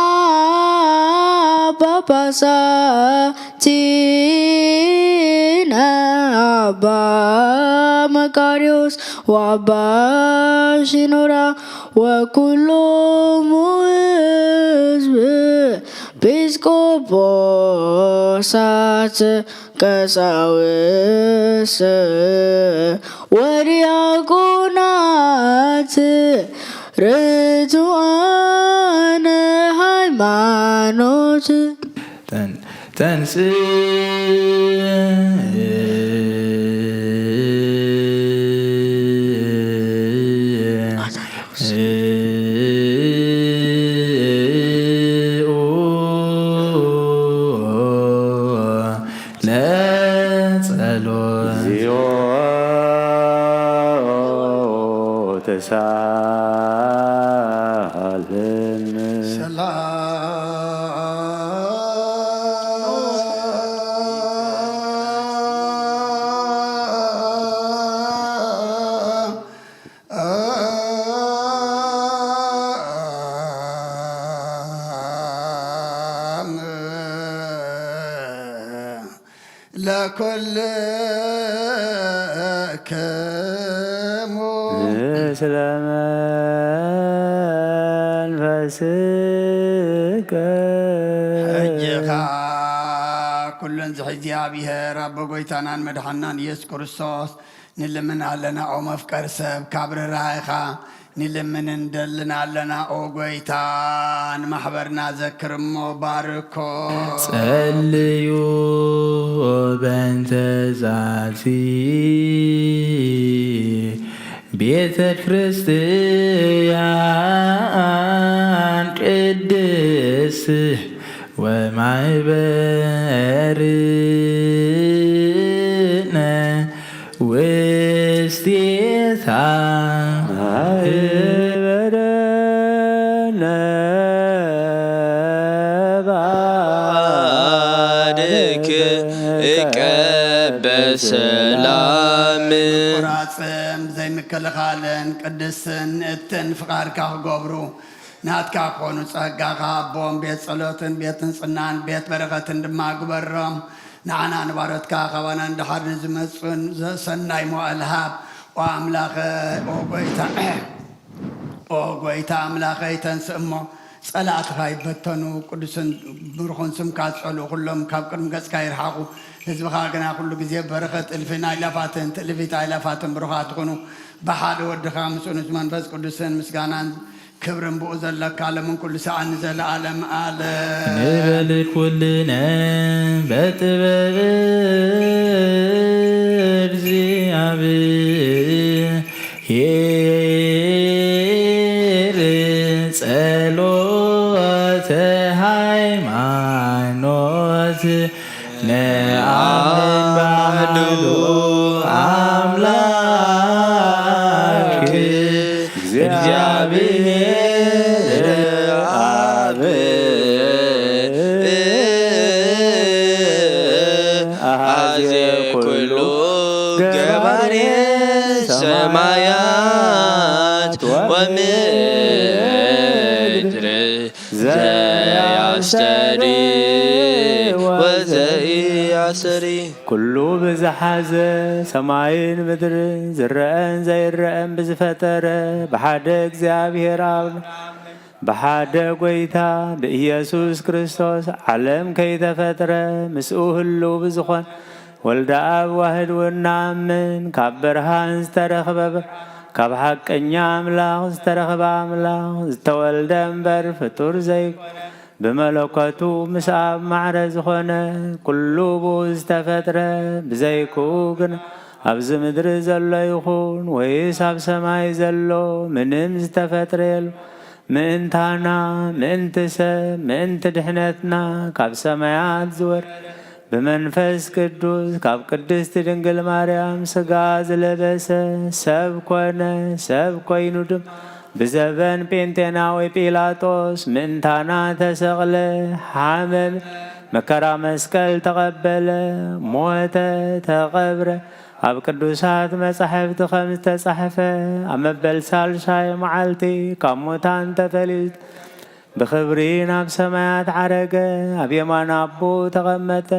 ጳጳሳቲነ አባ መቃርዮስ ወአባ ሲኖዳ ወኩሎሙ ሕዝብ ኤጲስቆጶሳት ቀሳውስት ወዲያቆናት ርቱዓነ ሃይማኖት ተንስ ለኩልክሙ ምስለ መንፈስከ ሕጂኻ ኩሉን ዝእግዚአብሔር አቦ ጎይታናን መድሓናን ኢየሱስ ክርስቶስ ንልምን ኣለና ኦ መፍቀር ሰብ ካብ ርህራሄኻ ንልምን እንደልና ኣለና ኦ ጎይታ ንማሕበርና ዘክር እሞ ባርኮ ጸልዩ በእንተ ዛቲ ቤተ ክርስቲያን ቅድስት ወማኅበርነ ውስቴታ በሰላም ቁራፅም ዘይምክልኻልን ቅድስን እትን ፍቓድካ ክገብሩ ናትካ ክኾኑ ጸጋኻ ኣቦም ቤት ጸሎትን ቤት ንጽናን ቤት በረኸትን ድማ ግበሮም ንዓና ንባሮትካ ኸባና እንድሓር ንዝመፁን ሰናይ መዋዕል ሃብ ኦ ጎይታ ኣምላኸይ ተንስእ እሞ ጸላእትኻ ይበተኑ ቅዱስን ብሩኹን ስምካ ዝጸልኡ ኩሎም ካብ ቅድሚ ገጽካ ይርሓቑ ህዝብኻ ግና ኩሉ ግዜ በረኸት እልፍን ኣይላፋትን ትእልፊት ኣይላፋትን ብሩኻት ትኹኑ ብሓደ ወድኻ ምስኡንስ መንፈስ ቅዱስን ምስጋናን ክብርን ብኡ ዘለካ ለምን ኩሉ ሰዓት ንዘለኣለም ኣለ ንበል ኩልነ በጥበብ እግዚአብሔር ጸሎተ ሃይማኖት ነአምን ባህሉ አምላክ እግዚአብሔር አብ አሐዜ ኩሉ ገባሬ ሰማያት ወምድር ዘያስተሪ ወዘኢያስተሪ ኩሉ ብዝሓዘ ሰማይን ምድርን ዝረአን ዘይረአን ብዝፈጠረ ብሓደ እግዚአብሔር ኣብ ብሓደ ጎይታ ብኢየሱስ ክርስቶስ ዓለም ከይተፈጥረ ምስኡ ህልው ብዝኾን ወልደ ኣብ ዋህድ ወናምን ካብ ብርሃን ዝተረኽበ ካብ ሓቀኛ ኣምላኽ ዝተረኽበ ኣምላኽ ዝተወልደ እምበር ፍጡር ዘይኮነ ብመለኮቱ ምስ ኣብ ማዕረ ዝኾነ ኩሉ ብኡ ዝተፈጥረ ብዘይክኡ ግን ኣብዚ ምድሪ ዘሎ ይኹን ወይስ ኣብ ሰማይ ዘሎ ምንም ዝተፈጥረ የሉ ምእንታና ምእንቲ ሰብ ምእንቲ ድሕነትና ካብ ሰማያት ዝወርድ ብመንፈስ ቅዱስ ካብ ቅድስቲ ድንግል ማርያም ስጋ ዝለበሰ ሰብ ኮነ ሰብ ኮይኑ ድማ ብዘበን ጴንጤናዊ ጲላጦስ ምእንታና ተሰቕለ ሓመም መከራ መስቀል ተቐበለ ሞተ ተቐብረ ኣብ ቅዱሳት መጻሕፍቲ ከም ዝተጻሕፈ ኣብ መበል ሳልሳይ መዓልቲ ካብ ሙታን ተፈልዩ ብኽብሪ ናብ ሰማያት ዓረገ ኣብ የማን ኣቦ ተቐመጠ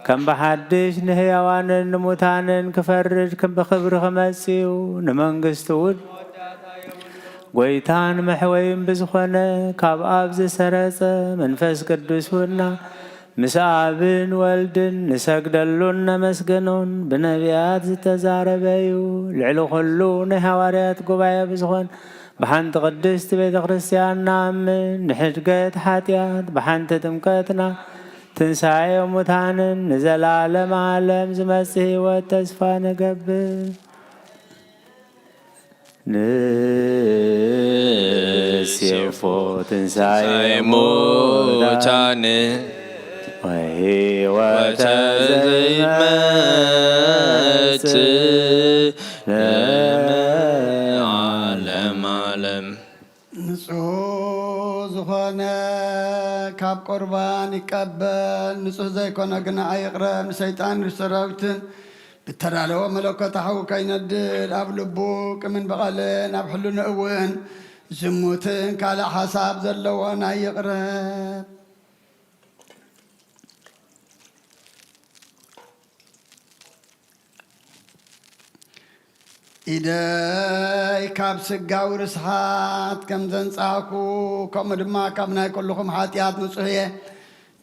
ከም ብሓድሽ ንህያዋንን ንሙታንን ክፈርድ ብኽብሪ ክመጽኡ ንመንግስቲ ውድ ጎይታን መሕወይን ብዝኾነ ካብ ኣብ ዝሰረጸ መንፈስ ቅዱስ ውና ምስ ኣብን ወልድን ንሰግደሉን ነመስግኖን ብነቢያት ዝተዛረበ እዩ። ልዕሊ ኩሉ ናይ ሃዋርያት ጉባኤ ብዝኾን ብሓንቲ ቅድስቲ ቤተ ክርስቲያን ንኣምን ንሕድገት ሓጢኣት ብሓንቲ ጥምቀትና ትንሣኤ ሙታንን ንዘላለም ዓለም ዝመጽእ ህይወት ተስፋ ንገብር። ንሴፎ ትንሣኤ ሙታን ወሕይወተ ዘይመጽእ ለዓለም ዓለም። ንጹህ ዝኾነ ካብ ቁርባን ይቀበል ንጹህ ዘይኮነ ግና ኣይቕረብ። ንሰይጣን ሰራዊትን ብተዳለወ መለኮታዊ ከይነድድ ኣብ ልቡ ቅምን በቐልን ኣብ ሕሉን እውን ዝሙትን ካልእ ሓሳብ ዘለዎን ኣይቕረብ። ኢደይ ካብ ስጋዊ ርስሓት ከም ዘንጻኩ ከምኡ ድማ ካብ ናይ ኩልኹም ሓጢኣት ንጹህ እየ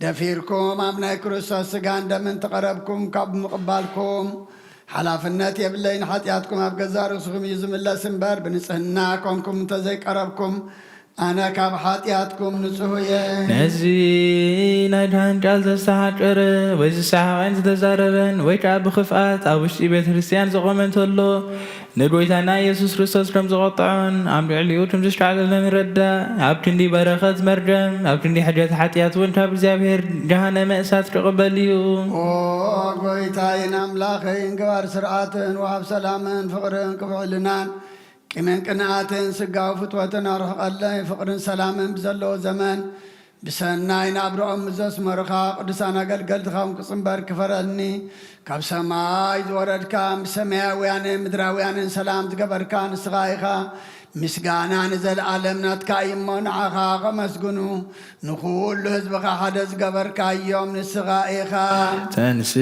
ደፊርኩም ኣብ ናይ ክርስቶስ ስጋን ደምን ተቐረብኩም ካብ ምቕባልኩም ሓላፍነት የብለይ ንሓጢኣትኩም ኣብ ገዛ ርእስኹም እዩ ዝምለስ እምበር ብንጽህና ኮንኩም እንተዘይቀረብኩም ኣነ ካብ ሓጢኣትኩም ንጹህ እየ። ነዚ ናይ ድሃን ጫል ዘስተሓጨረ ወይ ዝሰሓቐን ዝተዛረበን ወይ ከዓ ብኽፍኣት ኣብ ውሽጢ ቤተ ክርስቲያን ዝቖመ እንተሎ ንጎይታና ኢየሱስ ክርስቶስ ከም ዝቐጥዖን ኣብ ልዕሊኡ ከም ዝሸዓለለን ንረዳእ። ኣብ ክንዲ በረኸት መርገም ኣብ ክንዲ ሕጀት ሓጢኣት እውን ካብ እግዚኣብሔር ጀሃነመ እሳት ክቕበል እዩ። ኦ ጎይታይን ኣምላኸይን ገባር ስርዓትን ወሃብ ሰላምን ፍቕርን ክብዕልናን ቅመን ቅንኣትን ስጋዊ ፍትወትን ኣርሕቐለይ ፍቕርን ሰላምን ብዘለዎ ዘመን ብሰናይ ናብርኦም ዘስመሩኻ ቅዱሳን ኣገልገልትኻም ክጽምበር ክፈረልኒ ካብ ሰማይ ዝወረድካ ብሰማያውያንን ምድራውያንን ሰላም ዝገበርካ ንስኻ ኢኻ። ምስጋና ንዘለዓለም ናትካ እሞ ንዓኻ ኸመስግኑ ንኹሉ ህዝብኻ ሓደ ዝገበርካ እዮም ንስኻ ኢኻ። ተንስ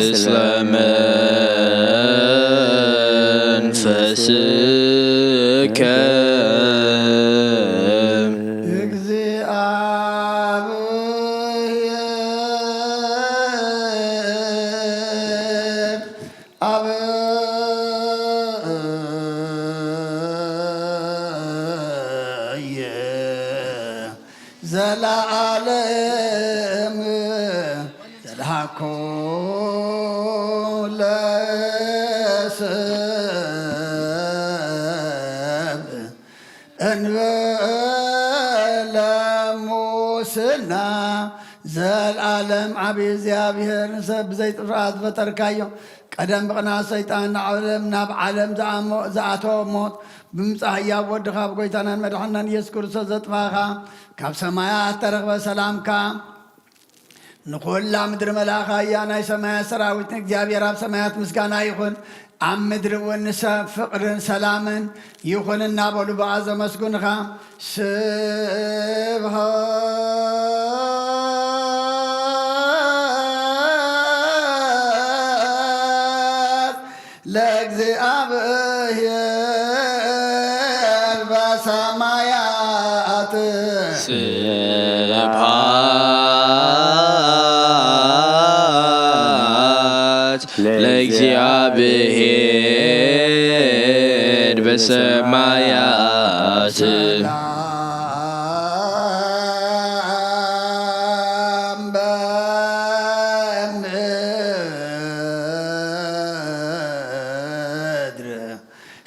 ምስለ መንፈስከ ዘለዓለም ዘለሃኮ ለሰብ እንበለ ሙስና ዘለዓለም ዓብዪ እግዚኣብሔር ንሰብ ብዘይጥፍኣት ፈጠርካዮ ቀደም ብቕናት ሰይጣን ናብ ዓለም ዝኣተወ ሞት ብምምጻእ ሕያው ወድኻ ብጎይታናን መድሓናን ኢየሱስ ክርስቶስ ዘጥፋኻ ካብ ሰማያት ተረኽበ ሰላምካ ንኹላ ምድሪ መላእኻ እያ ናይ ሰማያት ሰራዊት ንእግዚኣብሔር ኣብ ሰማያት ምስጋና ይኹን ኣብ ምድሪ እውን ንሰብ ፍቕርን ሰላምን ይኹን እናበሉ በኣ ዘመስጉንኻ ስብሃት ለእግዚአብሔር በሰማያት ስብሐት ለእግዚአብሔር በሰማያት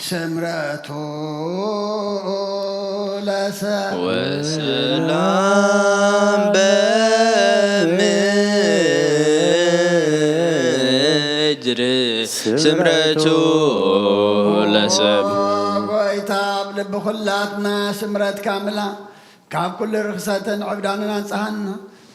ስምረቱ ለሰብ ወሰላም በምድር ስምረቱ ለሰብ ጎይታ ብልቢ ኩላትና ስምረት ካምላ ካብ ኩሉ ርክሰትን ዕብዳንን አንጽሃና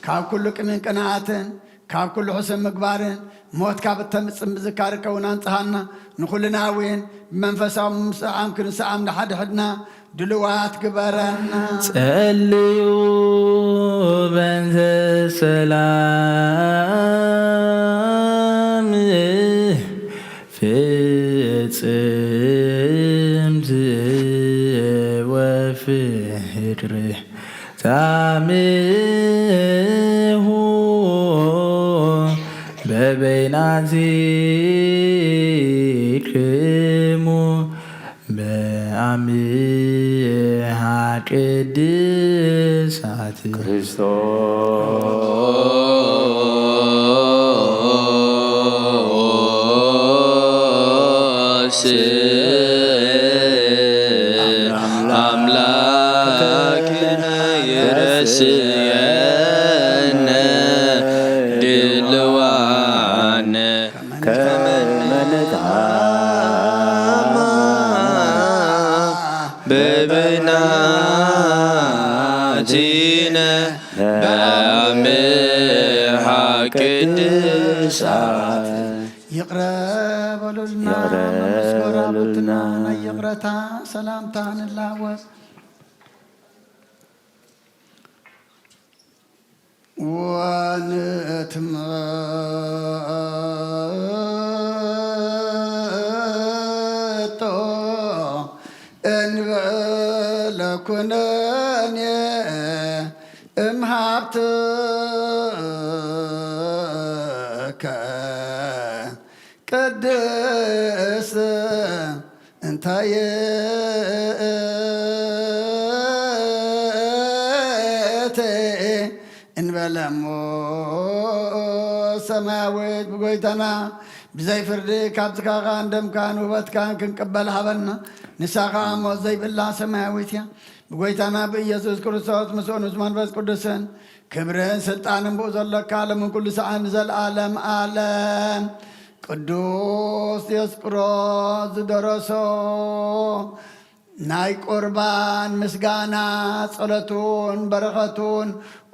ካብ ኩሉ ቅንን ቅንዓትን ካብ ኩሉ ሕስን ምግባርን ሞት ካብ እተምፅም ብዝካርከ እውን አንጽሃና ንኩልና እውን ብመንፈሳዊ ምስዓም ክንሰዓም ንሓድሕድና ድልዋት ግበረና ጸልዩ በንተ ሰላም ፍጽምት ወፍቅር ታምሁ በበይናቲክሙ በአምሃ ቅድሳት ክርስቶስ አምላክነ ይረስየነ ድልዋነ ከመንታማ በበይናቲነ በአምሃ ቅድሳት ይቅረበሉልና መስገራሉትና ይቅረታ ሰላምታ ንላወስ ወንትመጦ እንበለ ኩነኔ እምሃብትከ ቅድስ እንታየቴ እንበለሞ ሰማያዊት ብጎይታና ብዘይ ፍርዲ ካብ ዝካኻ እንደምካን ውበትካን ክንቅበል ሃበልና ንሳኻ ሞት ዘይብላ ሰማያዊት እያ ብጎይታና ብኢየሱስ ክርስቶስ ምስኦን ምስ መንፈስ ቅዱስን ክብርን ስልጣንን ብኡ ዘለካ ለምን ኩሉ ሰዓን ዘለዓለም ዓለም ቅዱስ ዲዮስቆሮስ ዝደረሶ ናይ ቁርባን ምስጋና ጸሎቱን በረኸቱን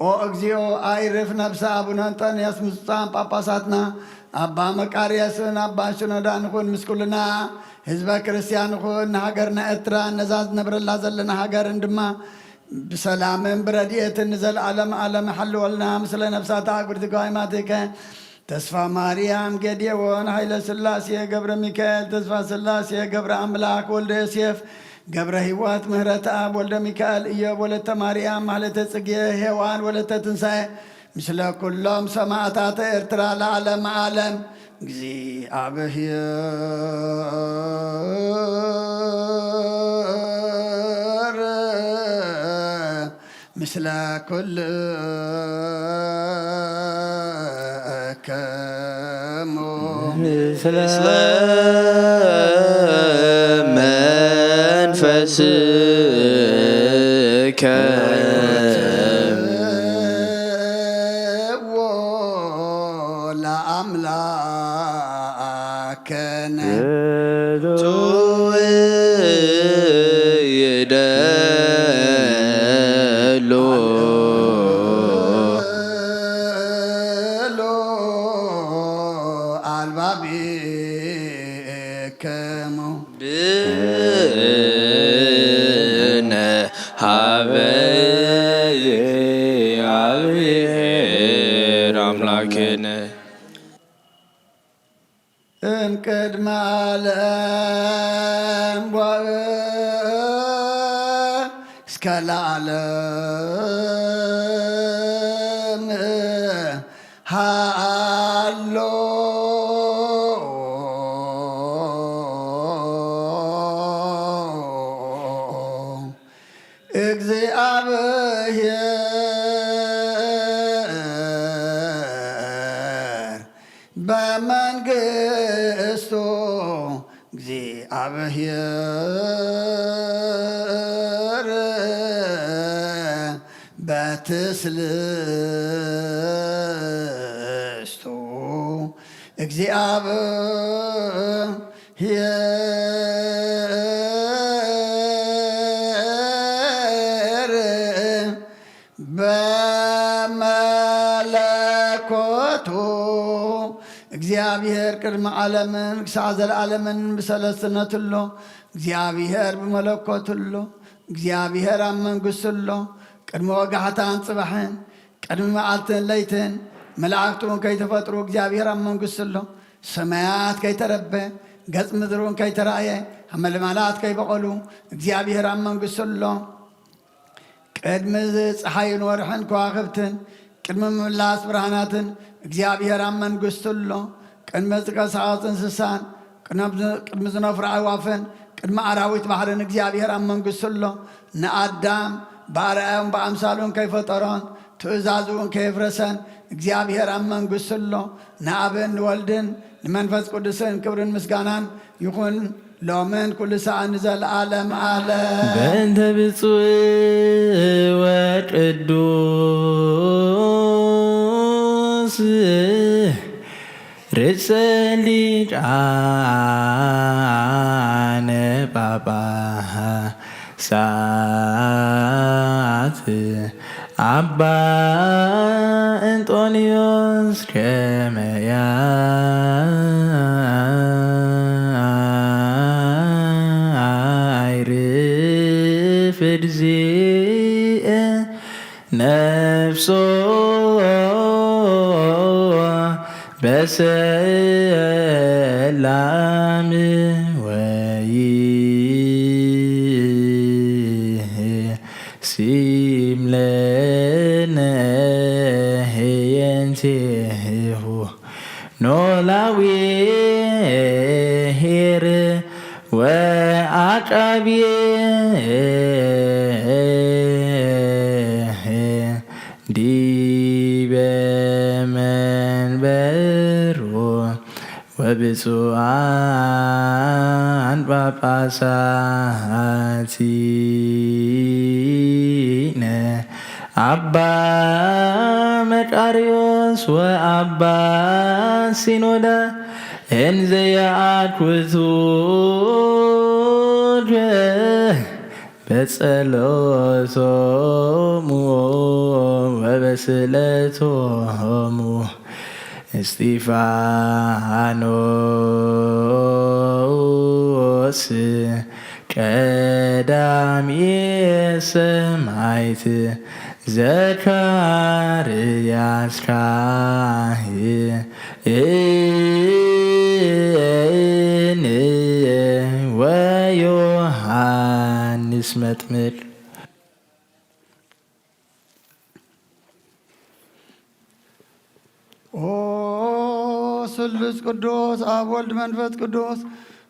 ኦ እግዚኦ አይርፍ ነፍሰ አቡነ አንጦንዮስ ምስፃን ጳጳሳትና አባ መቃርየስን አባ ሽኖዳን ይኹን ምስ ኩልና ህዝበ ክርስቲያን ይኹን ንሃገርና ኤርትራ ነዛ ዝነብረላ ዘለና ሃገርን ድማ ብሰላምን ብረድኤትን ዘለዓለም ዓለም ሓልወልና ምስለ ነፍሳት አግብርቲ ጓይማቲከ ተስፋ ማርያም ጌዴዎን ኃይለ ሥላሴ ገብረ ሚካኤል ተስፋ ሥላሴ ገብረ አምላክ ወልደ ዮሴፍ ገብረ ሕይወት ምህረት አብ ወልደ ሚካኤል ኢዮብ ወለተ ማርያም ማህለተ ጽጌ ሔዋን ወለተ ትንሣኤ ምስለ ኩሎም ሰማዕታተ ኤርትራ ለዓለም ዓለም እግዚአብሔር ምስለ ኩልከሙ ምስለ መንፈስከ ለአምላክነ ይደሎ አልባቢክሙ ብነ ሀበ እግዚአብሔር አምላክነ እምቅድመ ዓለም እስከ ለዓለም ወሄር በትስልስቱ እግዚአብሔር በመለኮቱ እግዚአብሔር ቅድመ ዓለምን ክሳዕ ዘለዓለምን ብሰለስትነትሎ እግዚአብሔር ብመለኮትሎ እግዚአብሔር ኣብ መንግሥትሎ ቅድሚ ወጋሕታን ጽባሕን ቅድሚ መዓልትን ለይትን መላእክቱን ከይተፈጥሩ እግዚአብሔር ኣብ መንግሥትሎ ሰማያት ከይተረበ ገጽ ምድሩን ከይተረእየ ሓመልማላት ከይበቐሉ እግዚአብሔር ኣብ መንግሥትሎ ቅድሚ ፀሓይን ወርሕን ከዋኽብትን ቅድሚ ምምላስ ብርሃናትን እግዚአብሔር ኣብ መንግሥትሎ ቅድሚ ዝቀሳቐስ እንስሳን ቅድሚ ዝነፍሩ ኣዕዋፍን ቅድሚ ኣራዊት ባሕርን እግዚአብሔር ኣብ መንግሥትሎ ንኣዳም በኣርአዮም ብኣምሳሉን ከይፈጠሮን ትእዛዙን ከየፍረሰን እግዚአብሔር ኣብ መንግሥትሎ ንኣብን ንወልድን ንመንፈስ ቅዱስን ክብርን ምስጋናን ይኹን ሎምን ኩሉ ሰዓት ንዘለዓለም ዓለም በእንተ ብፁዕ ወቅዱስ ርእሰ ሊቃነ ጳጳሳት አባ እንጦንዮስ ከመያ ፍድዚእ ነፍሶ በሰላም ሲምለነ የንቲሁ ኖላዊ ሄር ወአቃብየ ዲበ መንበሩ ወብፁዓን ጳጳሳቲነ አባ መቃርዮስ ወአባ ሲኖዳ እንዘ ያአኩቱ በጸሎቶሙ ወበስእለቶሙ እስጢፋኖስ ቀዳምየ ሰማዕት ዘካርያስ ካህን ወዮሐንስ መጥምቅ ኦ ስሉስ ቅዱስ ኣብ ወልድ መንፈስ ቅዱስ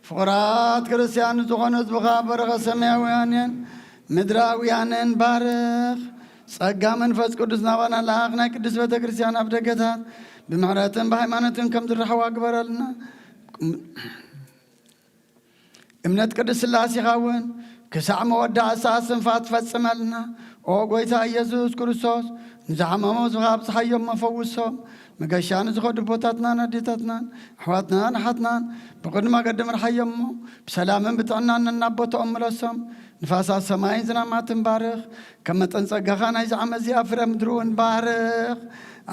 ፍቑራት ክርስቲያን ዝኾነ ህዝብኻ በረኸ ሰማያውያንን ምድራውያንን ባርኽ ጸጋ መንፈስ ቅዱስ ናባና ለኣኽ ናይ ቅዱስ ቤተ ክርስቲያን ኣብ ደገታት ብምሕረትን ብሃይማኖትን ከም ዝረኸባ ግበረልና እምነት ቅዱስ ሥላሴኻ እውን ክሳዕ መወዳእ ሰዓት ስንፋት ትፈጽመልና ኦ ጐይታ ኢየሱስ ክርስቶስ ንዝሓመሞ ህዝብኻ ኣብፅሓዮም መፈውሶም መገሻ ንዝኸዱ ቦታትናን ኣዴታትናን ኣሕዋትናን ኣሓትናን ብቅድሚ መገዲ ምርሓዮም እሞ ብሰላምን ብጥዕናን ነናቦቶኦም መለሶም ንፋሳት ሰማይን ዝናማትን ባርኽ ከም መጠን ጸጋኻ ናይዚ ዓመት እዚኣ ፍረ ምድሪ እውን ባርኽ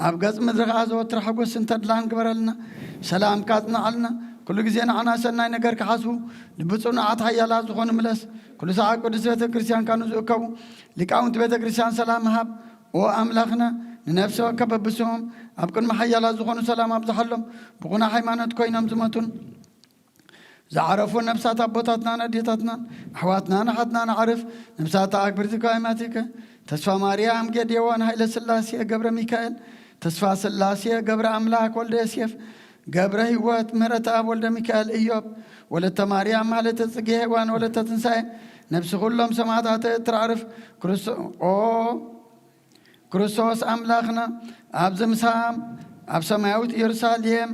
ኣብ ገጽ ምድሪ ከዓ ዘወትር ሓጐስን ተድላን ግበረልና ሰላምካ ጽንዓልና ኩሉ ግዜ ንዓና ሰናይ ነገር ክሓስቡ ንብፁዕናዓት ሓያላት ዝኾኑ ምለስ ኩሉ ሰዓት ቅዱስ ቤተ ክርስቲያንካ ንዝእከቡ ሊቃውንቲ ቤተ ክርስቲያን ሰላም ሃብ ኦ ኣምላኽና ንነፍሲ ወከፍ በብስሆም ኣብ ቅድሚ ሓያላት ዝኾኑ ሰላም ኣብዝሓሎም ብቑና ሃይማኖት ኮይኖም ዝመቱን ዝዓረፉ ነብሳት ኣቦታትናን ኣዴታትናን ኣሕዋትናን ኣሓትናን ዓርፍ ነብሳት ኣግብርቲ ካይማቲከ ተስፋ ማርያም ጌዴዎን ሃይለ ስላሴ ገብረ ሚካኤል ተስፋ ስላሴ ገብረ ኣምላክ ወልደ ዮሴፍ ገብረ ህይወት ምህረተ ኣብ ወልደ ሚካኤል ኢዮብ ወለተ ማርያም ማለተ ጽጌ ሔዋን ወለተ ትንሣኤ ነብሲ ኩሎም ሰማዕታት ትራዕርፍ ክርስቶስ ኣምላኽና ኣብዚ ምሳም ኣብ ሰማያዊት ኢየሩሳሌም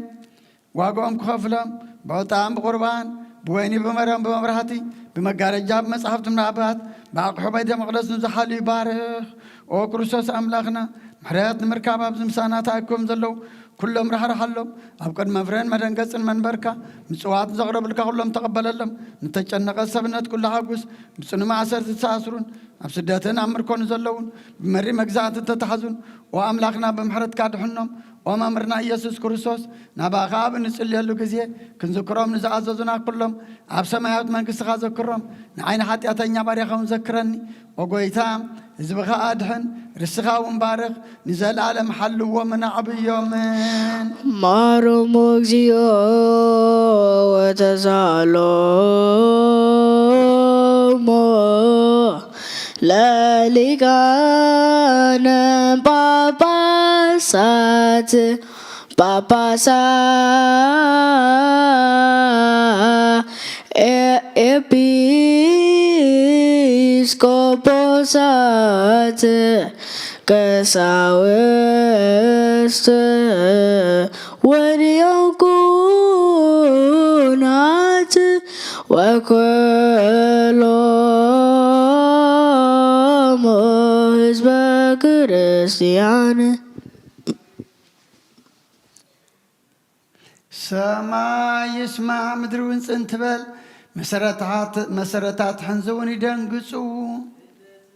ዋጋኦም ክኸፍሎም ብዕጣን ብቁርባን بويني بمريم بمبرهاتي بمجارجة بمصحف منابات بأقحو بيت مقدس نزحالي بارخ او كريستوس أملاخنا محريات مركبة بزمسانات أكم زلو كلهم رح حلهم أبقى مفرين مدنقص المنبركة مسوات زغرب لك كلهم تقبل لهم نتجنق السبنات كلها عقوس بسنو مع سر تساسرون أبسداتنا أمركون زلون بمري مجزات تتحزون وأملاخنا بمحرت كادحنهم ومامرنا يسوع كريستوس نبا غاب نسأل يلو كزيه كنذكرهم نزعززنا كلهم أب سماوات من كسخا ذكرهم نعين حتياتنا باريخهم ذكرني وقويتام زبخا أدحن رسخا ومبارك نزال على محل ومن عبيومين مارو مغزيو وتزالومو لاليغانا باباسات باباسا episcoposat كساوست ودياقونات وكلهم حزب كريستيان سما يسمع مدرون سنتبل مسرتات حنزون يدنقصو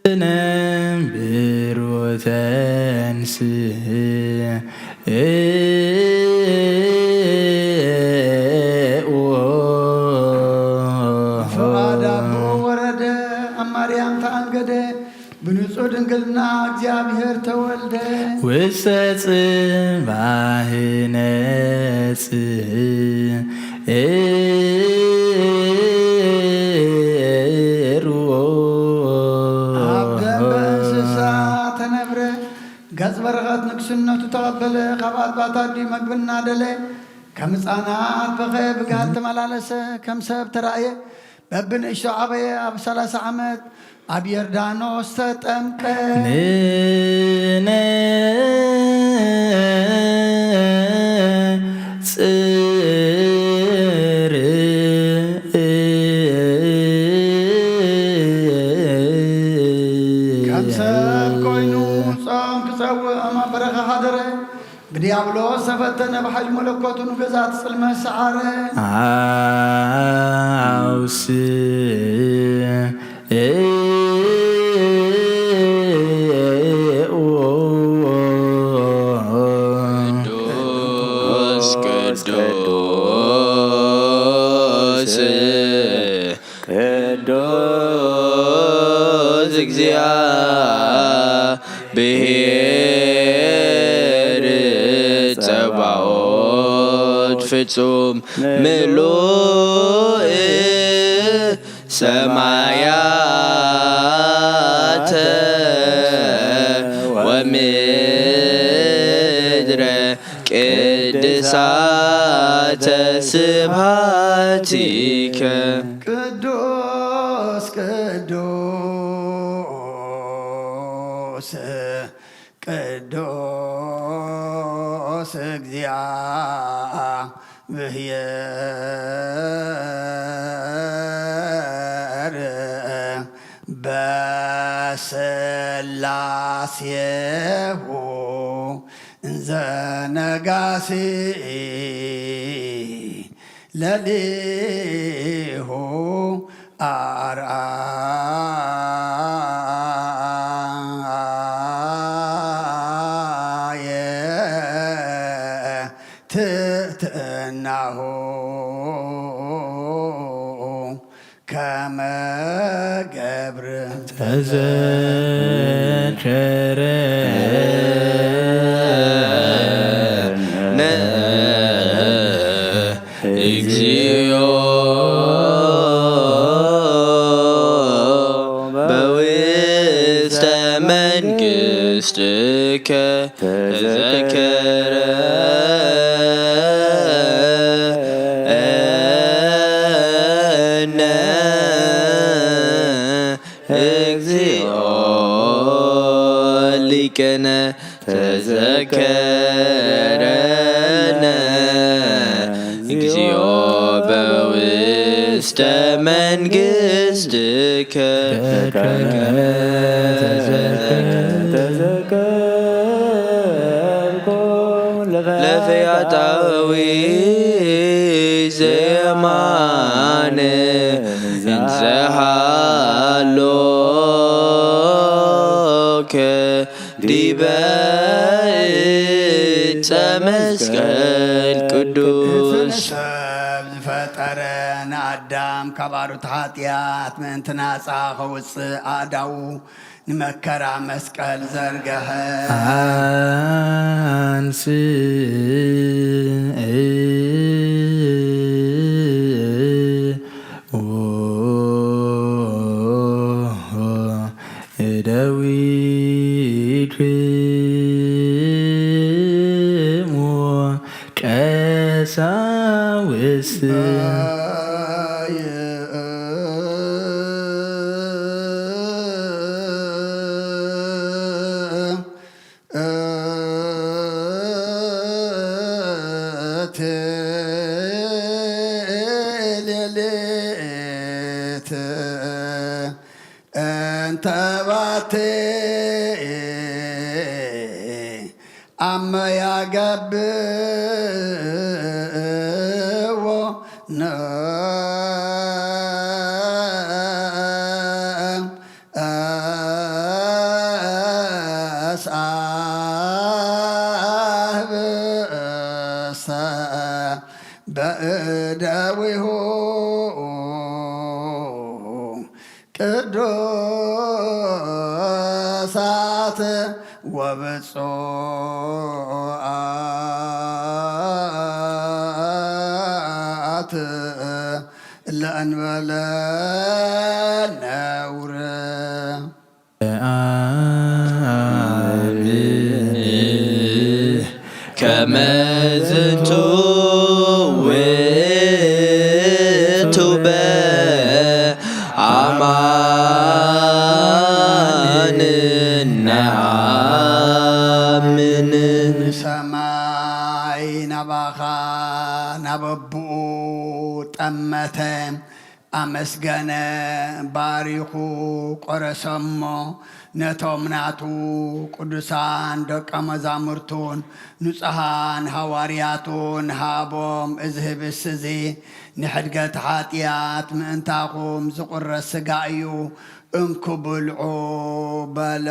ننبر وتنسي فقاد أبو ورد أماريام تانقد بنصود انقلنا እግዚአብሔር ተወልደ وسط باهنس ገጽ በረኸት ንግስነቱ ተቀበለ ካብ ኣጥባታት መግብና ደለ ከም ህፃናት በኸየ ብግሃት ተመላለሰ ከም ሰብ ተራእየ በብንእሽቶ ዓበየ ኣብ 30 ዓመት ኣብ ዮርዳኖስ ተጠምቀ ከም ሰብ ኮይኑ ጾም ክፀውዕ ኣማ በረኻ ሓደረ ብዲያብሎስ ተፈተነ ብሓይሊ መለኮቱን ገዛት ጽልመት ሰዓረ عاوس ቅዱስ እግዚአብሔር ጸባኦት ፍጹም ምሉእ ሰማያተ ወምድረ ቅድሳተ ስብሐቲከ ቅዱስ ቅዱስ ቅዱስ እግዚአብሔር በስላሴሁ እንዘ ነጋሲ ለሊሁ አርአየ ትሕትናሁ ከመ ገብር ተዘከረ እግዚኦ በውስተ መንግሥትከ ተዘከረነ እግዚኦ ሊቀነ ተዘከረነ እግዚኦ በውስተ ውስተ መንግሥትከ ተዘከርኩ ለፈያታዊ ዘየማነ እንዘሃሎከ ዲበ ዕፀ መስቀል ቅዱስ ዝፈጠረን አዳም ካባሩት ኃጢአት ምእንትናፃ ከውፅእ ኣእዳዉ ንመከራ መስቀል ዘርገኸ አንስ እደዊክሙ ቀሳውስት እንተባቴ አመያገብዎ ነሳህብሰ በእደዊሁ ቅዱሳት ወብፁዓት ለእንበለ ነውር ከመ ዝንቱ ውእቱ በአማን ነአምን ሰማይ ናባኻ ናበብኡ ጠመተ አመስገነ ባሪኹ ቆረሰሞ ነቶም ናቱ ቅዱሳን ደቀ መዛሙርቱን ንጹሓን ሃዋርያቱን ሃቦም እዚ ህብስ እዚ ንሕድገት ኃጢአት ምእንታኹም ዝቁረስ ሥጋ እዩ እንኩ ብልዑ በሎ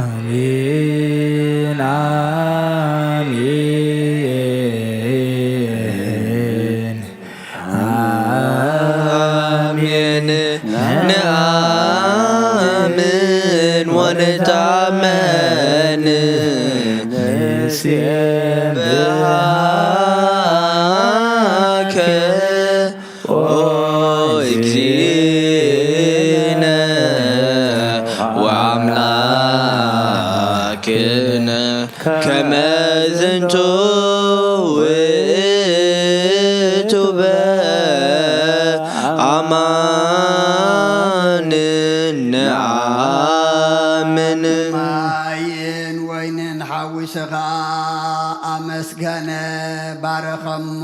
አሜን አሜን ነአምን ወነታመን ንሴብሐከ ኦ እግዚእነ ወአምላክነ ከመ ዝንቱ ውእቱ በአማን ነአምን ማይን ወይንን ሓዊስኻ አመስገነ ባረኸሞ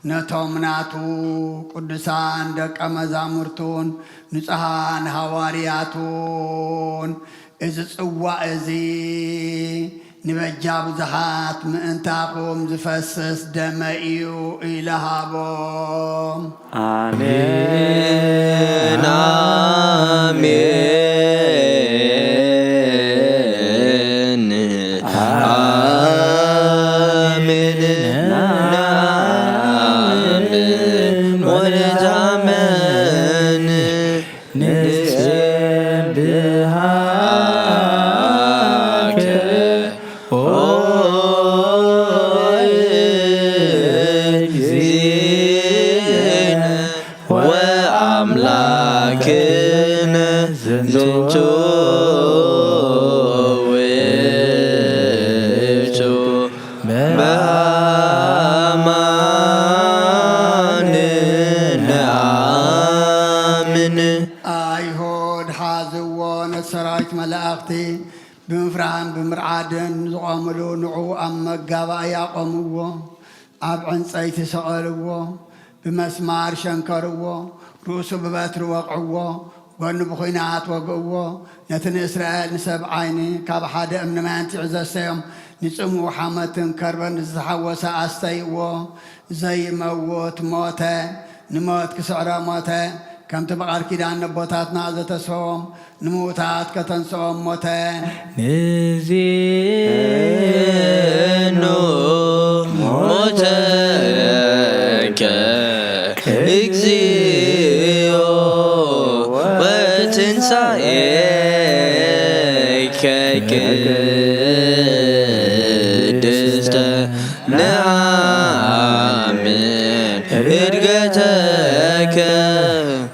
ነቶም ናቱ ቅዱሳን ደቀ መዛሙርቱን ንጹሓን ሃዋርያቱን እዚ ጽዋዕ እዚ ንበጃ ብዙሓት ምእንታኹም ዝፈስስ ደመ እዩ ኢለሃቦም አሜን አሜን አሜን ነአምን ወነታመን ንሴብሐከ ኦ እግዚእነ ወአምላክነ ዝንቱ ውእቱ በአማን ነአምን አይሁድ ሓዝዎ ነሰራዊት መላእኽቲ ብምፍራህን ብምርዓድን ዝቖምሉ ንዑ ኣብ መጋባእ ያቆምዎ ኣብ ዕንፀይቲ ሰቐልዎ بمسمار شنكروا رؤسه ببتر وقعوا قن بخينات وقوا نتن إسرائيل نسب عيني كاب حدا من ما أنت عزسهم نسمو حمة كربن نزحوس أستيوا زي موت موته نموت كسعرا موته كم تبقى كده نبوتاتنا زتسوم نموتات كتنسوم موته نزينو موتك اكزيو وتنسايك كدست نعمن ارقتك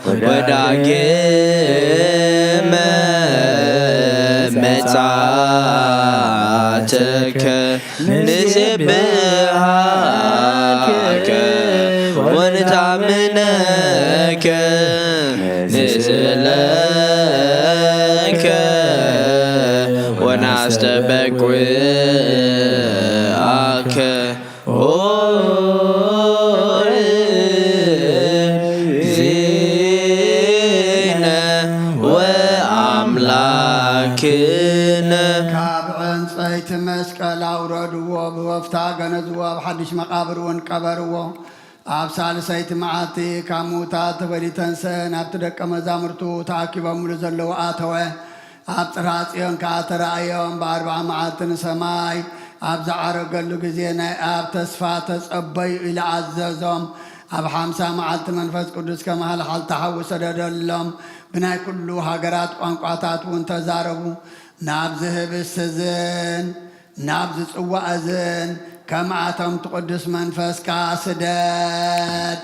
وداقم متعاتك نسبحك ونتعمنك نزلك ونعستبك وعاك زينة وأملاكنا كابعن صيت مسكال أوردوا بوفتا غنزوا بحدش مقابر ونقبروا أب سالسيت معاتي كاموتات ولتنسن أبتدك مزامرتو تاكيبا ملزلو آتوه أب تراتيون كاترايون باربع معاتن سماي أب زعرو قلو قزينا أب تسفاتس أبي إلى عززهم أب حمسا معالت منفس قدس كمهل حال تحوس دلهم بناي كلو هاقرات وانقاطات وانتزاربو نابزه بالسزن نابز صواء زن كمعتم تقدس منفس كاسداد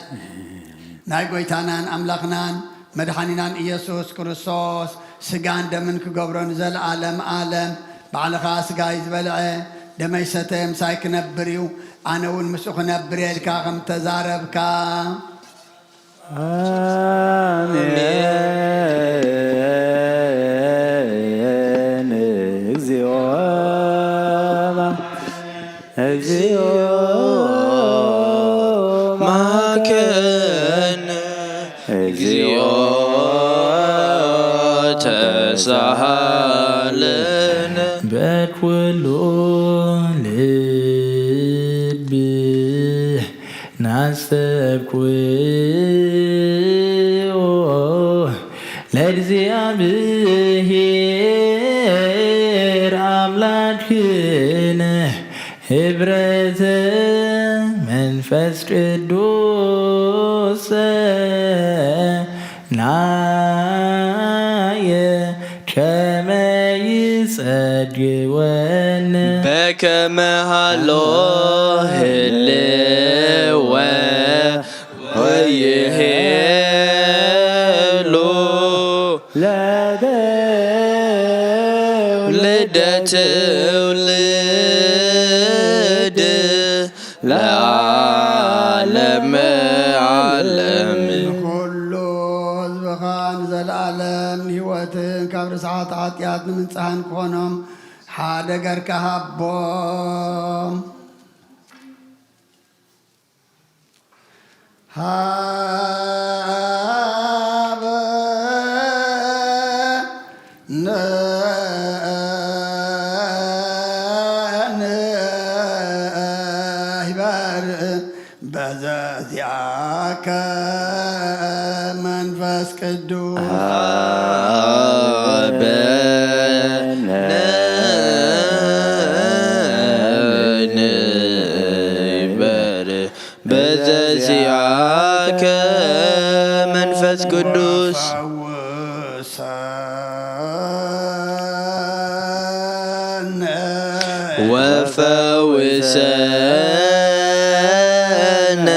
ناي قويتانان أملخنان مدحانينان إيسوس كريستوس سجان دمن كقبرون زل عالم عالم بعلقا سجاي زبلعي دميستهم سايك نبريو أنا والمسوخ نبري الكاغم تزاربكا آمين اجزيو ما كان اجزيو تسهلنا بكلو لبي ناسبكو لእግዚአብሔር አምላክነ ህብረተ መንፈስ ቅዱስ ናየ ከመ ይጸግወን በከመ ሀሎ ህልወ ወይሄሉ ለትውልድ ለዓለመ ዓለም كل زبخان زل عالم هوتن كبر ساعات عطيات من سهن كونهم حادقر كهبهم بزازياك منفس قدوس በዘዚአከ መንፈስ ቅዱስ ወፈውሰነ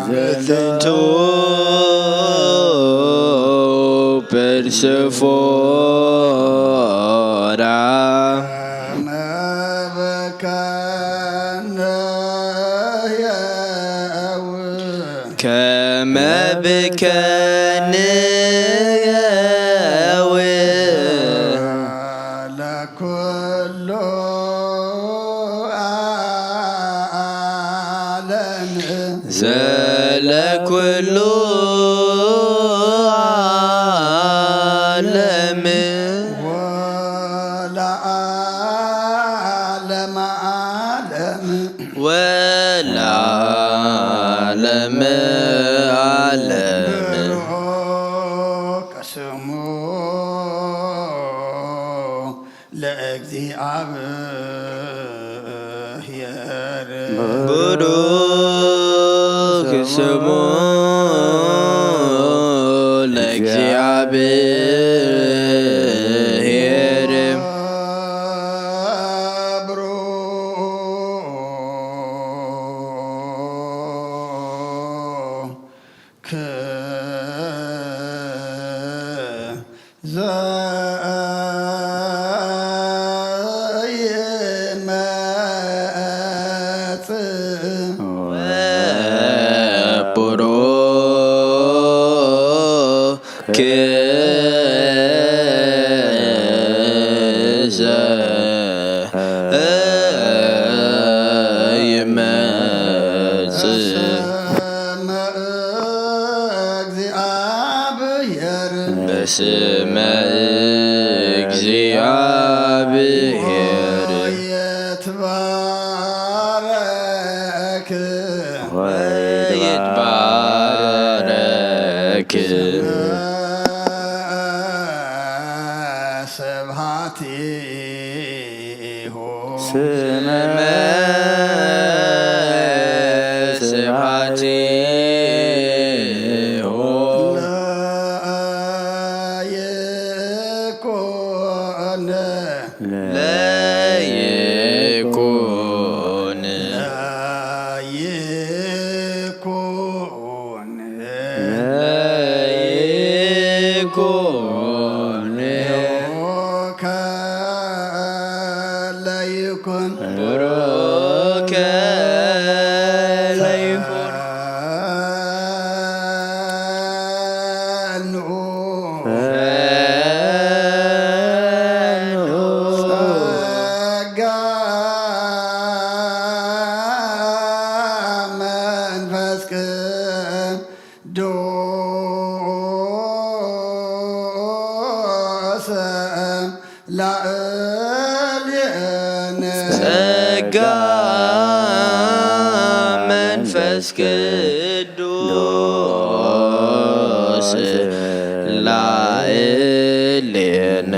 በዝንቱ ፐርሰፎራ ከመ ብከንየው ኩሉ ዓለም ወለዓለመ ዓለም ወለዓለመ ዓለም ብሩክ ስሙ ለእግዚአብሔር ቡሩክ ስሙ ለእግዚአብሔር ብሩክ ዘይመጽእ ቡሩክ ዘይመጽእ በስመ በስመ እግዚአብሔር ይትባረክ ወይትባረክ ስብሐቲሁ ስመ ስብሐቲሁ ለይኩን ለይኩን ለይኩን ለይኩን ብሩከ ለይኩን ቡሩከ ለይኩን ፈንዑ ጸጋ መንፈስ ቅዱስ ላዕሌነ ጸጋ መንፈስ ቅዱስ ላዕሌነ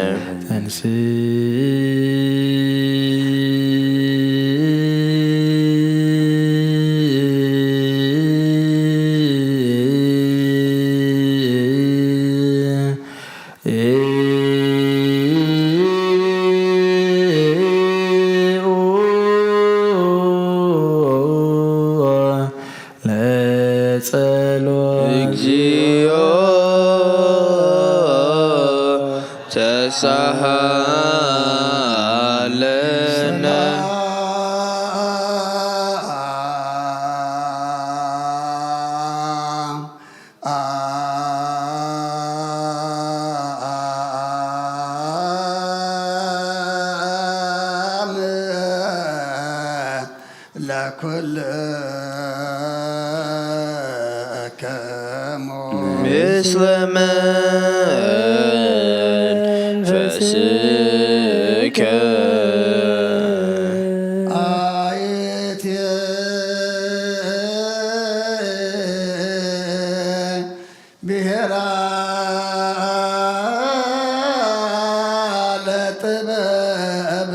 ለጸሎት እግዚኦ ተሳሃለነ ለኩልከሙ ምስለ መንፈስከ አየቴ ብሔራ ለጥበብ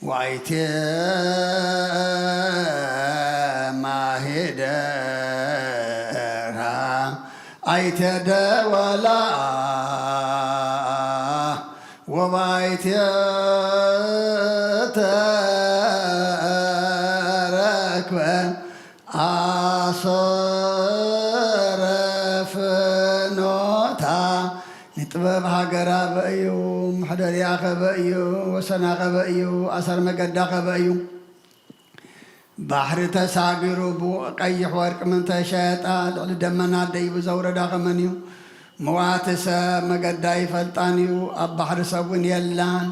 ዋይቴ ማሄደራ አይቴ ደወላ ወባይቴ ተረክበ አሰረ ፍኖታ ንጥበብ ሃገራ በእዩ ምሕደርያ ኸበእዩ ወሰና ኸበእዩ ኣሰር መገዳ ኸበእዩ ባሕሪ ተሳጊሩ ብቀይሕ ወርቂ ምንተሸጣ ልዕሊ ደመና ደይቡ ዘውረዳ ኸመን እዩ መዋቲ ሰብ መገዳ ይፈልጣን እዩ ኣብ ባሕሪ ሰብ እውን የላን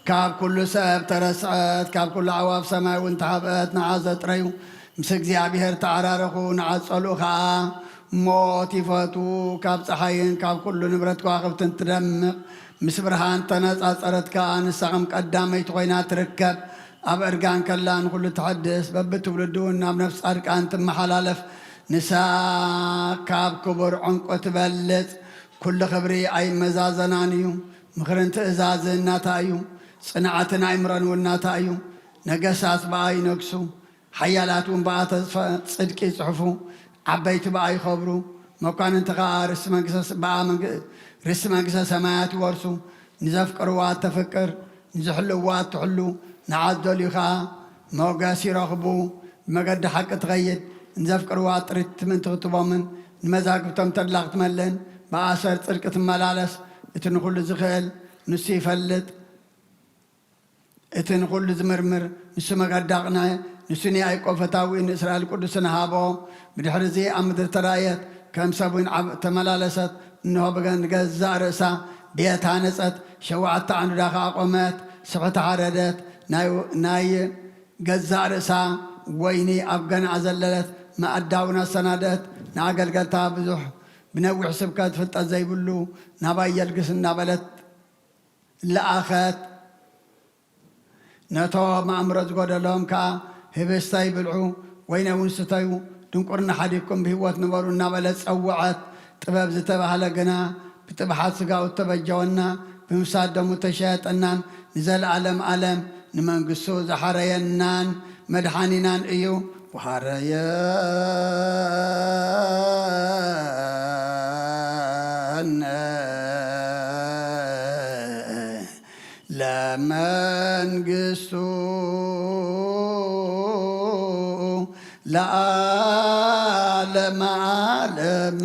ካብ ኩሉ ሰብ ተረስዐት ካብ ኩሉ ኣዕዋፍ ሰማይ እውን ተሃብአት ንዓ ዘጥረዩ ምስ እግዚኣብሔር ተዓራረኹ ንዓጸሉ ከዓ ሞት ይፈቱ ካብ ፀሓይን ካብ ኩሉ ንብረት ከዋኽብትን ትደምቕ ምስ ብርሃን ተነጻጸረት ከዓ ንሳ ከም ቀዳመይቲ ኮይና ትርከብ ኣብ እርጋን ከላ ንኩሉ ትሕድስ በብትውልዱ ናብ ነፍሲ ጻድቃን ትመሓላለፍ ንሳ ካብ ክቡር ዕንቁ ትበልጽ ኩሉ ክብሪ ኣይመዛዘናን እዩ ምኽርን ትእዛዝን እናታ እዩ ጽንዓትን ኣእምሮን እውን እናታ እዩ ነገሳት በኣ ይነግሱ ሓያላት እውን በኣ ጽድቂ ይጽሕፉ ዓበይቲ በኣ ይኸብሩ መኳንንቲ ከዓ ርሲ መንግስተ ሰማያት ይወርሱ ንዘፍቅርዋ ተፍቅር ንዝሕልዋ ትሕሉ ንዓት ደልዩ ከዓ ሞገስ ይረኽቡ ብመገዲ ሓቂ ትኸይድ ንዘፍቅርዋ ጥሪት ምንቲ ክትቦምን ንመዛግብቶም ተድላ ክትመልእን ብኣሰር ጽድቂ ትመላለስ እቲ ንኹሉ ዝኽእል ንሱ ይፈልጥ እቲ ንኹሉ ዝምርምር ንሱ መገዲ ኣቕንዐ ንሱ ንያዕቆብ ፈታዊ ንእስራኤል ቅዱስ ንሃቦ ብድሕሪ እዚ ኣብ ምድሪ ተራእየት ከም ሰብ ተመላለሰት እንሆ ንገዛእ ርእሳ ቤት ሃነፀት 7 ዓንዱዳ ከዓ ቆመት ስሕቲ ሓረደት ናይ ገዛእ ርእሳ ወይኒ ኣብ ገንዓ ዘለለት መኣዳውን ኣሰናደት ንኣገልገልታ ብዙሕ ብነዊሕ ስብከት ፍልጠት ዘይብሉ ናባይ የልግስ እናበለት ለኣኸት ነቶም ኣእምሮ ዝጎደሎም ከዓ ህብስተ ይብልዑ ወይነ እውን ስተዩ ድንቁርና ሓዲግኩም ብህይወት ንበሩ እናበለት ፀውዐት ጥበብ ዝተባህለ ግና ብጥብሓት ስጋው ተበጀወና ብምፍሳድ ደሙ ተሸየጠናን ንዘለዓለም ዓለም ንመንግስቱ ዝሓረየናን መድሓኒናን እዩ وحريان لمن قسو لعالم عالم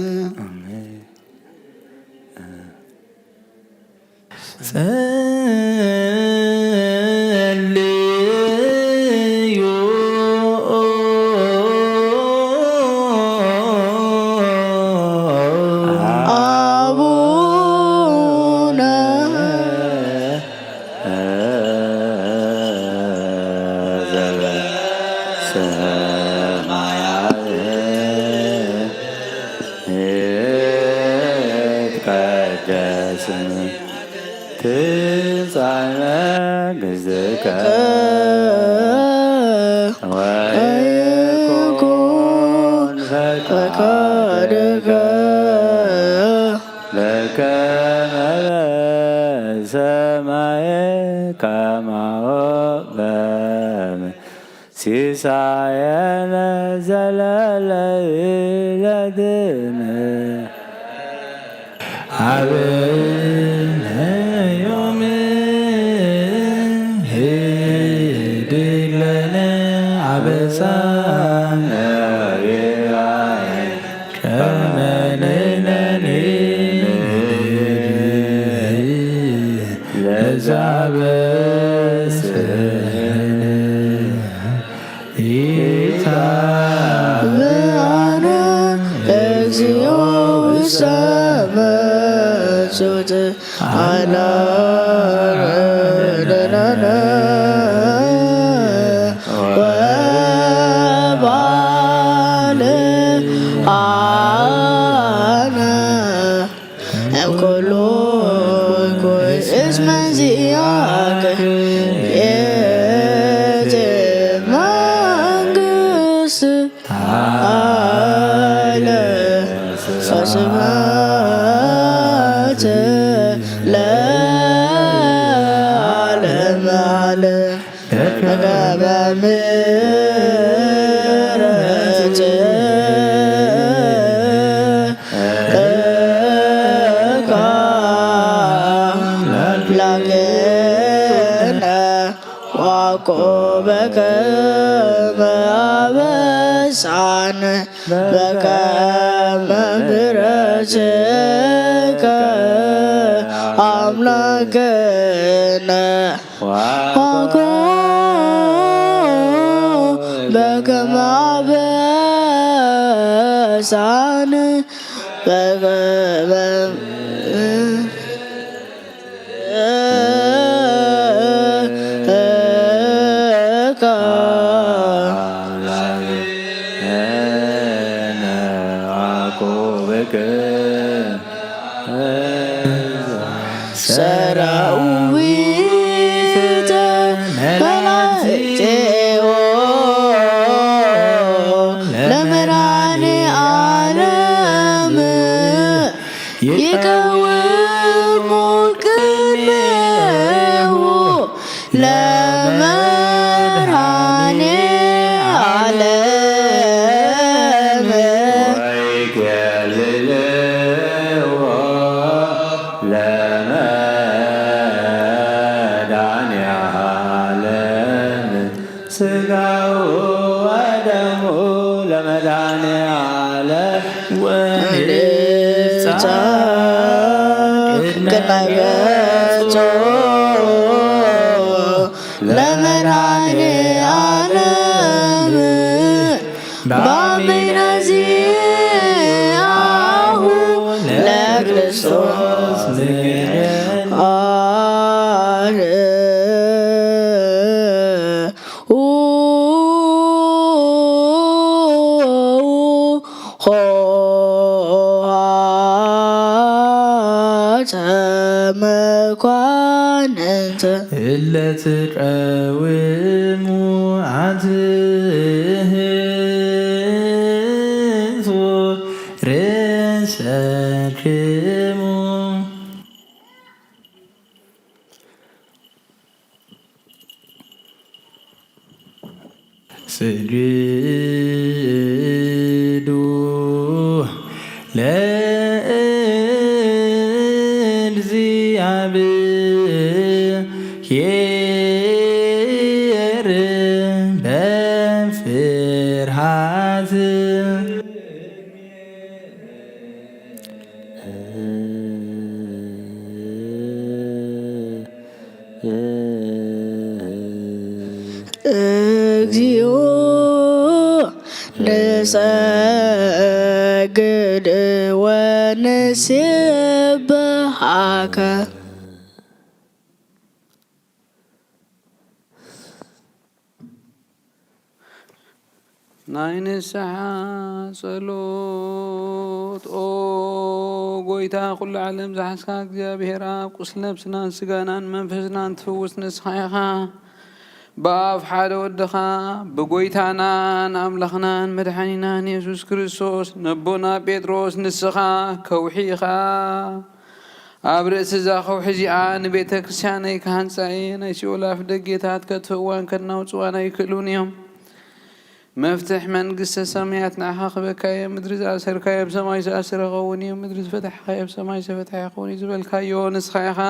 ويكون فقدك لك سماء كما وبام سيسايا زلال لدنا عبنا يوم هدي لنا عبسانا كما لنا لزعبس إتابعنا أكسيو السماء على ردنا وبال عنا كل اسم زياك يتمنقص على صصبات لا علم على مقام وعقوبك ما بسعن بك مبرزك أملكنا وعقوبك ما بسعن بك ሰራዊት መላእክቴዎ ለመድኃኔ ዓለም ይቀውሙ ቅድሜሁ ለመድኃኔ ዓለም ወይኬልልዎ ለመድኃኔ ዓለም ሥጋው ወደሙ ለመድኃኔ ዓለም ወንጻ ቅድመ ለመድኃኔ ዓለም በአሜናዚያሁ ለክርስቶስ መኳንንት እለትቀውሙ አትህንቱ ርእሰክሙ ስግዱ ለእግዚአብሔር በፍርሃት እግዚኦ ንሰግድ ወንሴብሐከ ናይ ንስሓ ጸሎት ኦ ጎይታ ኩሉ ዓለም ዝሓስካ እግዚኣብሔር ኣብ ቁስሊ ነብስናን ስጋናን መንፈስናን ትፍውስ ንስኻ ኢኻ በኣብ ሓደ ወድኻ ብጎይታናን ኣምላኽናን መድሓኒናን ኢየሱስ ክርስቶስ ነቦና ጴጥሮስ ንስኻ ከውሒ ኢኻ ኣብ ርእሲ እዛ ከውሒ እዚኣ ንቤተ ክርስቲያነይ ካህንፃ እየ ናይ ሲኦል ኣፍ ደጌታት ከጥፍእዋን ከናውፅዋን ኣይክእሉን እዮም መፍትሕ መንግስተ ሰማያት ንዓኻ ክበካየ ምድሪ ዝኣሰርካዮ ኣብ ሰማይ ዝኣስረ ይኸውን እዩ ምድሪ ዝፈታሕካዮ ኣብ ሰማይ ዝተፈትሐ ይኸውን እዩ ዝበልካዮ ንስኻ ኢኻ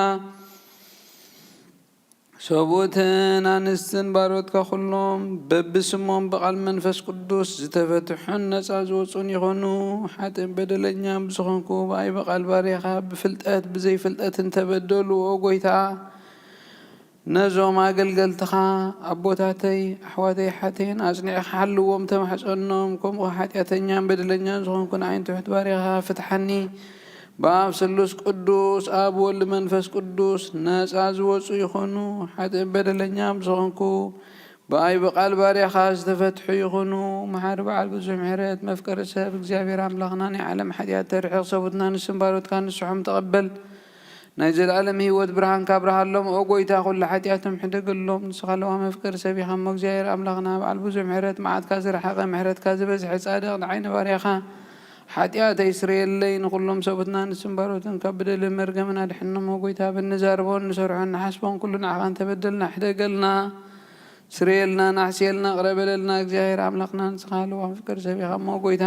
ሰብኡትን ኣንስትን ባሮትካ ኩሎም በብስሞም ብቓል መንፈስ ቅዱስ ዝተፈትሑን ነፃ ዝወፁን ይኾኑ ሓጥን በደለኛ ብዝኾንኩ ብኣይ በቓል ባሪኻ ብፍልጠት ብዘይፍልጠት እንተበደሉ ኦ ጎይታ ነዞም ኣገልገልትኻ ኣቦታተይ ኣሕዋተይ ሓተይን ኣጽኒዕኻ ሓልዎም ተማሕፀኖም ከምኡ ሓጢአተኛን በደለኛን ዝኾንኩ ንዓይን ትሑት ባሪኻ ፍትሐኒ በኣብ ስሉስ ቅዱስ ኣብ ወልድ መንፈስ ቅዱስ ነፃ ዝወፁ ይኾኑ ሓጥን በደለኛ ብዝኾንኩ ብኣይ በቓል ባሪኻ ዝተፈትሑ ይኾኑ መሓሪ በዓል ብዙሕ ምሕረት መፍቀሪ ሰብ እግዚኣብሔር ኣምላኽና ናይ ዓለም ሓጢአት ተርሕቕ ሰቡትና ንስን ባሮትካ ንስሖም ተቐበል ናይ ዘለዓለም ህይወት ብርሃን ካብርሃሎም ኦ ጎይታ ኩሉ ሓጢአቶም ሕደገሎም ንስኻ ለዋ መፍቀሪ ሰብ ኢኻ እሞ እግዚኣብሔር ኣምላኽና በዓል ብዙሕ ምሕረት መዓትካ ዝረሓቐ ምሕረትካ ዝበዝሐ ጻድቕ ንዓይነ ባሪኻ ሓጢአት ኣይስረየለይ ንኩሎም ሰቡትና ንስን ባሮትን ካብ በደልን መርገምን ኣድሕኖም ኦ ጎይታ ብንዛርቦን ንሰርሖን ንሓስቦን ኩሉ ንዓኻ እንተበደልና ሕደገልና ስረየልና ናሕስየልና ቅረበለልና እግዚኣብሔር ኣምላኽና ንስኻ ለዋ መፍቀሪ ሰብ ኢኻ እሞ ጎይታ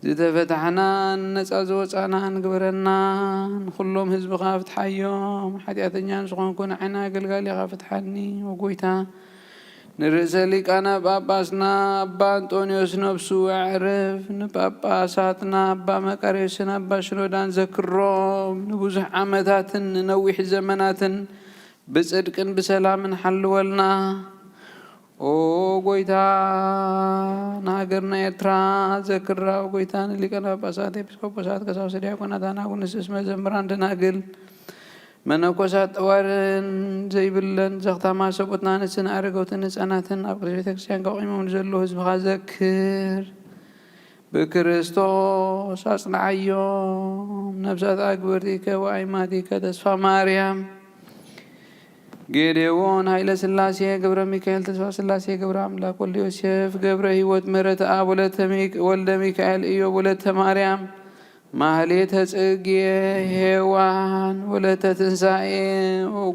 ዝተፈታሕናን ነፃ ዝወፃና ንግበረና ንኩሎም ህዝብኻ ፍትሓዮም ሓጢአተኛን ዝኾንኩ ንዓይና ኣገልጋሊኻ ፍትሓኒ ወጎይታ ንርእሰ ሊቃና ጳጳስና ኣባ አንጦንዮስ ነብሱ ኣዕርፍ ንጳጳሳትና ኣባ መቃርዮስን ኣባ ሽኖዳን ዘክሮም ንብዙሕ ዓመታትን ንነዊሕ ዘመናትን ብጽድቅን ብሰላምን ሓልወልና ኦ ጎይታ ንሃገርና ኤርትራ ዘክራ ጎይታ ንሊቃነ ጳጳሳት ኤጲስቆጶሳት ቀሳውስት ዲያቆናት ኣናጉንስስ መዘምራን ደናግል መነኮሳት ጠዋርን ዘይብለን ዘኽታማ ሰቡእትና ንስን ኣረገውትን ህፃናትን ኣብ ቅድስት ቤተ ክርስቲያን ቆቂሞም ንዘለዉ ህዝብኻ ዘክር بكريستوس أصنعيهم نفسات أكبرتك وأيماتك تسفى مريم ጌዴዎን ኃይለ ሥላሴ ገብረ ሚካኤል ተስፋ ሥላሴ ገብረ አምላክ ወልደ ዮሴፍ ገብረ ሕይወት ምህረት አብ ወልደ ሚካኤል ኢዮብ ወለተ ማርያም ማህሌተ ጽጌ ሔዋን ወለተ ትንሣኤ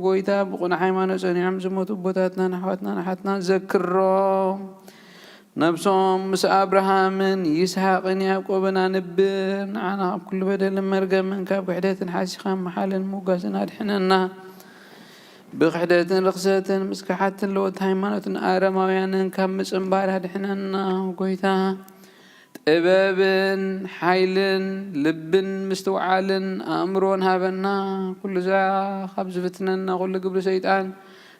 ጎይታ ብቁና ሃይማኖት ጸኒዖም ዝሞቱ ቦታትናን ኣሕዋትናን ኣሓትናን ዘክሮም ነብሶም ምስ አብርሃምን ይስሐቅን ያዕቆብን አንብር ንዓና ኣብ ኩሉ በደልን መርገምን ካብ ክሕደትን ሓሲኻ መሓልን ሙጋስን ኣድሕነና بخدتن رخصتن مسكحتن لوت هايمانوتن آراماويانن كم مصنبار أدحننا وقويتا طبابن حيلن لبن مستوعالن أمرون هابنا كل ذا خبز فتننا كل قبل سيطان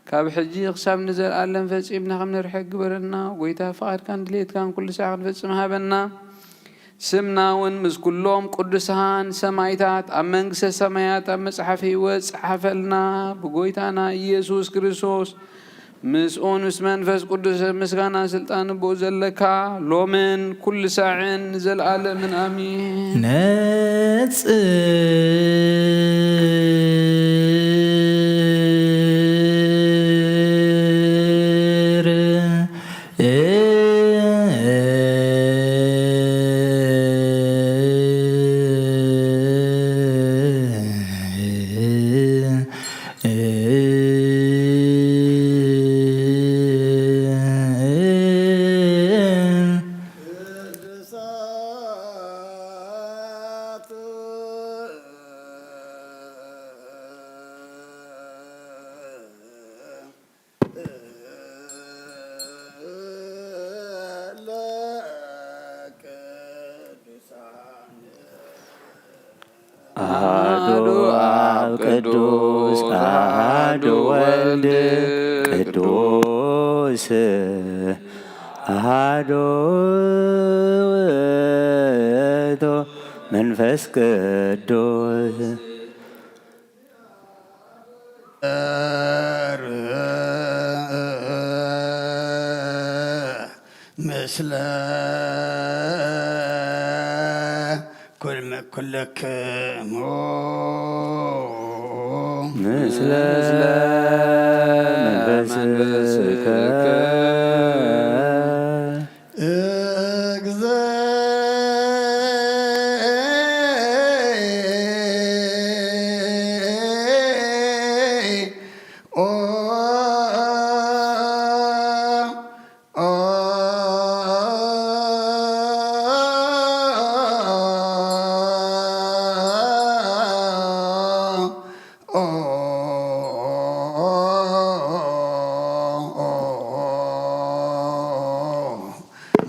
كاب حجي خسام نزل ألم فتصيبنا خم نرحق برنا وقويتا فقر كان دليت كان كل ساعة فتسم هابنا سمناون مسكلهم قدسان سمايتات أمنكس سمايات مصحف هيوت صحفلنا بقويتانا يسوع كريستوس مسؤون منفس قدس مسغانا سلطان بوزلكا لومن كل ساعة نزل عالم آمين አሐዱ አብ ቅዱስ አሐዱ ወልድ ቅዱስ አሐዱ ውእቱ መንፈስ ቅዱስ ምስለ ኩልክሙ ምስለ መንፈስከ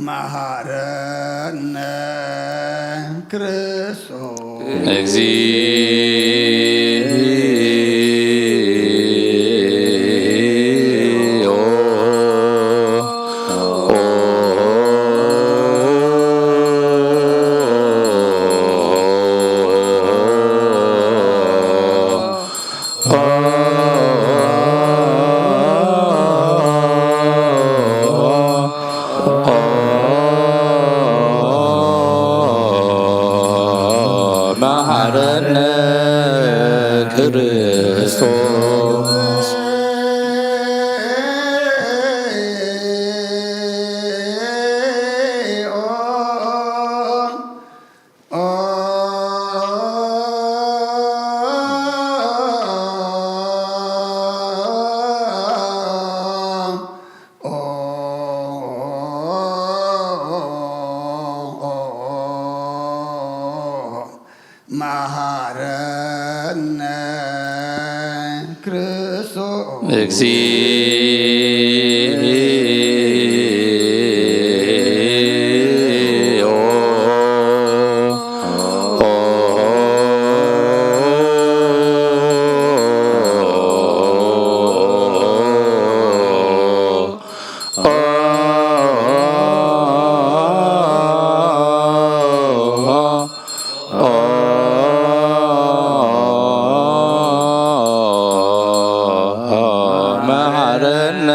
መሐረነ ክርስቶስ እግዚኦ መሐረነ ክርስቶስ መሐረነ ክርስቶስ እግዚኦ መሐረነ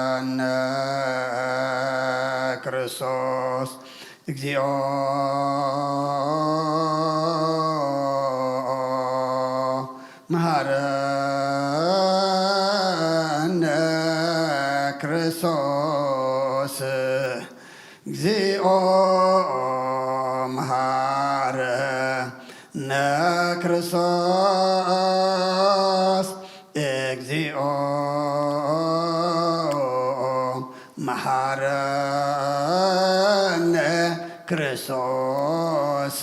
ማረነ ክርስቶስ እግዚኦ መሃረነ ክርስቶስ እግዚኦ መሃረነ ክርስቶስ እግዚኦ መሃረነ ክርስቶስ እግዚኦ መሃረነ ክርስቶስ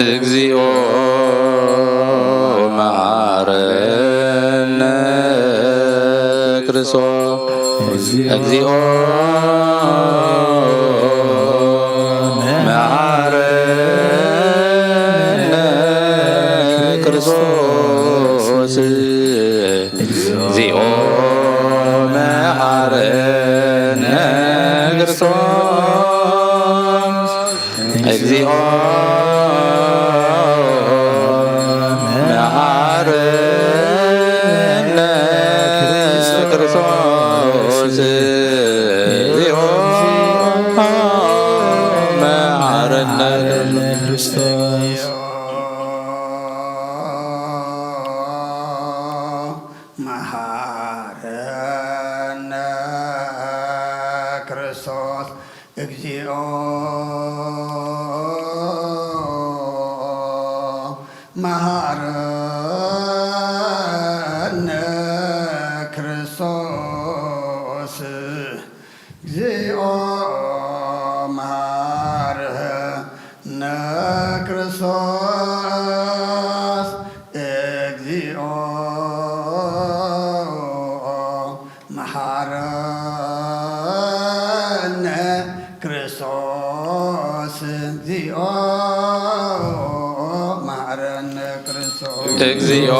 እግዚኦ መሃረነ ክርስቶስ እግዚኦ መሃረነ ክርስቶስ እግዚኦ መሃረነ ክርስቶስ እግዚኦ መሃረነ ክርስቶስ እግዚኦ መሃረነ ክርስቶስ መሃረነ ክርስቶስ እግዚኦ መሃረነ ክርስቶስ እግዚኦ መሃረነ ክርስቶስ እግዚኦ መሃረነ ክርስቶስ እግዚኦ መሃረነ ክርስቶስ እግዚኦ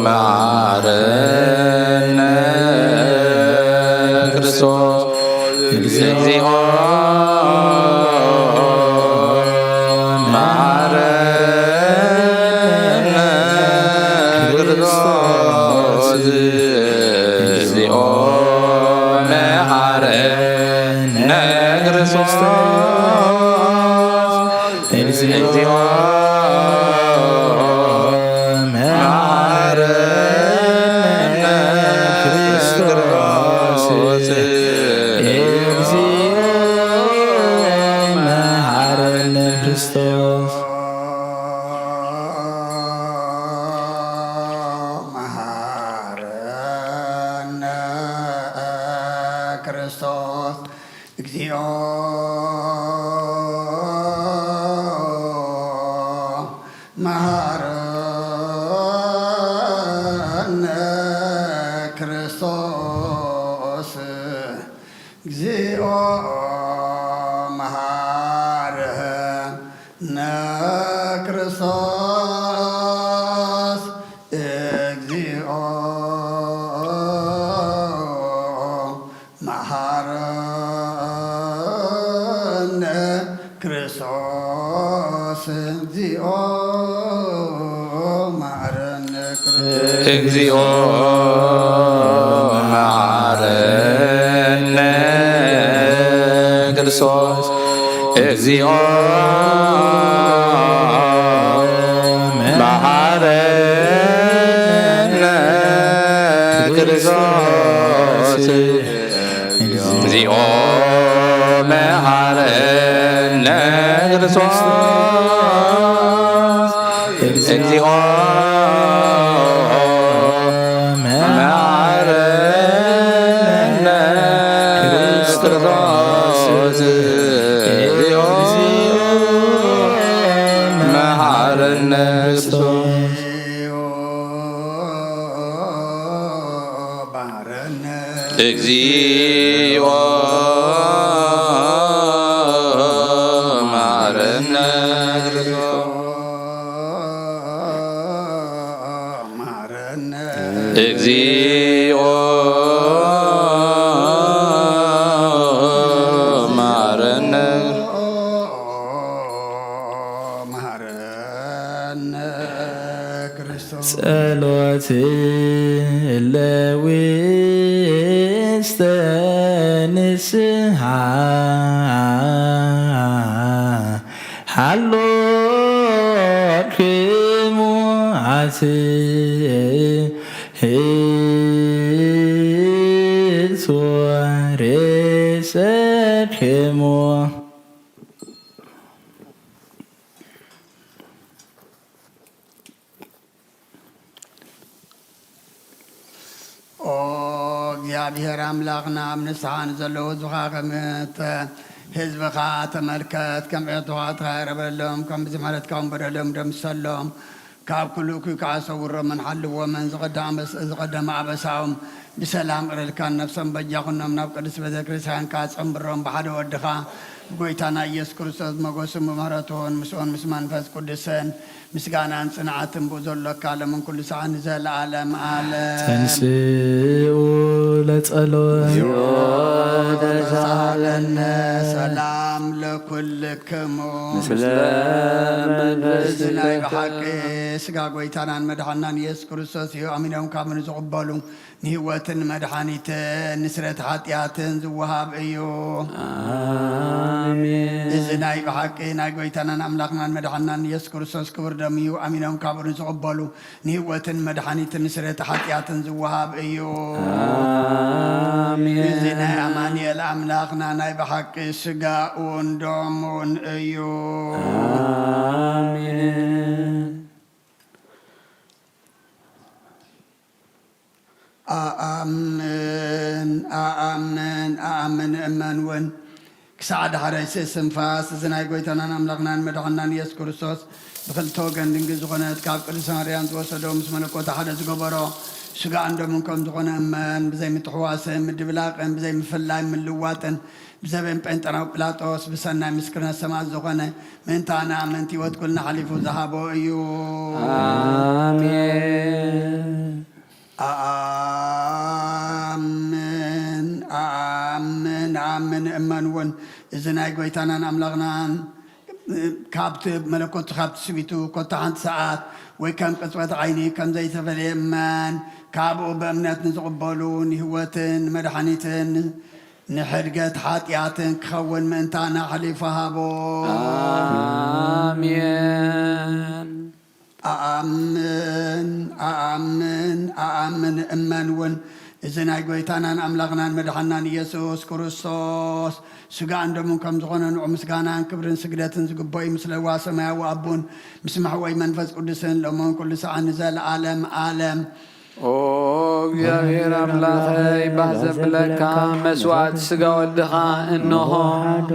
መሃረነ ክርስቶስ እግዚኦ መሃረነ ክርስቶስ እግዚኦ መሃረነ ክርስቶስ እግዚኦ መሃረነ ክርስቶስ እግዚኦ መሃረነ ክርስቶስ መሃረነ ክርስቶስ እግዚኦ መሃረነ ክርስቶስ እግዚኦ መሃረነ ክርስቶስ እግዚኦ መሃረነ ክርስቶስ እግዚኦ መሃረነ ክርስቶስ እግዚኦ መሃረነ ክርስቶስ እግዚኦ መሃረነ ክርስቶስ እግዚኦ መሃረነ ክርስቶስ እግዚኦ እግዚኦ መሐረነ እግዚኦ መሐረነ ጸሎት ለውስተ ንስሐ ሃሎክሙ አትሕቶ ርእሰክሙ እግዚአብሔር አምላኽና ኣብ ንስሓን ዘለዉ ህዝብኻ ከምት ህዝብኻ ተመልከት ከም ዕቱኻ ተረበሎም ከም ብዝማለትካ ወንበረሎም ደምሰሎም ካብ ኩሉ ከዓ ሰውሮምን ሓልዎምን ዝቐደመ ኣበሳዎም ብሰላም ቅረልካን ነፍሶም በጃኹኖም ናብ ቅዱስ ቤተ ክርስቲያንካ ፀምብሮም ብሓደ ወድኻ ጎይታና ኢየሱስ ክርስቶስ መጎስን ብምህረቱን ምስኦን ምስ መንፈስ ቅዱስን ምስጋናን ጽንዓትን ብኡ ዘሎካ ለምን ኩሉ ሰዓት ንዘለዓለም ዓለም ተንስኡ ለጸሎት ተሳለነ ሰላም ለኩልክሙ ምስለ መንፈስ ናይ ብሓቂ ስጋ ጎይታናን መድሓናን ኢየሱስ ክርስቶስ እዩ ኣሚኖም ካብ ንዝቕበሉ ንህይወትን መድሓኒትን ንስረት ሓጢኣትን ዝወሃብ እዩ እዚ ናይ ብሓቂ ናይ ጎይታናን ኣምላኽናን መድሓናን ኢየሱስ ክርስቶስ ክብር ደም እዩ ኣሚኖም ካብ ንዝቕበሉ ንህይወትን መድሓኒትን ንስረት ሓጢኣትን ዝወሃብ እዩ እዚ ናይ ኣማኒኤል ኣምላኽና ናይ ብሓቂ ስጋኡን ደሙን እዩ ኣኣምን ኣኣምን ኣኣምን እመን እውን ክሳዕ ዳሕራይ ስንፋስ እዚ ናይ ጎይታናን ኣምላኽናን መድሓናን ኢየሱስ ክርስቶስ ብክልተ ወገን ድንግል ዝኾነት ካብ ቅዱስ ማርያም ዝወሰዶ ምስ መለኮታ ሓደ ዝገበሮ ስጋ እንደምን ከም ዝኾነ እመን ብዘይ ምትሕዋስን ምድብላቅን ብዘይ ምፍላይ ምልዋጥን ብዘበን ጴንጠናዊ ጲላጦስ ብሰናይ ምስክርነት ሰማዕት ዝኾነ ምእንታና ምእንቲ ህይወት ኩልና ሓሊፉ ዝሃቦ እዩ ኣኣምን ኣኣምን ኣኣምን እመን እውን እዚ ናይ ጎይታናን ኣምላኽናን ካብቲ መለኮቱ ካብቲ ስቢቱ ኮታ ሓንቲ ሰዓት ወይ ከም ቅፅበት ዓይኒ ከም ዘይተፈለየ እመን ካብኡ በእምነት ንዝቕበሉ ንህይወትን መድሓኒትን ንሕድገት ሓጢኣትን ክኸውን ምእንታና ሓሊፉ ሃቦ ኣሜን ኣኣምን ኣኣምን ኣኣምን እመን እውን እዚ ናይ ጎይታናን ኣምላኽናን መድሓናን ኢየሱስ ክርስቶስ ስጋ እንደምን ከም ዝኾነ ንዑ ምስጋናን ክብርን ስግደትን ዝግበኦ ምስለ ዋ ሰማያዊ ኣቡን ምስ ማሕወይ መንፈስ ቅዱስን ሎሞን ኩሉ ሰዓት ንዘለዓለም ዓለም ኦ እግዚአብሔር አምላኸይ ባህ ዘብለካ መስዋዕት ስጋ ወድኻ እንሆ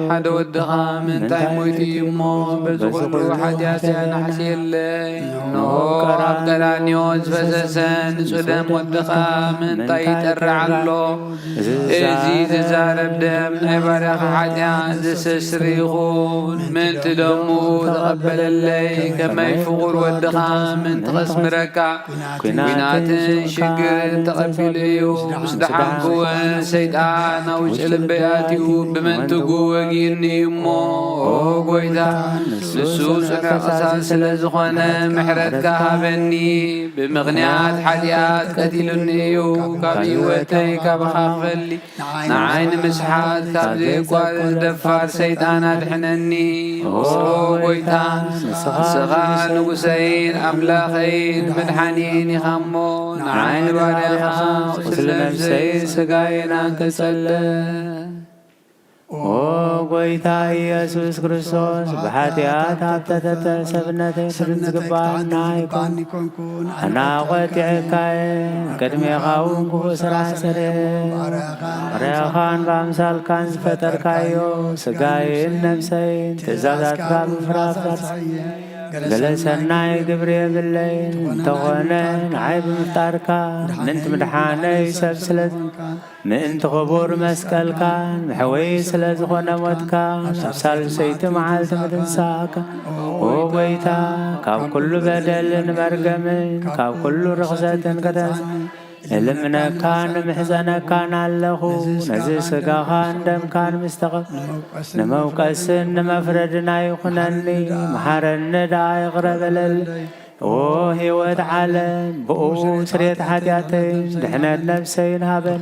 ሓደ ወድኻ ምንታይ ሞይቱ እዩ እሞ በዚ ኩሉ ሓጢኣትያ ናሕሲየለይ እንሆ ኣብ ቀራንዮ ዝፈሰሰ ንጹህ ደም ወድኻ ምንታይ ይጠርዕ ኣሎ እዚ ዝዛረብ ደም ናይ ባርያኻ ሓጢኣት ዘሰስሪ ይኹን ምንቲ ደሙ ተቐበለለይ ከመይ ፍቑር ወድኻ ምንቲ ኸስምረካ ኩናትን ሽግርን ተቐቢሉ እዩ ምስ ደሓንኩውን ሰይጣን ኣብ ውሽጢ ልበይ ኣትዩ ብመንትጉ ወጊእኒ እሞ ጎይታ ንሱ ጽኑዕ ቕሳል ስለ ዝኾነ ምሕረትካ ሃበኒ ብምኽንያት ሓጢኣት ቀቲሉኒ እዩ ካብ ህይወተይ ካብኻ ክፈሊ ንዓይኒ ምስሓት ካብ ዘይጓልዝ ደፋር ሰይጣን ኣድሕነኒ ኦ ጎይታ ንስኻ ንጉሰይን ኣምላኸይን መድሓኒን ኢኻ እሞ ንዓይኒ ባርያኻ ቁስለ ነፍሰይ ስጋዬን አንከጸለ ኦ ጎይታ ኢየሱስ ክርስቶስ ብሓጢኣት ኣብ ተተተ ሰብነተይ ስርን ዝግባአና ይኮንኩን ኣና ቖጢዕካየ ቅድሜኻ እውን ክፉእ ስራሕ ሰሪሐ ባርያኻን ብኣምሳልካን ዝፈጠርካዮ ስጋዬን ነፍሰይን ትእዛዛትካ ምፍራፍ ገለ ሰናይ ግብሪ የብለይን እንተኾነ ንዓይ ብምፍጣርካ ምእንቲ ምድሓነይ ሰብ ስለ ምእንቲ ክቡር መስቀልካ ምሕወይ ስለ ዝኾነ ሞትካ ኣብ ሳልሰይቲ መዓልቲ ምትንሳእካ ኦ ጐይታ ካብ ኩሉ በደልን መርገምን ካብ ኩሉ ርኽሰትን ከተንስ እልምነካ ንምሕፀነካን ኣለኹ ነዚ ስጋኻን ደምካን ምስተቐብ ንመውቀስን ንመፍረድን ኣይኹነኒ መሓረኒ ደኣ ይቕረ በለሊ ኦ ህይወት ዓለም ብኡ ስርየት ሓጢኣተይን ድሕነት ነፍሰይን ሃበን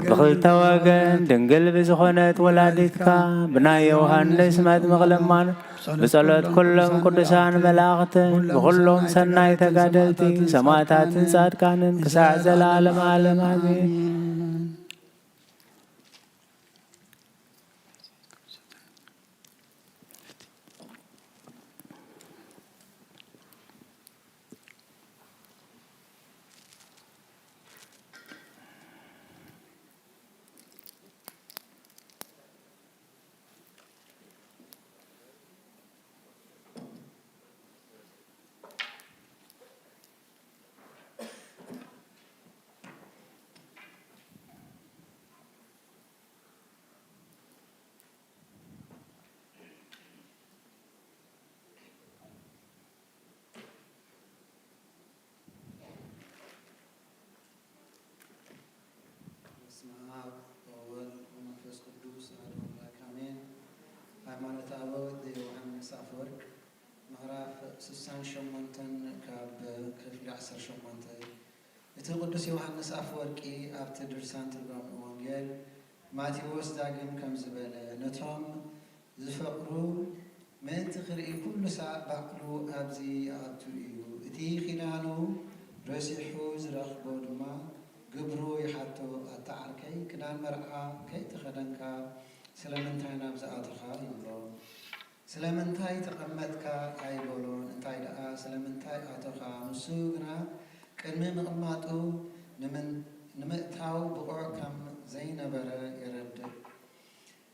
ብኽልተ ወገን ድንግል ብዝኾነት ወላዲትካ ብናይ ዮሃንስ መጥምቕ ልማን ብጸሎት ኩሎም ቅዱሳን መላእኽትን ብኹሎም ሰናይ ተጋደልቲ ሰማዕታትን ጻድቃንን ክሳዕ ዘለዓለም ዓለም ኣሜን። ሃይማኖት አበው ዮሐንስ አፈወርቅ ምዕራፍ 68 ካብ ክፍሊ 18 እቲ ቅዱስ ዮሐንስ አፈወርቂ ኣብቲ ድርሳን ትርጓሜ ወንጌል ማቴዎስ ዳግም ከም ዝበለ ነቶም ዝፈቅሩ ምእንቲ ክርኢ ኩሉ ሰዓት ባዕሉ ኣብዚ ኣቱ እዩ እቲ ኺዳኑ ረሲሑ ዝረኽቦ ድማ ግብሩ ይሓቶ ኣተዓርከይ ክዳን መርዓ ከይተኸደንካ ስለምንታይ ናብዚ ኣትኻ ይብሎ ስለምንታይ ተቐመጥካ ኣይበሎን እንታይ ደኣ ስለምንታይ ኣተኻ ንሱ ግና ቅድሚ ምቕማጡ ንምእታው ብቑዕ ከም ዘይነበረ የረድእ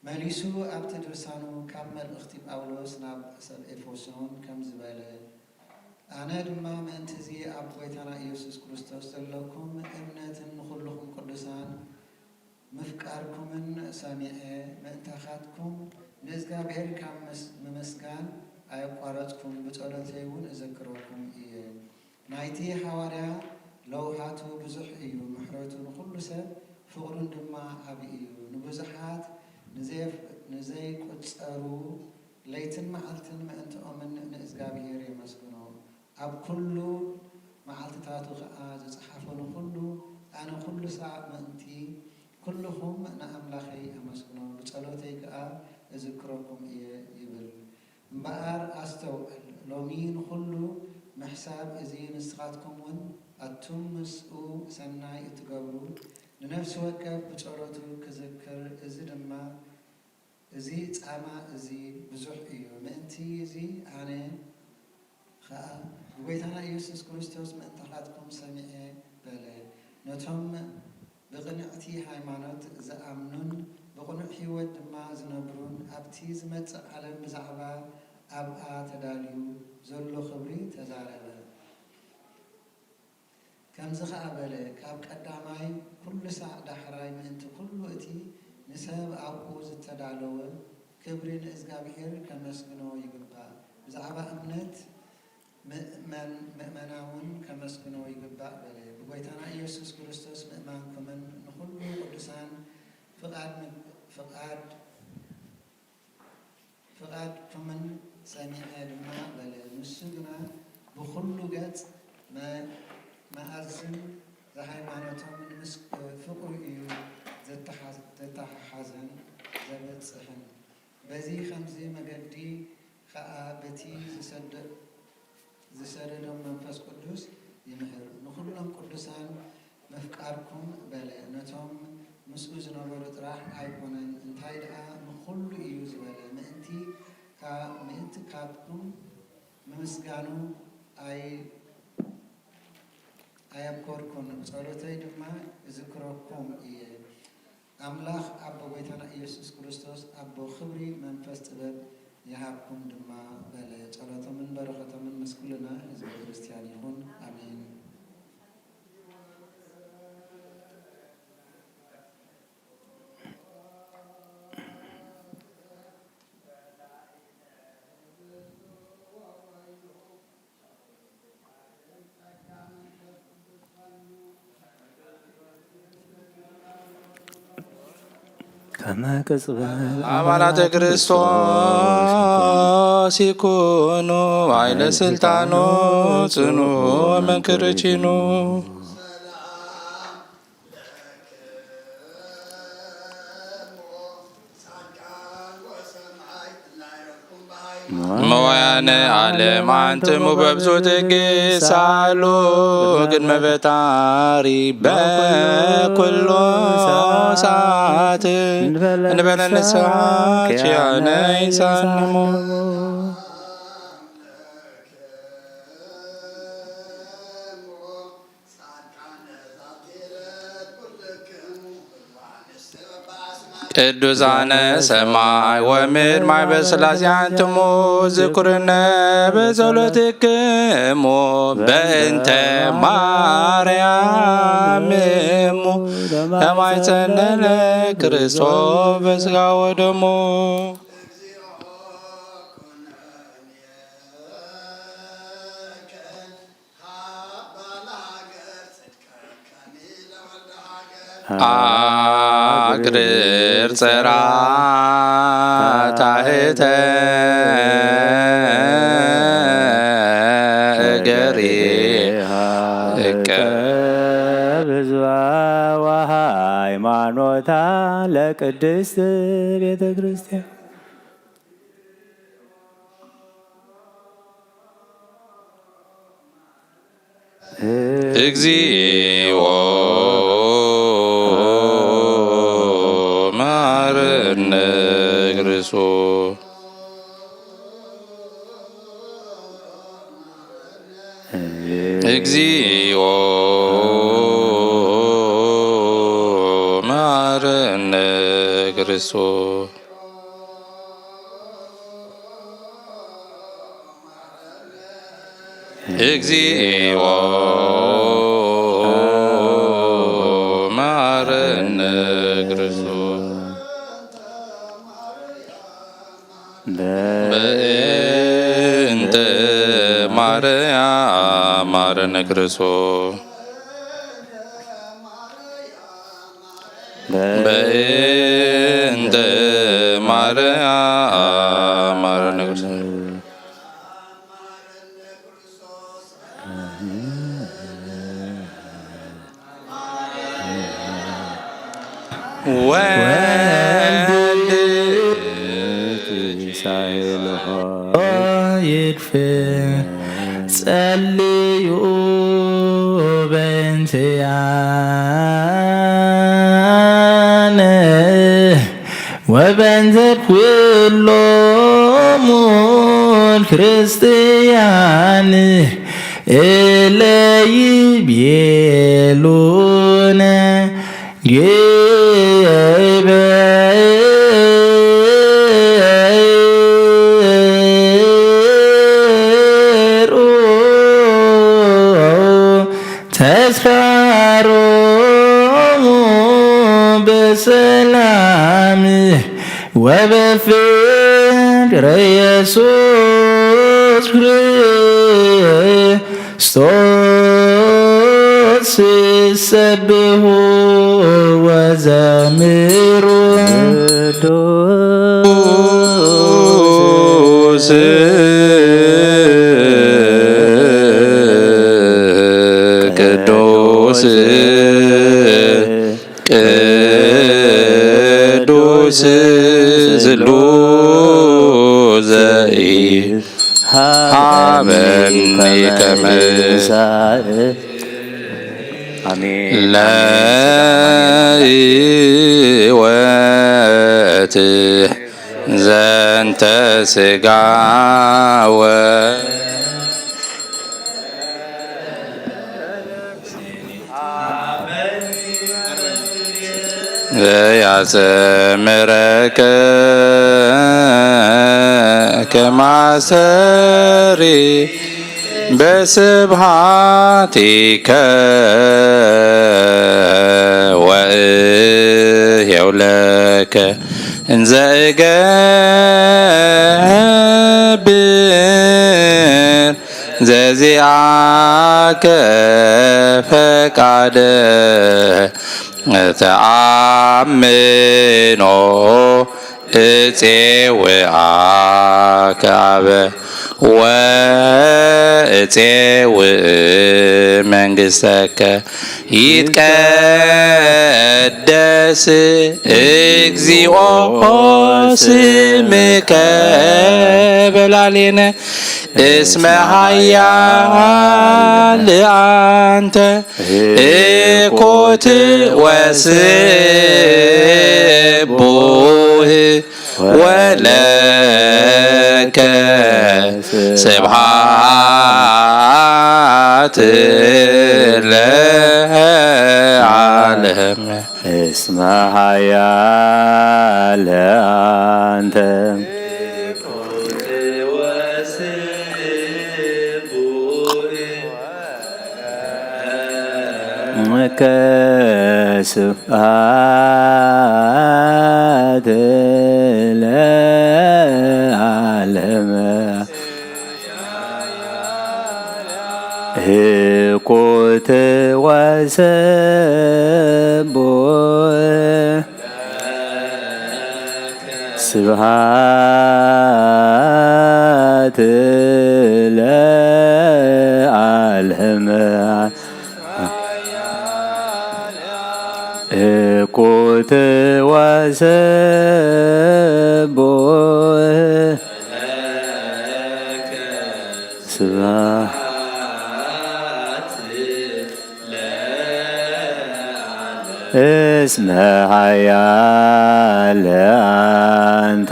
መሊሱ ኣብቲ ድርሳኑ ካብ መልእኽቲ ጳውሎስ ናብ ሰብ ኤፌሶን ከም ዝበለ ኣነ ድማ ምእንቲ እዚ ኣብ ጐይታና ኢየሱስ ክርስቶስ ዘለኩም እምነትን ንኹልኩም ቅዱሳን ምፍቃርኩምን ሰሚዐ ምእንታኻትኩም ንእግዚአብሔር ካብ ምምስጋን ኣይቋረፅኩም ብጸሎተይ እውን እዘክረኩም እየ ናይቲ ሐዋርያ ለውሃቱ ብዙሕ እዩ ምሕረቱ ንኹሉ ሰብ ፍቕሩን ድማ ዓብዪ እዩ ንብዙሓት ንዘይቁፀሩ ለይትን መዓልትን ምእንትኦምን ንእግዚአብሔር የመስግኖ ኣብ ኩሉ መዓልትታቱ ከዓ ዝፀሓፈሉ ኩሉ ኣነ ኩሉ ሰዓት ምእንቲ ኩልኹም ንኣምላኸይ ኣመስግኖ ብጸሎተይ ከዓ እዝክረኩም እየ ይብል እምበኣር ኣስተውዕል ሎሚ ንኩሉ ምሕሳብ እዚ ንስኻትኩም እውን ኣቱም ምስኡ ሰናይ እትገብሩ ንነፍሲ ወከፍ ብጸሎቱ ክዝክር እዚ ድማ እዚ ጻማ እዚ ብዙሕ እዩ ምእንቲ እዚ ኣነ ከዓ ብጎይታና ኢየሱስ ክርስቶስ ምእንታኻትኩም ሰሚዐ በለ ነቶም ብቕንዕቲ ሃይማኖት ዝኣምኑን ብቕኑዕ ህይወት ድማ ዝነብሩን ኣብቲ ዝመጽእ ዓለም ብዛዕባ ኣብኣ ተዳልዩ ዘሎ ክብሪ ተዛረበ ከምዚ ከዓ በለ ካብ ቀዳማይ ኩሉ ሳዕ ዳሕራይ ምእንቲ ኩሉ እቲ ንሰብ ኣብኡ ዝተዳለወ ክብሪ ንእግዚአብሔር ከመስግኖ ይግባእ ብዛዕባ እምነት ምእመናውን ከመስግኖ ይግባእ በለ ብጎይታና ኢየሱስ ክርስቶስ ምእማንኩምን ንኩሉ ቅዱሳን ፍቃድኩምን ሰሚዐ ድማ በለ ንሱ ግና ብኩሉ ገጽ መዓዝን ዘሃይማኖቶምን ምስ ፍቅሩ እዩ ዘተሓሓዘን ዘበፅሕን በዚ ከምዚ መገዲ ከዓ በቲ ዝሰደዶም መንፈስ ቅዱስ ይምህር ንኩሎም ቅዱሳን መፍቃርኩም በለ ነቶም ምስኡ ዝነበሩ ጥራሕ ኣይኮነን እንታይ ደኣ ንኩሉ እዩ ዝበለ ምእንቲ ካብኩም ምምስጋኑ ኣየብኮርኩን ጸሎተይ ድማ እዝክረኩም እየ ኣምላኽ ኣቦ ጐይታና ኢየሱስ ክርስቶስ ኣቦ ክብሪ መንፈስ ጥበብ የሃብኩም ድማ በለ ጸሎቶምን በረከቶምን መስኩልና ህዝበ ክርስቲያን ይሁን አሜን። አባላተ ክርስቶስ ይኩኑ ኃይለ ስልጣኑ ጽኑ መንክርቺኑ መዋያነ ዓለም አንትሙ በብዙ ጥቂት ሳሉ ቅድመ ፈጣሪ በኩሉ ሰዓት እንበለ ንስሐ ኪያነ ይሳንሙ ቅዱሳነ ሰማይ ወምድር ማኅበረ ሥላሴ አንትሙ ዝኩርነ በጸሎትክሙ በእንተ ማርያም እሙ ለማይጸነነ ክርስቶስ በሥጋ ወደሙ አግርር ጸራ ታሕተ እገሪ ብዙኃ ወሃይማኖታ ለቅድስት ቤተ ክርስቲያን እግዚኦ መሐረነ ክርስቶስ እግዚኦ መሐረነ ክርስቶስ እግዚኦ መሐረነ ክርስቶስ በእንተ ማርያም መሐረነ ክርስቶስ በእንተ ማርያም መሐረነ ክርስቶስ ወልድ ሳይልሆ ይድፍ ጸልዩ በእንትያነ ወበእንተ ኩሎሙ ክርስቲያን እለ ይቤሉነ ተስካሮሙ በሰላም ወበፍቅረ ኢየሱስ ክርስቶስ ይሰብሑ ወዘምሩ ቅዱስ ቅዱስ ቅዱስ ስሉስ ዘኢሀበኒ ከመ ለሕይወት ዘንተ ሥጋ ያስተምረከ ከማሰሪ በስብሐቲከ ወእህየው ለከ እንዘ እገብር ዘዚአከ ፈቃደ ተአምኖ እፄውአከ አበ ወእፄውእ መንግሥተከ ይትቀደስ እግዚኦ ስምከ በላሌነ እስመ ኃያል አንተ እኮት ወስቡህ ወለከ ስብሐት ለዓለም እስመ ኃያል አንተ ከስብሐት ለዓለም ህቁት ወስቡህ ስብሐት ለዓለም ህቁት ወስቡህ እስመ ኃያል አንተ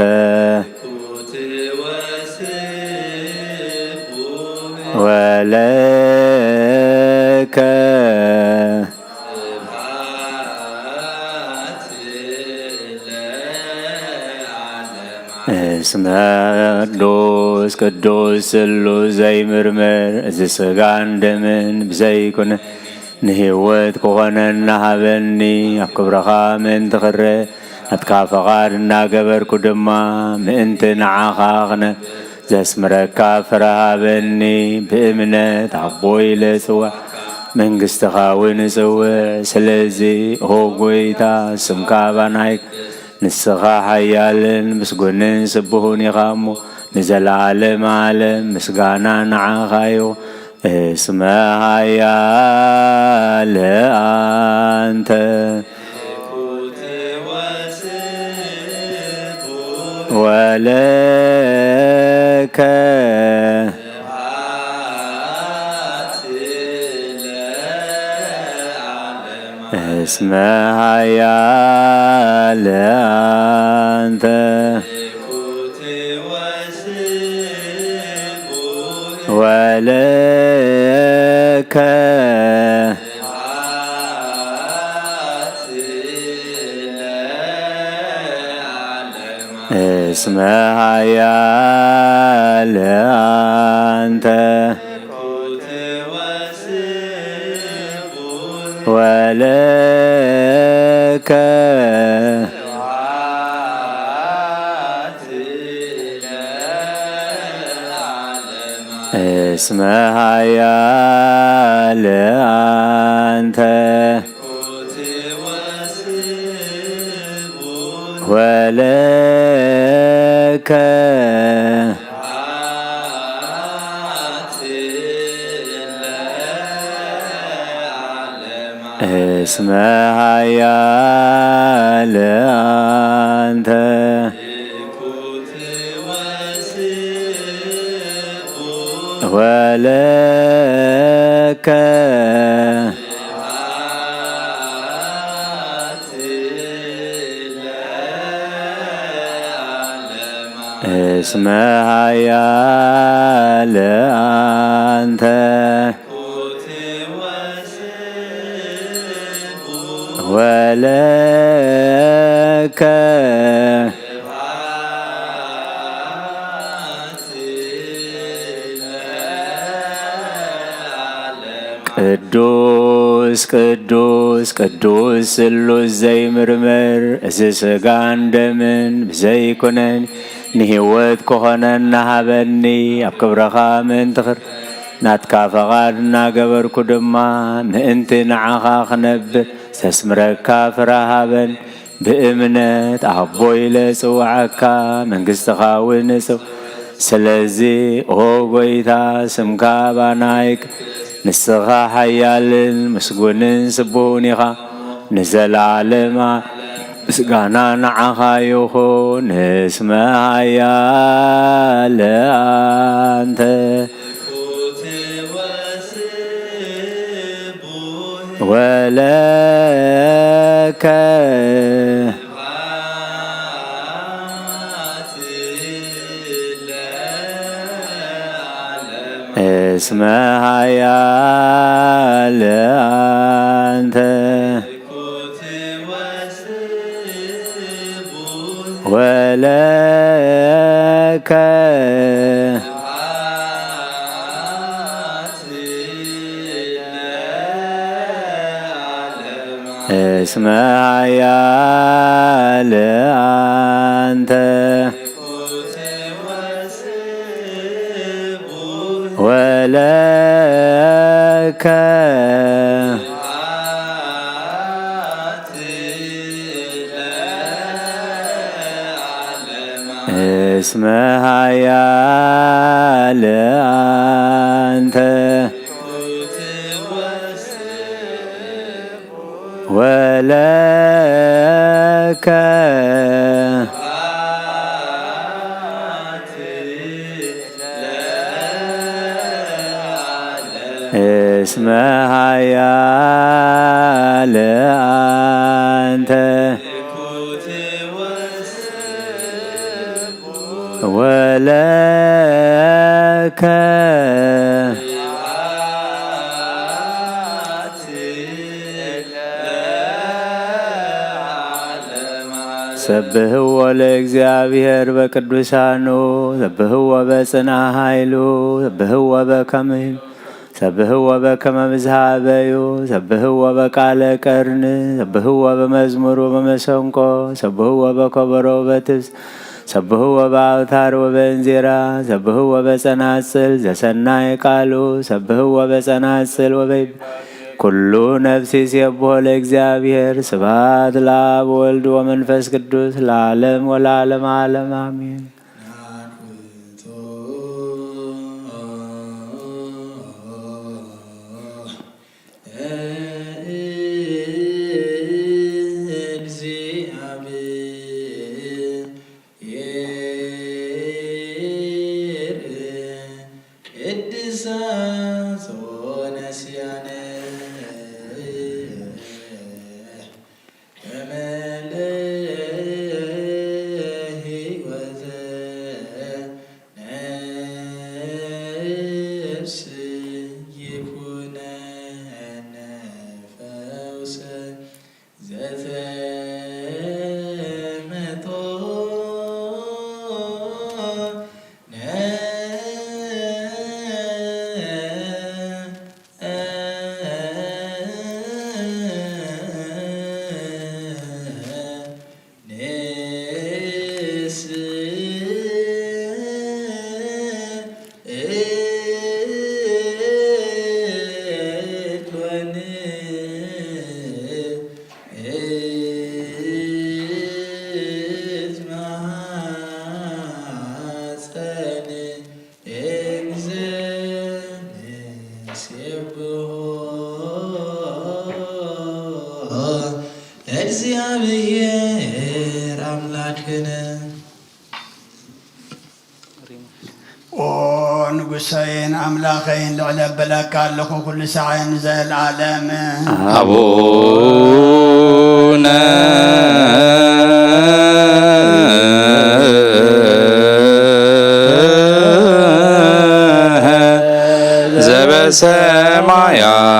ወለከ እስመ ቅዱስ ቅዱስ ስሉስ ዘይምርምር እዚ ስጋን ደምን ብዘይኩን ንህይወት ክኾነና ሃበኒ ኣብ ክብረኻ ምእንቲ ክረ ናትካ ፈቓድ እናገበርኩ ድማ ምእንቲ ንዓኻ ኽነ ዘስምረካ ፍረ ሃበኒ ብእምነት ኣቦይ ለጽዋዕ መንግሥትኻ እውን እጽውዕ ስለዚ ኦ ጐይታ ስምካ ባናይ ንስኻ ሓያልን ምስጉንን ስቡሁን ኢኻ እሞ ንዘለዓለም ዓለም ምስጋና ንዓኻ እዩ እስመ ኃያል አንተ ወለከ እስመ ኃያል አንተ ወለከ እስመ ኃያል አንተ ወለከ እስመ ኃያል አንተ ወለከ እስመ ኃያል አንተ ወለከ እስመ ኃያል አንተ ወለከ ቅዱስ ቅዱስ ቅዱስ ስሉስ ዘይምርምር እዚ ስጋን ደምን ብዘይኩነን ንህይወት ክኾነና ሃበኒ ኣብ ክብረኻ ምእንትኽር ናትካ ፈቓድ እናገበርኩ ድማ ምእንቲ ንዓኻ ክነብር ዘስምረካ ፍረሃበን ብእምነት ኣቦይ ለጽዋዓካ መንግሥትኻ እውን እጽው ስለዚ ኦ ጐይታ ስምካ ባናይክ ንስኻ ሓያልን ምስጉንን ስቡህን ኢኻ ንዘላለማ ምስጋና ንዓኻ ይኹን እስመ ሓያል አንተ ወለከ እስመ ሓያል አንተ ወለከ እስመ ሓያል አንተ ወለከ እስመ ሓያል አንተ ወለከ እስመ ሓያል አንተ ወለከ ሰብህዎ ለእግዚአብሔር በቅዱሳኑ ሰብህዎ በጽንዓ ኃይሉ ሰብህዎ በከመ ሰብህዎ በከመ ምዝሃበዩ ሰብህዎ በቃለ ቀርን ሰብህዎ በመዝሙሩ በመሰንቆ ሰብህዎ በከበሮ በትብስ ሰብህዎ በአውታር ወበእንዚራ ሰብህዎ በጸናጽል ዘሰናይ ቃሉ ሰብህዎ በጸናጽል ወበይ ኩሉ ነፍሲ ሲብሖ ለእግዚአብሔር ስብሐት ለአብ ወልድ ወመንፈስ ቅዱስ ለዓለም ወለዓለመ ዓለም አሜን። እግዚአብሔር አምላክን ኦ ንጉሰይን አምላኸይን ልዕለ በለካ ኣለኹ ኩሉ ሰዓይን ዘለዓለም አቡነ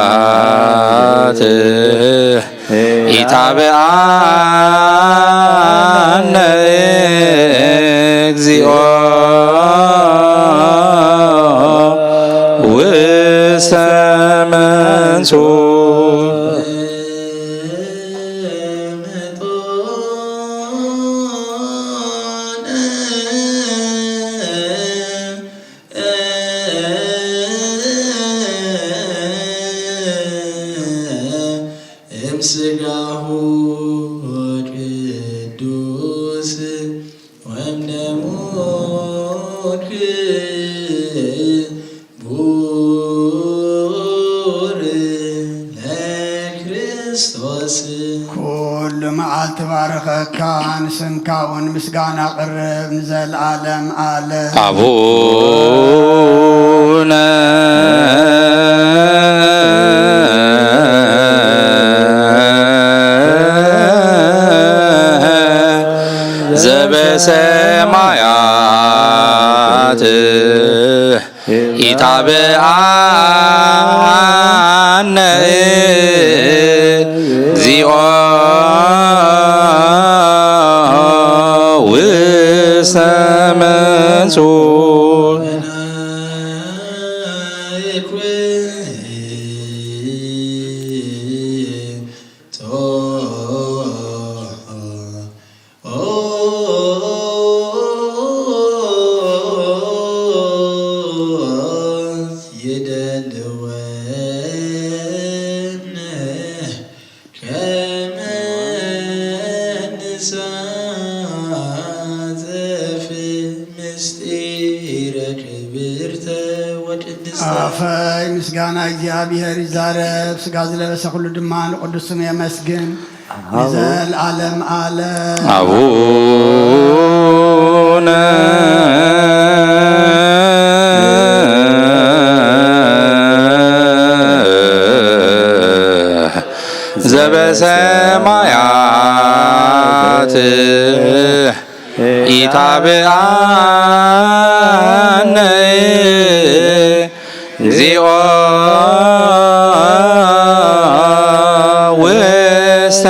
ዘበሰማያት ኢታብአነ እግዚኦ ውስተ መንሱር ስጋሁ ቅዱስ ወእምደሙ ክቡር ለክርስቶስ ኩሉ መዓልቲ ባረኸካ ንስምካ እውን ምስጋና ቅርብ ንዘለዓለም ዓለም አቡነ ዘበሰማያት ኢታብአነ እግዚኦ ውስተ መንሱር አፈይ ምስጋና እግዚአብሔር ይዛረብ ስጋ ዝለበሰ ኩሉ ድማ ንቅዱስ ስሙ የመስግን ንዘለዓለም ዓለም አቡነ ዘበሰማያት ኢታብአነ እግዚኦ ውስተ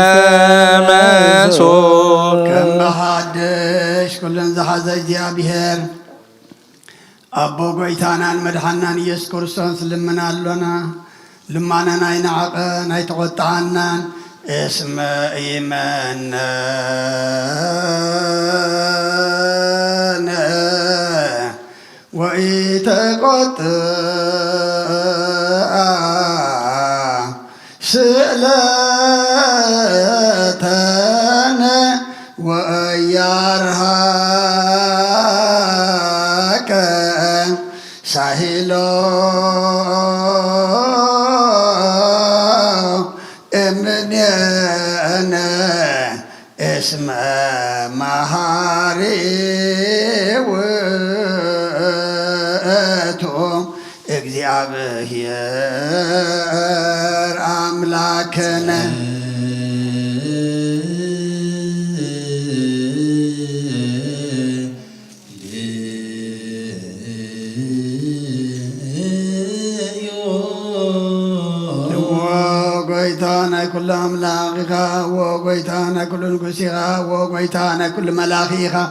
መንሱር ከም በሃድሽ ኩለን ዝሓዘ እግዚአብሔር አቦ ጎይታናን መድሓናን ኢየሱስ ክርስቶስ ልምና ኣሎና ልማናን ኣይነዓቐን ኣይተቆጣዓናን እስመ ኢመነ ወኢተቆጥአ ስእለተነ ወእያርሃቀ ሳሂሎ እምኔነ እስመ መሃሪ ውእቱ እግዚአብሔር አምላክነ وقويتانا كل أملاقها وقويتانا كل نقسها وقويتانا كل ملاخيها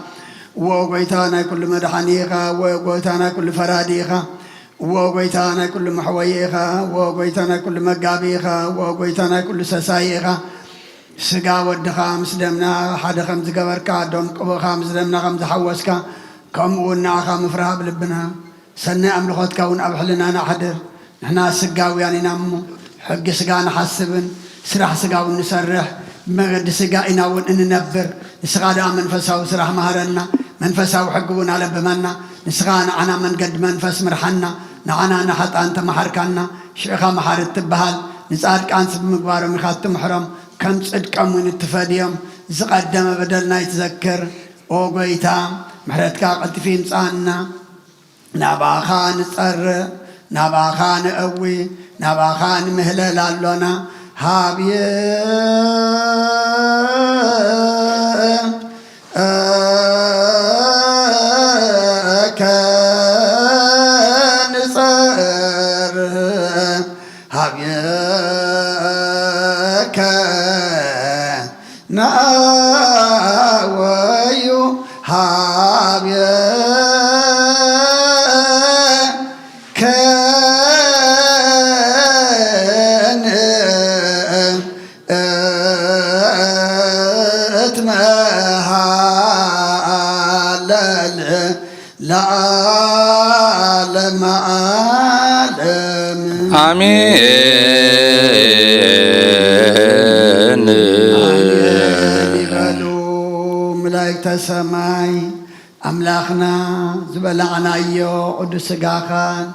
وقويتانا كل مدحنيها وقويتانا كل فراديها وقويتانا كل محويها وقويتانا كل مقابيها وقويتانا كل سسايها سقا ودخا مسلمنا حد خمس قبركا دون قبخا مسلمنا خمس حوسكا كم ونعخا مفرها بلبنا سنة أملخوتكا ونأبحلنا نحدر نحنا سقا وياني نامو حق سقا نحسبن سرح سقا ونسرح مغد سقا إناون ننبر نسقا دا منفسا وسرح مهرنا منفسا وحقبون على بمنا نسقا نعنا من قد منفس مرحنا نعنا نحط أنت محركنا شيخا محارت تبهال نسألك أنس بمقبار ومخات محرم كم صدق من التفاديم زقدم بدلنا يتذكر وقويتا محرتك قلت في نسألنا نباخا نصر نباخا نقوي نباخا مهلل لنا هابي كنصر هابي ناويو هابي እትመሃለል ለዓለመ ዓለም አሜን ይበሉ መላእክተ ሰማይ አምላኽና ዝበላዕናዮ ቅዱስ ሥጋኻን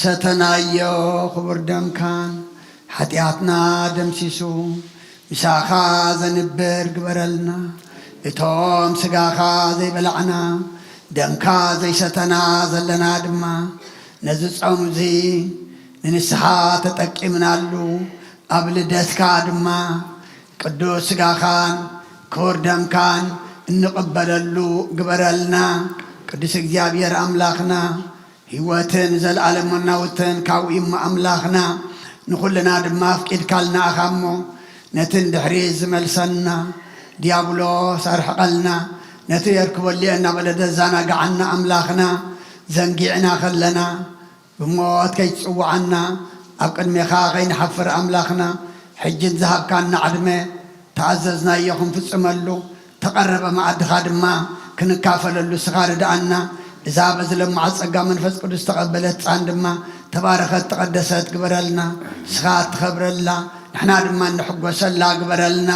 ሰተናዮ ክቡር ደምካን ኃጢአትና ደምሲሱ ምሳኻ ዘንብር ግበረልና እቶም ሥጋኻ ዘይበላዕና ደምካ ዘይሰተና ዘለና ድማ ነዚ ጾም እዚ ንንስሓ ተጠቂምናሉ ኣብ ልደትካ ድማ ቅዱስ ሥጋኻን ክቡር ደምካን እንቕበለሉ ግበረልና ቅዱስ እግዚአብሔር ኣምላኽና ሕይወትን ዘለዓለም መናውትን ካብኡ እሞ ኣምላኽና ንኹልና ድማ ኣፍቂድካልና ኢኻ እሞ ነቲ እንድሕሪ ዝመልሰና ዲያብሎስ ኣርሕቐልና ነቲ የርክበልየ እናበለ ዘዘናግዓና ኣምላኽና ዘንጊዕና ከለና ብሞት ከይትፅዋዓና ኣብ ቅድሜኻ ከይንሓፍር ኣምላኽና ሕጂ ዝሃብካና ዕድመ ተኣዘዝናዮ ክንፍፅመሉ ተቐረበ ማዕድኻ ድማ ክንካፈለሉ ስኻ ርድኣና እዛ በዝለማዕ ፀጋ መንፈስ ቅዱስ ተቐበለት ፃን ድማ ተባረኸት ተቐደሰት ግበረልና ስኻ ትኸብረላ ንሕና ድማ እንሕጐሰላ ግበረልና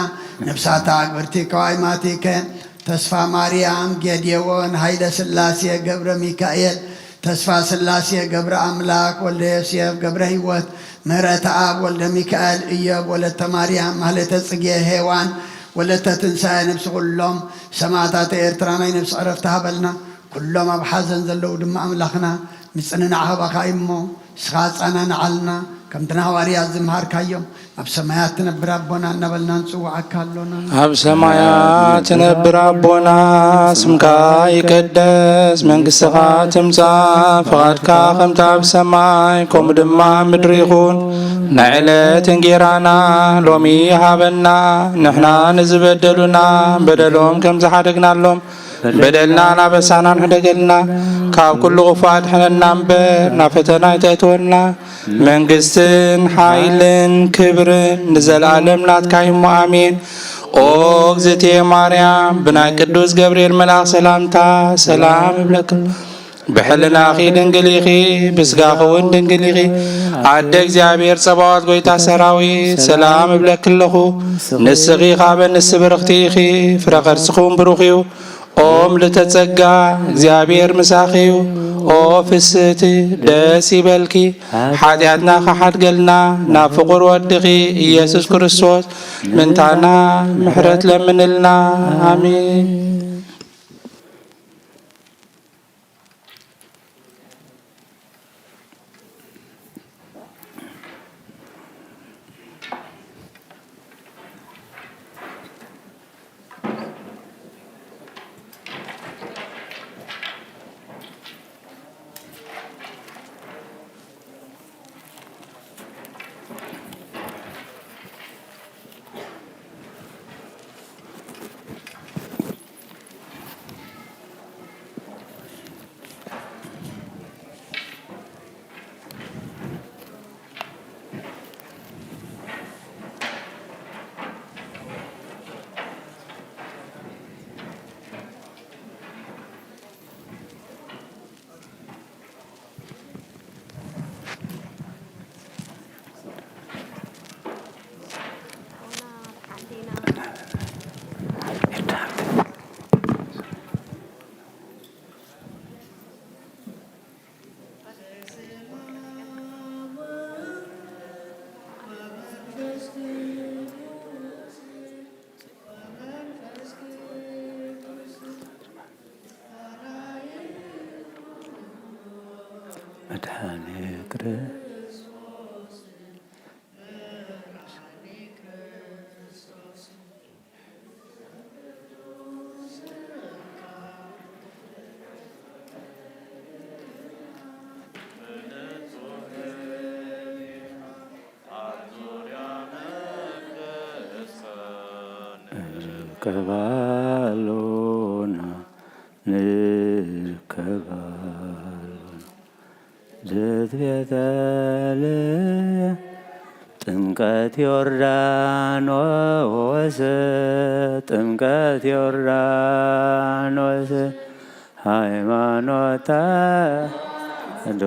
ነብሳታ ግብርቲ ከዋይማቲከ ተስፋ ማርያም ጌድዮን ሃይለ ስላሴ ገብረ ሚካኤል ተስፋ ስላሴ ገብረ ኣምላክ ወልደ ዮሴፍ ገብረ ህይወት ምህረተ ኣብ ወልደ ሚካኤል እዮብ ወለተ ማርያም ማህለተ ጽጌ ሄዋን ወለተ ትንሣኤ ነብሲ ኩሎም ሰማዕታተ ኤርትራ ናይ ነብሲ ዕረፍቲ ሃበልና ኩሎም ኣብ ሓዘን ዘለዉ ድማ ኣምላኽና ምፅንናዕ ሃባኻ እሞ ስኻ ፃናንዓልና ከምትና ሃዋርያት ዝምሃርካዮም ኣብ ሰማያት ትነብር ኣቦና እናበልና ንፅዋዓካ ኣሎና ኣብ ሰማያት ትነብር ኣቦና ስምካ ይቀደስ መንግሥትኻ ትምጻእ ፈቓድካ ከምቲ ኣብ ሰማይ ከምኡ ድማ ምድሪ ይኹን ናይ ዕለት እንጌራና ሎሚ ሃበና ንሕና ንዝበደሉና በደሎም ከም ዝሓደግናሎም በደልና ናበሳና ንሕደገልና ካብ ኩሉ ኽፉእ ኣድሕነና እምበር ናብ ፈተና ኣይተእትወና መንግሥትን ሓይልን ክብርን ንዘለዓለም ናትካ እሞ ኣሜን ኦ እግዝእትየ ማርያም ብናይ ቅዱስ ገብርኤል መልኣኽ ሰላምታ ሰላም እብለክም ብሕልናኺ ድንግል ኢኺ ብስጋኺ እውን ድንግል ኢኺ ኣደ እግዚኣብሔር ጸባዖት ጐይታ ሰራዊት ሰላም እብለክ ኣለኹ ንስኺ ኻበ ንስ ብርኽቲ ኢኺ ፍረ ኸርስኹም ብሩኽ እዩ ኦ ምልዕተ ጸጋ እግዚአብሔር ምሳኺ እዩ ኦ ፍስቲ ደስ ይበልኪ ኃጢአትና ኸሓድገልና ናብ ፍቁር ወድኺ ኢየሱስ ክርስቶስ ምንታና ምሕረት ለምንልና አሜን ንከባሎና ንከባሎና ዘትቤተለ ጥምቀት ዮርዳኖስ ጥምቀት ዮርዳኖስ ሃይማኖታ ዶ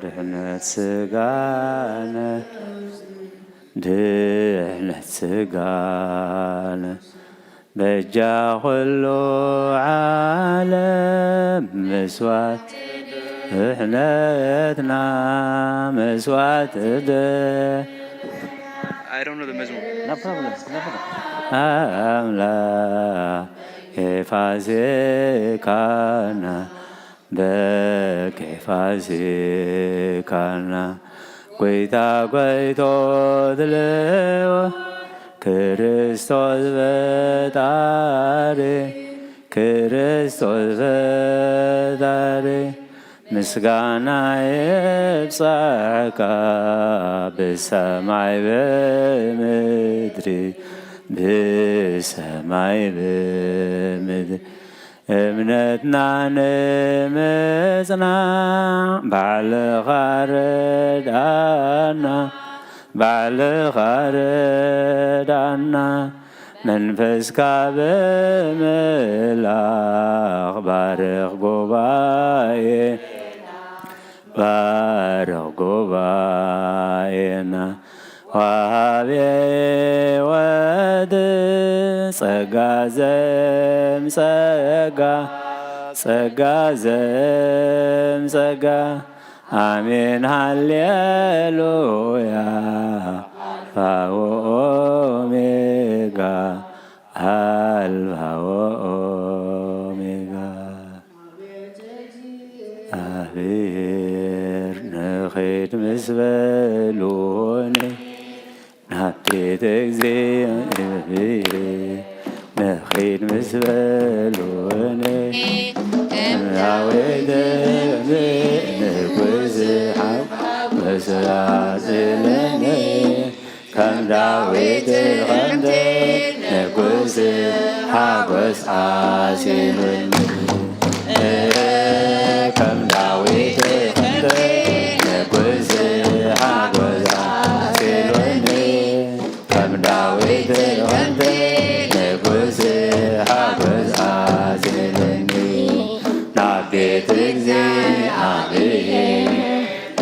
ድሕነት ስጋነ ድሕነት ስጋነ በጃ ኩሉ ዓለም ምስዋት ድሕነትና መስዋዕት I don't know the Mizmor. No problem. አምላክ የፋሲካና በኬፋሲካና ጐይታ ጐይቶ ትልዎ ክርስቶስ ፈጣሪ ክርስቶስ ፈጣሪ ምስጋና ይብጻዕካ ብሰማይ ብምድሪ ብሰማይ ብምድሪ እምነትና ንምጽናዕ ባዕልኻ ረዳእና ባዕልኻ ረዳእና መንፈስካ ብምልኣኽ ባርኽ ጉባኤ ባርኽ ጉባኤና ወሃቤ ወድ ጸጋ ዘምጸጋ ጸጋ ዘምጸጋ አሜን ሃሌሉያ አልፋ ወኦሜጋ አልፋ ወኦሜጋ አብሔር ንኸይድ ምስ በሉኒ ናብ ቤተ እግዚአብሔር ንኸይድ ምስ በሉኒ ናወይደ ንጉስ መስራጽለኒ ከም ዳዊት ኸምደ ንጉስ ሓጐስ ዓሲሉኒ ከም ዳዊት ኸምደ ንጉስ ሓጐስ ዓሲሉኒ ከም ዳዊት ኸምደ ንጉስ ሓጐስ ዓሲሉኒ ናብ ቤት እግዚአብሔር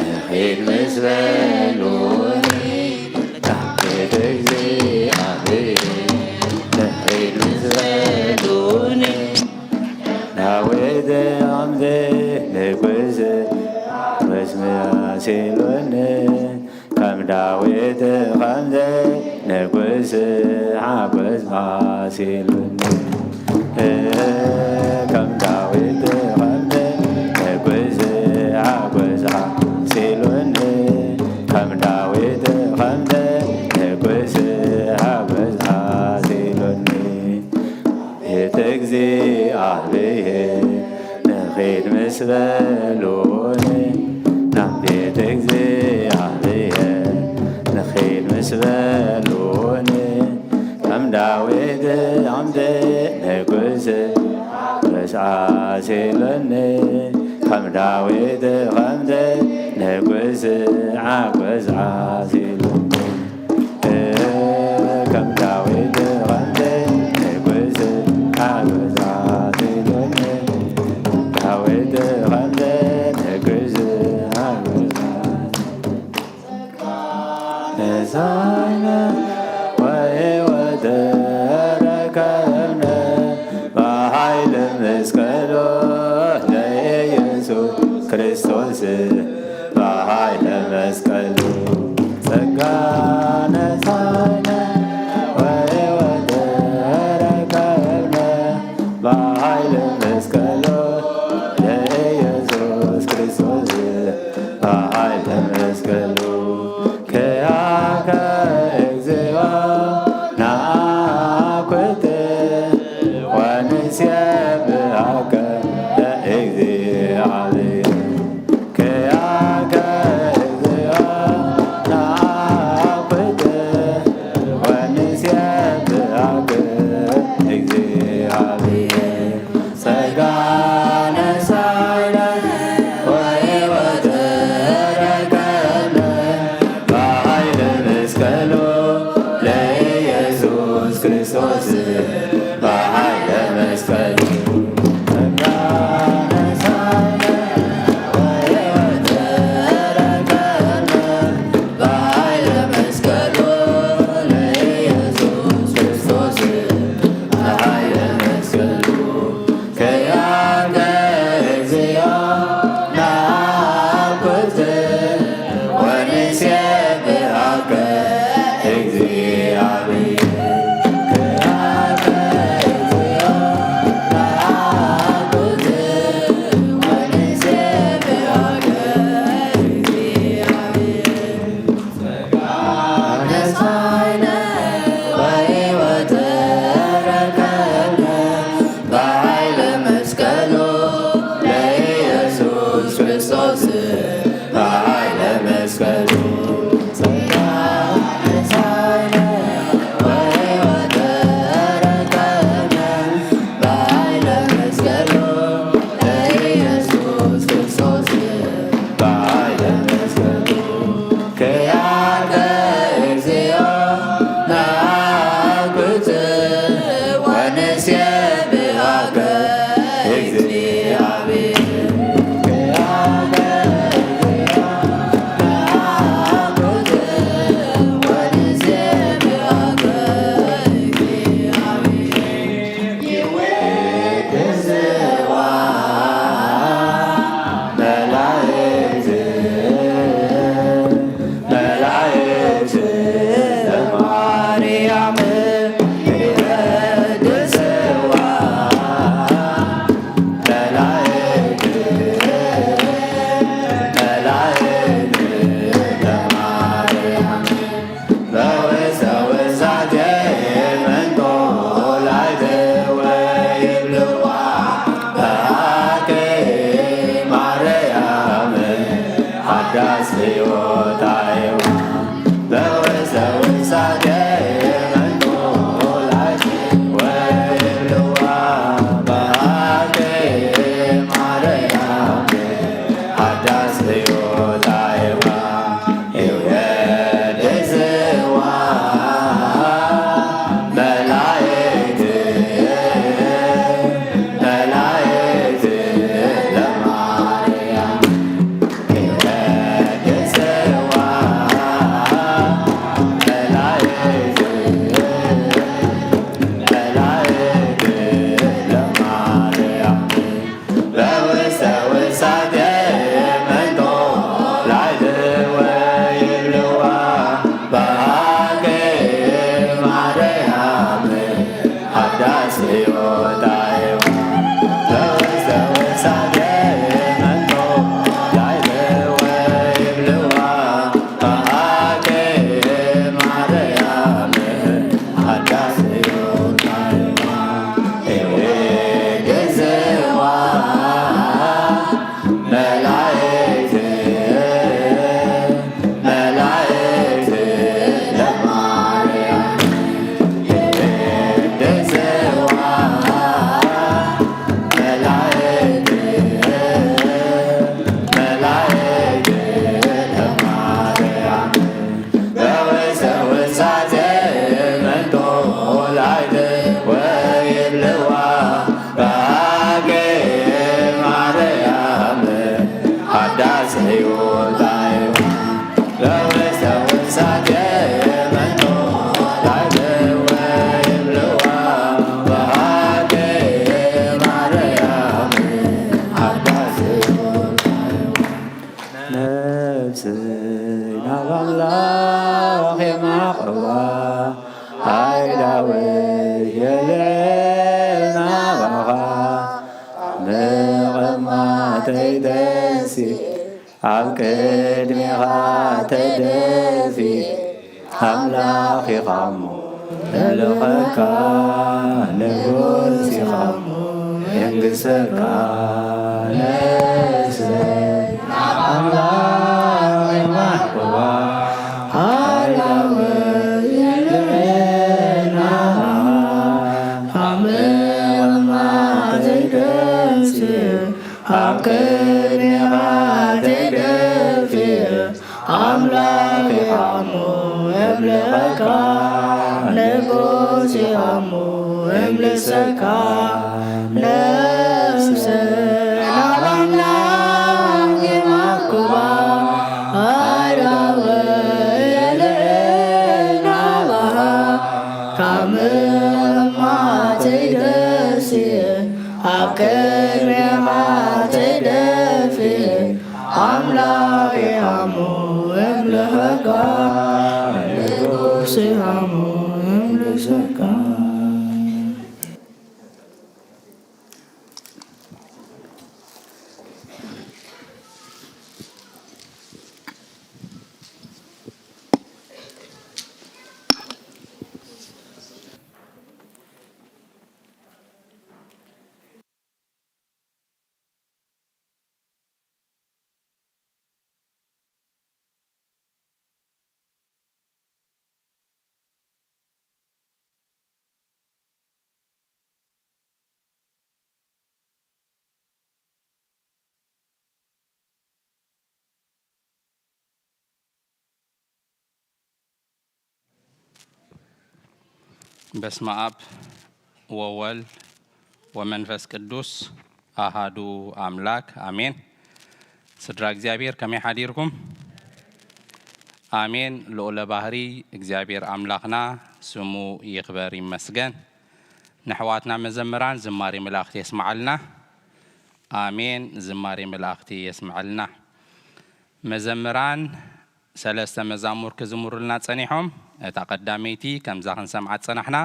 ንኸይድ ምስ በሉኒ ናብ ቤት እግዚአብሔር ንኸይድ ምስ በሉኒ ዳዊት ዓምደ ንጉስ መስመሲሉኒ ከም ዳዊት ኸምደ ንጉስ ሓጐስ ዓሲሉኒ ከም ዳዊት ኸምደ ንጉስ ሓጐስ ዓሲሉኒ ከም ዳዊት ኸምደ ንጉስ ሓጐስ ዓሲሉኒ ቤተ እግዚአብሔር ንኸይድ ምስ በሉኒ ናብ ቤተ እግዚአብሔር ንኸይድ ምስ በሉኒ ከም ዳዊት ዓምደ ንጉስ ሓጐስ ዓሲሉኒ ከም ዳዊት ኸምደ ንጉስ ሓጐስ ዓሲሉኒ ከም ዳዊት ኸምደ ንጉስ ሓጐስ ዓሲሉኒ ዳዊት ኸምደ ንጉስ ሓጐስ ነሳይነ ወሕይወት ረከብነ በኃይለ መስቀሉ ለኢየሱስ ክርስቶስ በኃይለ መስቀሉ ጸጋ በስመ አብ ወወልድ ወመንፈስ ቅዱስ አሃዱ አምላክ አሜን። ስድራ እግዚአብሔር ከመይ ሓዲርኩም? አሜን። ልዑለ ባህሪ እግዚአብሔር አምላኽና ስሙ ይኽበር ይመስገን። ንሕዋትና መዘምራን ዝማሬ መላእኽቲ የስማዓልና። አሜን። ዝማሬ መላእኽቲ የስማዓልና። መዘምራን ሰለስተ መዛሙር ክዝሙሩልና ጸኒሖም እታ ቀዳመይቲ ከምዛ ክንሰምዓት ጸናሕና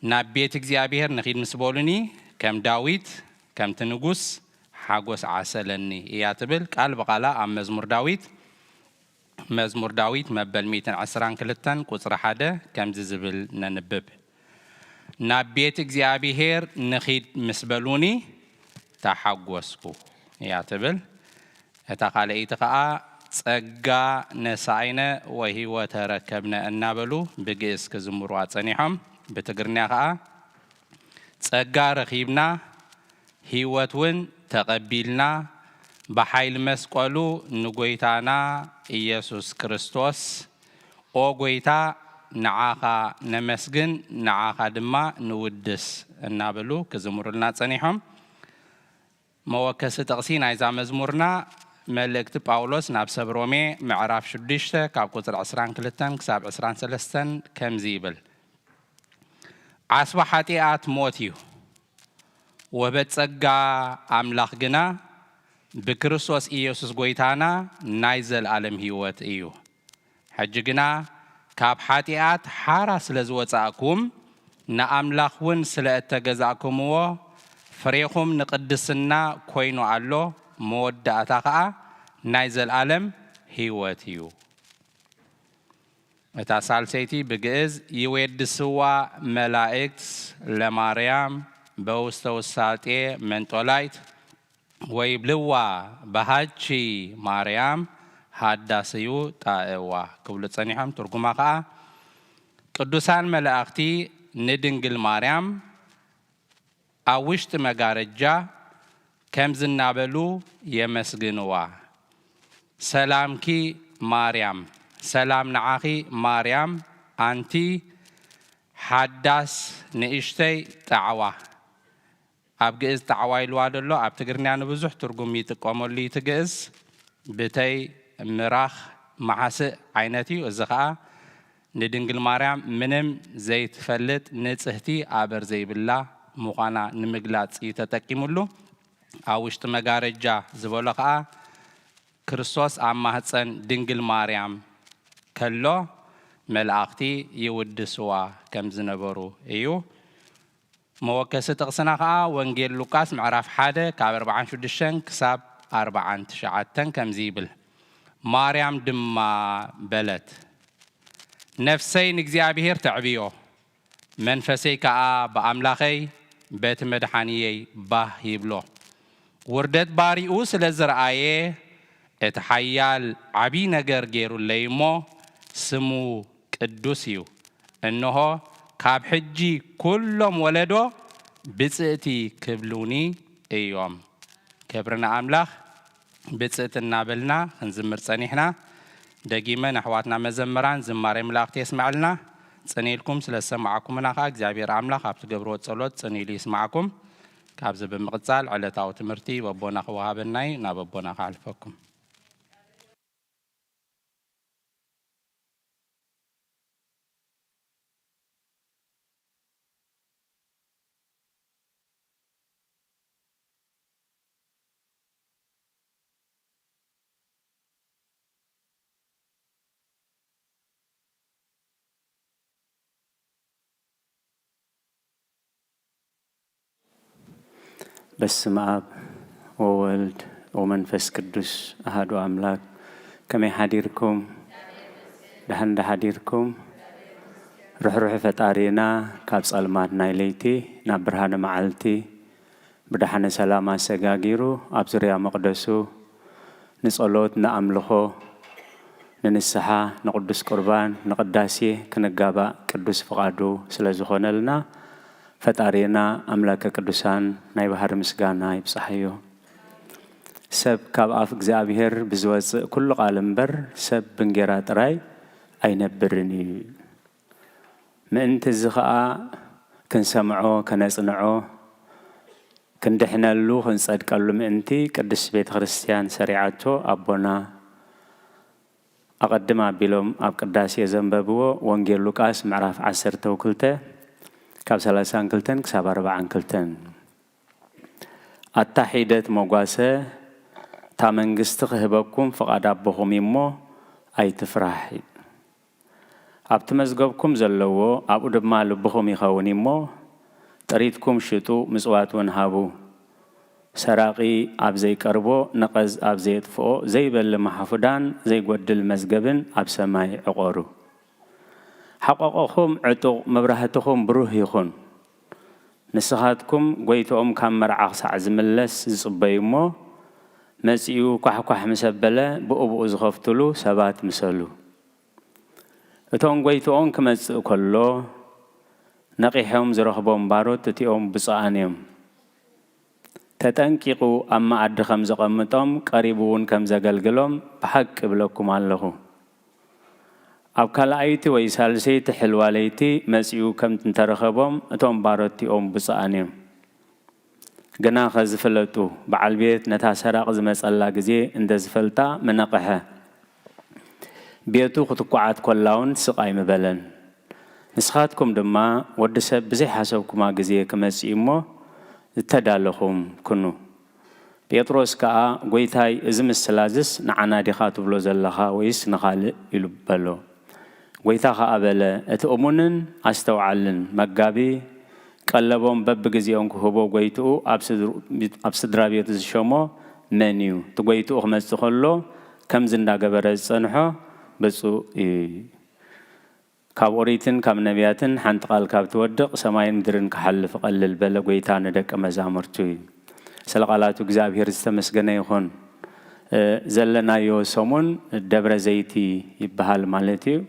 ናብ ቤት እግዚአብሔር ንኺድ ምስ በሉኒ ከም ዳዊት ከምቲ ንጉስ ሓጎስ ዓሰለኒ እያ ትብል ቃል በቃላ ኣብ መዝሙር ዳዊት መበል 112 ቁፅሪ 1 ከምዚ ዝብል ነንብብ። ናብ ቤት እግዚአብሔር ንኺድ ምስ በሉኒ ተሓጎስኩ እያ ትብል። እታ ካልአይቲ ከዓ ጸጋ ነሳይነ ወሂወት ረከብነ እናበሉ ብግእዝ ክዝምሩዋ ጸኒሖም። ብትግርኛ ከዓ ጸጋ ረኺብና ህይወት ውን ተቐቢልና በኃይል መስቀሉ ንጎይታና ኢየሱስ ክርስቶስ ኦ ጎይታ ንዓኻ ነመስግን ንዓኻ ድማ ንውድስ እናበሉ ክዝምሩልና ጸኒሖም። መወከሲ ጥቕሲ ናይዛ መዝሙርና መልእክቲ ጳውሎስ ናብ ሰብ ሮሜ ምዕራፍ 6 ካብ ቁፅሪ 22 ክሳብ 23 ከምዚ ይብል። ዓስባ ሓጢአት ሞት እዩ፣ ወበጸጋ ኣምላኽ ግና ብክርስቶስ ኢየሱስ ጎይታና ናይ ዘለዓለም ህይወት እዩ። ሕጂ ግና ካብ ሓጢአት ሓራ ስለ ዝወፃእኩም ንኣምላኽ ውን ስለ እተገዛእኩምዎ ፍሬኹም ንቅድስና ኮይኑ ኣሎ፣ መወዳእታ ከዓ ናይ ዘለዓለም ህይወት እዩ። እታ ሳልሰይቲ ብግእዝ ይዌድስዋ መላእክት ለማርያም በውስተ ውሳጤ መንጦላይት ወይብልዋ ባሃቺ ማርያም ሃዳስዩ ጣእዋ ክብሉ ጸኒሖም። ትርጉማ ከዓ ቅዱሳን መላእክቲ ንድንግል ማርያም ኣብ ውሽጢ መጋረጃ ከም ዝናበሉ የመስግንዋ። ሰላምኪ ማርያም፣ ሰላም ንዓኺ ማርያም ኣንቲ ሓዳስ ንእሽተይ ጣዕዋ። ኣብ ግእዝ ጣዕዋ ኢልዋ ደሎ ኣብ ትግርኛ ንብዙሕ ትርጉም ይጥቀመሉ እቲ ግእዝ ብተይ ምራኽ ማሓስእ ዓይነት እዩ። እዚ ከዓ ንድንግል ማርያም ምንም ዘይትፈልጥ ንጽህቲ ኣበር ዘይብላ ምዃና ንምግላጽ እዩ ተጠቂሙሉ። ኣብ ውሽጢ መጋረጃ ዝበሎ ከዓ ክርስቶስ ኣብ ማህፀን ድንግል ማርያም ከሎ መላእኽቲ ይውድስዋ ከም ዝነበሩ እዩ። መወከሲ ጥቕስና ከዓ ወንጌል ሉቃስ ምዕራፍ 1 ካብ 46 ክሳብ 49 ከምዚ ይብል። ማርያም ድማ በለት ነፍሰይ ንእግዚአብሔር ተዕብዮ፣ መንፈሰይ ከዓ በኣምላኸይ ቤት መድሓኒየይ ባህ ይብሎ። ውርደት ባሪኡ ስለ ዝረአየ እቲ ሓያል ዓብይ ነገር ገይሩለይ እሞ ስሙ ቅዱስ እዩ። እንሆ ካብ ሕጂ ኩሎም ወለዶ ብጽእቲ ክብሉኒ እዮም። ክብርና ኣምላኽ ብጽእቲ እናበልና ክንዝምር ጸኒሕና። ደጊመ ኣሕዋትና መዘምራን ዝማሬ መላእኽቲ የስማዓልና። ጸኒልኩም ስለ ዝሰማዓኩምና ከዓ እግዚአብሔር ኣምላኽ ኣብ ትገብርዎ ጸሎት ጸኒሉ ይስማዓኩም። ካብዚ ብምቕጻል ዕለታዊ ትምህርቲ በቦና ክወሃበናይ ናብ በቦና ክሓልፈኩም። በስመ አብ ወወልድ ወመንፈስ ቅዱስ አሐዱ አምላክ። ከመይ ሓዲርኩም? ደህና ሓዲርኩም? ርሕሩሕ ፈጣሪና ካብ ጸልማት ናይ ለይቲ ናብ ብርሃነ መዓልቲ ብድሓነ ሰላም ኣሰጋጊሩ ኣብ ዙርያ መቕደሱ ንጸሎት ንኣምልኾ ንንስሓ ንቅዱስ ቁርባን ንቅዳሴ ክንጋባእ ቅዱስ ፍቃዱ ስለ ዝኾነልና ፈጣሪና ኣምላከ ቅዱሳን ናይ ባህር ምስጋና ይብጽሐዮ። ሰብ ካብ ኣፍ እግዚአብሔር ብዝወፅእ ኩሉ ቃል እምበር ሰብ ብንጌራ ጥራይ ኣይነብርን እዩ። ምእንቲ እዚ ከዓ كنسمعو كنصنعو كندحنلو كنصدقلو ምእንቲ ቅዱስ ቤተ ክርስቲያን ሰሪዓቶ አቦና أقدم أبيلهم أب قداسي زنببو وانجيل لوكاس معرف 12 كاب 30 كلتن كساب 40 كلتن التحيدات موغاسة تامنغست خهبكم فقد أبوهم يمو أي تفرحي أبتمزقبكم زلوو أبو دبما لبهم يخون يمو تريدكم شتو مسواتون هابو سراقي أبزي كربو نقز أبزي طفو زي بالمحفودان زي قدل مزقبن أبسماي عقارو حقاقكم عطو مبرهتكم بروح يخون نسخاتكم قويتوهم كام مرعاق سعزم اللس زبايمو مسيو كحكح مسبلة بؤبؤ زغفتلو سبات مسلو اتون قويتوهم كمسئو كلو نقيحهم زرخبهم باروت تتيهم بصانيهم تتنكيقو أما أدخم زقمتهم قريبون كم زقلقلهم بحق بلكم علىه أبكالايتي ويسالسيتي حلواليتي مسيو كم تنترخبهم اتهم باروتي أم بصانيهم قنا خزفلتو بعالبيت نتا سراق زمس الله قزي اند زفلتا منقحة بيتو خطقوعات كلاون سقاي مبلن نسخاتكم دما ودسب بزي حسبكم قزي كمسيمو تدالهم كنو بيتروس كا قويتاي ازم السلازس نعنا ديخاتو بلو زلخا ويس نخالق يلبالو قويتاها أبلا اتؤمنن استوعلن مقابي قلبهم ببقزيون كهبو قويتو أبسدرابيت زشومو منيو تقويتو خمس تخلو كم زندا قبرز صنحو بسو كاب أوريتن كاب نبياتن حنتقال كاب تودق سماين درن كحلف قلل بلا قويتان دك مزامرتوي سلقالاتو قزابير استمسقنا يخون زلنا يو سومون دبر زيتي يبهال مالتيو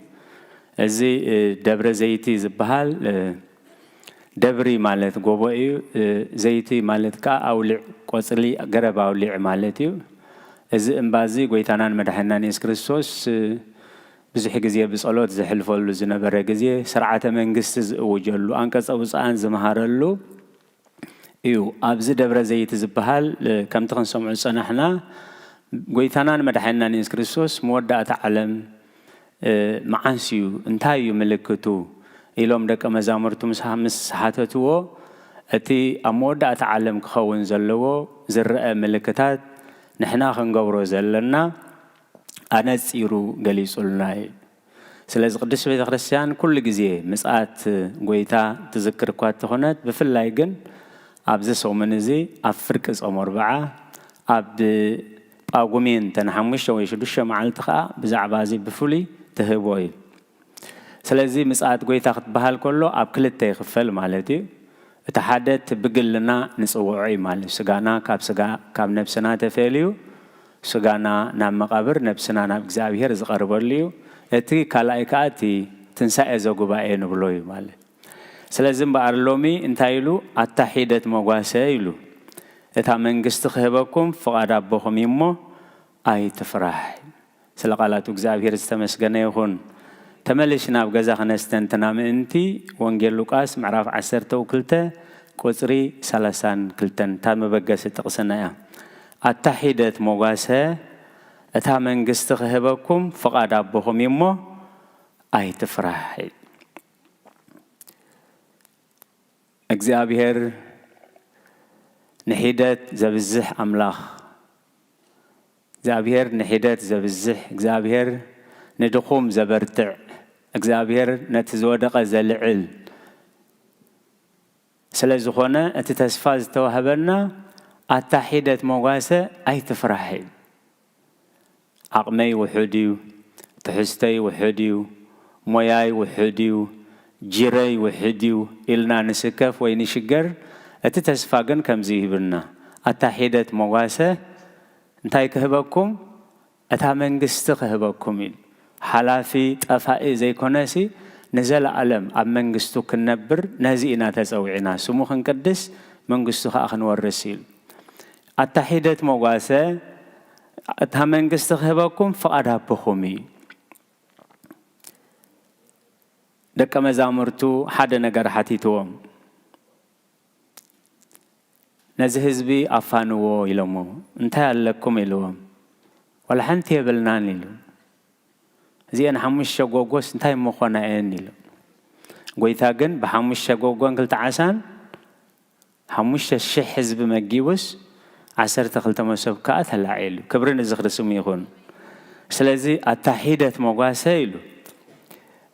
ازي دبر زيتي زبهال دبري مالت قوبوئيو زيتي مالت كا أولع قوصلي قرب أولع مالتيو ازي انبازي قويتانان مدحنان يس كريستوس بزح جزية بسألوت زحل فلو زنبر جزية سرعة منجست وجلو أنكس أو سان زمهارلو إيو أبز دبر زيت زبهال كم تكن سمع سنحنا قويتانان مدحنان يس كريستوس مودة تعلم معانسيو انتايو ملكتو إلهم دك مزامرتو مسحمس حاتتو أتي أمودة تعلم كخون زلو زرق ملكتات نحنا خنقورو زلنا أنا سيرو جليس الناي سلاز قدس بيت خريستيان كل جزية مسأت قويتا تذكر قوات هنات بفلايجن أبز سومنزي أفريقيا أمور بعة أب أقومين تنحمش ويشدوش مع التقاء بزعبازي بفولي تهبوي سلازي مسأت قويتا خد بهال كله أب كل تيخفل مالتي تحدث بقلنا نسوعي مالي سجانا كاب نفسنا تفعليو سجانا نام مقابر نفسنا نام جزابير زقرب ليو اتي كلايكاتي تنسى زوجبائن بلوي مالي سلازم بارلومي انتايلو التحيدات مقاسيلو اتا منجست خبكم فقد أبوهم يمو أي تفرح سلقالاتو جزابير استمسجنا يخون تملشنا بجزا خنستن تنام انتي وانجيل لوكاس معرف 10 كلتا قصري 30 كلتن تام بقى ستقسنا التحيدات موغاسة اتا منجست خهبكم فقد أبوهم يمو أي تفرح اجزابير نحيدات زبزح أملاخ اجزابير نحيدات زبزح اجزابير ندخوم زبرتع اجزابير نتزودق زلعل سلازخونا اتتسفاز توهبنا التحيدات موغاسة أي تفرحي عقمي وحديو تحستي وحديو موياي وحديو جيري وحديو إلنا نسكف وينشجر اتتسفاقن كم زيهبنا التحيدات موغاسة انتاي كهبكم اتا منجست كهبكم حلافي تفائي زي كوناسي نزل علم اب منجستو كنبر نازينا تزوعنا سموخن قدس منجستو خاخن ورسيل التحيدات موغاسة اتا منجست كهبكم فقد أبوخمي دك مزامرتو حد نجر حتيتوهم نزه حزبي أفانو يلومو انتهى لكم يلوم ولا حنت يبلنان يلو زي أنا حمش شجوجوس انتهى مخنا يلو قويتاجن بحمش شجوجون قلت عسان حمش الشح حزب مجيوس عسرت قلت مسبكات هلا عيلو كبرنا زخر سميخون سلازي التحيدة مقاسيلو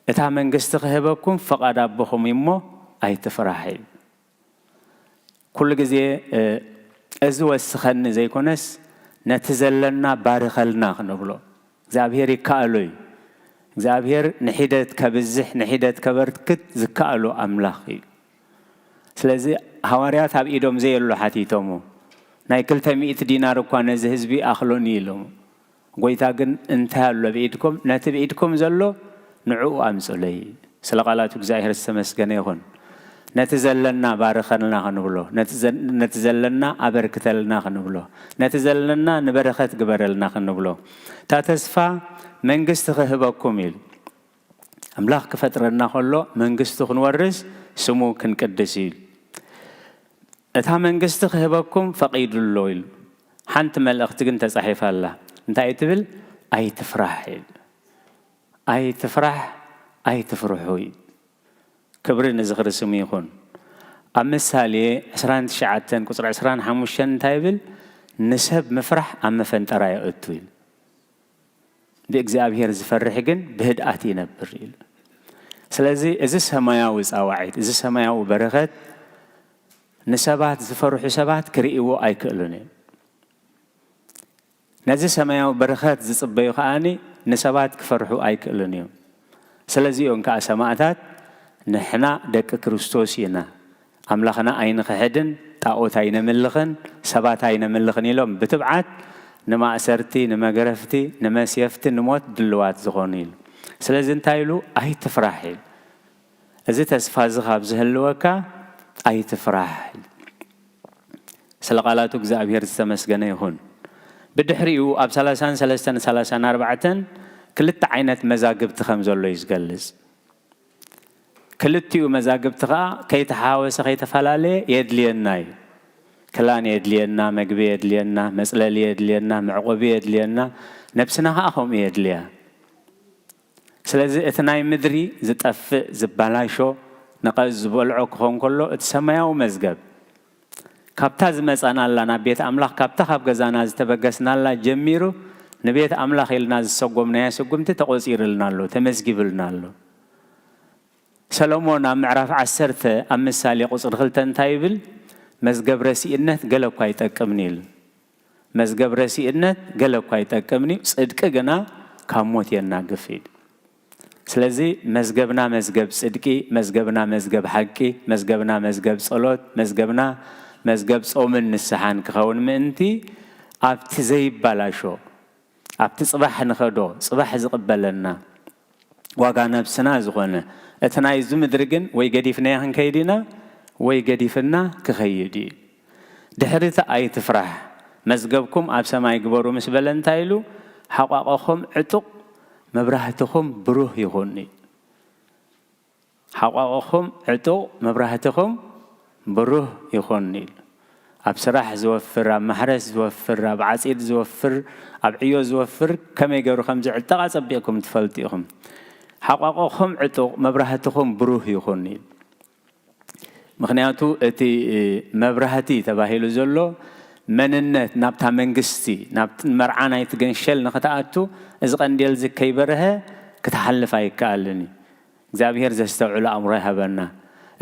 إتها من قستقهبكم فقد أبوهم يمو أي تفرحي كل جزء أزوج سخن زي كونس نتزلنا بارخلنا خنبلو زابير كالوي زابير نحيدت كبزح نحيدت كبرت كت زكالو أملاخي سلازي هواريات هاب إيدهم زي اللو حتيتومو نايكل 100 دينار كوان زهزبي أخلوني لهم قويتاقن انتهى له بإيدكم نتبعيدكم زلو نعو أمسولي سلقالاتك زاهر السمس قنيخون نتزلنا بارخلنا خنبلو نتزلنا أبركتلنا خنبلو نتزلنا نبرخت قبرلنا خنبلو تاتسفا منقستخ هباكم يل أملاخ كفترنا خلو منقستخ نورس سمو كنكدسيل اتها منقستخ هباكم فقيد اللويل حانت ملأختقن تصحيف الله انت ايتبل اي تفرح اي تفرح اي تفرحوي كبرين زغر سميخون امثالي 20 شعاتن قصر 20 حموشن تايبل نسب مفرح ام فنطرا يأتويل بإግዚአብሔር زفرح جن بهدأتي نبريل سلازي إذا سماياو زاوعيد إذا سماياو برغت نسبات زفرح سبات كريئو أي كألوني نزي سماياو برغت زصبيو خاني نسبات كفرحو أي كألوني سلازي أنك سماعتات نحنا دك كريستوسينا أملاخنا أين خهدن تاوت أين ملخن سبات أين ملخن يلوم بتبعت نما أسرتي نما جرفتي نما سيفتي نموت دلوات زغونيل سلازن تايلو أي تفرحي إذا تسفاز غاب زهلوكا أي تفرحي سلقالاتك زابير السمس جنيهون بدحريو أب سلاسان 4 كلت عينت مزاجب تخمزولو يزجلز كلتيو مزاجب تخا كي تحاوس كي تفلالي يدليناي كلان يدلينا مقبي يدلينا مسألة يدلينا معقوبي يدلينا نفسنا هاهم يدليا سلازي اثناي مدري زتقف زبالاشو نقز زبلعوك هون كله اتسمياو مزقب كابتا زمصانا لنا بيت املاح كابتا خاب غزانا زتبغسنا لا جميرو نبيت املاح يلنا زسقومنا يسقومت تقصيرلنالو تمزغبلنالو سلومون معرف 10 امثالي قصر خلتن تايبل مزقب رسيئنت قلب كاي تقمنيل مزقب رسيئنت قلب كاي تقمني صدق جنا كاموت يناقفيد سلازي مزقبنا مزقب صدقي مزقبنا مزقب حقي مزقبنا مزقب صلوت مزقبنا مزقب صومن نسحان كخون منتي ابت زي بلاشو ابت صباح نخدو صباح زقبلنا واغا نفسنا زغونه اتناي زمدرغن وي غديفنا يهن كيدينا وي قديفنا كخيدي دحرت أي تفرح مزقبكم أب سماي قبرو مسبلن تايلو حقاقكم عتق مبرهتكم بروح يغني حقاقكم عتق مبرهتكم بروح يغني أب سراح زوفر أب محرس زوفر أب عصيد زوفر أب عيو زوفر كما يقولوا خمس عتق أصبيكم تفلتيهم حقاقكم عتق مبرهتكم بروح يغني مخنياتو اتي مبرهتي تباهيلو زلو مننت نابتا منقستي نابت مرعانا يتقنشل نختاتو إذا قنديل زكي برها كتحلف ايكالني زابير زستوعلو أمرها بنا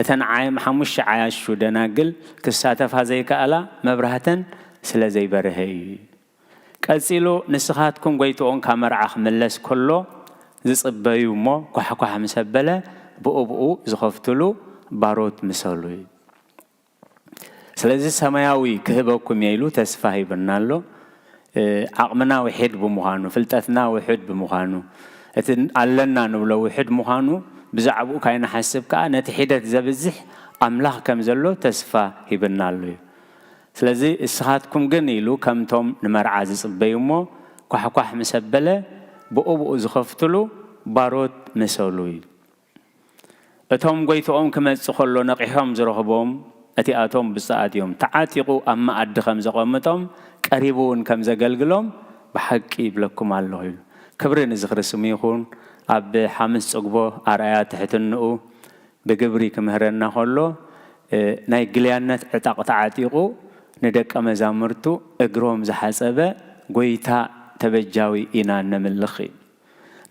اتن عايم حموش عايشو دناقل كساتف هزي كالا مبرهتن سلا زي برهي كالسيلو نسخاتكم قويتوون كامرعاخ ملس كله زصبايو مو كوحا مسبلة بقو زخفتلو باروت مسلوي سلازي سماياوي كهبكم يلو تسفاهي بنالو عقمنا وحيد بمخانو فلتثنا وحيد بمخانو علنا نولو وحيد مخانو بزعبو كاين حسب كا نتحيدت زبزح املاح كم زلو تسفاهي بنالو سلازي اسخاتكم جنيلو كمتم نمرعا زصبيمو كوح مسبله بقو زخفتلو باروت مسلوي اتهم قويتهم كما تسخلو نقيهم زرهبهم أتياتهم بساعتهم تعاتقوا أما أدخم زقمتهم قريبون كم زقلقلهم بحقي بلكم الله كبرين زخر سميخون أب حامس أقبو أرآيات تحتنقو بقبري كمهرنا خلو ناي قليانات عتاق تعاتقوا ندك أمزامرتو اقروم زحاسبة قويتا تبجاوي إنا نملخي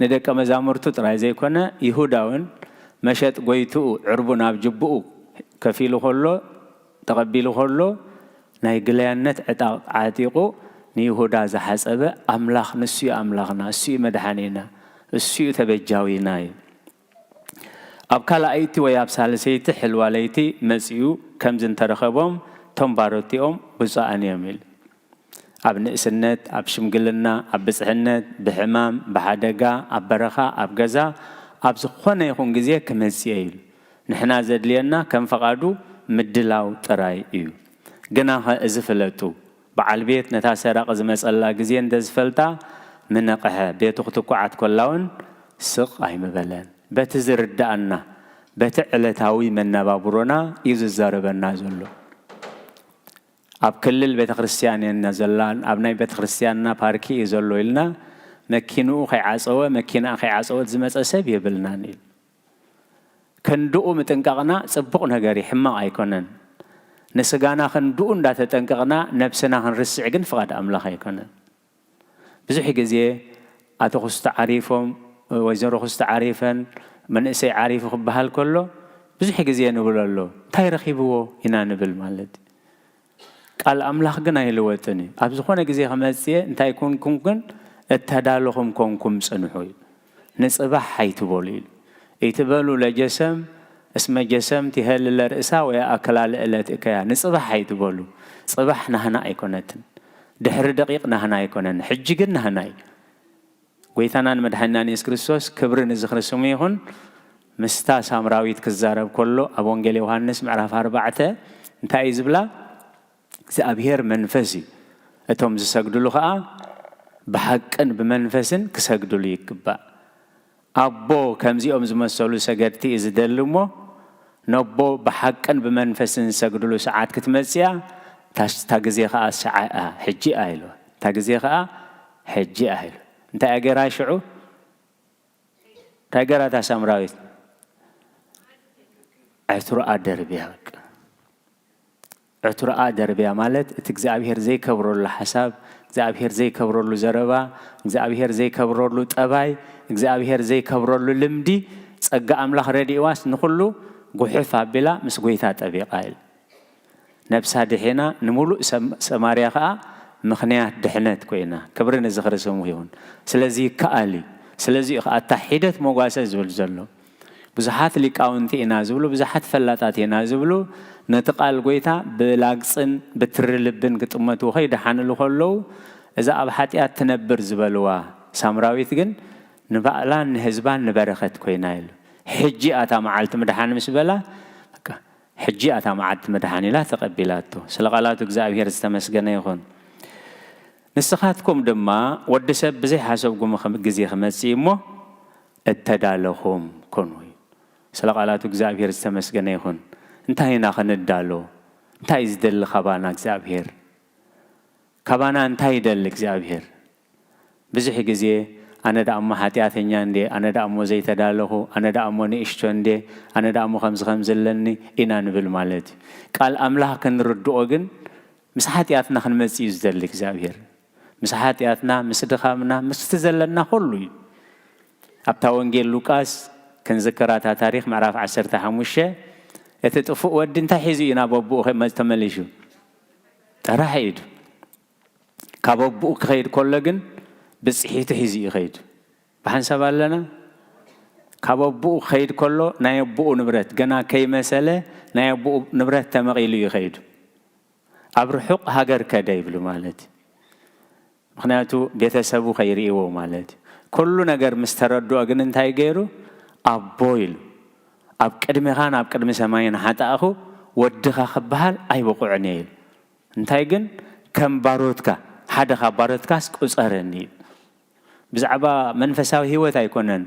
ندك أمزامرتو ترازي كنا يهوداون مشت قويتو عربنا بجبؤو كفيلو خلو تقبيلو خلو ناي قليانات عتاق عاتقو نيهودا زحاسبة أملاخ نسيو أملاخنا السيو مدحانينا السيو تبجاوينا أبكال أيتي وياب سالسيتي حلواليتي مسيو كم زن ترخبهم تنباروتيهم بزاءن يميل أبناء سنت أبشمقلنا أبسحنت بحمام بحدقا أبرخا أبقزا أبزخونا يخون قزيه كمسيئيل نحنا زد لينا كم فقادو مدلاو تراي إيو قناها إزفلتو بعال بيت نتاسرق زمسألة قزين دزفلتا منقها بيت اختكو عاد كلاون سق أي مبلان بتزر الدأنا بتعلتاوي من نبابرونا يزو الزاربنا زلو أب كل البيت خريستيان ينزلان أبناء بيت خريستياننا باركي يزلو إلنا مكينو خي عصوة مكينا خي عصوة زمس أساب يبلنا نيل كندو متنقغنا سبقنا غاري حما أيكونن نسجانا خندون دات تنقغنا نفسنا خنرسع جن فقد أملاخ أيكونن بزحي جزيه أتخص تعريفهم وزير خص تعريفا من إسي عارف خبها كله بزحي جزيه نقول له تاي رخيبه هنا نبل مالد قال أملاخ جنا يلوتني أبزخونا جزيه خمسية أنت يكون كونكن التدالهم كونكم سنحوي نصبح حيتبوليل يتبالو لجسم اسم جسم تهل الرئسة ويا أكلال إلتكيا نصبح حيتبولو صبح نهنا يكونتن دحر دقيق نهنا يكونن حجج نهنا ويثنان مدحنا نيس كريستوس كبر نزخر سميهن مستا سامراويت كزارب كله أبونجل يوحنس معرف 4 انتهي زبلا زابير منفسي اتهم زسجدوا له بحقن بمنفسن كسجدوا لي يكبا أبو كمزي أم زمسولو سجدتي إزدلمو نبو بحقن بمنفسن سجدوا له ساعات كتمسيا تاجزيها ساعة حجي أهله تاجزيها حجي أهله أنت أجرا شعو تاجرا تسامراويت عترا دربيها عترا دربيها مالت تجزابير زي كبروا الحساب جزابير زي كبروا له زربا جزابير زي كبروا له تباي جزابير زي كبروا له لمدي صقا أملاخ رديواس نخلو قحفا بلا مسقويتات أبي قائل نفسها دحينا نمولو سماريا خا مخنيات دحنات كوينا كبرنا الزخر سموهون سلازي كالي سلازي التحيدات موقاسة زلزلو بزحات اللي كاونتي ينازلو بزحات فلاتات ينازلو نتقال قويتا بلاقصن بترلبن قطمتو خي دحانلو خلو إذا أبحاتيات تنبر زبلوا سامراويت جن نبقلان هزبان نبرخت كوينايل حجي آتا معالت مدحان مسبلا حجي آتا معالت مدحاني لا تقبلاته سلقالاتو جزابير استمسقنا يخون نسخاتكم دما ودسب بزي حسبكم جزي خمسي مو التدالهم كونوي سلقالاتو جزابير استمسقنا يخون انتهينا خندالو انتهي يزدل خبانا جزابير خبانا انتهي يدل جزابير بزي جزي أنا دا أمو حاتياتي عندي أنا دا أمو زي تدالوه أنا دا أمو نيشتو عندي أنا دا أمو خمس لني إنا نبل مالتي قال أملاها كن ردو أغن مسحاتياتنا خن مسيز دلك زابير مسحاتياتنا مسدخامنا مستزلنا كله أبتا وانجيل لوكاس كان ذكراتها تاريخ معرف 15 يتطفو ود انت حيزي إنا بابو ما تمليشو ترى حيد كابابو خير كلغن بصحيته حيزي خيد بحسب لنا كابابو خير كله نايبو نبرت جنا كي مسألة نايبو نبرت تمغيلو يخيد أبرحق هاجر كدايب له مالتي مخناتو بيتسبو خيري إيوه مالتي كل نجار مستردو أجن انتهي غيره أبويل أبكرمي خان أبكرمي سماين حتى أخو ودخا خبهال أي وقعنيل انتهي جن كم باروتك حدا خبارتك سكوسرني بزعبا منفساوي هو تايكونن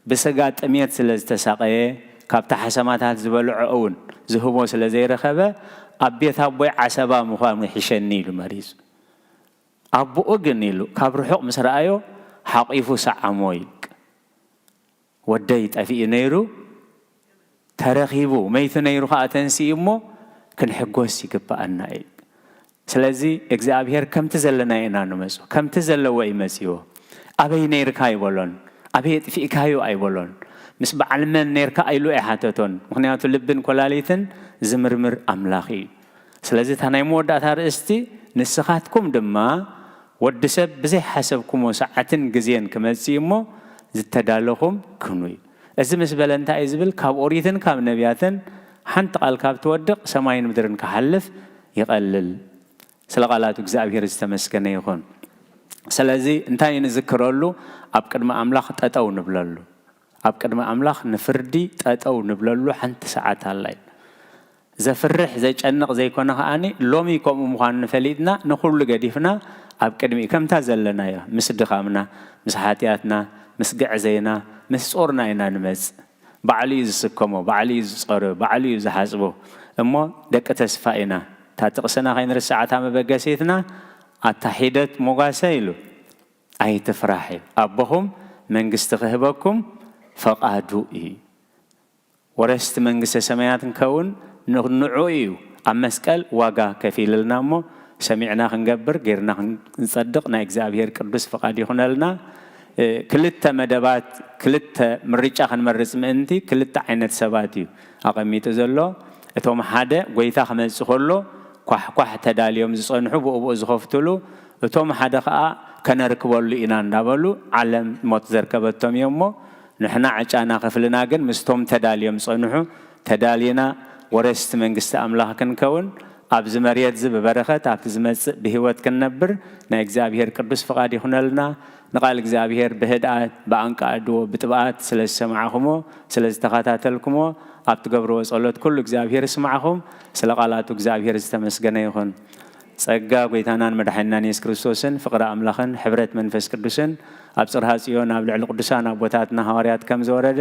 بسقات أميات سلز تساقيه ካብታ ሓሰማታት ዝበልዑውን ዝህቦ ስለ ዘይረኸበ ኣብ ቤት ኣቦይ ዓሰባ ምዃኑ ይሕሸኒ ኢሉ መሪፁ ኣቦኡ ግን ኢሉ ካብ ርሑቕ ምስ ረኣዮ ሓቂፉ ሰዓሞ ይልቅ ወደይ ጠፊኡ ነይሩ ተረኺቡ መይቱ ነይሩ ከዓ ተንስኡ እሞ ክንሕጎስ ይግባአና እዩ ስለዚ እግዚኣብሔር ከምቲ ዘለና ኢና ንመፁ ከምቲ ዘለዎ ይመፅዎ ኣበይ ነይርካ ይበሎን ኣበይ ጥፊእካዮ ኣይበሎን ምስ በዓል መን ነይርካ ኢሉ ኣይሓተቶን ምክንያቱ ልብን ኮላሊትን ዝምርምር ኣምላኽ እዩ ስለዚ እታ ናይ መወዳእታ ርእስቲ ንስኻትኩም ድማ ወዲ ሰብ ብዘይ ሓሰብኩሞ ሰዓትን ግዜን ክመፅእ እሞ ዝተዳለኹም ክኑ እዩ እዚ ምስ በለ እንታይ እዩ ዝብል ካብ ኦሪትን ካብ ነቢያትን ሓንቲ ቃል ካብ ትወድቕ ሰማይን ምድርን ክሓልፍ ይቐልል ስለ ቃላቱ እግዚኣብሔር ዝተመስገነ ይኹን ስለዚ እንታይ ንዝክረሉ ኣብ ቅድሚ ኣምላኽ ጠጠው ንብለሉ ኣብ ቅድሚ ኣምላኽ ንፍርዲ ጠጠው ንብለሉ ሓንቲ ሰዓት ኣላይ ዘፍርሕ ዘይጨንቕ ዘይኮነ ከዓኒ ሎሚ ከምኡ ምዃኑ ንፈሊጥና ንኩሉ ገዲፍና ኣብ ቅድሚ ከምታ ዘለና እያ ምስ ድኻምና ምስ ሓጢኣትና ምስ ግዕዘይና ምስ ጾርና ኢና ንመጽእ ባዕሉ እዩ ዝስከሞ ባዕሉ እዩ ዝጸርዮ ባዕሉ እዩ ዝሓስቦ እሞ ደቂ ተስፋ ኢና ታጥቕስና ከይንርስዓታ መበገሲትና ኣታ ሒደት ሞጋሰ ኢሉ ኣይትፍራሕ እዩ ኣቦኹም መንግስቲ ክህበኩም ፈቃዱ እዩ ወረስቲ መንግስቲ ሰማያት ንከውን ንዑ እዩ ኣብ መስቀል ዋጋ ከፊልልና እሞ ሰሚዕና ክንገብር ጌርና ክንጸድቕ ናይ እግዚኣብሔር ቅዱስ ፈቃድ ይኹነልና ክልተ መደባት ክልተ ምርጫ ክንመርጽ ምእንቲ ክልተ ዓይነት ሰባት እዩ ኣቐሚጡ ዘሎ እቶም ሓደ ጎይታ ክመጽእ ከሎ ኳሕኳሕ ተዳልዮም ዝጸንሑ ብእብኡ ዝኸፍትሉ እቶም ሓደ ከዓ ከነርክበሉ ኢና እንዳበሉ ዓለም ሞት ዘርከበቶም እዮም እሞ ንሕና ዕጫና ከፍልና ግን ምስቶም ተዳልዮም ጸንሑ ተዳሊና ወረስቲ መንግስቲ ኣምላኽ ክንከውን ኣብዚ መሬት ዝ ብበረኸት ኣብቲ ዝመጽእ ብህይወት ክንነብር ናይ እግዚኣብሔር ቅዱስ ፈቃድ ይኹነልና ንቃል እግዚኣብሔር ብህድኣት ብኣንቃዕድዎ ብጥብኣት ስለ ዝሰማዕኹሞ ስለ ዝተኸታተልኩሞ ኣብ ትገብርዎ ጸሎት ኩሉ እግዚኣብሔር ይስማዕኹም ስለ ቃላቱ እግዚኣብሔር ዝተመስገነ ይኹን ጸጋ ጎይታናን መድሓኒናን ኢየሱስ ክርስቶስን ፍቕሪ ኣምላኽን ሕብረት መንፈስ ቅዱስን ኣብ ጽርሐ ጽዮን ኣብ ልዕሊ ቅዱሳን ኣቦታትና ሐዋርያት ከም ዝወረደ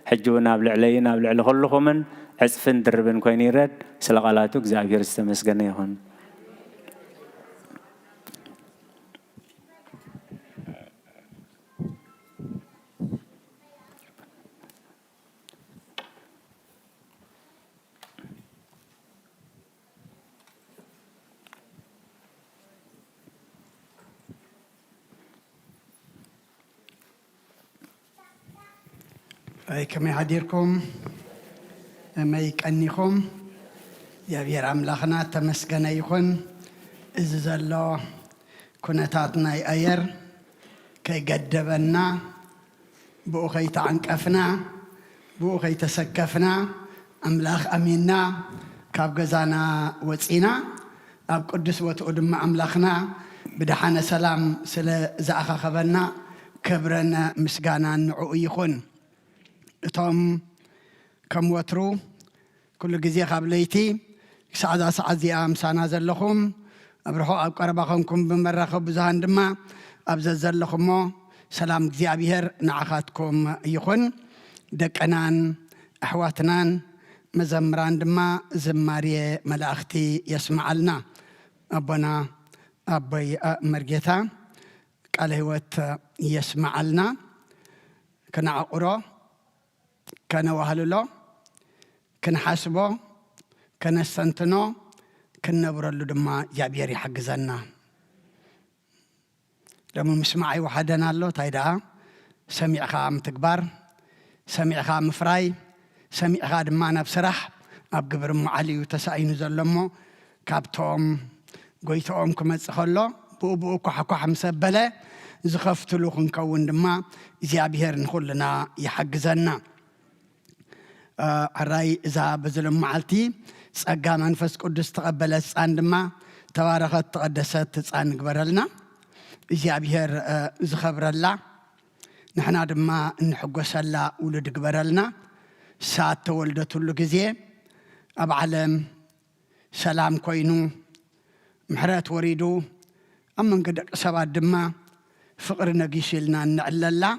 ሕጂ እውን ኣብ ልዕለይን ኣብ ልዕሊ ኩልኹምን ዕፅፍን ድርብን ኮይኑ ይረድ ስለ ቃላቱ እግዚኣብሔር ዝተመስገነ ይኹን أي كم يعديركم ما يكنيكم يا بير أملاخنا تمسكنا يكون إذا الله كنتاتنا أير كي قدبنا بوخي تعنكفنا بوخي تسكفنا أملاخ أميننا كاب جزانا وتسينا أب قدس وتقدم أملاخنا بدحنا سلام سلا زأخا خبرنا كبرنا مسجانا نعو يكون توم كم وترو كل جزية قبليتي سعادة سعادة أمسانا زلخم أبرحوا أقربكم بمرة خبزان دما أبزل زلخم سلام جزية بيهر نعخاتكم يخون دكانان أحواتنان مزمران دما زماري ملاختي يسمع لنا أبنا أبي مرجتا قال هوت يسمع لنا كنا أقرأ كان وهللو كان حاسبو كان استنتنو كان نبرلو دما جابيري حق زنا لما مسمعي وحدنا له تايدا سمع خام تكبر سمع خام فراي سمع خاد معنا بسرح اب قبر معلي وتسعين زلمو كابتوم قويتوم كما تخلو بوبو كحكو مسبله زخفتلو كنكون دما جابير نخلنا يحق زنا الرأي إذا بزلم معلتي سأجا منفس قدس تقبلت عندما توارخت تقدست عن قبرلنا إجابير زخبر الله نحن دما نحقوس الله ولد قبرلنا ساعة تولدت اللقزية أب علم سلام كوينو محرات وريدو أما قد سبع دما فقر نقيشلنا نعلل الله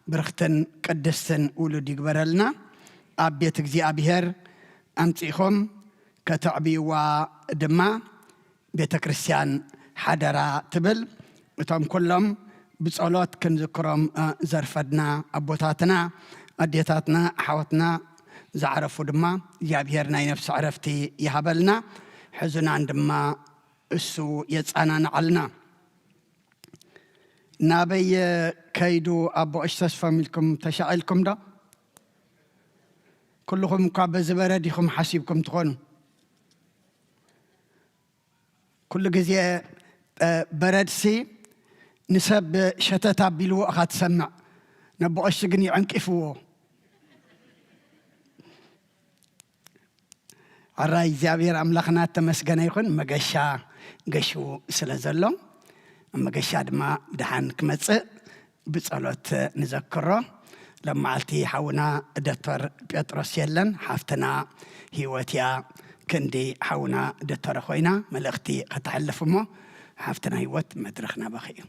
برختن قدستن ولد قبرلنا ኣብ ቤት እግዚኣብሔር ኣምፂኢኹም ከተዕብይዋ ድማ ቤተ ክርስቲያን ሓደራ ትብል እቶም ኩሎም ብጸሎት ክንዝክሮም ዘርፈድና ኣቦታትና ኣዴታትና ኣሓወትና ዝዓረፉ ድማ እግዚኣብሔር ናይ ነፍሲ ዕረፍቲ ይሃበልና ሕዙናን ድማ እሱ የጻናንዓልና ናበይ ከይዱ ኣቦ ተስፋ ሚልኩም ተሻዒልኩም ዶ ኩልኩም እኳ በዚ በረድ ኢኹም ሓሲብኩም ትኾኑ ኩሉ ግዜ በረድሲ ንሰብ ሸተት ኣቢልዎ ኢኻ ትሰምዕ ነቦቐሽ ግን ይዕንቂፍዎ ዓራይ እግዚኣብሔር ኣምላኽና ተመስገነ ይኹን መገሻ ገሹ ስለ ዘሎ መገሻ ድማ ድሓን ክመጽእ ብጸሎት ንዘክሮ ለማዓልቲ ሓውና ዶክተር ጴጥሮስ የለን ሓፍትና ህይወት እያ ክንዲ ሓውና ዶክተር ኮይና መልእኽቲ ከተሕልፍ እሞ ሓፍትና ህይወት መድረኽና በኺ እዩ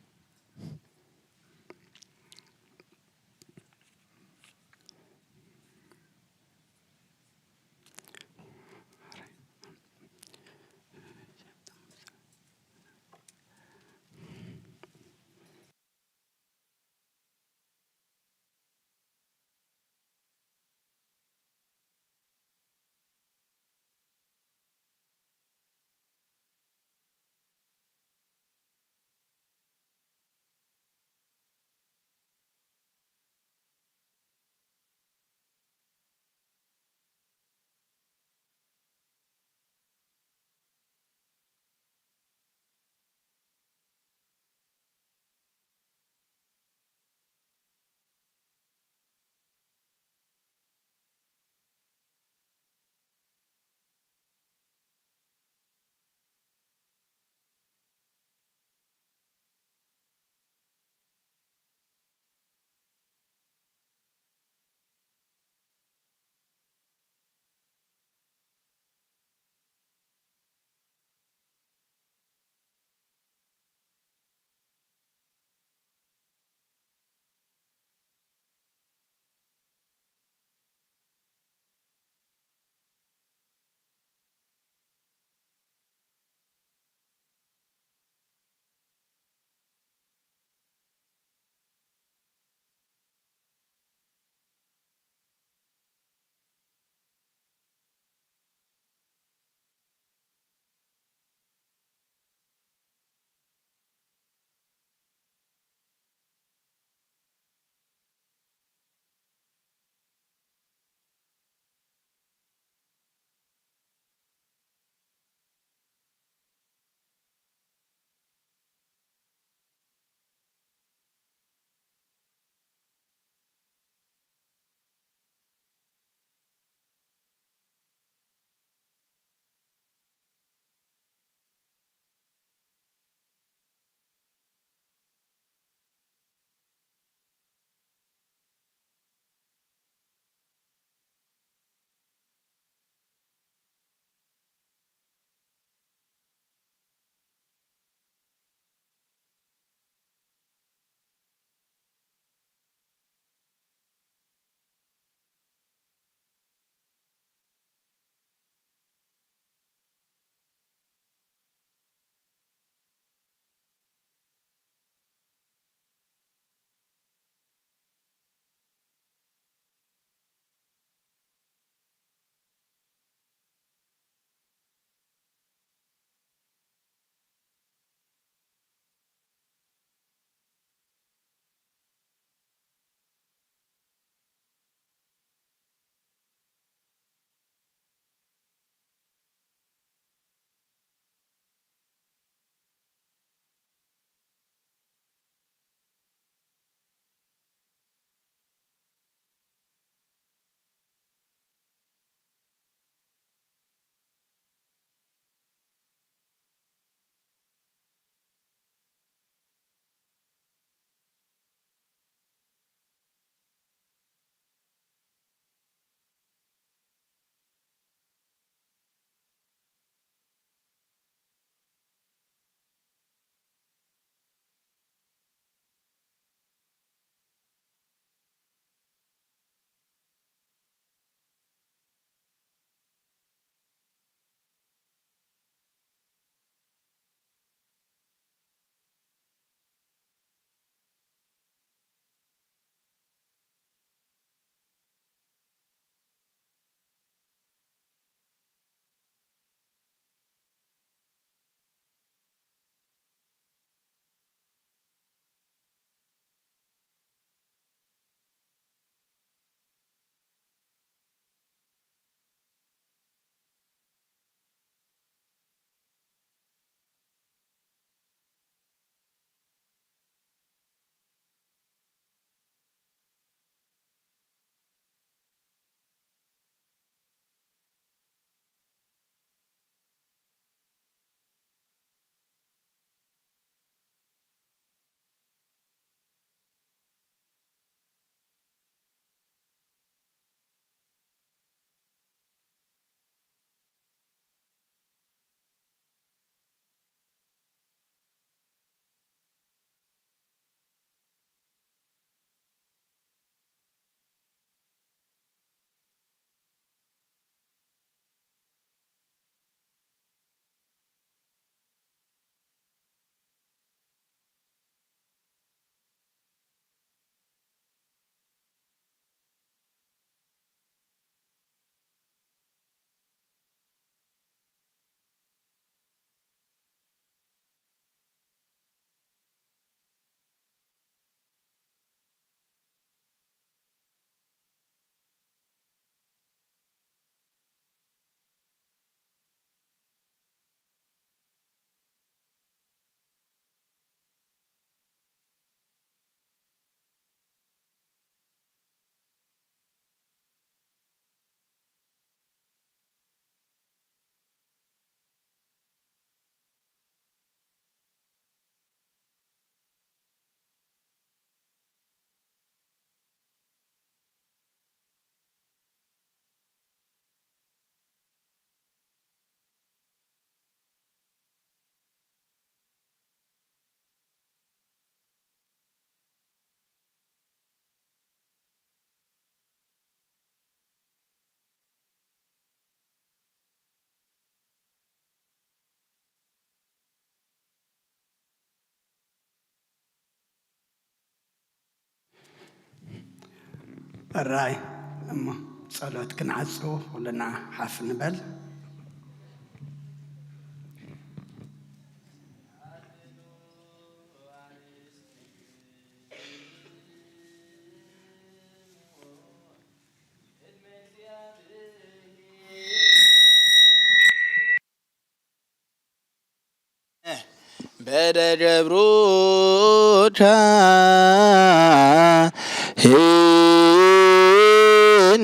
الراي أما صلوات كنعصو ولنا حاف نبل በደብሩታ ህንን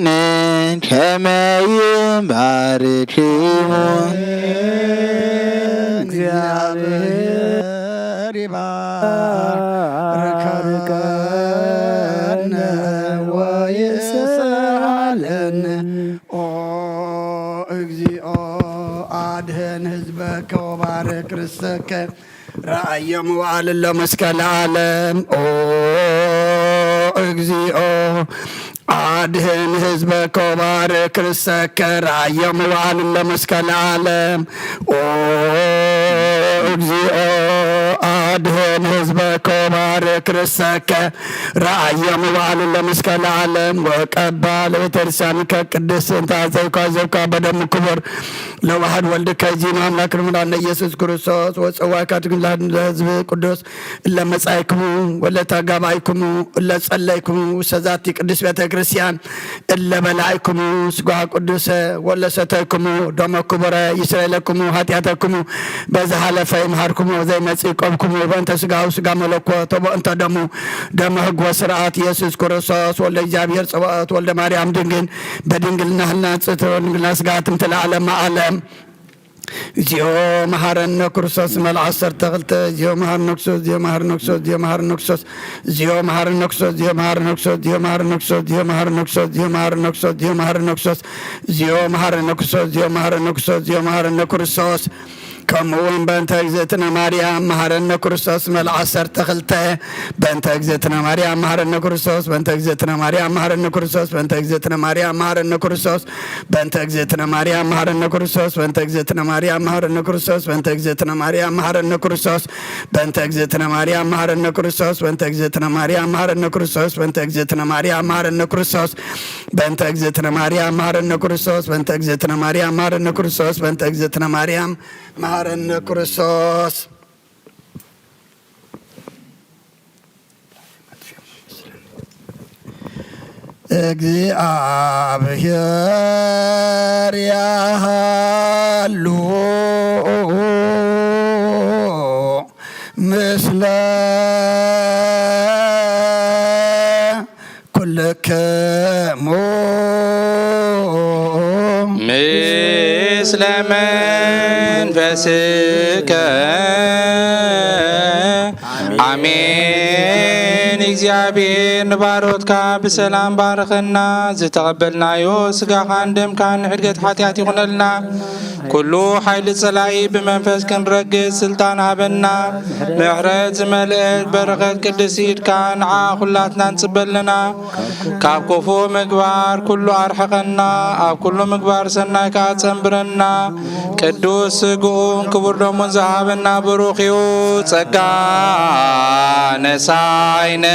ከመይም ባርኪሙ እግዚአብሔር ይባርከነ ወይስሐለን ኦ እግዚኦ አድህን ህዝበከ ወባርክ ርሰከ رأي موال لمسكن العالم እግዚኦ አድህን ህዝበከ ወባርክ ርሰከ رأي موال لمسكن العالم እግዚኦ አድህን ህዝበከ ወባርክ ርሰከ رأي موال لمسكن العالم وقبل ቤተክርስቲያንከ ቅድስት ታዘብካ በደም ክቡር ለዋህድ ወልድ ከዚህን አምላክ ለሙላነ ኢየሱስ ክርስቶስ ወጸዋካ ትግላን ለህዝብ ቅዱስ ለመጻይክሙ ወለተጋባይክሙ ለጸለይክሙ ሰዛቲ ቅዱስ ቤተ ክርስቲያን ለበላይክሙ ስጋ ቅዱስ ወለሰተይክሙ ደመ ክቡረ ይስራኤልክሙ ኃጢአተክሙ በዛሃለፈ ይምሃርክሙ ዘይመጽቆብክሙ በእንተ ስጋው ስጋ መለኮት በእንተ ደሙ ደመ ህግ ወስርዓት ኢየሱስ ክርስቶስ ወልደ እግዚአብሔር ጽባኦት ወልደ ማርያም ድንግል በድንግልና ህናጽት ወድንግልና ስጋትም ተለዓለም ዓለም እግዚኦ መሐረነ ክርስቶስ መልዓሰር ተኽልተ እግዚኦ መሐረነ ክርስቶስ እግዚኦ መሐረነ ክርስቶስ እግዚኦ መሐረነ ክርስቶስ እግዚኦ መሐረነ ክርስቶስ እግዚኦ መሐረነ ክርስቶስ እግዚኦ መሐረነ ክርስቶስ እግዚኦ መሐረነ ክርስቶስ እግዚኦ መሐረነ ክርስቶስ እግዚኦ መሐረነ ክርስቶስ እግዚኦ መሐረነ ክርስቶስ እግዚኦ መሐረነ ክርስቶስ እግዚኦ መሐረነ ክርስቶስ ከምኡውን በእንተ እግዝእትነ ማርያም መሐረነ ክርስቶስ መልዓሰር ተኽልተ በእንተ እግዝእትነ ማርያም መሐረነ ክርስቶስ በእንተ እግዝእትነ ማርያም መሐረነ ክርስቶስ በእንተ እግዝእትነ ማርያም መሐረነ ክርስቶስ በእንተ እግዝእትነ ማርያም መሐረነ ክርስቶስ በእንተ እግዝእትነ ማርያም መሐረነ ክርስቶስ በእንተ እግዝእትነ ማርያም መሐረነ ክርስቶስ በእንተ እግዝእትነ ማርያም መሐረነ ክርስቶስ በእንተ እግዝእትነ ማርያም መሐረነ ክርስቶስ በእንተ እግዝእትነ ማርያም መሐረነ ክርስቶስ በእንተ እግዝእትነ ማርያም መሐረነ ክርስቶስ በእንተ እግዝእትነ ማርያም መሐረነ ክርስቶስ በእንተ እግዝእትነ ማርያም መሐረነ ክርስቶስ እግዚአብሔር ያሃሉ ምስለ ኩልክሙ ምስለ መንፈስከ አሜን። እግዚአብሔር ንባሮትካ ብሰላም ባርኸና ዝተቐበልናዮ ስጋኻን ደምካን ንዕድገት ሓጢአት ይኹነልና ኩሉ ሓይሊ ጸላኢ ብመንፈስ ክንረግጽ ስልጣን ሃበና ምሕረት ዝመልአት በረኸት ቅድስ ኢድካ ንዓ ኩላትና ንጽበለና ካብ ክፉ ምግባር ኩሉ ኣርሕቐና ኣብ ኩሉ ምግባር ሰናይ ከዓ ጸንብረና ቅዱስ ስግኡን ክቡር ደሙን ዝሃበና ብሩኽ እዩ ጸጋ ነሳይነ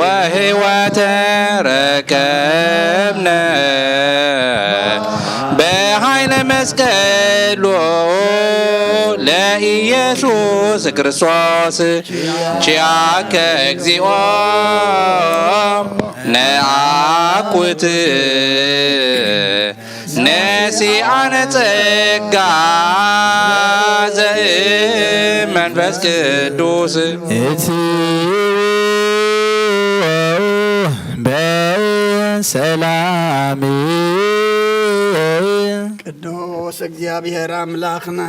ወህይወተ ረከብነ በኃይለ መስቀሉ ለኢየሱስ ክርስቶስ ቺያከ እግዚኦ ነአኩት ነሲአነ ጸጋ ዘእመንፈስ ቅዱስ በሰላም ቅዱስ እግዚአብሔር አምላኽና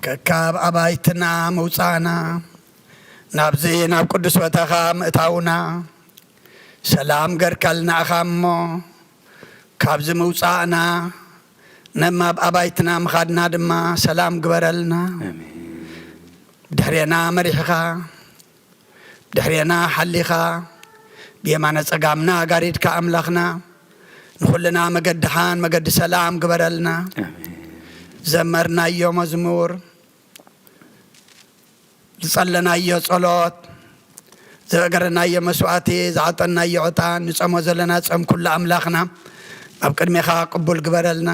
ከካብ አባይትና መውፃና ናብዚ ናብ ቅዱስ ቦታኻ ምእታውና ሰላም ገርካልና ኢኻ እሞ ካብዚ ምውፃእና ነማብ አባይትና ምኻድና ድማ ሰላም ግበረልና ድሕሬና መሪሕኻ ድሕሬና ሓሊኻ ብየማነ ጸጋምና ጋሪድካ ኣምላኽና ንኹልና መገድኻን መገዲ ሰላም ግበረልና ዘመርናዮ መዝሙር ዝጸለናዮ ጸሎት ዘገረና የመስዋዕቲ ዛዕጠና የዕጣን ንጸሞ ዘለና ጸም ኩሉ አምላኽና ኣብ ቅድሜኻ ቅቡል ግበረልና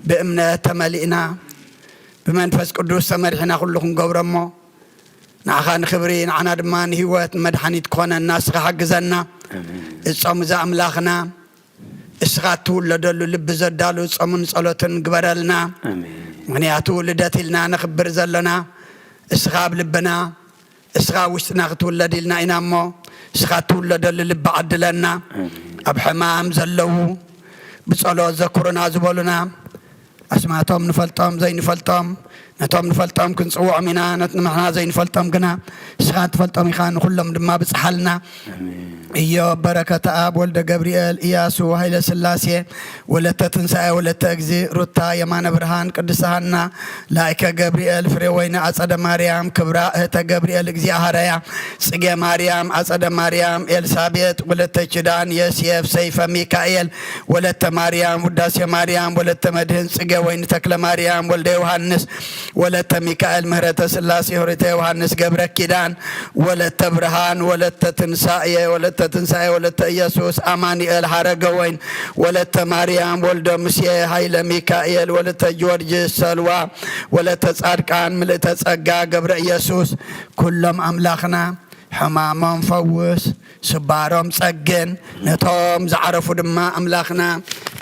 بأمنة تملئنا بمنفس قدوس تمرحنا كلكم قبرمو نعخان خبرين عنا دمان هوات مدحانيت كون الناس حقزنا الصوم ذا أملاخنا اسغاتو لدلو لب زدالو صومن صلوتن قبرلنا منياتو لداتلنا نخبر زلنا اسغاب لبنا اسغا وشتنا تولد لنا إنامو اسغاتو لدلو لب عدلنا أبحمام زلو بصلو ذكرنا زبولنا أسمعتهم نفلتهم زي نفلتهم نتهم نفلتهم كنصوع منا نتنمحنا زي نفلتهم قنا سخات فلتهم يخان كلهم دما بصحلنا إيوب بركة آب ولد جبريل إياسو هيل سلاسي ولت تنسى ولت أجزي رتا يمان برهان قدسهنا لايك جبريل فريوين أسد مريم كبراء جبريل إجزي هرايا سجى مريم أسد مريم إلسابيت ولت جدان يسيف سيف ميكائيل ولت مريم وداس مريم ولت مدهن سجى وين تكل مريم ولد يوحنس ولت ميكائيل مهرة سلاسي هرت يوحنس جبرك كدان ولت برهان ولت تنسى ولت تنسى ولت يسوس أمانيل هرجوين ولت مريم ولد مسيح هيل ميكائيل ولت جورج سلوى ولت صادقان ملت صقا جبر يسوس كلهم أملاخنا حمامهم فوس سبارهم صقن نتهم زعرفوا دما أملاخنا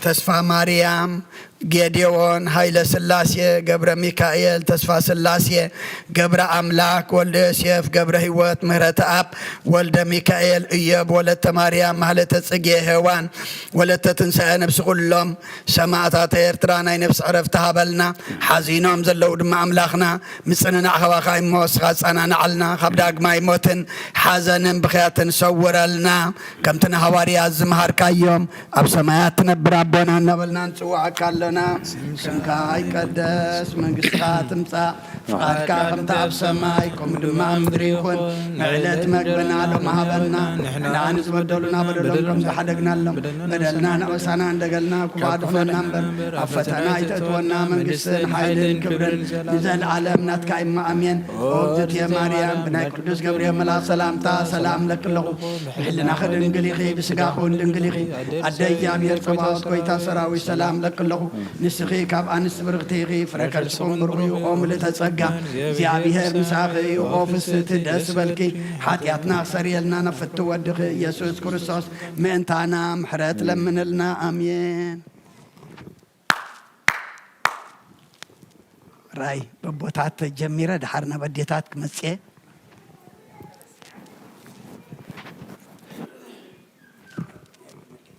تسفى مريم جديون هيل سلاسي جبر ميكائيل تسفى سلاسي جبر أملاك ولد يوسف جبر هوات مهرة أب ولد ميكائيل إياب ولد مريم مهلة تسقي هوان ولد تنسى نفس كلهم سماعت تيرترانا نفس عرفتها بلنا حزينهم زلوا دم أملاخنا مسنا خوا خايم موس خاصنا نعلنا خبداق ما يموتن حزن بخيات نصور لنا كم تنهواري الزمهر كيوم أب سماعت نبرابنا نبلنا نسوع كلنا سمك يقدس من قصات مصا فقدك قمت بسماي كم دما مدريكون معلت مقبنا لهم هبلنا نحن نزبدلنا بدلهم حدقنا لهم بدلنا نقصنا ندقلنا كبعد فلنا نبر عفتنا يتأتونا من قصن حيل كبر نزل عالمنا تكايم أمين وقت يا مريم بناي قدس قبريا ملا سلام تا سلام لك له حلنا خد انقليخي بسقاخون انقليخي الديام يركبات كويتا سراوي سلام لك له نسخي كاب أنس برغتيغي فركل صوم رغيو قوم لتسقى زيابيهر مساخي وقوفس تدس بلكي حاتياتنا سريلنا نفت ودخي يسوس كريستوس مئنتانا محرات لمن لنا أمين راي ببوتات جميرة دحرنا بديتات كمسيه